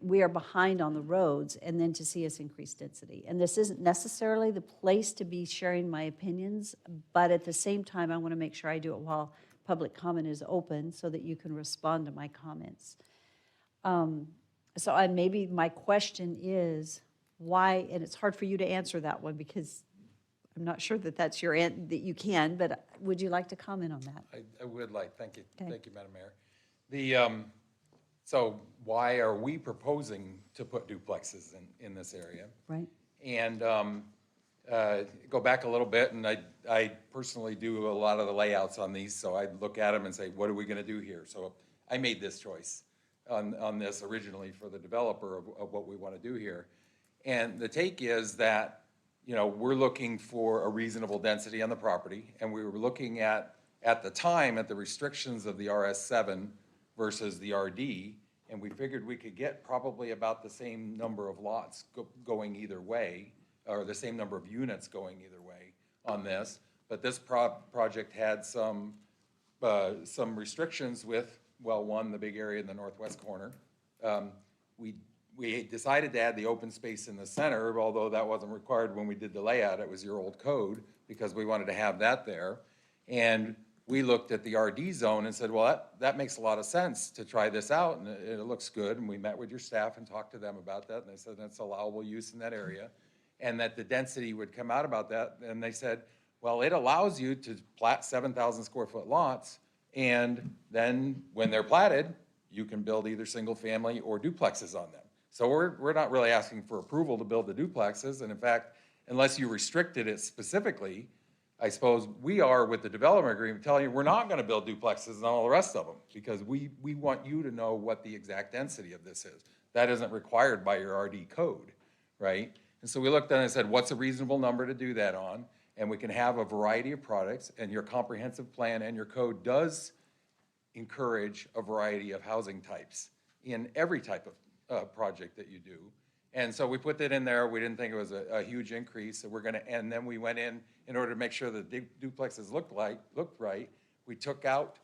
we are behind on the roads, and then to see us increase density. And this isn't necessarily the place to be sharing my opinions, but at the same time, I want to make sure I do it while public comment is open so that you can respond to my comments. So maybe my question is why, and it's hard for you to answer that one because I'm not sure that that's your that you can, but would you like to comment on that? I would like, thank you. Okay. Thank you, Madam Mayor. So why are we proposing to put duplexes in this area? Right. And go back a little bit, and I personally do a lot of the layouts on these, so I look at them and say, what are we gonna do here? So I made this choice on this originally for the developer of what we wanna do here. And the take is that, we're looking for a reasonable density on the property, and we were looking at the time, at the restrictions of the RS7 versus the RD, and we figured we could get probably about the same number of lots going either way, or the same number of units going either way on this. But this project had some restrictions with, well, one, the big area in the northwest corner. We we decided to add the open space in the center, although that wasn't required when we did the layout, it was your old code, because we wanted to have that there. And we looked at the RD zone and said, well, that makes a lot of sense to try this out, and it looks good. And we met with your staff and talked to them about that, and they said that's allowable use in that area, and that the density would come out about that. And they said, well, it allows you to plat 7,000 square foot lots, and then when they're platted, you can build either single family or duplexes on them. So we're not really asking for approval to build the duplexes, and in fact, unless you restricted it specifically, I suppose we are with the development agreement telling you we're not gonna build duplexes and all the rest of them, because we want you to know what the exact density of this is. That isn't required by your RD code, right? And so we looked at it and said, what's a reasonable number to do that on? And we can have a variety of products, and your comprehensive plan and your code does encourage a variety of housing types in every type of project that you do. And so we put that in there. We didn't think it was a huge increase. So and then we went in order to make sure that duplexes looked right. We took out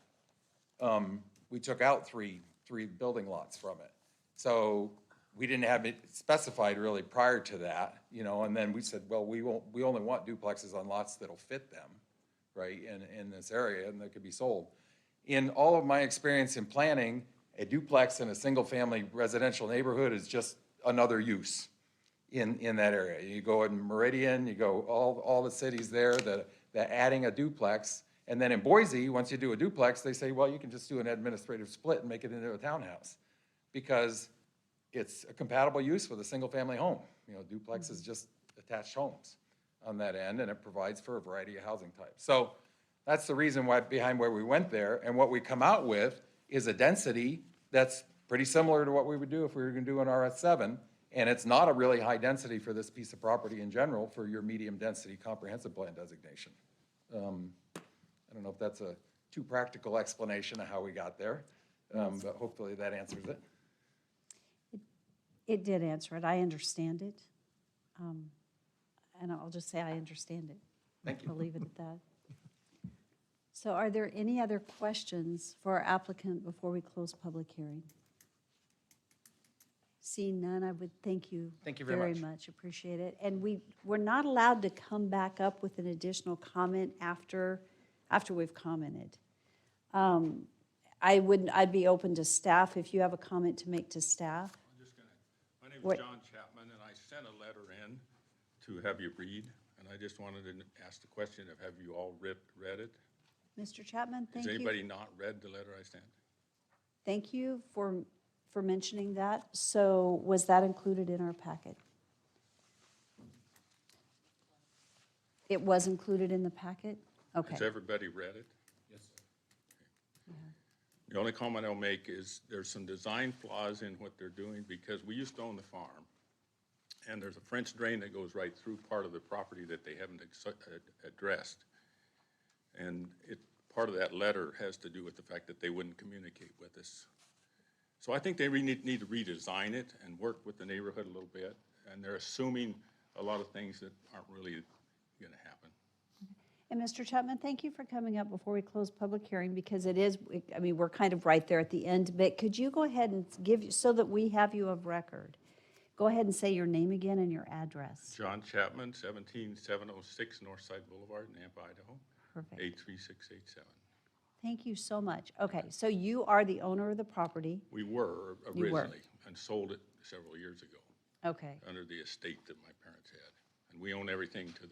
three building lots from it. So we didn't have it specified really prior to that, and then we said, well, we only want duplexes on lots that'll fit them, right, in this area, and that could be sold. In all of my experience in planning, a duplex in a single-family residential neighborhood is just another use in that area. You go in Meridian, you go all the cities there that adding a duplex, and then in Boise, once you do a duplex, they say, well, you can just do an administrative split and make it into a townhouse, because it's a compatible use with a single-family home. Duplex is just attached homes on that end, and it provides for a variety of housing types. So that's the reason behind where we went there, and what we come out with is a density that's pretty similar to what we would do if we were gonna do an RS7, and it's not a really high density for this piece of property in general for your medium density comprehensive plan designation. I don't know if that's a too practical explanation of how we got there, but hopefully that answers it. It did answer it. I understand it. And I'll just say I understand it. Thank you. I'll leave it at that. So are there any other questions for our applicant before we close public hearing? Seeing none, I would thank you. Thank you very much. Appreciate it. And we're not allowed to come back up with an additional comment after we've commented. I'd be open to staff if you have a comment to make to staff. My name What- is John Chapman, and I sent a letter in to have you read, and I just wanted to ask the question of, have you all read it? Mr. Chapman, thank Has you. anybody not read the letter I sent? Thank you for mentioning that. So was that included in our packet? It was included in the packet? Okay. Has everybody read it? Yes. The only comment I'll make is there's some design flaws in what they're doing, because we used to own the farm, and there's a French drain that goes right through part of the property that they haven't addressed. And part of that letter has to do with the fact that they wouldn't communicate with us. So I think they really need to redesign it and work with the neighborhood a little bit, and they're assuming a lot of things that aren't really gonna happen. And Mr. Chapman, thank you for coming up before we close public hearing, because it is, I mean, we're kind of right there at the end, but could you go ahead and so that we have you of record, go ahead and say your name again and your address. John Chapman, 17706 Northside Boulevard, Nampa, Idaho. Perfect. 83687. Thank you so much. Okay, so you are the owner of the property. We were You were. originally, and sold it several years ago Okay, under the estate that my parents had. And we own everything to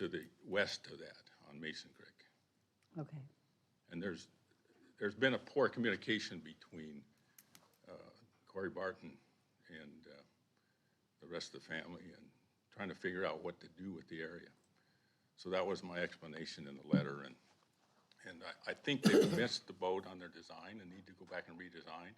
the west of that on Mason Creek. okay. And there's been a poor communication between Corey Barton and the rest of the family, and trying to figure out what to do with the area. So that was my explanation in the letter, and I think they've missed the boat on their design and need to go back and redesign.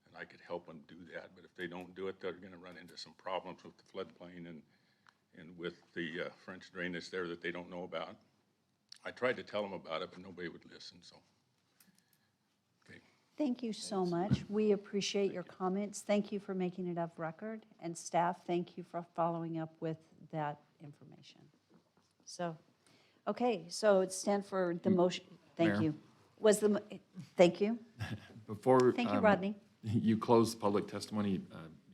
And I could help them do that, but if they don't do it, they're gonna run into some problems with the floodplain and with the French drainage there that they don't know about. I tried to tell them about it, but nobody would listen, so. Okay. Thank you so much. We appreciate your comments. Thank you for making it of record. And staff, thank you for following up with that information. So, okay, so it stands for the motion. Thank Mayor? you. Thank you. Before. Thank you, Rodney. You close public testimony,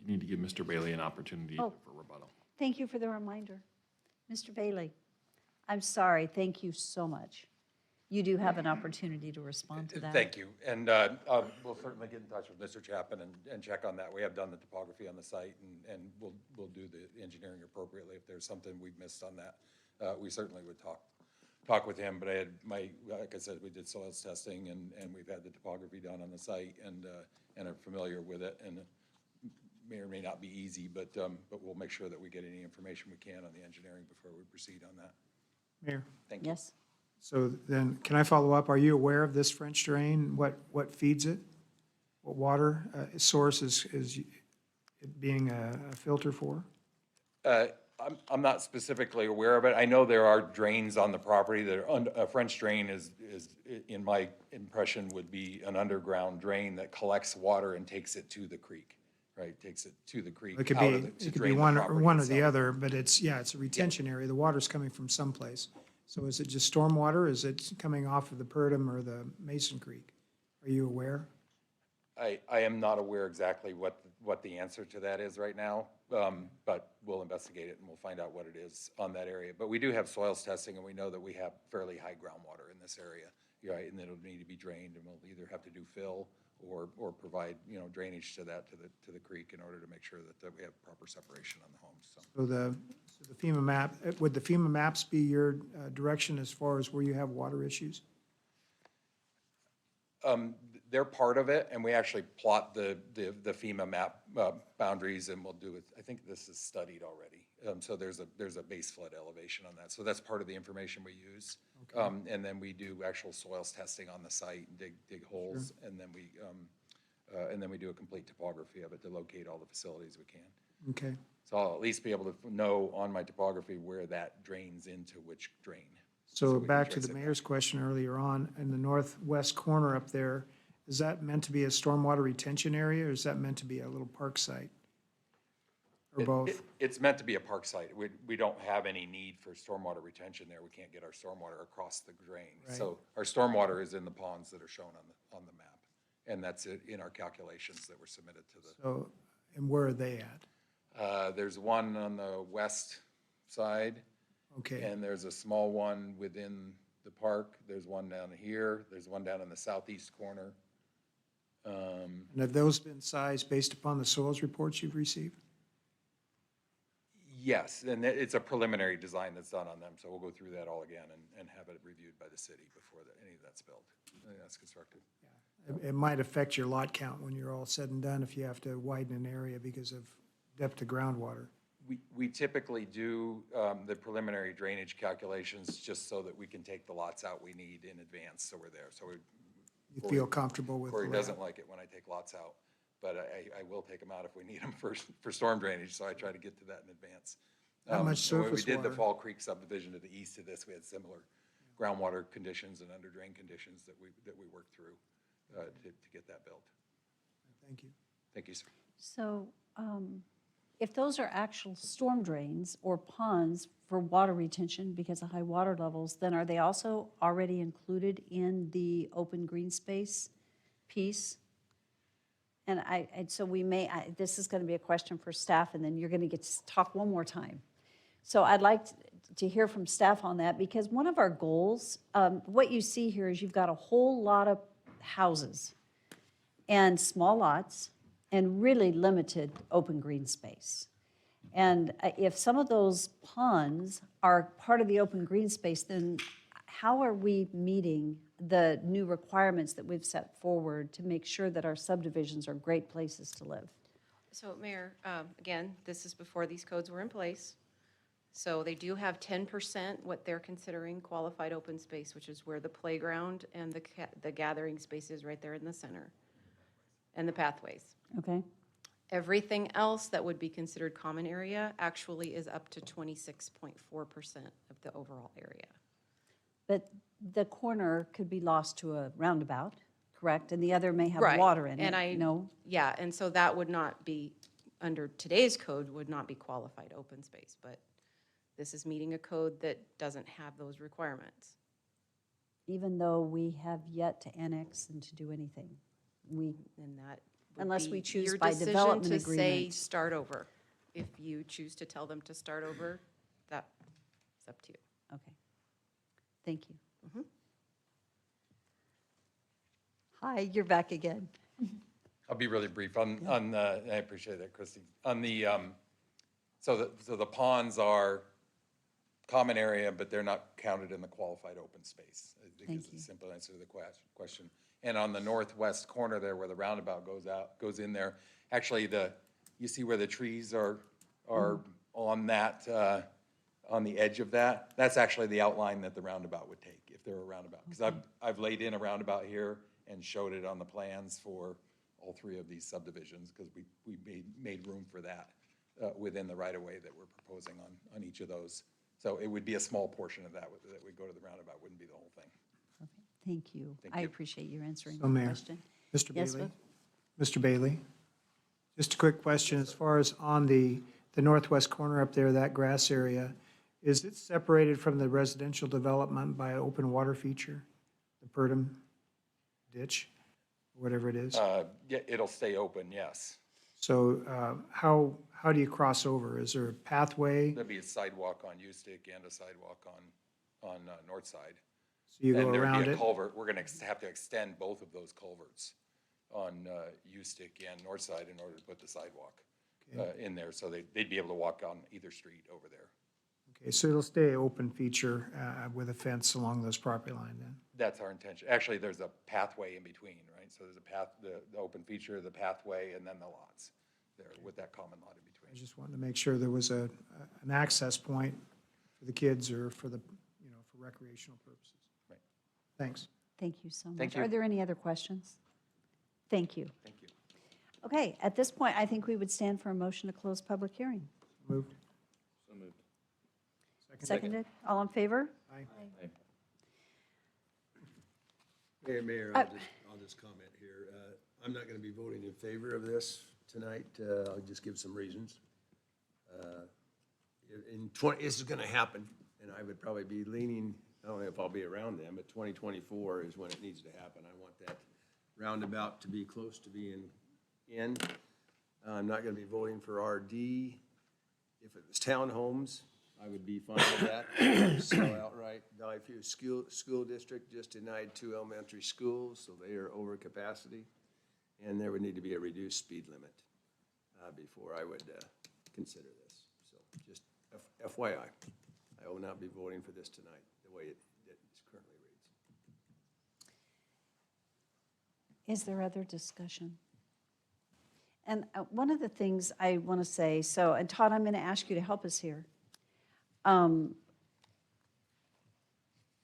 You need to give Mr. Bailey an opportunity Oh. for rebuttal. Thank you for the reminder. Mr. Bailey, I'm sorry, thank you so much. You do have an opportunity to respond to that. Thank you. And we'll certainly get in touch with Mr. Chapin and check on that. We have done the topography on the site, and we'll do the engineering appropriately. If there's something we've missed on that, we certainly would talk with him. But I had like I said, we did soils testing, and we've had the topography done on the site, and are familiar with it. And it may or may not be easy, but we'll make sure that we get any information we can on the engineering before we proceed on that. Mayor? Thank you. Yes? So then, can I follow up? Are you aware of this French drain? What feeds it? What water source is it being a filter for? I'm not specifically aware of it. I know there are drains on the property that are, a French drain is, in my impression, would be an underground drain that collects water and takes it to the creek, right? Takes it to the creek. It could out be, of to it could be drain the one property or the itself. other, but it's a retention area. The water's coming from someplace. So is it just stormwater? Is it coming off of the Purdom or the Mason Creek? Are you aware? I am not aware exactly what the answer to that is right now, but we'll investigate it and we'll find out what it is on that area. But we do have soils testing, and we know that we have fairly high groundwater in this area, right? And it'll need to be drained, and we'll either have to do fill or provide, drainage to that, to the creek, in order to make sure that we have proper separation on the homes, so. So the FEMA map, would the FEMA maps be your direction as far as where you have water issues? They're part of it, and we actually plot the FEMA map boundaries, and we'll do it. I think this is studied already. So there's a base flood elevation on that. So that's part of the information we use. Okay. And then we do actual soils testing on the site, and dig holes, and then we do a complete topography of it to locate all the facilities we can. Okay. So I'll at least be able to know on my topography where that drains into which drain. So we can back to trace the it back. mayor's question earlier on, in the northwest corner up there, is that meant to be a stormwater retention area, or is that meant to be a little park site? Or both? It's meant to be a park site. We don't have any need for stormwater retention there. We can't get our stormwater across the drain. Right. So our stormwater is in the ponds that are shown on the map. And that's it in our calculations that were submitted to the. So, and where are they at? There's one on the west side. Okay. And there's a small one within the park. There's one down here. There's one down in the southeast corner. And have those been sized based upon the soils reports you've received? Yes, and it's a preliminary design that's done on them, so we'll go through that all again and have it reviewed by the city before any of that's built, that's constructed. It might affect your lot count when you're all said and done if you have to widen an area because of depth of groundwater. We typically do the preliminary drainage calculations just so that we can take the lots out we need in advance, so we're there. So You feel comfortable with the Corey layout? doesn't like it when I take lots out, but I will take them out if we need them for storm drainage, so I try to get to that in advance. Not much and when surface we did the water. Fall Creek subdivision to the east of this, we had similar groundwater conditions and under drain conditions that we worked through to get that built. Thank you. Thank you, sir. So if those are actual storm drains or ponds for water retention because of high water levels, then are they also already included in the open green space piece? And so we may, this is going to be a question for staff, and then you're going to get to talk one more time. So I'd like to hear from staff on that, because one of our goals, what you see here is you've got a whole lot of houses and small lots and really limited open green space. And if some of those ponds are part of the open green space, then how are we meeting the new requirements that we've set forward to make sure that our subdivisions are great places to live? So Mayor, again, this is before these codes were in place. So they do have 10% what they're considering qualified open space, which is where the playground and the gathering space is right there in the center, and the pathways. Okay. Everything else that would be considered common area actually is up to 26.4% of the overall area. But the corner could be lost to a roundabout, correct? And the other may have Right. water in And it, no? Yeah, and so that would not be, under today's code, would not be qualified open space, but this is meeting a code that doesn't have those requirements. Even though we have yet to annex and to do anything. And would Unless we be choose your by decision development to say agreement. start over. If you choose to tell them to start over, that's up to you. Okay. Thank you. Mhm. Hi, you're back again. I'll be really brief on, I appreciate that, Christie. On the, so the ponds are common area, but they're not counted in the qualified open space. I think is the simple answer to the question. And on the northwest corner there where the roundabout goes in there, actually you see where the trees are on that, on the edge of that? That's actually the outline that the roundabout would take if there were a roundabout. Because I've laid in a roundabout here and showed it on the plans for all three of these subdivisions because we made room for that within the right-of-way that we're proposing on each of those. So it would be a small portion of that would go to the roundabout, wouldn't be the whole thing. Thank you. Thank I you. appreciate your answering So, my Mayor, question. Mr. Yes, Bailey? Viv? Mr. Bailey, just a quick question. As far as on the northwest corner up there, that grass area, is it separated from the residential development by an open water feature? The Purdom ditch, whatever it is? Yeah, it'll stay open, yes. So how do you cross over? Is there a pathway? There'll be a sidewalk on Ustick and a sidewalk on north side. So you go And there'd around be a it? culvert. We're gonna have to extend both of those culverts on Ustick and north side in order to put the sidewalk in there. So they'd be able to walk on either street over there. Okay, so it'll stay open feature with a fence along those property line then? That's our intention. Actually, there's a pathway in between, right? So there's a path, the open feature, the pathway, and then the lots there with that common lot in between. I just wanted to make sure there was an access point for the kids or for the, for recreational purposes. Right. Thanks. Thank you so much. Thank you. Are there any other questions? Thank you. Thank you. Okay, at this point, I think we would stand for a motion to close public hearing. Moved. So moved. Seconded? All in favor? Aye. Mayor, I'll just comment here. I'm not going to be voting in favor of this tonight. I'll just give some reasons. This is going to happen, and I would probably be leaning, I don't know if I'll be around then, but 2024 is when it needs to happen. I want that roundabout to be close to being in. I'm not going to be voting for RD. If it was townhomes, I would be fine with that. Sell outright. Valleyview School District just denied 2 elementary schools, so they are over capacity. And there would need to be a reduced speed limit before I would consider this. So just FYI, I will not be voting for this tonight, the way it currently reads. Is there other discussion? And one of the things I want to say, and Todd, I'm going to ask you to help us here.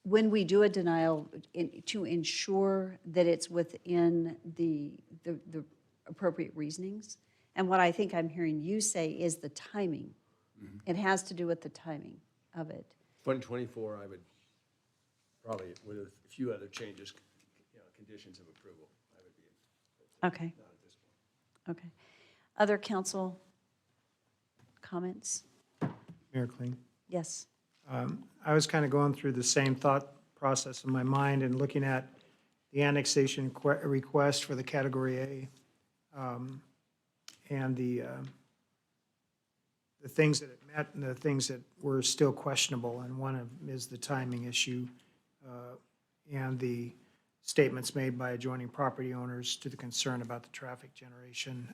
When we do a denial, to ensure that it's within the appropriate reasonings, and what I think I'm hearing you say is the timing. It has to do with the timing of it. 2024, I would probably, with a few other changes, conditions of approval, I would be. Okay. Not at this point. Okay. Other council comments? Mayor Kling? Yes. I was kind of going through the same thought process in my mind and looking at the annexation request for the Category A and the things that it met and the things that were still questionable. And one of them is the timing issue and the statements made by adjoining property owners to the concern about the traffic generation.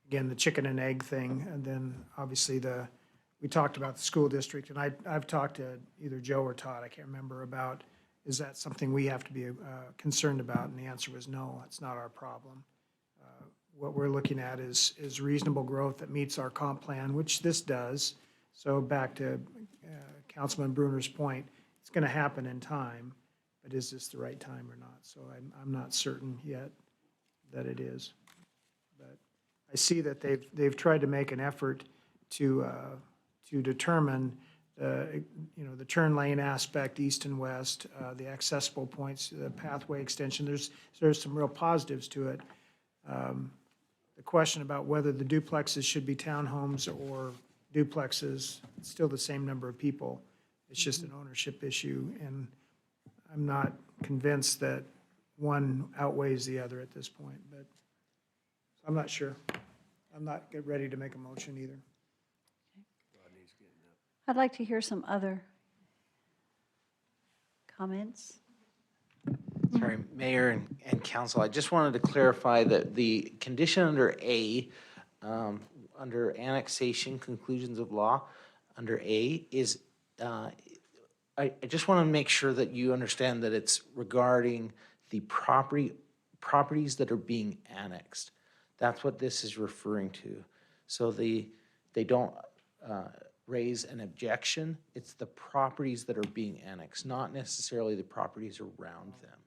Again, the chicken and egg thing, and then obviously we talked about the school district, and I've talked to either Joe or Todd, I can't remember, about, is that something we have to be concerned about? And the answer was no, it's not our problem. What we're looking at is reasonable growth that meets our comp plan, which this does. So back to Councilman Bruner's point, it's going to happen in time, but is this the right time or not? So I'm not certain yet that it is. But I see that they've tried to make an effort to determine the turn lane aspect, east and west, the accessible points, the pathway extension. There's some real positives to it. The question about whether the duplexes should be townhomes or duplexes, it's still the same number of people. It's just an ownership issue, and I'm not convinced that one outweighs the other at this point, but I'm not sure. I'm not ready to make a motion either. I'd like to hear some other comments. Sorry, Mayor and Council, I just wanted to clarify that the condition under A, under annexation conclusions of law, under A is, I just want to make sure that you understand that it's regarding the properties that are being annexed. That's what this is referring to. So they don't raise an objection. It's the properties that are being annexed, not necessarily the properties around them.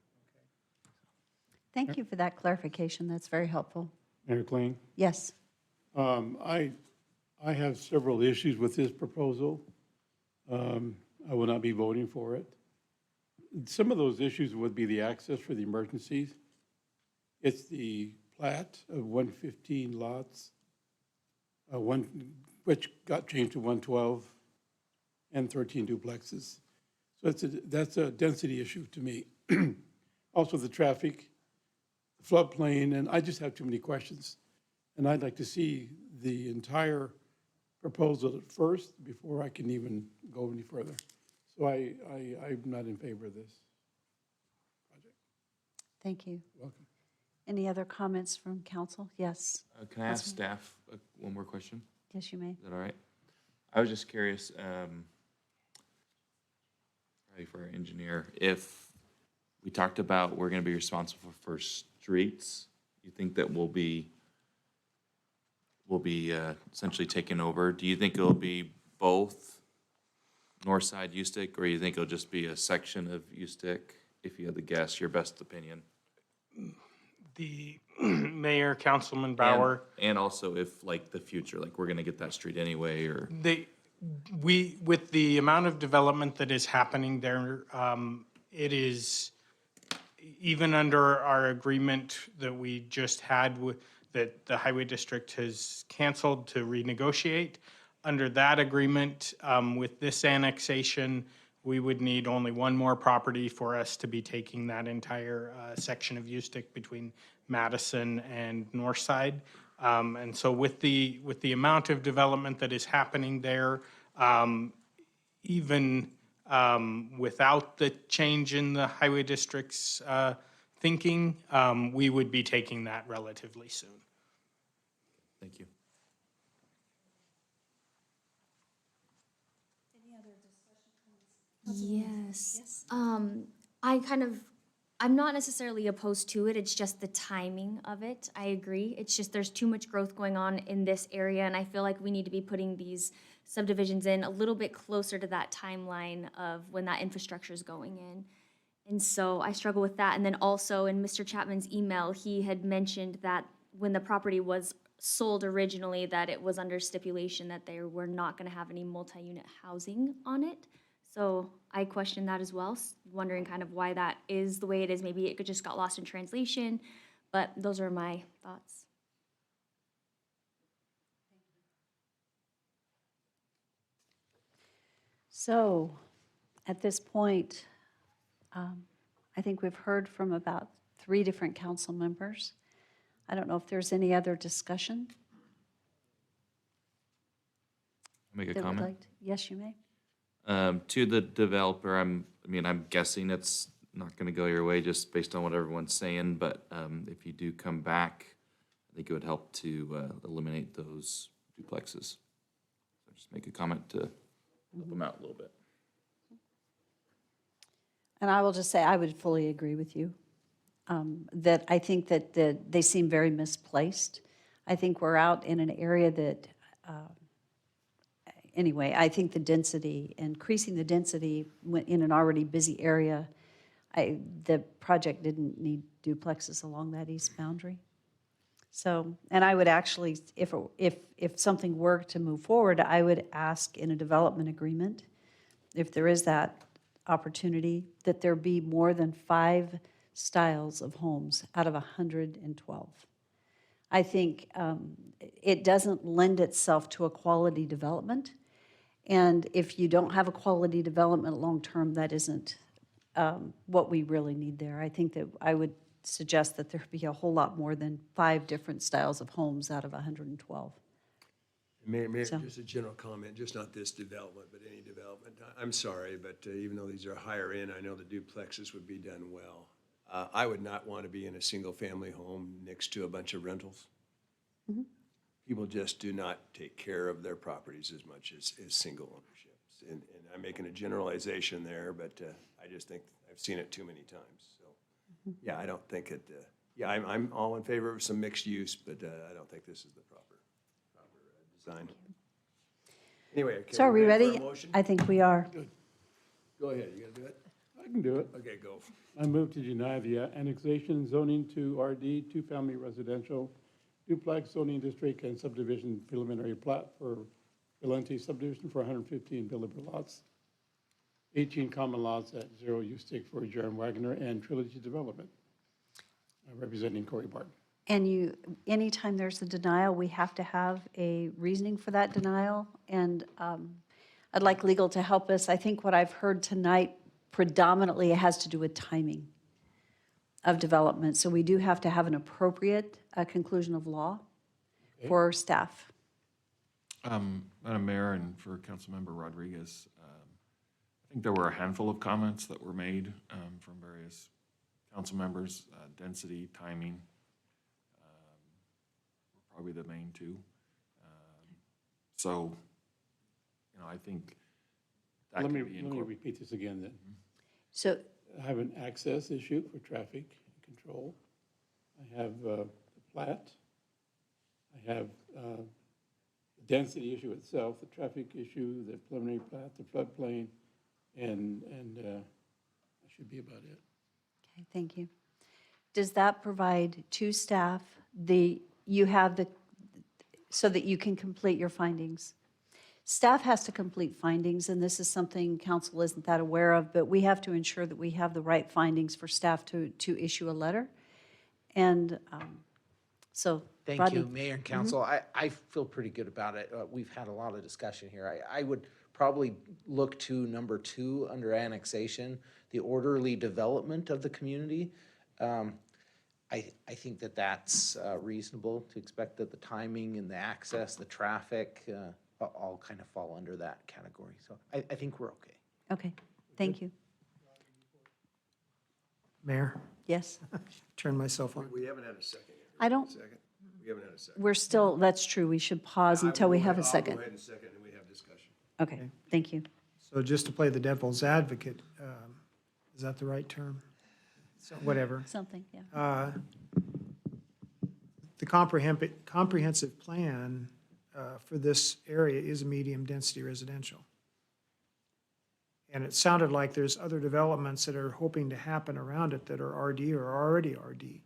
Thank you for that clarification. That's very helpful. Mayor Kling? Yes. I have several issues with this proposal. I will not be voting for it. Some of those issues would be the access for the emergencies. It's the plat of 115 lots, which got changed to 112, and 13 duplexes. So that's a density issue to me. Also the traffic, the floodplain, and I just have too many questions. And I'd like to see the entire proposal at first before I can even go any further. So I'm not in favor of this project. Thank you. Welcome. Any other comments from council? Yes. Can I ask Councilman? staff one more question? Yes, you may. Is that all right? I was just curious, probably for our engineer, if we talked about we're going to be responsible for streets, you think that we'll be essentially taking over? Do you think it'll be both north side USTIC, or you think it'll just be a section of USTIC? If you had to guess, your best opinion. The mayor, Councilman Bauer, And also if like the future, like we're gonna get that street anyway, or. with the amount of development that is happening there, it is, even under our agreement that we just had that the highway district has canceled to renegotiate, under that agreement, with this annexation, we would need only one more property for us to be taking that entire section of USTIC between Madison and Northside. And so with the amount of development that is happening there, even without the change in the highway district's thinking, we would be taking that relatively soon. Thank you. Yes. I'm not necessarily opposed to it. It's just the timing of it. I agree. It's just there's too much growth going on in this area, and I feel like we need to be putting these subdivisions in a little bit closer to that timeline of when that infrastructure is going in. And so I struggle with that. And then also in Mr. Chapman's email, he had mentioned that when the property was sold originally, that it was under stipulation that they were not going to have any multi-unit housing on it. So I question that as well, wondering kind of why that is the way it is. Maybe it just got lost in translation, but those are my thoughts. So at this point, I think we've heard from about 3 different council members. I don't know if there's any other discussion. Make a that would comment? like to- Yes, you may. To the developer, I'm guessing it's not gonna go your way just based on what everyone's saying, but, if you do come back, I think it would help to, eliminate those duplexes. So just make a comment to help them out a little bit. And I will just say, I would fully agree with you, that I think that they seem very misplaced. I think we're out in an area that, anyway, I think the density, increasing the density in an already busy area, the project didn't need duplexes along that east boundary. So, and I would actually, if something were to move forward, I would ask in a development agreement, if there is that opportunity, that there be more than 5 styles of homes out of 112. I think it doesn't lend itself to a quality development. And if you don't have a quality development long-term, that isn't what we really need there. I think that I would suggest that there be a whole lot more than 5 different styles of homes out of 112. Mayor, So- just a general comment, just not this development, but any development. I'm sorry, but even though these are higher end, I know the duplexes would be done well. I would not want to be in a single-family home next to a bunch of rentals. Mhm. People just do not take care of their properties as much as single ownerships. And I'm making a generalization there, but I just think I've seen it too many times. So, yeah, I don't think it, yeah, I'm all in favor of some mixed use, but I don't think this is the proper design. Anyway, okay. So are we for a ready? motion? I think we are. Go ahead, you gonna do it? I can do it. Okay, go. I move to deny the annexation zoning to RD, two-family residential, duplex zoning district and subdivision preliminary plat for Valenti subdivision for 115 billable lots, 18 common lots at 0 use stick for Jerem Wagner and Trilogy Development, representing Corey Barton. And you, anytime there's a denial, we have to have a reasoning for that denial. And I'd like legal to help us. I think what I've heard tonight predominantly has to do with timing of development. So we do have to have an appropriate conclusion of law for staff. Madam Mayor and for Councilmember Rodriguez, I think there were a handful of comments that were made from various council members, density, timing, were probably the main two. So, you know, I think that Let can me be incorporated. repeat this again then. So I have an access issue for traffic control. I have the plat. I have the density issue itself, the traffic issue, the preliminary plat, the floodplain, and that should be about it. Okay, thank you. Does that provide to staff so that you can complete your findings? Staff has to complete findings, and this is something council isn't that aware of, but we have to ensure that we have the right findings for staff to issue a letter. And so, Thank Rodney. you, Mayor and Council. I feel pretty good about it. We've had a lot of discussion here. I would probably look to number 2 under annexation, the orderly development of the community. I think that that's reasonable to expect that the timing and the access, the traffic, all kind of fall under that category. So I think we're okay. Okay, thank you. Mayor, Yes, turn myself on. We haven't had a second yet. I don't, Second? We haven't had a second. we're still, that's true, we should pause until we have a I'll second. go ahead and second, and we have discussion. Okay, thank you. So just to play the devil's advocate, is that the right term? So whatever. Something, yeah. The comprehensive plan for this area is a medium-density residential. And it sounded like there's other developments that are hoping to happen around it that are RD or are already RD.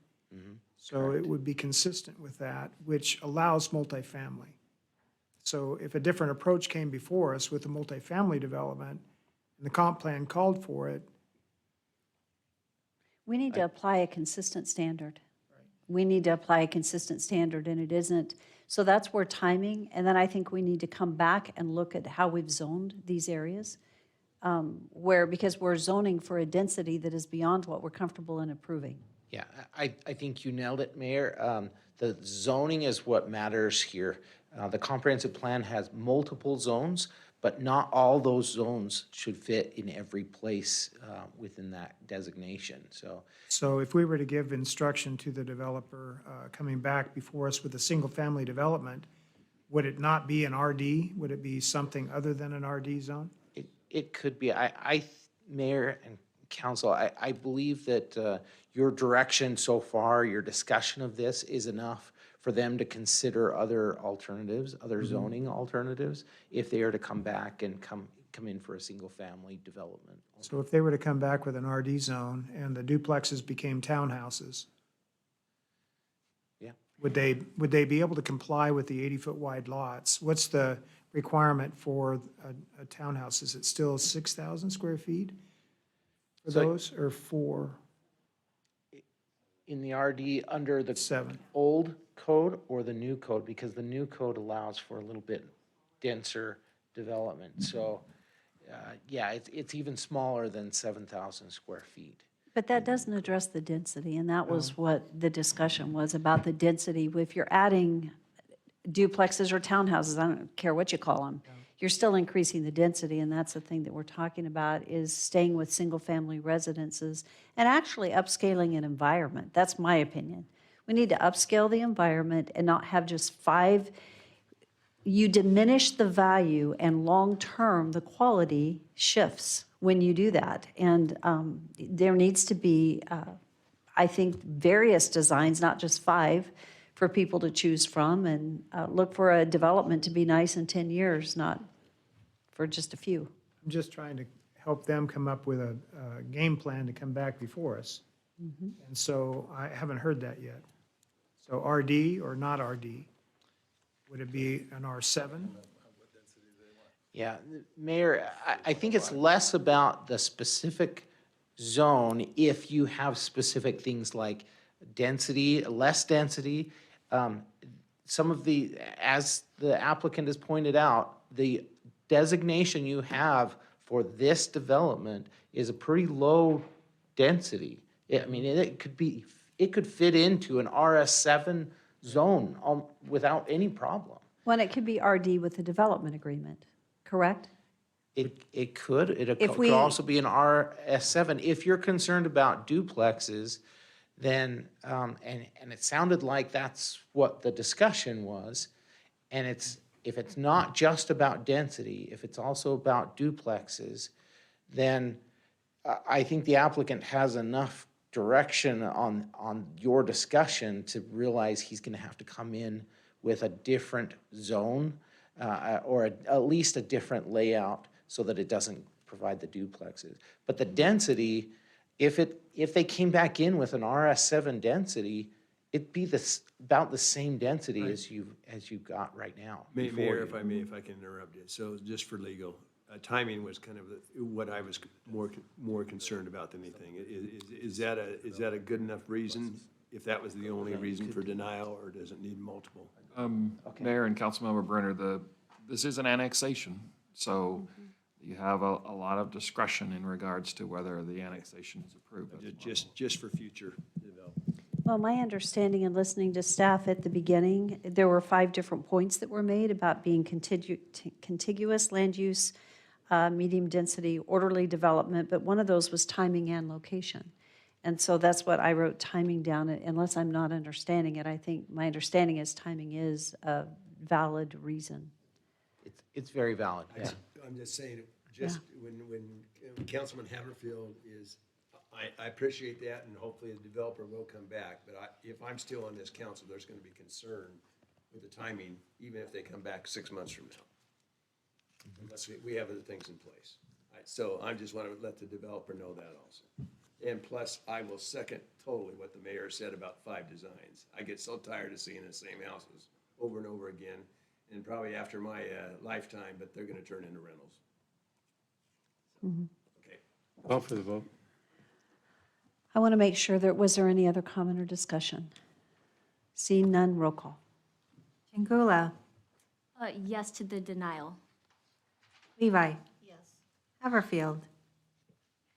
So it would be consistent with that, which allows multifamily. So if a different approach came before us with a multifamily development, and the comp plan called for it, We need to apply a consistent standard. We need to apply a consistent standard, and it isn't. So that's where timing, and then I think we need to come back and look at how we've zoned these areas, because we're zoning for a density that is beyond what we're comfortable in approving. Yeah, I think you nailed it, Mayor. The zoning is what matters here. The comprehensive plan has multiple zones, but not all those zones should fit in every place within that designation, so. so if we were to give instruction to the developer coming back before us with a single-family development, would it not be an RD? Would it be something other than an RD zone? It could be. Mayor and Council, I believe that your direction so far, your discussion of this is enough for them to consider other alternatives, other zoning alternatives, if they are to come back and come in for a single-family development. So if they were to come back with an RD zone and the duplexes became townhouses, Yeah. would they be able to comply with the 80-foot wide lots? What's the requirement for a townhouse? Is it still 6,000 square feet for So- those, or 4? In the RD, under the 7. old code or the new code? Because the new code allows for a little bit denser development. So yeah, it's even smaller than 7,000 square feet. But that doesn't address the density, and that was what the discussion was about, the density. If you're adding duplexes or townhouses, I don't care what you call them, you're still increasing the density, and that's the thing that we're talking about, is staying with single-family residences and actually upscaling an environment. That's my opinion. We need to upscale the environment and not have just 5. You diminish the value, and long-term, the quality shifts when you do that. And there needs to be, I think, various designs, not just 5, for people to choose from, and look for a development to be nice in 10 years, not for just a few. I'm just trying to help them come up with a game plan to come back before us. And so I haven't heard that yet. So RD or not RD? Would it be an R7? Yeah, Mayor, I think it's less about the specific zone if you have specific things like density, less density. Some of the, as the applicant has pointed out, the designation you have for this development is a pretty low density. I mean, it could fit into an RS7 zone without any problem. Well, it could be RD with a development agreement, correct? It could. It If could we- also be an RS7. If you're concerned about duplexes, then, and it sounded like that's what the discussion was, and if it's not just about density, if it's also about duplexes, then I think the applicant has enough direction on your discussion to realize he's going to have to come in with a different zone or at least a different layout so that it doesn't provide the duplexes. But the density, if they came back in with an RS7 density, it'd be about the same density as you've got right now. before Mayor, you. if I may, if I can interrupt you. So just for legal, timing was kind of what I was more concerned about than anything. Is that a good enough reason, if that was the only reason for denial, or does it need multiple? Mayor and Councilmember Brenner, this is an annexation, so you have a lot of discretion in regards to whether the annexation is approved. Just for future development. Well, my understanding and listening to staff at the beginning, there were 5 different points that were made about being contiguous land use, medium density, orderly development, but one of those was timing and location. And so that's what I wrote timing down, unless I'm not understanding it. I think my understanding is timing is a valid reason. It's very valid, yeah. I'm just saying, when Councilman Haverfield is, I appreciate that, and hopefully the developer will come back, but if I'm still on this council, there's gonna be concern with the timing, even if they come back 6 months from now. Unless we have other things in place. So I just want to let the developer know that also. And plus, I will second totally what the mayor said about 5 designs. I get so tired of seeing the same houses over and over again, and probably after my lifetime, but they're gonna turn into rentals. Okay. Call for the vote. I want to make sure was there any other comment or discussion? Seeing none, roll call. Chingula, Yes to the denial. Levi, Yes. Haverfield,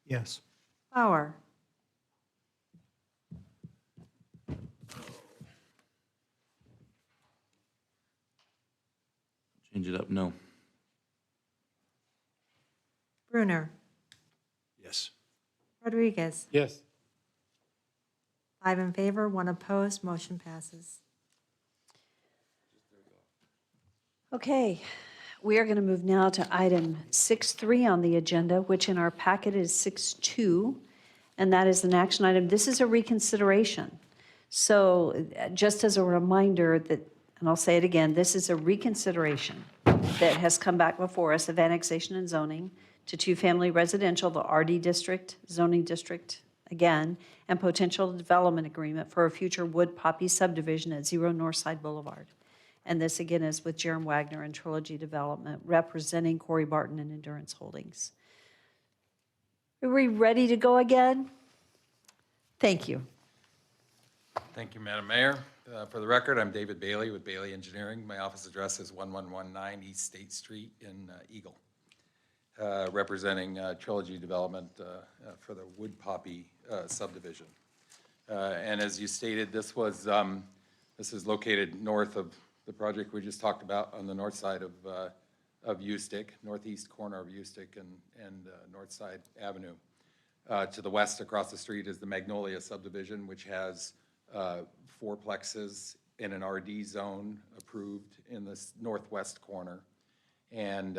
Yes. Bauer, Change it up, no. Brunner, Yes. Rodriguez. Yes. 5 in favor, 1 opposed, motion passes. Okay, we are going to move now to item 6.3 on the agenda, which in our packet is 6.2, and that is an action item. This is a reconsideration. So just as a reminder that, and I'll say it again, this is a reconsideration that has come back before us of annexation and zoning to 2-family residential, the RD district, zoning district again, and potential development agreement for a future wood poppy subdivision at 0 Northside Boulevard. And this again is with Jerem Wagner and Trilogy Development, representing Corey Barton and Endurance Holdings. Are we ready to go again? Thank you. Thank you, Madam Mayor. For the record, I'm David Bailey with Bailey Engineering. My office address is 1119 East State Street in Eagle. representing Trilogy Development for the Wood Poppy subdivision. And as you stated, this is located north of the project we just talked about on the north side of Ustick, northeast corner of Ustick and Northside Avenue. To the west across the street is the Magnolia subdivision, which has fourplexes in an RD zone approved in this northwest corner. And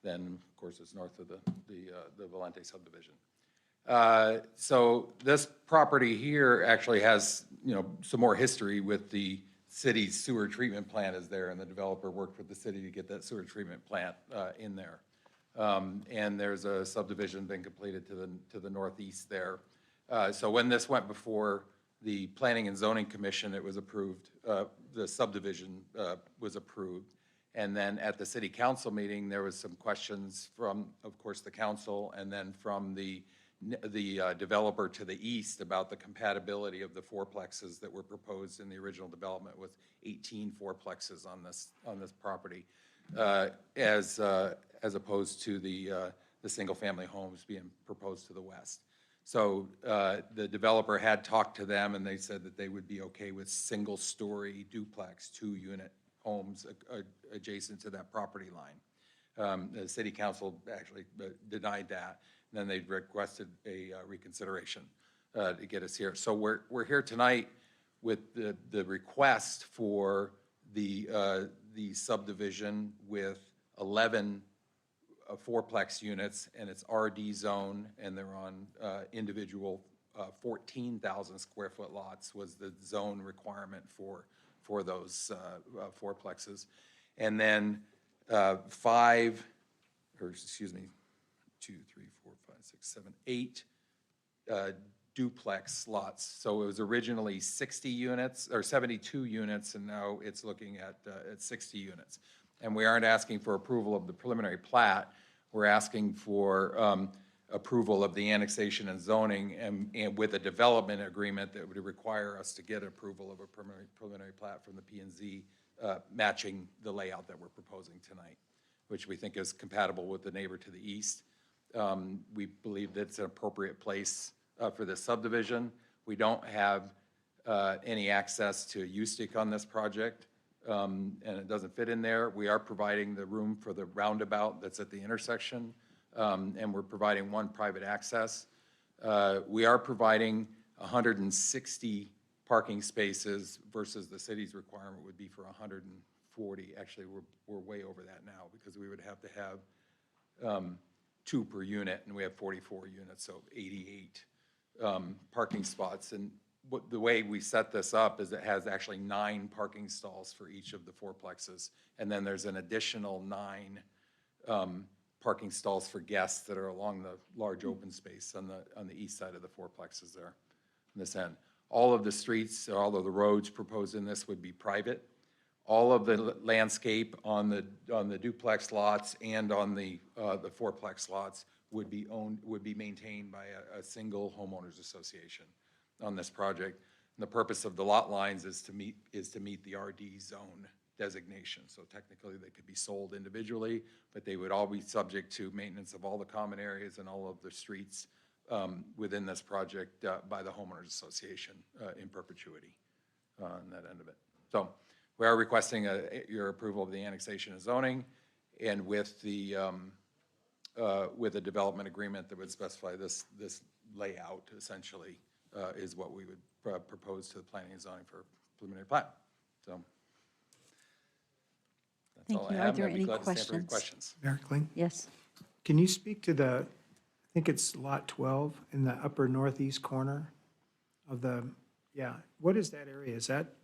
then, of course, it's north of the Valente subdivision. So this property here actually has, some more history with the city's sewer treatment plant is there, and the developer worked with the city to get that sewer treatment plant in there. And there's a subdivision been completed to the northeast there. So when this went before the Planning and Zoning Commission, it was approved, the subdivision was approved. And then at the city council meeting, there was some questions from, of course, the council, and then from the developer to the east about the compatibility of the fourplexes that were proposed in the original development with 18 fourplexes on this property, as opposed to the single-family homes being proposed to the west. So the developer had talked to them, and they said that they would be okay with single-story duplex, 2-unit homes adjacent to that property line. The city council actually denied that. And then they requested a reconsideration to get us here. So we're here tonight with the request for the subdivision with 11 fourplex units, and it's RD zone, and they're on individual 14,000 square foot lots was the zone requirement for those fourplexes. And then 8 duplex lots. So it was originally 60 units or 72 units, and now it's looking at 60 units. And we aren't asking for approval of the preliminary plat. We're asking for approval of the annexation and zoning, and with a development agreement that would require us to get approval of a preliminary plat from the P&Z matching the layout that we're proposing tonight, which we think is compatible with the neighbor to the east. We believe that's an appropriate place for this subdivision. We don't have any access to Ustick on this project, and it doesn't fit in there. We are providing the room for the roundabout that's at the intersection, and we're providing one private access. We are providing 160 parking spaces versus the city's requirement would be for 140. Actually, we're way over that now because we would have to have 2 per unit, and we have 44 units, so 88 parking spots. And the way we set this up is it has actually 9 parking stalls for each of the fourplexes, and then there's an additional 9 parking stalls for guests that are along the large open space on the east side of the fourplexes there on this end. All of the streets, all of the roads proposed in this would be private. All of the landscape on the duplex lots and on the fourplex lots would be maintained by a single homeowners association on this project. And the purpose of the lot lines is to meet the RD zone designation. So technically they could be sold individually, but they would all be subject to maintenance of all the common areas and all of the streets within this project by the homeowners association in perpetuity on that end of it. So we are requesting your approval of the annexation and zoning, and with a development agreement that would specify this layout essentially is what we would propose to the planning and zoning for preliminary plat. So that's all I have. Are there I'd be any glad to answer your questions? questions. Mayor Kling? Yes. Can you speak to I think it's lot 12 in the upper northeast corner of what is that area? Is that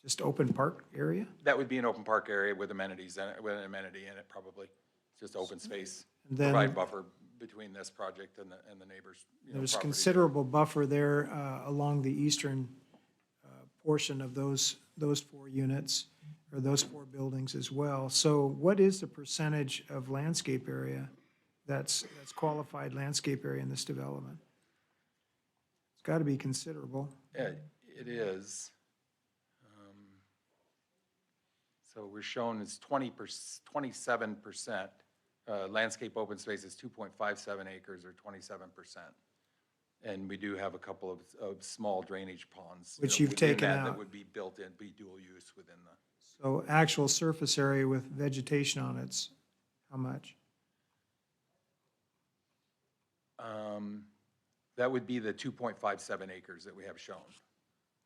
just open park area? That would be an open park area with amenities in it, with an amenity in it probably. Just open space, And then- provide buffer between this project and the neighbors. There's property. considerable buffer there along the eastern portion of those 4 units, or those 4 buildings as well. So what is the percentage of landscape area that's qualified landscape area in this development? It's got to be considerable. It is. So we're shown as 27% landscape open space is 2.57 acres or 27%. And we do have a couple of small drainage ponds. Which you know, you've within taken that out. That would be built in, be dual use within the. So actual surface area with vegetation on it's how much? That would be the 2.57 acres that we have shown.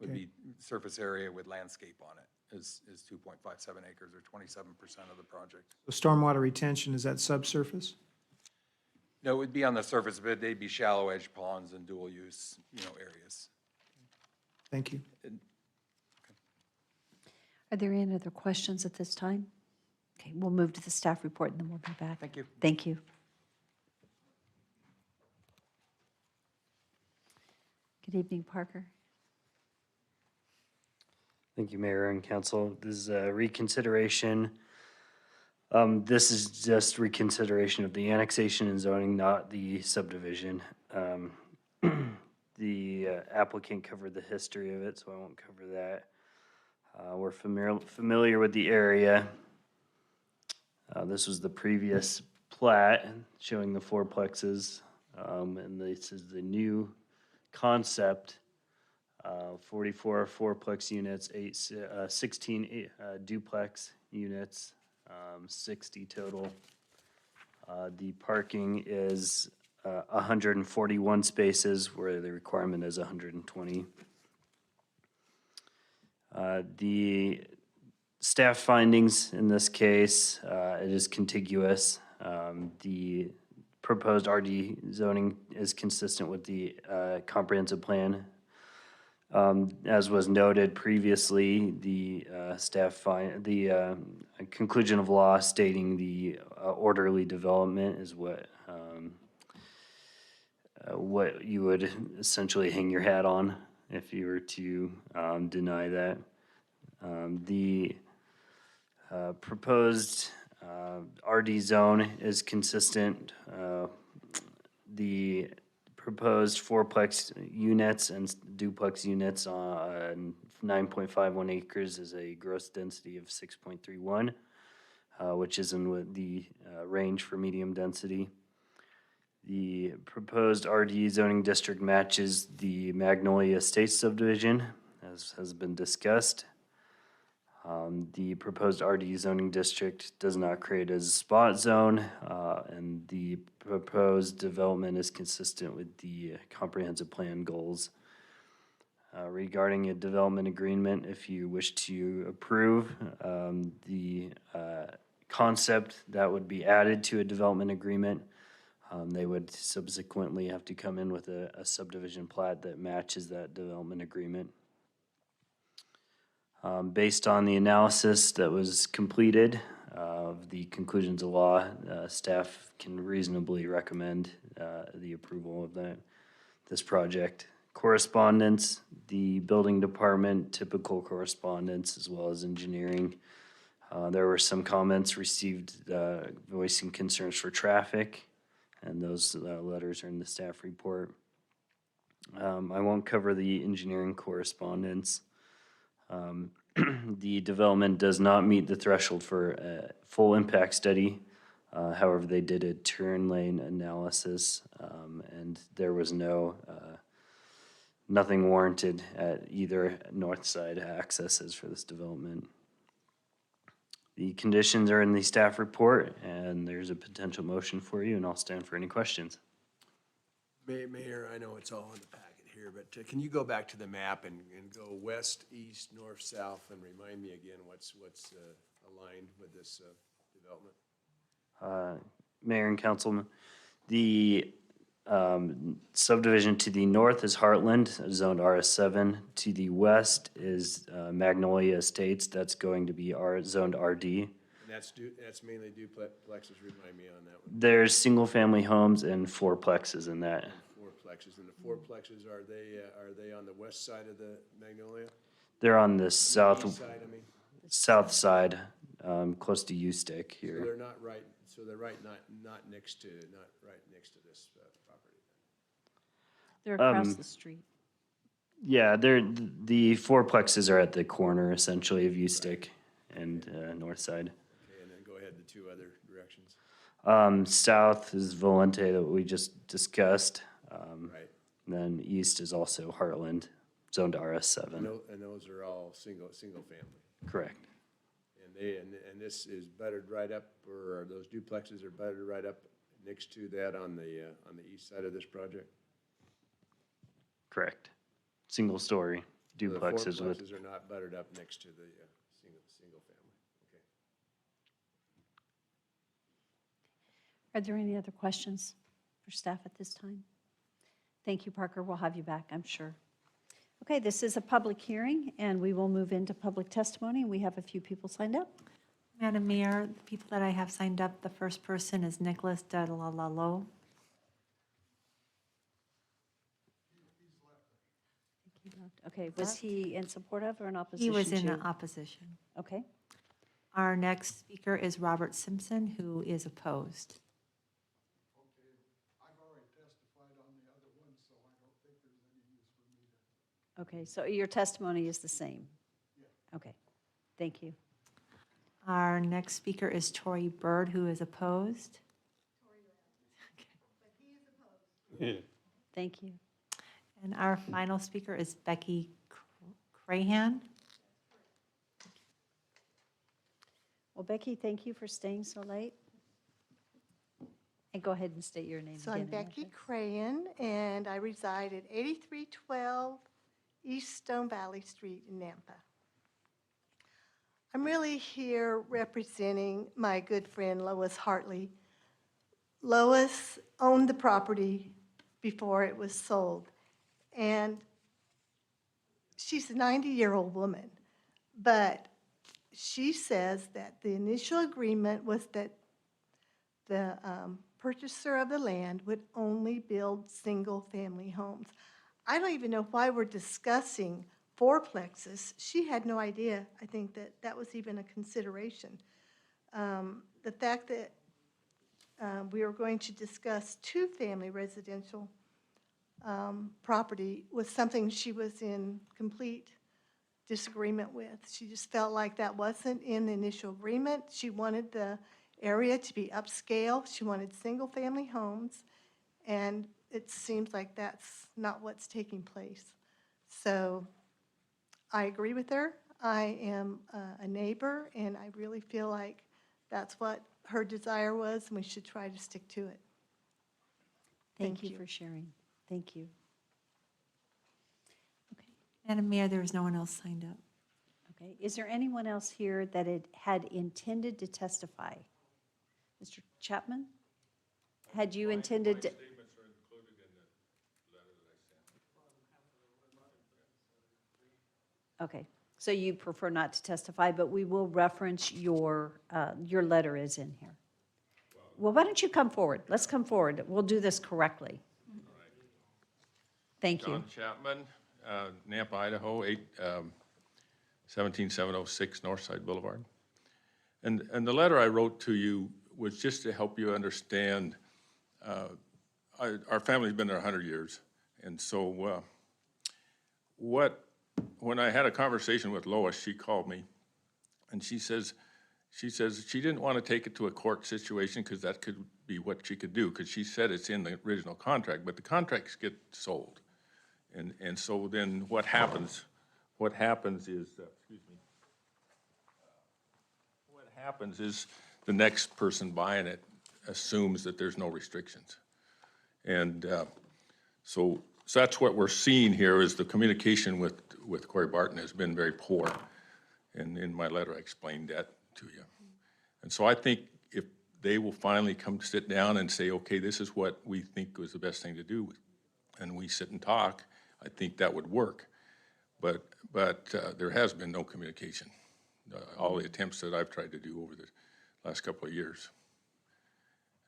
Would Okay. be surface area with landscape on it is 2.57 acres or 27% of the project. So stormwater retention, is that subsurface? No, it would be on the surface, but they'd be shallow edge ponds and dual use, areas. Thank you. Are there any other questions at this time? Okay, we'll move to the staff report and then we'll be back. Thank you. Thank you. Good evening, Parker. Thank you, Mayor and Council. This is a reconsideration. This is just reconsideration of the annexation and zoning, not the subdivision. The applicant covered the history of it, so I won't cover that. We're familiar with the area. This was the previous plat showing the fourplexes, and this is the new concept. 44 fourplex units, 16 duplex units, 60 total. The parking is 141 spaces where the requirement is 120. The staff findings in this case, it is contiguous. The proposed RD zoning is consistent with the comprehensive plan. As was noted previously, the conclusion of law stating the orderly development is what you would essentially hang your hat on if you were to deny that. The proposed RD zone is consistent. The proposed fourplex units and duplex units on 9.51 acres is a gross density of 6.31, which is in the range for medium density. The proposed RD zoning district matches the Magnolia Estates subdivision, as has been discussed. The proposed RD zoning district does not create a spot zone, and the proposed development is consistent with the comprehensive plan goals. Regarding a development agreement, if you wish to approve the concept that would be added to a development agreement, they would subsequently have to come in with a subdivision plat that matches that development agreement. Based on the analysis that was completed of the conclusions of law, staff can reasonably recommend the approval of this project. Correspondence, the building department, typical correspondence, as well as engineering. There were some comments received voicing concerns for traffic, and those letters are in the staff report. I won't cover the engineering correspondence. The development does not meet the threshold for a full impact study. However, they did a turn lane analysis, and there was nothing warranted at either north side accesses for this development. The conditions are in the staff report, and there's a potential motion for you, and I'll stand for any questions. Mayor, I know it's all in the packet here, but can you go back to the map and go west, east, north, south, and remind me again what's aligned with this development? Mayor and Councilman, the subdivision to the north is Heartland, zoned RS7. To the west is Magnolia Estates. That's going to be zoned RD. And that's mainly duplexes, remind me on that one. There's single-family homes and fourplexes in that. Fourplexes, and the fourplexes, are they on the west side of the Magnolia? They're on the East south side, I mean? south side, close to U-Stick So here. they're not right, not next to this property. They're across the street. Yeah, the fourplexes are at the corner essentially of U-Stick and north side. Okay, and then go ahead the two other directions. South is Volente that we just discussed. Right. Then east is also Heartland, zoned RS7. And those are all single family. Correct. And this is buttered right up, or are those duplexes are buttered right up next to that on the east side of this project? Correct. Single story So the duplexes with. fourplexes are not buttered up next to the single family. Okay. Are there any other questions for staff at this time? Thank you, Parker. We'll have you back, I'm sure. Okay, this is a public hearing, and we will move into public testimony. We have a few people signed up. Madam Mayor, the people that I have signed up, the first person is Nicholas Delalalo. Okay, was he in support of or in He opposition was in to? opposition. Okay, Our next speaker is Robert Simpson, who is opposed. okay, so your testimony is the same? Okay, thank you. Our next speaker is Tori Bird, who is opposed. Thank you. And our final speaker is Becky Crahan. Well, Becky, thank you for staying so late. And go ahead and state your name So again. I'm Becky Crahan, and I reside at 8312 East Stone Valley Street in Nampa. I'm really here representing my good friend Lois Hartley. Lois owned the property before it was sold, and she's a 90-year-old woman, but she says that the initial agreement was that the purchaser of the land would only build single-family homes. I don't even know why we're discussing fourplexes. She had no idea, I think, that that was even a consideration. The fact that we were going to discuss two-family residential property was something she was in complete disagreement with. She just felt like that wasn't in the initial agreement. She wanted the area to be upscale. She wanted single-family homes, and it seems like that's not what's taking place. So I agree with her. I am a neighbor, and I really feel like that's what her desire was, and we should try to stick to it. Thank you for sharing. Thank you. Madam Mayor, there is no one else signed up. Okay, is there anyone else here that had intended to testify? Mr. Chapman? Had you intended to? Okay, so you prefer not to testify, but we will reference your letter is in here. Well, why don't you come forward? Let's come forward. We'll do this correctly. Thank you. John Chapman, Nampa, Idaho, 17706 Northside Boulevard. And the letter I wrote to you was just to help you understand, our family's been there 100 years. And so when I had a conversation with Lois, she called me and she says she didn't want to take it to a court situation because that could be what she could do, because she said it's in the original contract, but the contracts get sold. And so then what happens is, what happens is the next person buying it assumes that there's no restrictions. And so that's what we're seeing here is the communication with Corey Barton has been very poor. And in my letter, I explained that to you. And so I think if they will finally come sit down and say, okay, this is what we think was the best thing to do, and we sit and talk, I think that would work. But there has been no communication. All the attempts that I've tried to do over the last couple of years.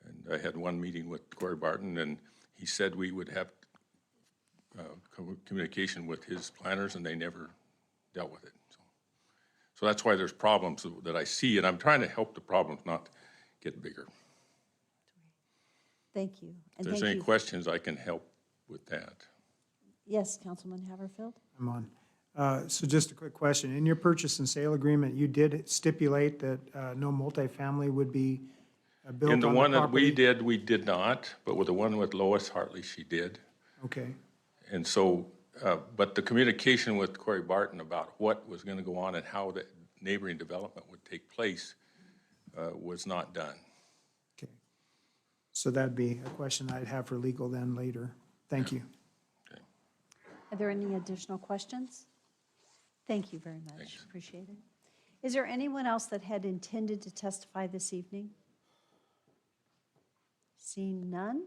And I had one meeting with Corey Barton, and he said we would have communication with his planners, and they never dealt with it. So that's why there's problems that I see, and I'm trying to help the problems not get bigger. Thank you. If there's any questions, I can help with that. Yes, Councilman Haverfield? I'm on. So just a quick question. In your purchase and sale agreement, you did stipulate that no multifamily would be built on In the the one that we property? did, we did not, but with the one with Lois Hartley, she did. Okay, And so, but the communication with Corey Barton about what was going to go on and how the neighboring development would take place was not done. okay. So that'd be a question I'd have for legal then later. Thank you. Are there any additional questions? Thank you very much. Appreciate it. Is there anyone else that had intended to testify this evening? Seeing none?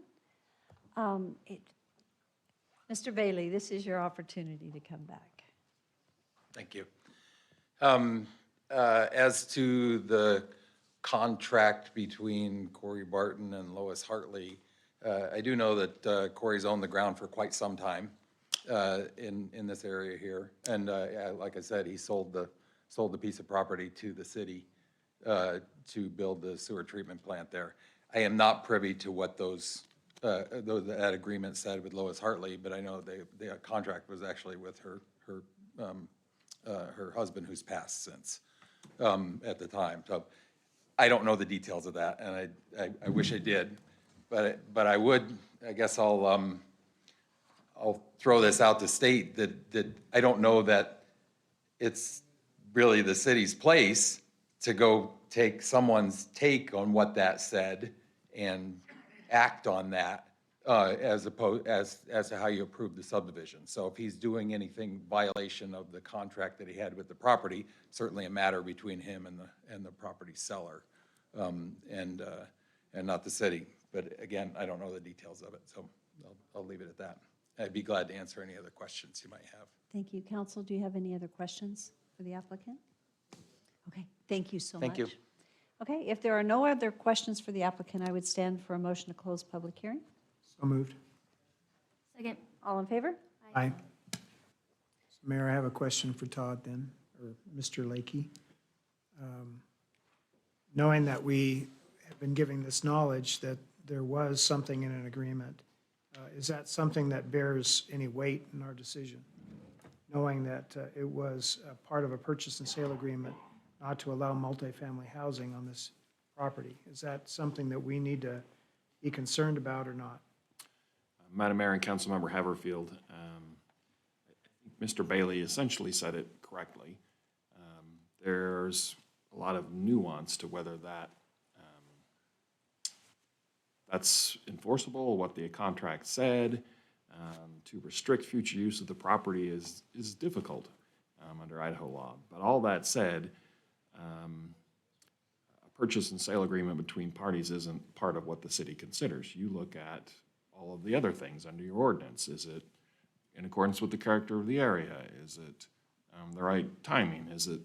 Mr. Bailey, this is your opportunity to come back. Thank you. As to the contract between Corey Barton and Lois Hartley, I do know that Corey's owned the ground for quite some time in this area here. And like I said, he sold the piece of property to the city to build the sewer treatment plant there. I am not privy to what that agreement said with Lois Hartley, but I know the contract was actually with her husband, who's passed since at the time. So I don't know the details of that, and I wish I did, but I would. I guess I'll throw this out to state that I don't know that it's really the city's place to go take someone's take on what that said and act on that as to how you approve the subdivision. So if he's doing anything violation of the contract that he had with the property, certainly a matter between him and the property seller, and not the city. But again, I don't know the details of it, so I'll leave it at that. I'd be glad to answer any other questions you might have. Thank you. Council, do you have any other questions for the applicant? Okay, thank you so much. Thank you. Okay, if there are no other questions for the applicant, I would stand for a motion to close public hearing. So moved. Second. All in favor? Aye. So Mayor, I have a question for Todd then, or Mr. Lakey. Knowing that we have been giving this knowledge that there was something in an agreement, is that something that bears any weight in our decision? Knowing that it was part of a purchase and sale agreement not to allow multifamily housing on this property. Is that something that we need to be concerned about or not? Madam Mayor and Councilmember Haverfield, Mr. Bailey essentially said it correctly. There's a lot of nuance to whether that's enforceable, what the contract said. To restrict future use of the property is difficult under Idaho law. But all that said, a purchase and sale agreement between parties isn't part of what the city considers. You look at all of the other things under your ordinance. Is it in accordance with the character of the area? Is it the right timing? Is it,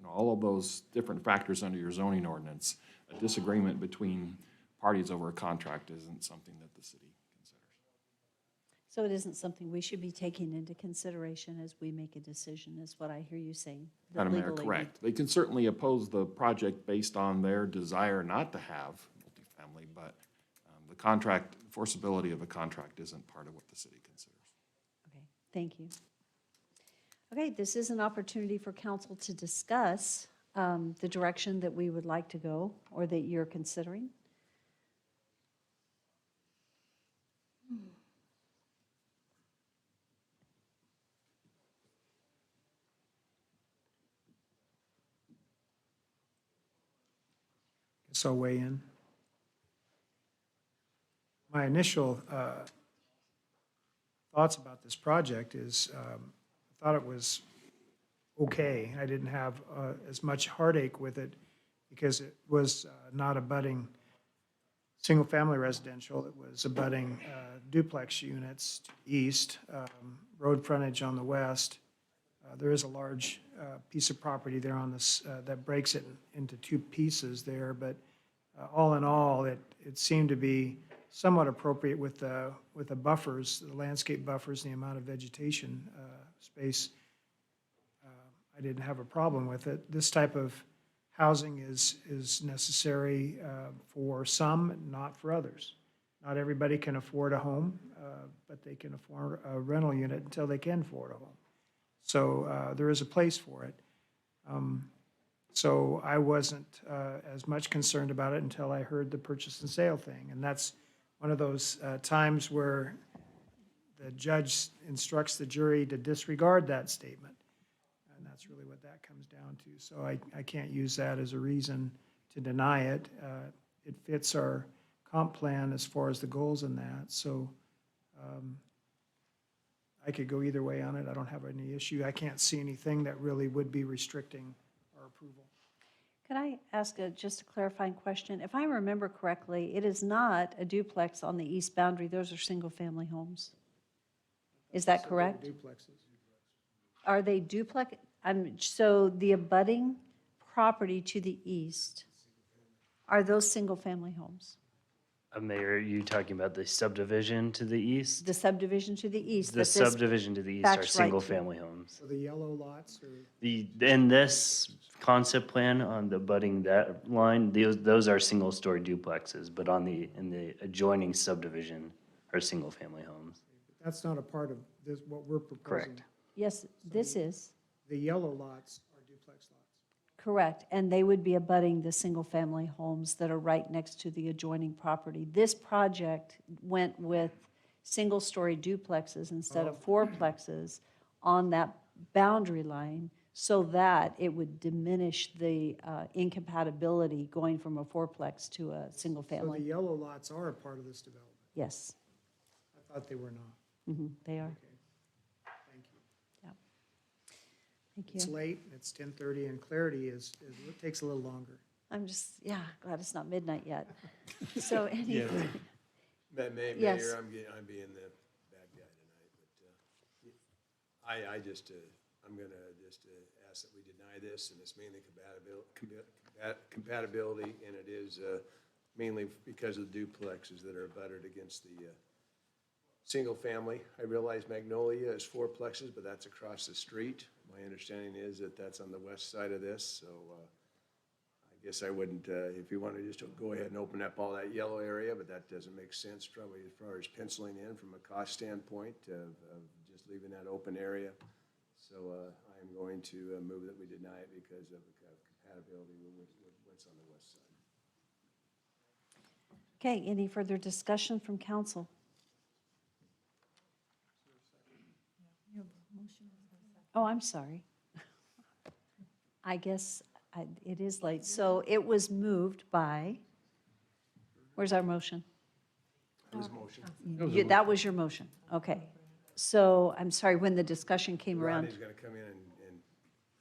all of those different factors under your zoning ordinance? A disagreement between parties over a contract isn't something that the city considers. So it isn't something we should be taking into consideration as we make a decision, is what I hear you saying. that Madam Mayor, legally we- correct. They can certainly oppose the project based on their desire not to have multifamily, but the contract, enforceability of a contract isn't part of what the city considers. Okay, thank you. Okay, this is an opportunity for council to discuss the direction that we would like to go or that you're considering. So weigh in. My initial thoughts about this project is I thought it was okay. I didn't have as much heartache with it because it was not abutting single-family residential. It was abutting duplex units to the east, road frontage on the west. There is a large piece of property there on this that breaks it into two pieces there, but all in all, it seemed to be somewhat appropriate with the buffers, the landscape buffers, and the amount of vegetation space. I didn't have a problem with it. This type of housing is necessary for some, not for others. Not everybody can afford a home, but they can afford a rental unit until they can afford a home. So there is a place for it. So I wasn't as much concerned about it until I heard the purchase and sale thing. And that's one of those times where the judge instructs the jury to disregard that statement. And that's really what that comes down to. So I can't use that as a reason to deny it. It fits our comp plan as far as the goals in that. So I could go either way on it. I don't have any issue. I can't see anything that really would be restricting our approval. Could I ask just a clarifying question? If I remember correctly, it is not a duplex on the east boundary. Those are single-family homes. Is that correct? Duplexes. Are they duplex? So the abutting property to the east, are those single-family homes? Mayor, are you talking about the subdivision to the east? The subdivision to the east? The that this subdivision to the east are backs right to? single-family homes. So the yellow lots are, In this concept plan on the budding that line, those are single-story duplexes, but in the adjoining subdivision are single-family homes. that's not a part of this, what we're proposing. Correct. Yes, this is, The yellow lots are duplex lots. correct. And they would be abutting the single-family homes that are right next to the adjoining property. This project went with single-story duplexes instead of fourplexes on that boundary line so that it would diminish the incompatibility going from a fourplex to a So the single-family. yellow lots are a part of this development. Yes, I thought they were not. they are. Okay, thank you. Yeah. Thank It's you. late, it's 10:30, and clarity it takes a little longer. I'm just, yeah, glad it's not midnight yet. So any, Mayor, Yes. I'm being the bad guy tonight, but I'm gonna just ask that we deny this, and it's mainly compatibility, and it is mainly because of the duplexes that are abutted against the single family. I realize Magnolia is fourplexes, but that's across the street. My understanding is that that's on the west side of this, so I guess I wouldn't, if you want to just go ahead and open up all that yellow area, but that doesn't make sense probably as far as penciling in from a cost standpoint of just leaving that open area. So I am going to move that we deny it because of compatibility with what's on the west side. okay, any further discussion from council? Oh, I'm sorry. I guess it is late. So it was moved by, where's our motion? His motion. That was your motion, okay. So, I'm sorry, when the discussion came around. Rodney's gonna come in and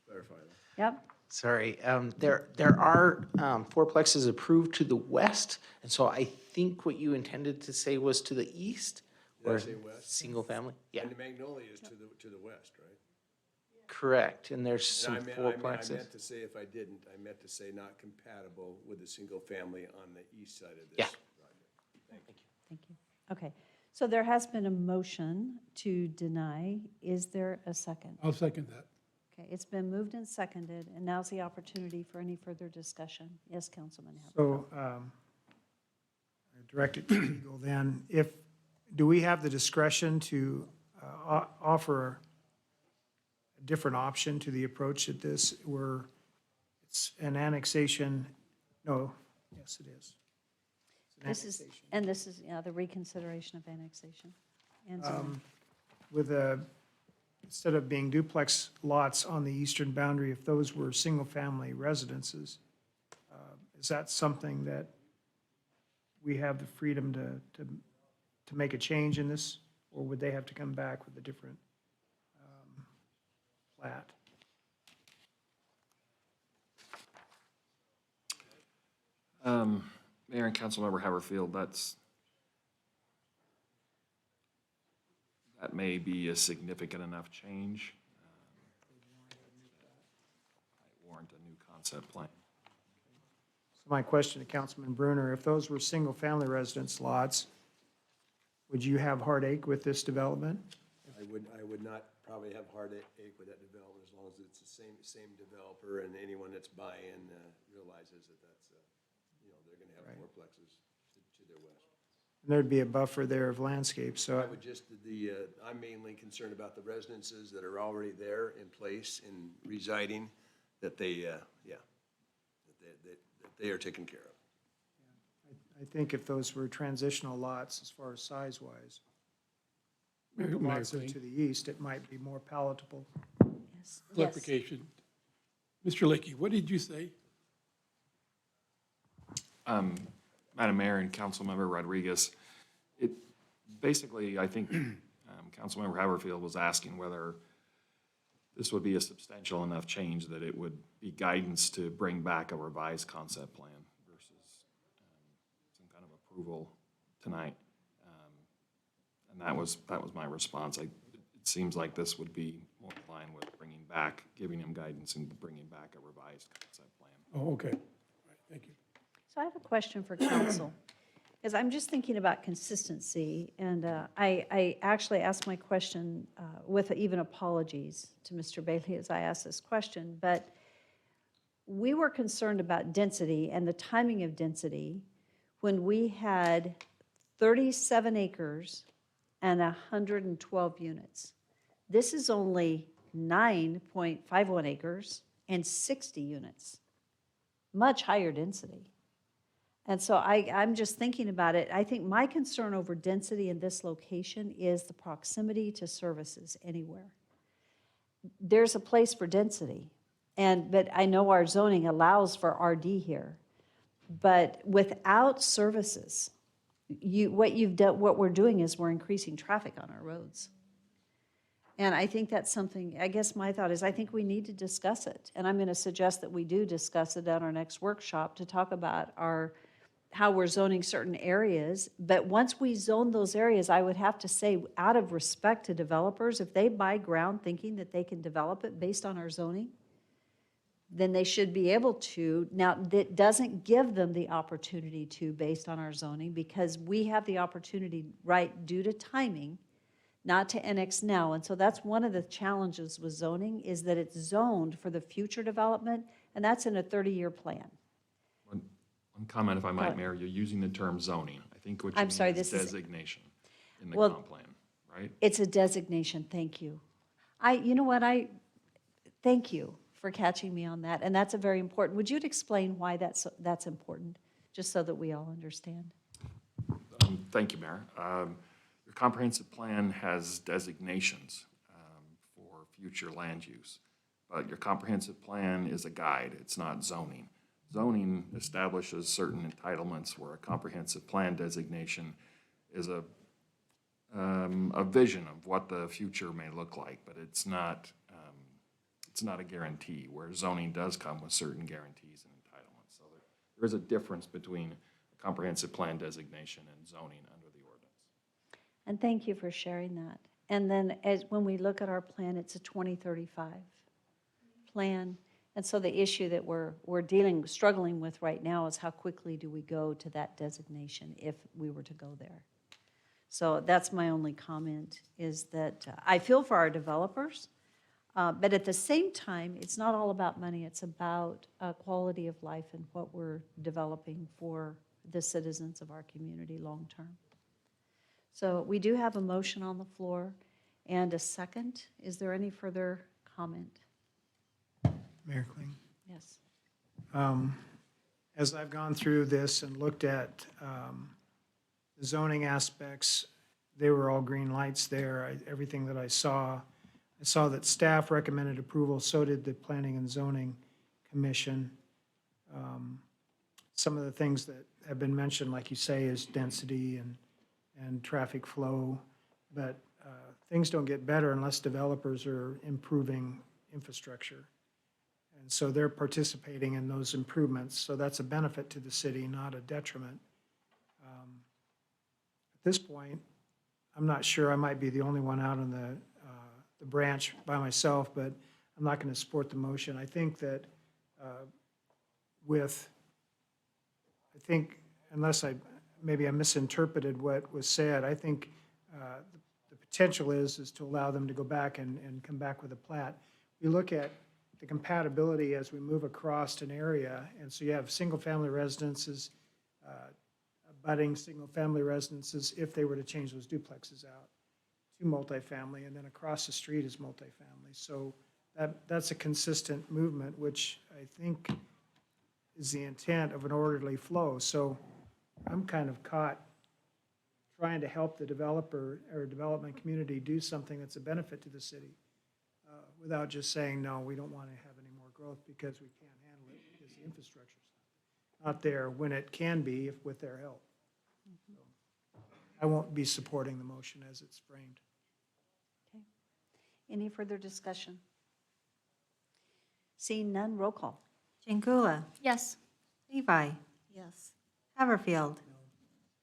clarify that. Yep, Sorry, there are fourplexes approved to the west, and so I think what you intended to say was to the east? Did I Or say west? single family? Yeah, And the Magnolia is to the west, right? correct, and there's some And I fourplexes. meant to say, if I didn't, I meant to say not compatible with the single family on the east side of this Yeah. project. thank you. Okay, so there has been a motion to deny. Is there a second? I'll second that. Okay, it's been moved and seconded, and now's the opportunity for any further discussion. Yes, Councilman Haverford. So I direct it to Eagle then. Do we have the discretion to offer a different option to the approach at this where it's an annexation? No, yes, it is. It's an This is, annexation. and this is, yeah, the reconsideration of annexation. And zoning. With instead of being duplex lots on the eastern boundary, if those were single-family residences, is that something that we have the freedom to make a change in this? Or would they have to come back with a different plat? Mayor and Councilmember Haverfield, that may be a significant enough change. Might warrant a new concept plan. So my question to Councilman Bruner, if those were single-family residence lots, would you have heartache with this development? I would not probably have heartache with that development as long as it's the same developer and anyone that's buying realizes that that's, they're gonna have fourplexes to their west. And there'd be a buffer there of landscape, so. I would just, I'm mainly concerned about the residences that are already there in place and residing, that they, they are taken care of. I think if those were transitional lots as far as size-wise, Mayor- the Mayor lots that are Kling. to the east, it might be more palatable. Yes. Clarification. Mr. Lickey, what did you say? Madam Mayor and Councilmember Rodriguez, basically, I think Councilmember Haverfield was asking whether this would be a substantial enough change that it would be guidance to bring back a revised concept plan versus some kind of approval tonight. And that was my response. It seems like this would be more in line with giving him guidance and bringing back a revised concept plan. Oh, okay. All right, thank you. So I have a question for council, because I'm just thinking about consistency, and I actually asked my question with even apologies to Mr. Bailey as I asked this question, but we were concerned about density and the timing of density when we had 37 acres and 112 units. This is only 9.51 acres and 60 units, much higher density. And so I'm just thinking about it. I think my concern over density in this location is the proximity to services anywhere. There's a place for density, but I know our zoning allows for RD here. But without services, what we're doing is we're increasing traffic on our roads. And I think that's something, I guess my thought is, I think we need to discuss it. And I'm going to suggest that we do discuss it at our next workshop to talk about how we're zoning certain areas. But once we zone those areas, I would have to say, out of respect to developers, if they buy ground thinking that they can develop it based on our zoning, then they should be able to. Now, that doesn't give them the opportunity to based on our zoning, because we have the opportunity, right, due to timing, not to annex now. And so that's one of the challenges with zoning, is that it's zoned for the future development, and that's in a 30-year plan. One comment, if I Go might, ahead. Mayor, you're using the term zoning. I think what you I'm sorry, mean is this is- designation in the Well, comp plan, right? It's a designation, thank you. You know what, thank you for catching me on that, and that's a very important. Would you explain why that's important, just so that we all understand? Thank you, Mayor. Your comprehensive plan has designations for future land use, but your comprehensive plan is a guide. It's not zoning. Zoning establishes certain entitlements, where a comprehensive plan designation is a vision of what the future may look like, but it's not a guarantee, where zoning does come with certain guarantees and entitlements. So there is a difference between a comprehensive plan designation and zoning under the ordinance. And thank you for sharing that. And then when we look at our plan, it's a 2035 plan. And so the issue that we're struggling with right now is how quickly do we go to that designation if we were to go there. So that's my only comment, is that I feel for our developers, but at the same time, it's not all about money. It's about quality of life and what we're developing for the citizens of our community long term. So we do have a motion on the floor and a second. Is there any further comment? Mayor Kling? Yes. As I've gone through this and looked at the zoning aspects, they were all green lights there. Everything that I saw that staff recommended approval, so did the Planning and Zoning Commission. Some of the things that have been mentioned, like you say, is density and traffic flow, but things don't get better unless developers are improving infrastructure. And so they're participating in those improvements, so that's a benefit to the city, not a detriment. At this point, I'm not sure, I might be the only one out on the branch by myself, but I'm not going to support the motion. I think that unless maybe I misinterpreted what was said, I think the potential is to allow them to go back and come back with a plat. We look at the compatibility as we move across an area, and so you have single-family residences, abutting single-family residences, if they were to change those duplexes out to multifamily, and then across the street is multifamily. So that's a consistent movement, which I think is the intent of an orderly flow. So I'm kind of caught trying to help the developer or development community do something that's a benefit to the city without just saying, no, we don't want to have any more growth because we can't handle it because the infrastructure's not there when it can be if with their help. So I won't be supporting the motion as it's framed. Okay. Any further discussion? Seeing none, roll call. Jangula, Yes. Levi, Yes. Haverfield,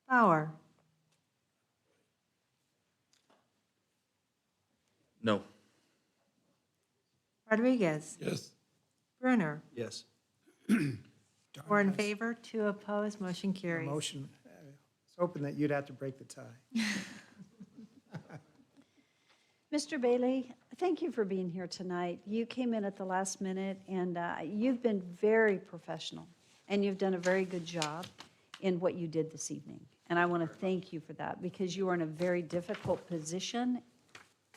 Bauer, No. Rodriguez, Yes. Brunner. Yes. 4 in favor, 2 opposed, motion The carries. motion, I was hoping that you'd have to break the tie. Mr. Bailey, thank you for being here tonight. You came in at the last minute, and you've been very professional, and you've done a very good job in what you did this evening. And I want to thank you for that, because you are in a very difficult position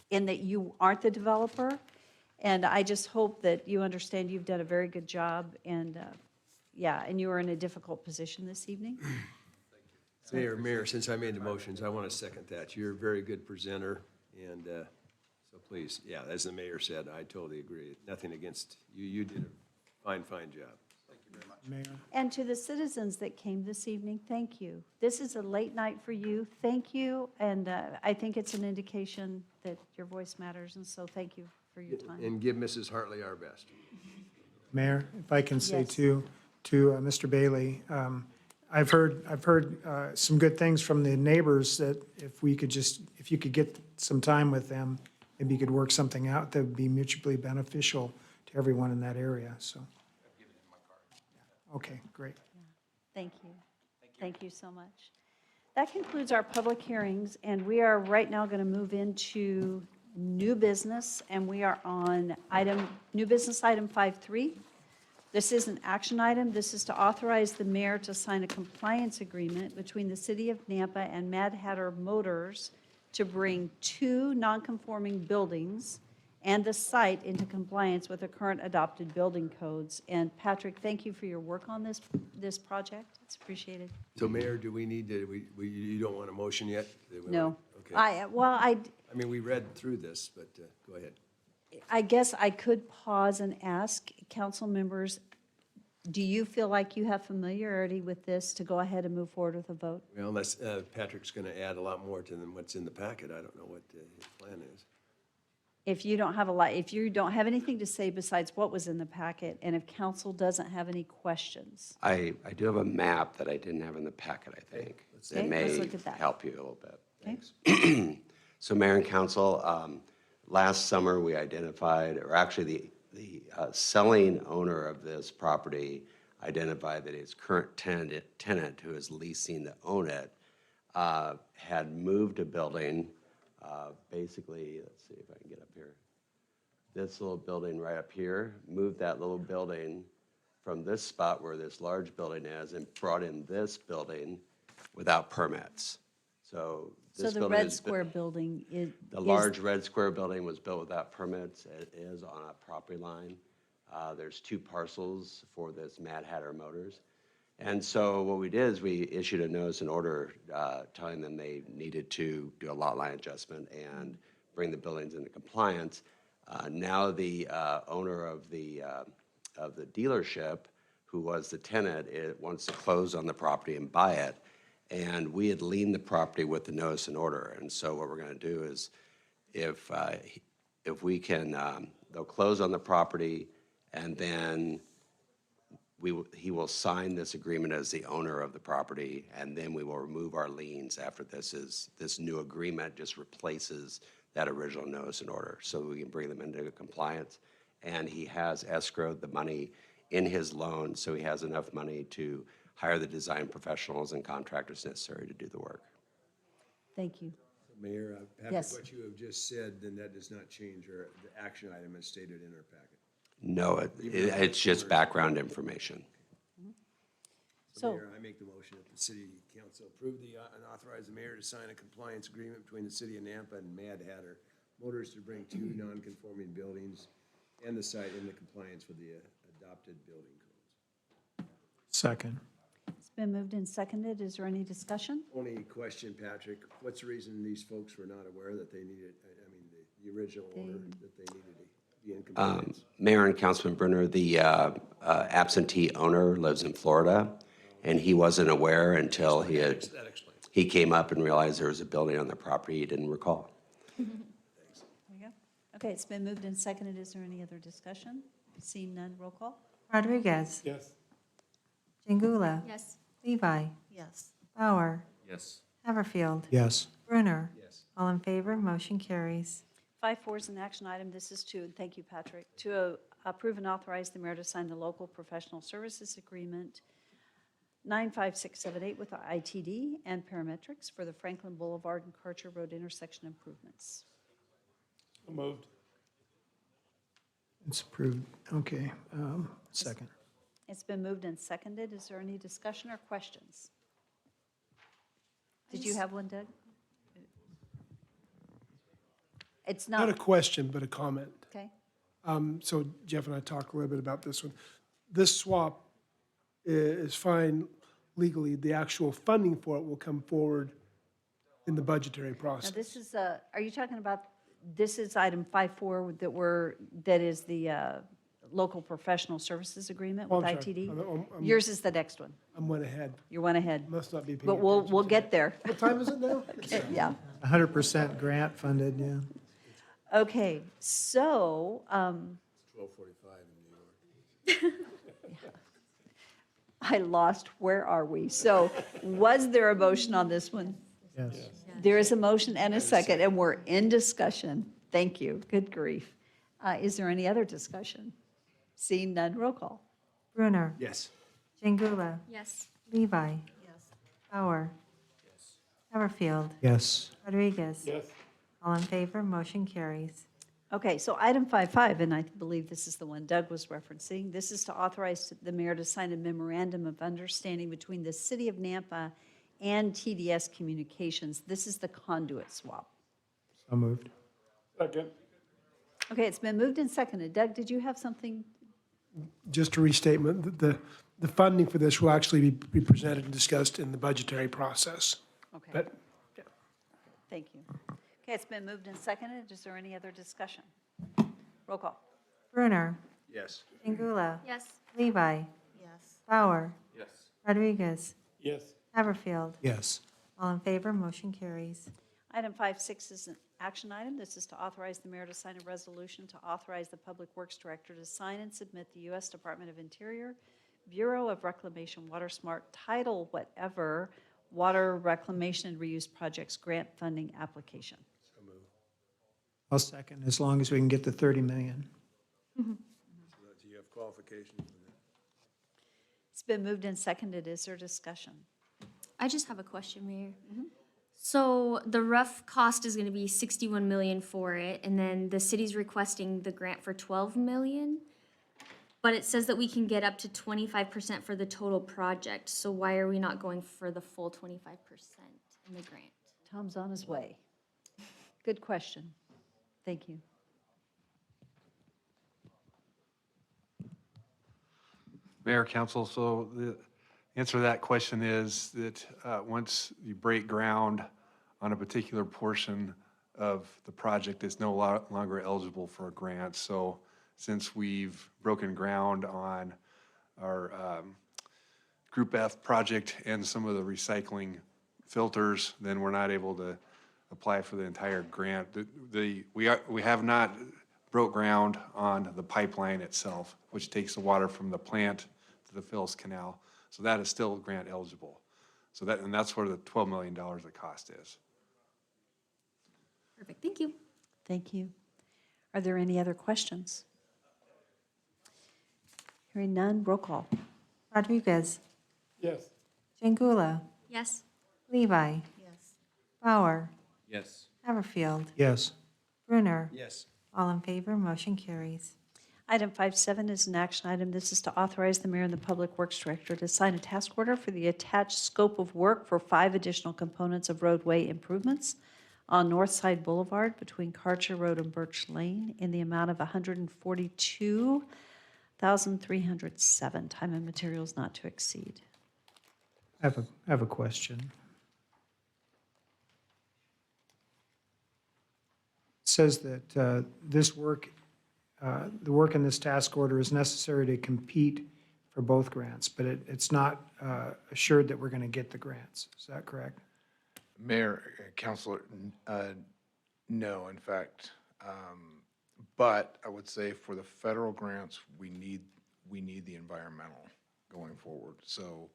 in that you aren't the developer. And I just hope that you understand you've done a very good job, and yeah, and you are in a difficult position this evening. Mayor, since I made the motions, I want to second that. You're a very good presenter, and so please, yeah, as the mayor said, I totally agree. Nothing against you. You did a fine job. Thank you very much. Mayor? And to the citizens that came this evening, thank you. This is a late night for you. Thank you, and I think it's an indication that your voice matters, and so thank you for your time. And give Mrs. Hartley our best. Mayor, if I can say Yes. to Mr. Bailey, I've heard some good things from the neighbors that if you could get some time with them, maybe you could work something out that would be mutually beneficial to everyone in that area, so. Okay, great. Thank you. Thank you so much. That concludes our public hearings, and we are right now going to move into new business, and we are on new business item 5.3. This is an action item. This is to authorize the mayor to sign a compliance agreement between the City of Nampa and Mad Hatter Motors to bring 2 non-conforming buildings and the site into compliance with the current adopted building codes. And Patrick, thank you for your work on this project. It's appreciated. So Mayor, do we need to, you don't want a motion yet? No. Okay. I I mean, we read through this, but go ahead. I guess I could pause and ask council members, do you feel like you have familiarity with this to go ahead and move forward with a vote? Well, unless Patrick's going to add a lot more to than what's in the packet. I don't know what his plan is. If you don't have anything to say besides what was in the packet, and if council doesn't have any questions. I do have a map that I didn't have in the packet, I think. Okay, It let's may look at that. help you a little bit. Okay. So Mayor and Council, last summer we identified, or actually the selling owner of this property identified that his current tenant who is leasing to own it had moved a building, basically, let's see if I can get up here. This little building right up here, moved that little building from this spot where this large building is and brought in this building without permits. So So this the building red is. square building is. The large red square building was built without permits. It is on a property line. There's 2 parcels for this Mad Hatter Motors. And so what we did is we issued a notice and order telling them they needed to do a lot line adjustment and bring the buildings into compliance. Now the owner of the dealership, who was the tenant, wants to close on the property and buy it. And we had liened the property with the notice and order. And so what we're going to do is if we can, they'll close on the property, and then he will sign this agreement as the owner of the property, and then we will remove our liens after this new agreement just replaces that original notice and order, so we can bring them into compliance. And he has escrowed the money in his loan, so he has enough money to hire the design professionals and contractors necessary to do the work. Thank you. Mayor, Patrick, Yes. what you have just said, then that does not change the action item as stated in our packet. No, it's just background information. So- Mayor, I make the motion that the city council approve and authorize the mayor to sign a compliance agreement between the city of Nampa and Mad Hatter Motors to bring 2 non-conforming buildings and the site into compliance with the adopted building codes. Second. It's been moved and seconded. Is there any discussion? Only question, Patrick, what's the reason these folks were not aware that they needed, I mean, the original owner, that they needed to be in compliance? Mayor and Councilman Brunner, the absentee owner lives in Florida, and he wasn't aware until That explains. he came up and realized there was a building on the property he didn't recall. There you go. Okay, it's been moved and seconded. Is there any other discussion? Seeing none, roll call. Rodriguez. Yes. Jingula. Yes. Levi. Yes. Bauer. Yes. Haverfield. Yes. Brunner. Yes. All in favor, motion carries. 5.4 is an action item. This is to, and thank you, Patrick, to approve and authorize the mayor to sign the local professional services agreement 95678 with the ITD and parametrics for the Franklin Boulevard and Karcher Road intersection improvements. So moved. It's approved. Okay. Second. It's been moved and seconded. Is there any discussion or questions? Did you have one, Doug? It's Not a not, question, but a comment. okay. So Jeff and I talked a little bit about this one. This swap is fine legally. The actual funding for it will come forward in the budgetary Now, process. this is, are you talking about, this is item 5.4 that is the local professional services agreement Oh, with I'm sorry. ITD? I'm- Yours is the next one. I'm one ahead. You went ahead. Must not be paying But we'll attention to get there. What time is it now? Okay, yeah. 100% grant funded, yeah. Okay, so, 12:45 in New York. I lost, where are we? So was there a motion on this one? Yes. There is a motion and a second, and we're in discussion. Thank you. Good grief. Is there any other discussion? Seeing none, roll call. Brunner. Yes. Jingula. Yes. Levi. Yes. Bauer. Haverfield. Yes. Rodriguez. Yes. All in favor, motion carries. Okay, so item 5.5, and I believe this is the one Doug was referencing. This is to authorize the mayor to sign a memorandum of understanding between the city of Nampa and TDS Communications. This is the conduit swap. So moved. Second. Okay, it's been moved and seconded. Doug, did you have something? Just a restatement, the funding for this will actually be presented and discussed in the budgetary process. Okay, But thank you. Okay, it's been moved and seconded. Is there any other discussion? Roll call. Brunner. Yes. Jingula. Yes. Levi. Yes. Bauer. Yes. Rodriguez. Yes. Haverfield. Yes. All in favor, motion carries. Item 5.6 is an action item. This is to authorize the mayor to sign a resolution to authorize the Public Works Director to sign and submit the U.S. Department of Interior, Bureau of Reclamation, Water Smart, Title whatever, Water Reclamation and Reuse Projects Grant Funding Application. So moved. I'll second, as long as we can get the 30 million. So do you have qualifications for that? It's been moved and seconded. Is there discussion? I just have a question, Mayor. So the rough cost is going to be 61 million for it, and then the city's requesting the grant for 12 million. But it says that we can get up to 25% for the total project. So why are we not going for the full 25% in the grant? Tom's on his way. Good question. Thank you. Mayor, Council, so the answer to that question is that once you break ground on a particular portion of the project, it's no longer eligible for a grant. So since we've broken ground on our Group F project and some of the recycling filters, then we're not able to apply for the entire grant. We have not broke ground on the pipeline itself, which takes the water from the plant to the Phillips Canal. So that is still grant eligible. So that's where the $12 million of cost is. Perfect, thank you. Thank you. Are there any other questions? Hearing none, roll call. Rodriguez. Yes. Jingula. Yes. Levi. Yes. Bauer. Yes. Haverfield. Yes. Brunner. Yes. All in favor, motion carries. Item 5.7 is an action item. This is to authorize the mayor and the Public Works Director to sign a task order for the attached scope of work for 5 additional components of roadway improvements on North Side Boulevard between Karcher Road and Birch Lane in the amount of $1,307, time and materials not to exceed. I have a question. It says that this work, the work in this task order is necessary to compete for both grants, but it's not assured that we're going to get the grants. Is that correct? Mayor, Councilor, no, in fact. But I would say for the federal grants, we need the environmental going forward. So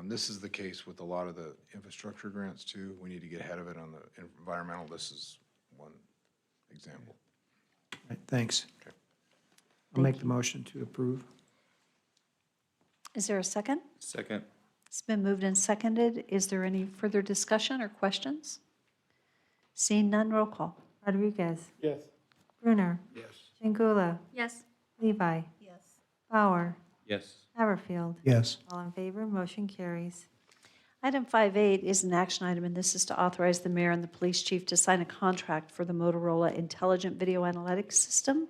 this is the case with a lot of the infrastructure grants too. We need to get ahead of it on the environmental. This is one example. All right, thanks. Okay. I'll make the motion to approve. Is there a second? Second. It's been moved and seconded. Is there any further discussion or questions? Seeing none, roll call. Rodriguez. Yes. Brunner. Yes. Chingula. Yes. Levi. Yes. Bauer. Yes. Haverfield. Yes. All in favor, motion carries. Item 5.8 is an action item, and this is to authorize the mayor and the police chief to sign a contract for the Motorola Intelligent Video Analytics System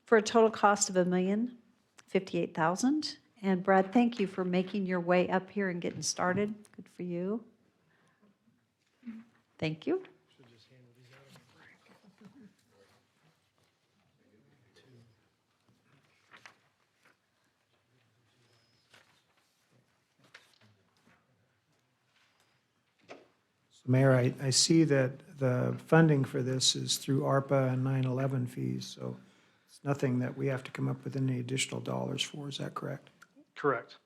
for a total cost of $1,058,000. And Brad, thank you for making your way up here and getting started. Good for you. Thank you. So Mayor, I see that the funding for this is through ARPA and 9/11 fees, so it's nothing that we have to come up with any additional dollars for. Is that correct? Correct.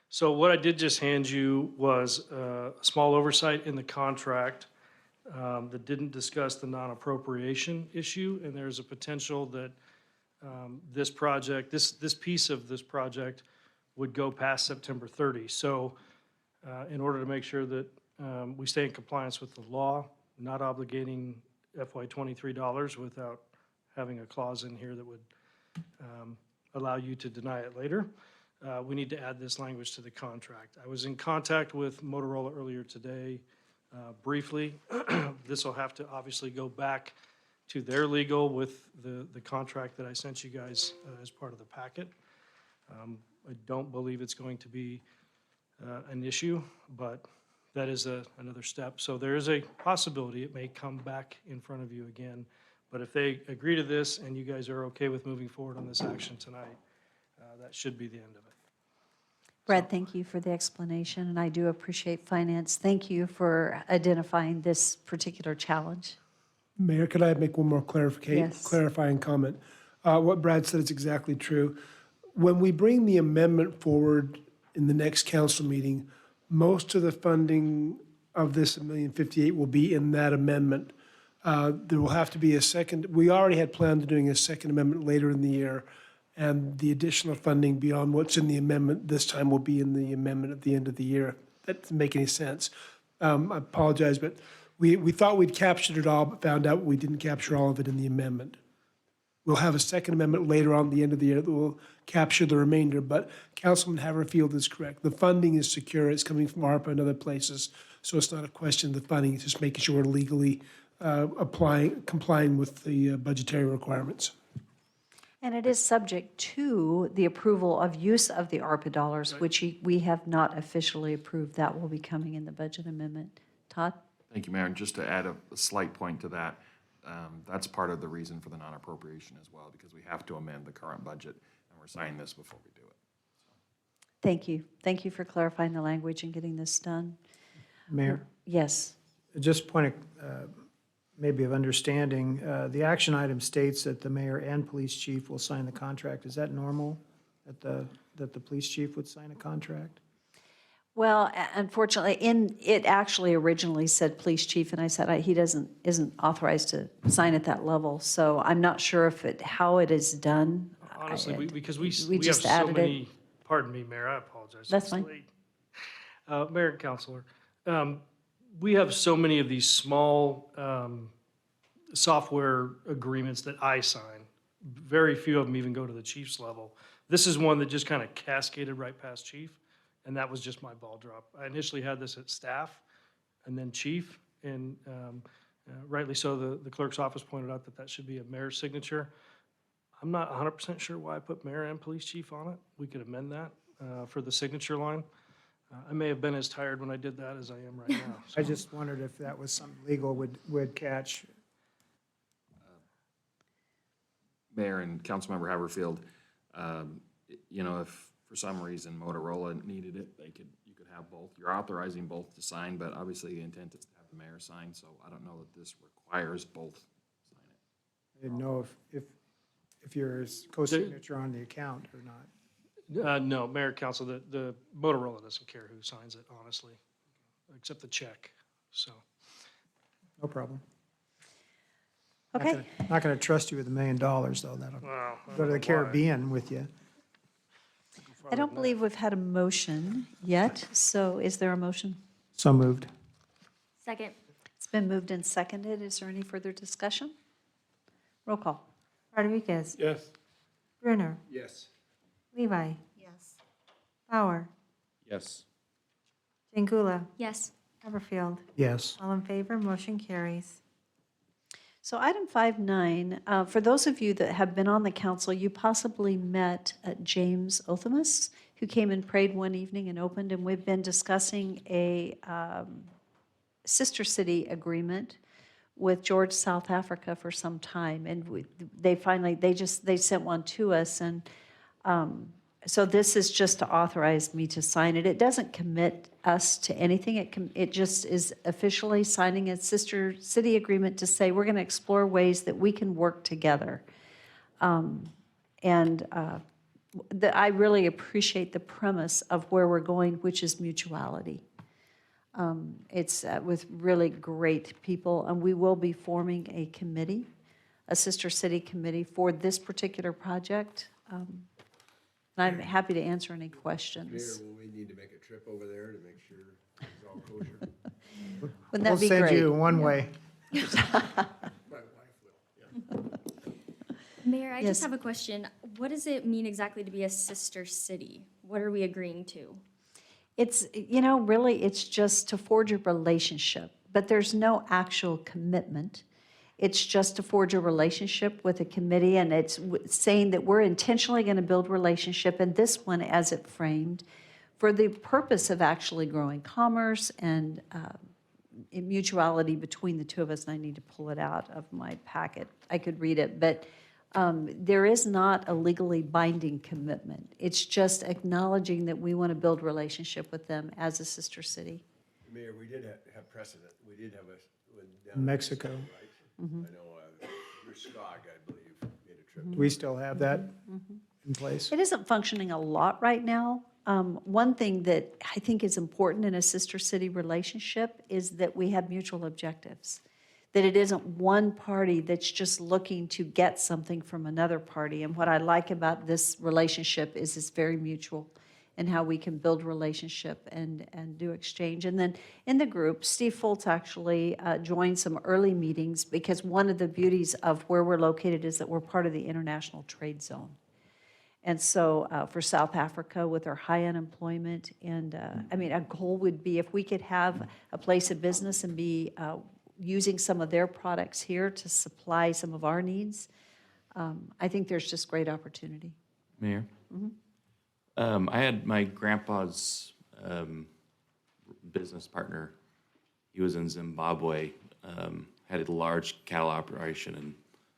So what I did just hand you was a small oversight in the contract that didn't discuss the non-appropriation issue, and there's a potential that this project, this piece of this project would go past September 30. So in order to make sure that we stay in compliance with the law, not obligating FY23 dollars without having a clause in here that would allow you to deny it later, we need to add this language to the contract. I was in contact with Motorola earlier today briefly. This will have to obviously go back to their legal with the contract that I sent you guys as part of the packet. I don't believe it's going to be an issue, but that is another step. So there is a possibility it may come back in front of you again. But if they agree to this and you guys are okay with moving forward on this action tonight, that should be the end of it. Brad, thank you for the explanation, and I do appreciate finance. Thank you for identifying this particular challenge. Mayor, could I make one more Yes. clarifying comment? What Brad said is exactly true. When we bring the amendment forward in the next council meeting, most of the funding of this $1,058,000 will be in that amendment. There will have to be a second, we already had planned on doing a second amendment later in the year, and the additional funding beyond what's in the amendment this time will be in the amendment at the end of the year. That doesn't make any sense. I apologize, but we thought we'd captured it all, but found out we didn't capture all of it in the amendment. We'll have a second amendment later on at the end of the year that will capture the remainder, but Councilman Haverfield is correct. The funding is secure, it's coming from ARPA and other places, so it's not a question of the funding, it's just making sure we're legally complying with the budgetary requirements. And it is subject to the approval of use of the ARPA dollars, which we have not officially approved. That will be coming in the budget amendment. Todd? Thank you, Mayor. And just to add a slight point to that, that's part of the reason for the non-appropriation as well, because we have to amend the current budget, and we're signing this before we do it. Thank you. Thank you for clarifying the language and getting this done. Mayor? Yes. Just point of, maybe of understanding, the action item states that the mayor and police chief will sign the contract. Is that normal, that the police chief would sign a contract? Well, unfortunately, it actually originally said police chief, and I said he isn't authorized to sign at that level. So I'm not sure how it is done. Honestly, because we have just so added many, it. pardon me, Mayor, I apologize. That's It's fine. late. Mayor and Counselor, we have so many of these small software agreements that I sign. Very few of them even go to the chief's level. This is one that just kind of cascaded right past chief, and that was just my ball drop. I initially had this at staff and then chief, and rightly so, the clerk's office pointed out that should be a mayor's signature. I'm not 100% sure why I put mayor and police chief on it. We could amend that for the signature line. I may have been as tired when I did that as I am right now. I just wondered if that was something legal would catch. Mayor and Councilmember Haverfield, you know, if for some reason Motorola needed it, you could have both. You're authorizing both to sign, but obviously the intent is to have the mayor sign, so I don't know that this requires both sign it. I didn't know if you're co-signature on the account or not. No, mayor, council, the Motorola doesn't care who signs it, honestly, except the check, so. No problem. Okay. Not gonna trust you with $1 million, though. That'll Wow, I go to don't the know Caribbean with you. I don't believe we've had a motion yet, so is there a motion? So moved. Second. It's been moved and seconded. Is there any further discussion? Roll call. Rodriguez. Yes. Brunner. Yes. Levi. Yes. Bauer. Yes. Jangula. Yes. Haverfield. Yes. All in favor, motion carries. So item 5.9, for those of you that have been on the council, you possibly met James Othamus, who came and prayed one evening and opened, and we've been discussing a sister city agreement with George, South Africa for some time, and they sent one to us, and so this is just to authorize me to sign it. It doesn't commit us to anything. It just is officially signing a sister city agreement to say we're going to explore ways that we can work together. I really appreciate the premise of where we're going, which is mutuality. It's with really great people, and we will be forming a committee, a sister city committee for this particular project. And I'm happy to answer any questions. Mayor, will we need to make a trip over there to make sure it's all kosher? Wouldn't that We'll be send great? you one way. My wife will, yeah. Mayor, I Yes. just have a question. What does it mean exactly to be a sister city? What are we agreeing to? It's, really, it's just to forge a relationship, but there's no actual commitment. It's just to forge a relationship with a committee, and it's saying that we're intentionally going to build relationship, and this one, as it framed, for the purpose of actually growing commerce and mutuality between the two of us, and I need to pull it out of my packet. I could read it, but there is not a legally binding commitment. It's just acknowledging that we want to build relationship with them as a sister city. Mayor, we did have precedent. We did have a. Mexico. Right? I know your SCOG, I believe, made a trip. Do we still have that in place? It isn't functioning a lot right now. One thing that I think is important in a sister city relationship is that we have mutual objectives, that it isn't one party that's just looking to get something from another party. And what I like about this relationship is it's very mutual and how we can build relationship and do exchange. And then in the group, Steve Foltz actually joined some early meetings because one of the beauties of where we're located is that we're part of the international trade zone. And so for South Africa with our high unemployment, and a goal would be if we could have a place of business and be using some of their products here to supply some of our needs, I think there's just great opportunity. Mayor? I had my grandpa's business partner. He was in Zimbabwe, had a large cattle operation, and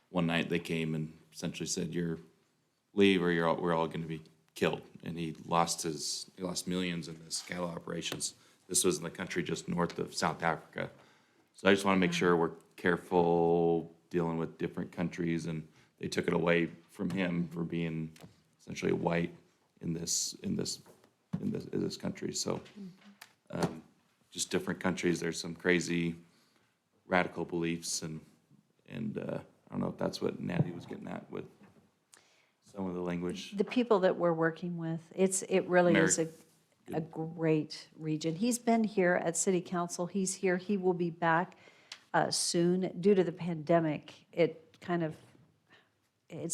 one night they came and essentially said, "You're leave or we're all going to be killed." And he lost millions in his cattle operations. This was in the country just north of South Africa. So I just want to make sure we're careful dealing with different countries, and they took it away from him for being essentially white in this country. So just different countries. There's some crazy radical beliefs, and I don't know if that's what Natty was getting at with some of the language. The people that we're working with, it really is a great region. He's been here at City Council. He's here. He will be back soon. Due to the pandemic, it's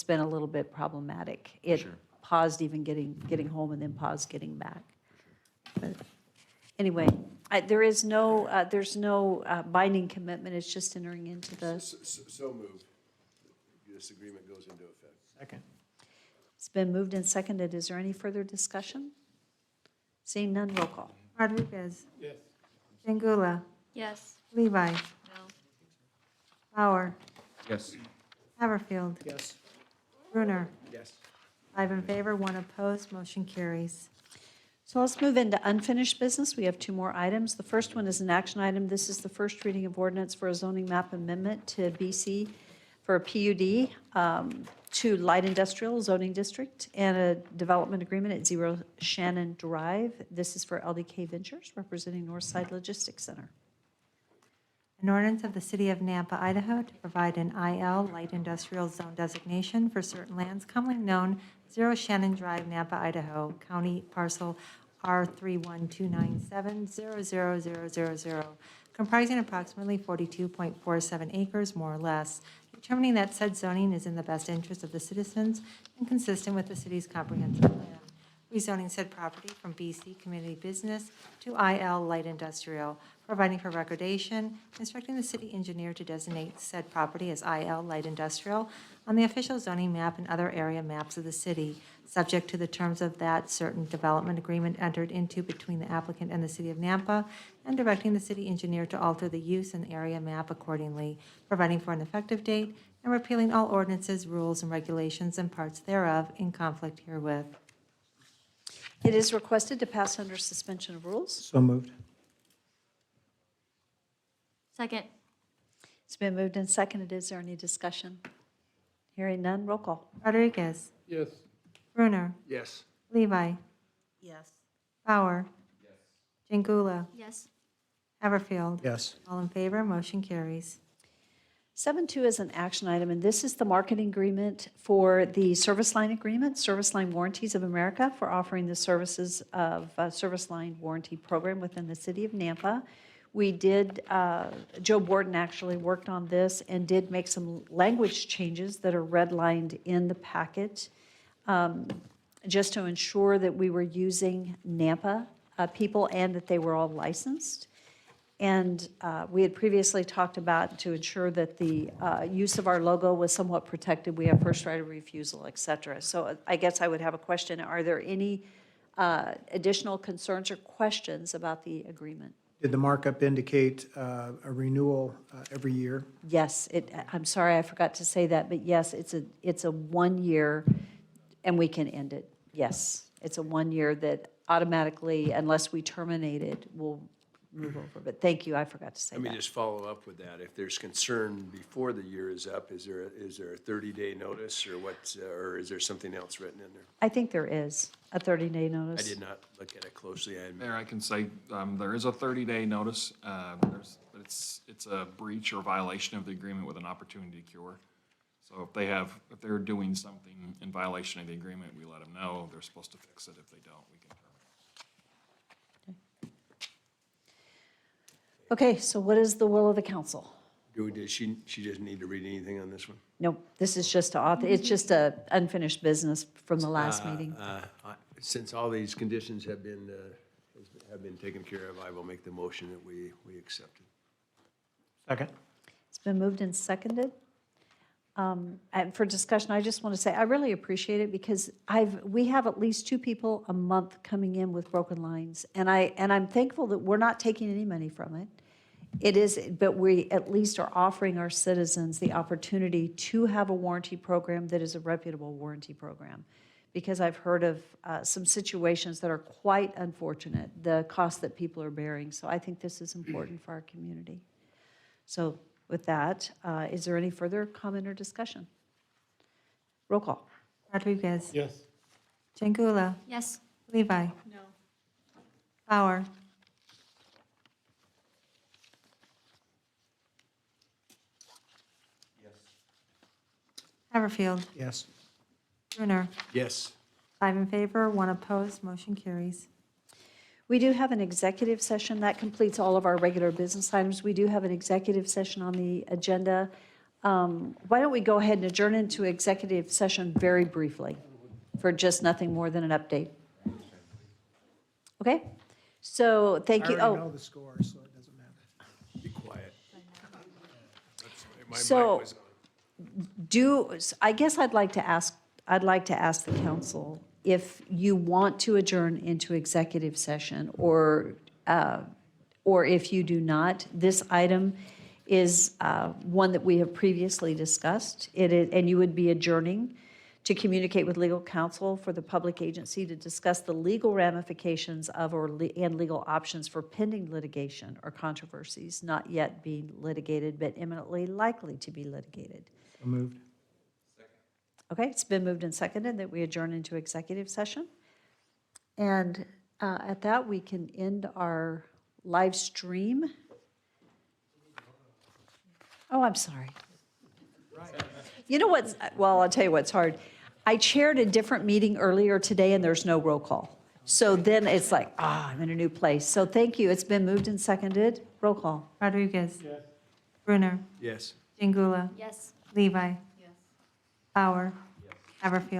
been a little bit problematic. It paused even getting home and then paused getting back. But anyway, there's no binding commitment. It's just entering into the. So moved. this agreement goes into effect. Second. It's been moved and seconded. Is there any further discussion? Seeing none, roll call. Rodriguez. Yes. Jengula. Yes. Levi. No. Bauer. Yes. Haverfield. Yes. Brunner. Yes. 5 in favor, 1 opposed, motion carries. So let's move into unfinished business. We have 2 more items. The first one is an action item. This is the first reading of ordinance for a zoning map amendment to BC for a PUD to light industrial zoning district and a development agreement at 0 Shannon Drive. This is for LDK Ventures representing Northside Logistics Center. An ordinance of the City of Nampa, Idaho to provide an IL light industrial zone designation for certain lands commonly known 0 Shannon Drive, Nampa, Idaho, County Parcel R31297000000, comprising approximately 42.47 acres, more or less, determining that said zoning is in the best interest of the citizens and consistent with the city's comprehensive plan. Rezoning said property from BC Community Business to IL Light Industrial, providing for recordation, instructing the city engineer to designate said property as IL Light Industrial on the official zoning map and other area maps of the city, subject to the terms of that certain development agreement entered into between the applicant and the city of Nampa, and directing the city engineer to alter the use and area map accordingly, providing for an effective date, and repealing all ordinances, rules, and regulations and parts thereof in conflict herewith. It is requested to pass under suspension of rules. So moved. Second. It's been moved and seconded. Is there any discussion? Hearing none, roll call. Rodriguez. Yes. Brunner. Yes. Levi. Yes. Bauer. Jengula. Yes. Haverfield. Yes. All in favor, motion carries. 7.2 is an action item, and this is the marketing agreement for the Service Line Agreement, Service Line Warranties of America, for offering the services of Service Line Warranty Program within the city of Nampa. We did, Joe Borden actually worked on this and did make some language changes that are redlined in the packet, just to ensure that we were using Nampa people and that they were all licensed. And we had previously talked about to ensure that the use of our logo was somewhat protected. We have first right of refusal, et cetera. So I guess I would have a question. Are there any additional concerns or questions about the agreement? Did the markup indicate a renewal every year? Yes, I'm sorry, I forgot to say that, but yes, it's a 1 year and we can end it. Yes, it's a 1 year that automatically, unless we terminate it, will move over. But thank you, I forgot to say Let me that. just follow up with that. If there's concern before the year is up, is there a 30-day notice or what, or is there something else written in there? I think there is a 30-day notice. I did not look at it closely. Mayor, I can say, there is a 30-day notice. It's a breach or violation of the agreement with an opportunity to cure. So if they're doing something in violation of the agreement, we let them know. They're supposed to fix it. If they don't, we can terminate. Okay, so what is the will of the council? She doesn't need to read anything on this one? Nope, this is just to author, it's just a unfinished business from the last meeting. Since all these conditions have been taken care of, I will make the motion that we accept it. Second. It's been moved and seconded. And for discussion, I just want to say, I really appreciate it because we have at least 2 people a month coming in with broken lines. And I'm thankful that we're not taking any money from it. But we at least are offering our citizens the opportunity to have a warranty program that is a reputable warranty program. Because I've heard of some situations that are quite unfortunate, the cost that people are bearing. So I think this is important for our community. So with that, is there any further comment or discussion? Roll call. Rodriguez. Yes. Jengula. Yes. Levi. No. Bauer. Haverfield. Yes. Brunner. Yes. 5 in favor, 1 opposed, motion carries. We do have an executive session. That completes all of our regular business items. We do have an executive session on the agenda. Why don't we go ahead and adjourn into executive session very briefly for just nothing more than an update? Okay? So thank you. I already know the score, so it doesn't matter. Be quiet. My mic So was on. I guess I'd like to ask the council if you want to adjourn into executive session or if you do not. This item is one that we have previously discussed. And you would be adjourning to communicate with legal counsel for the public agency to discuss the legal ramifications of and legal options for pending litigation or controversies not yet being litigated but imminently likely to be litigated. So moved. Okay, it's been moved and seconded that we adjourn into executive session. And at that, we can end our live stream. Oh, I'm sorry. You know what's, well, I'll tell you what's hard. I chaired a different meeting earlier today and there's no roll call. So then it's like, I'm in a new place. So thank you. It's been moved and seconded. Roll call. Rodriguez. Brunner. Yes. Jingula. Yes. Levi. Bauer. Haverfield.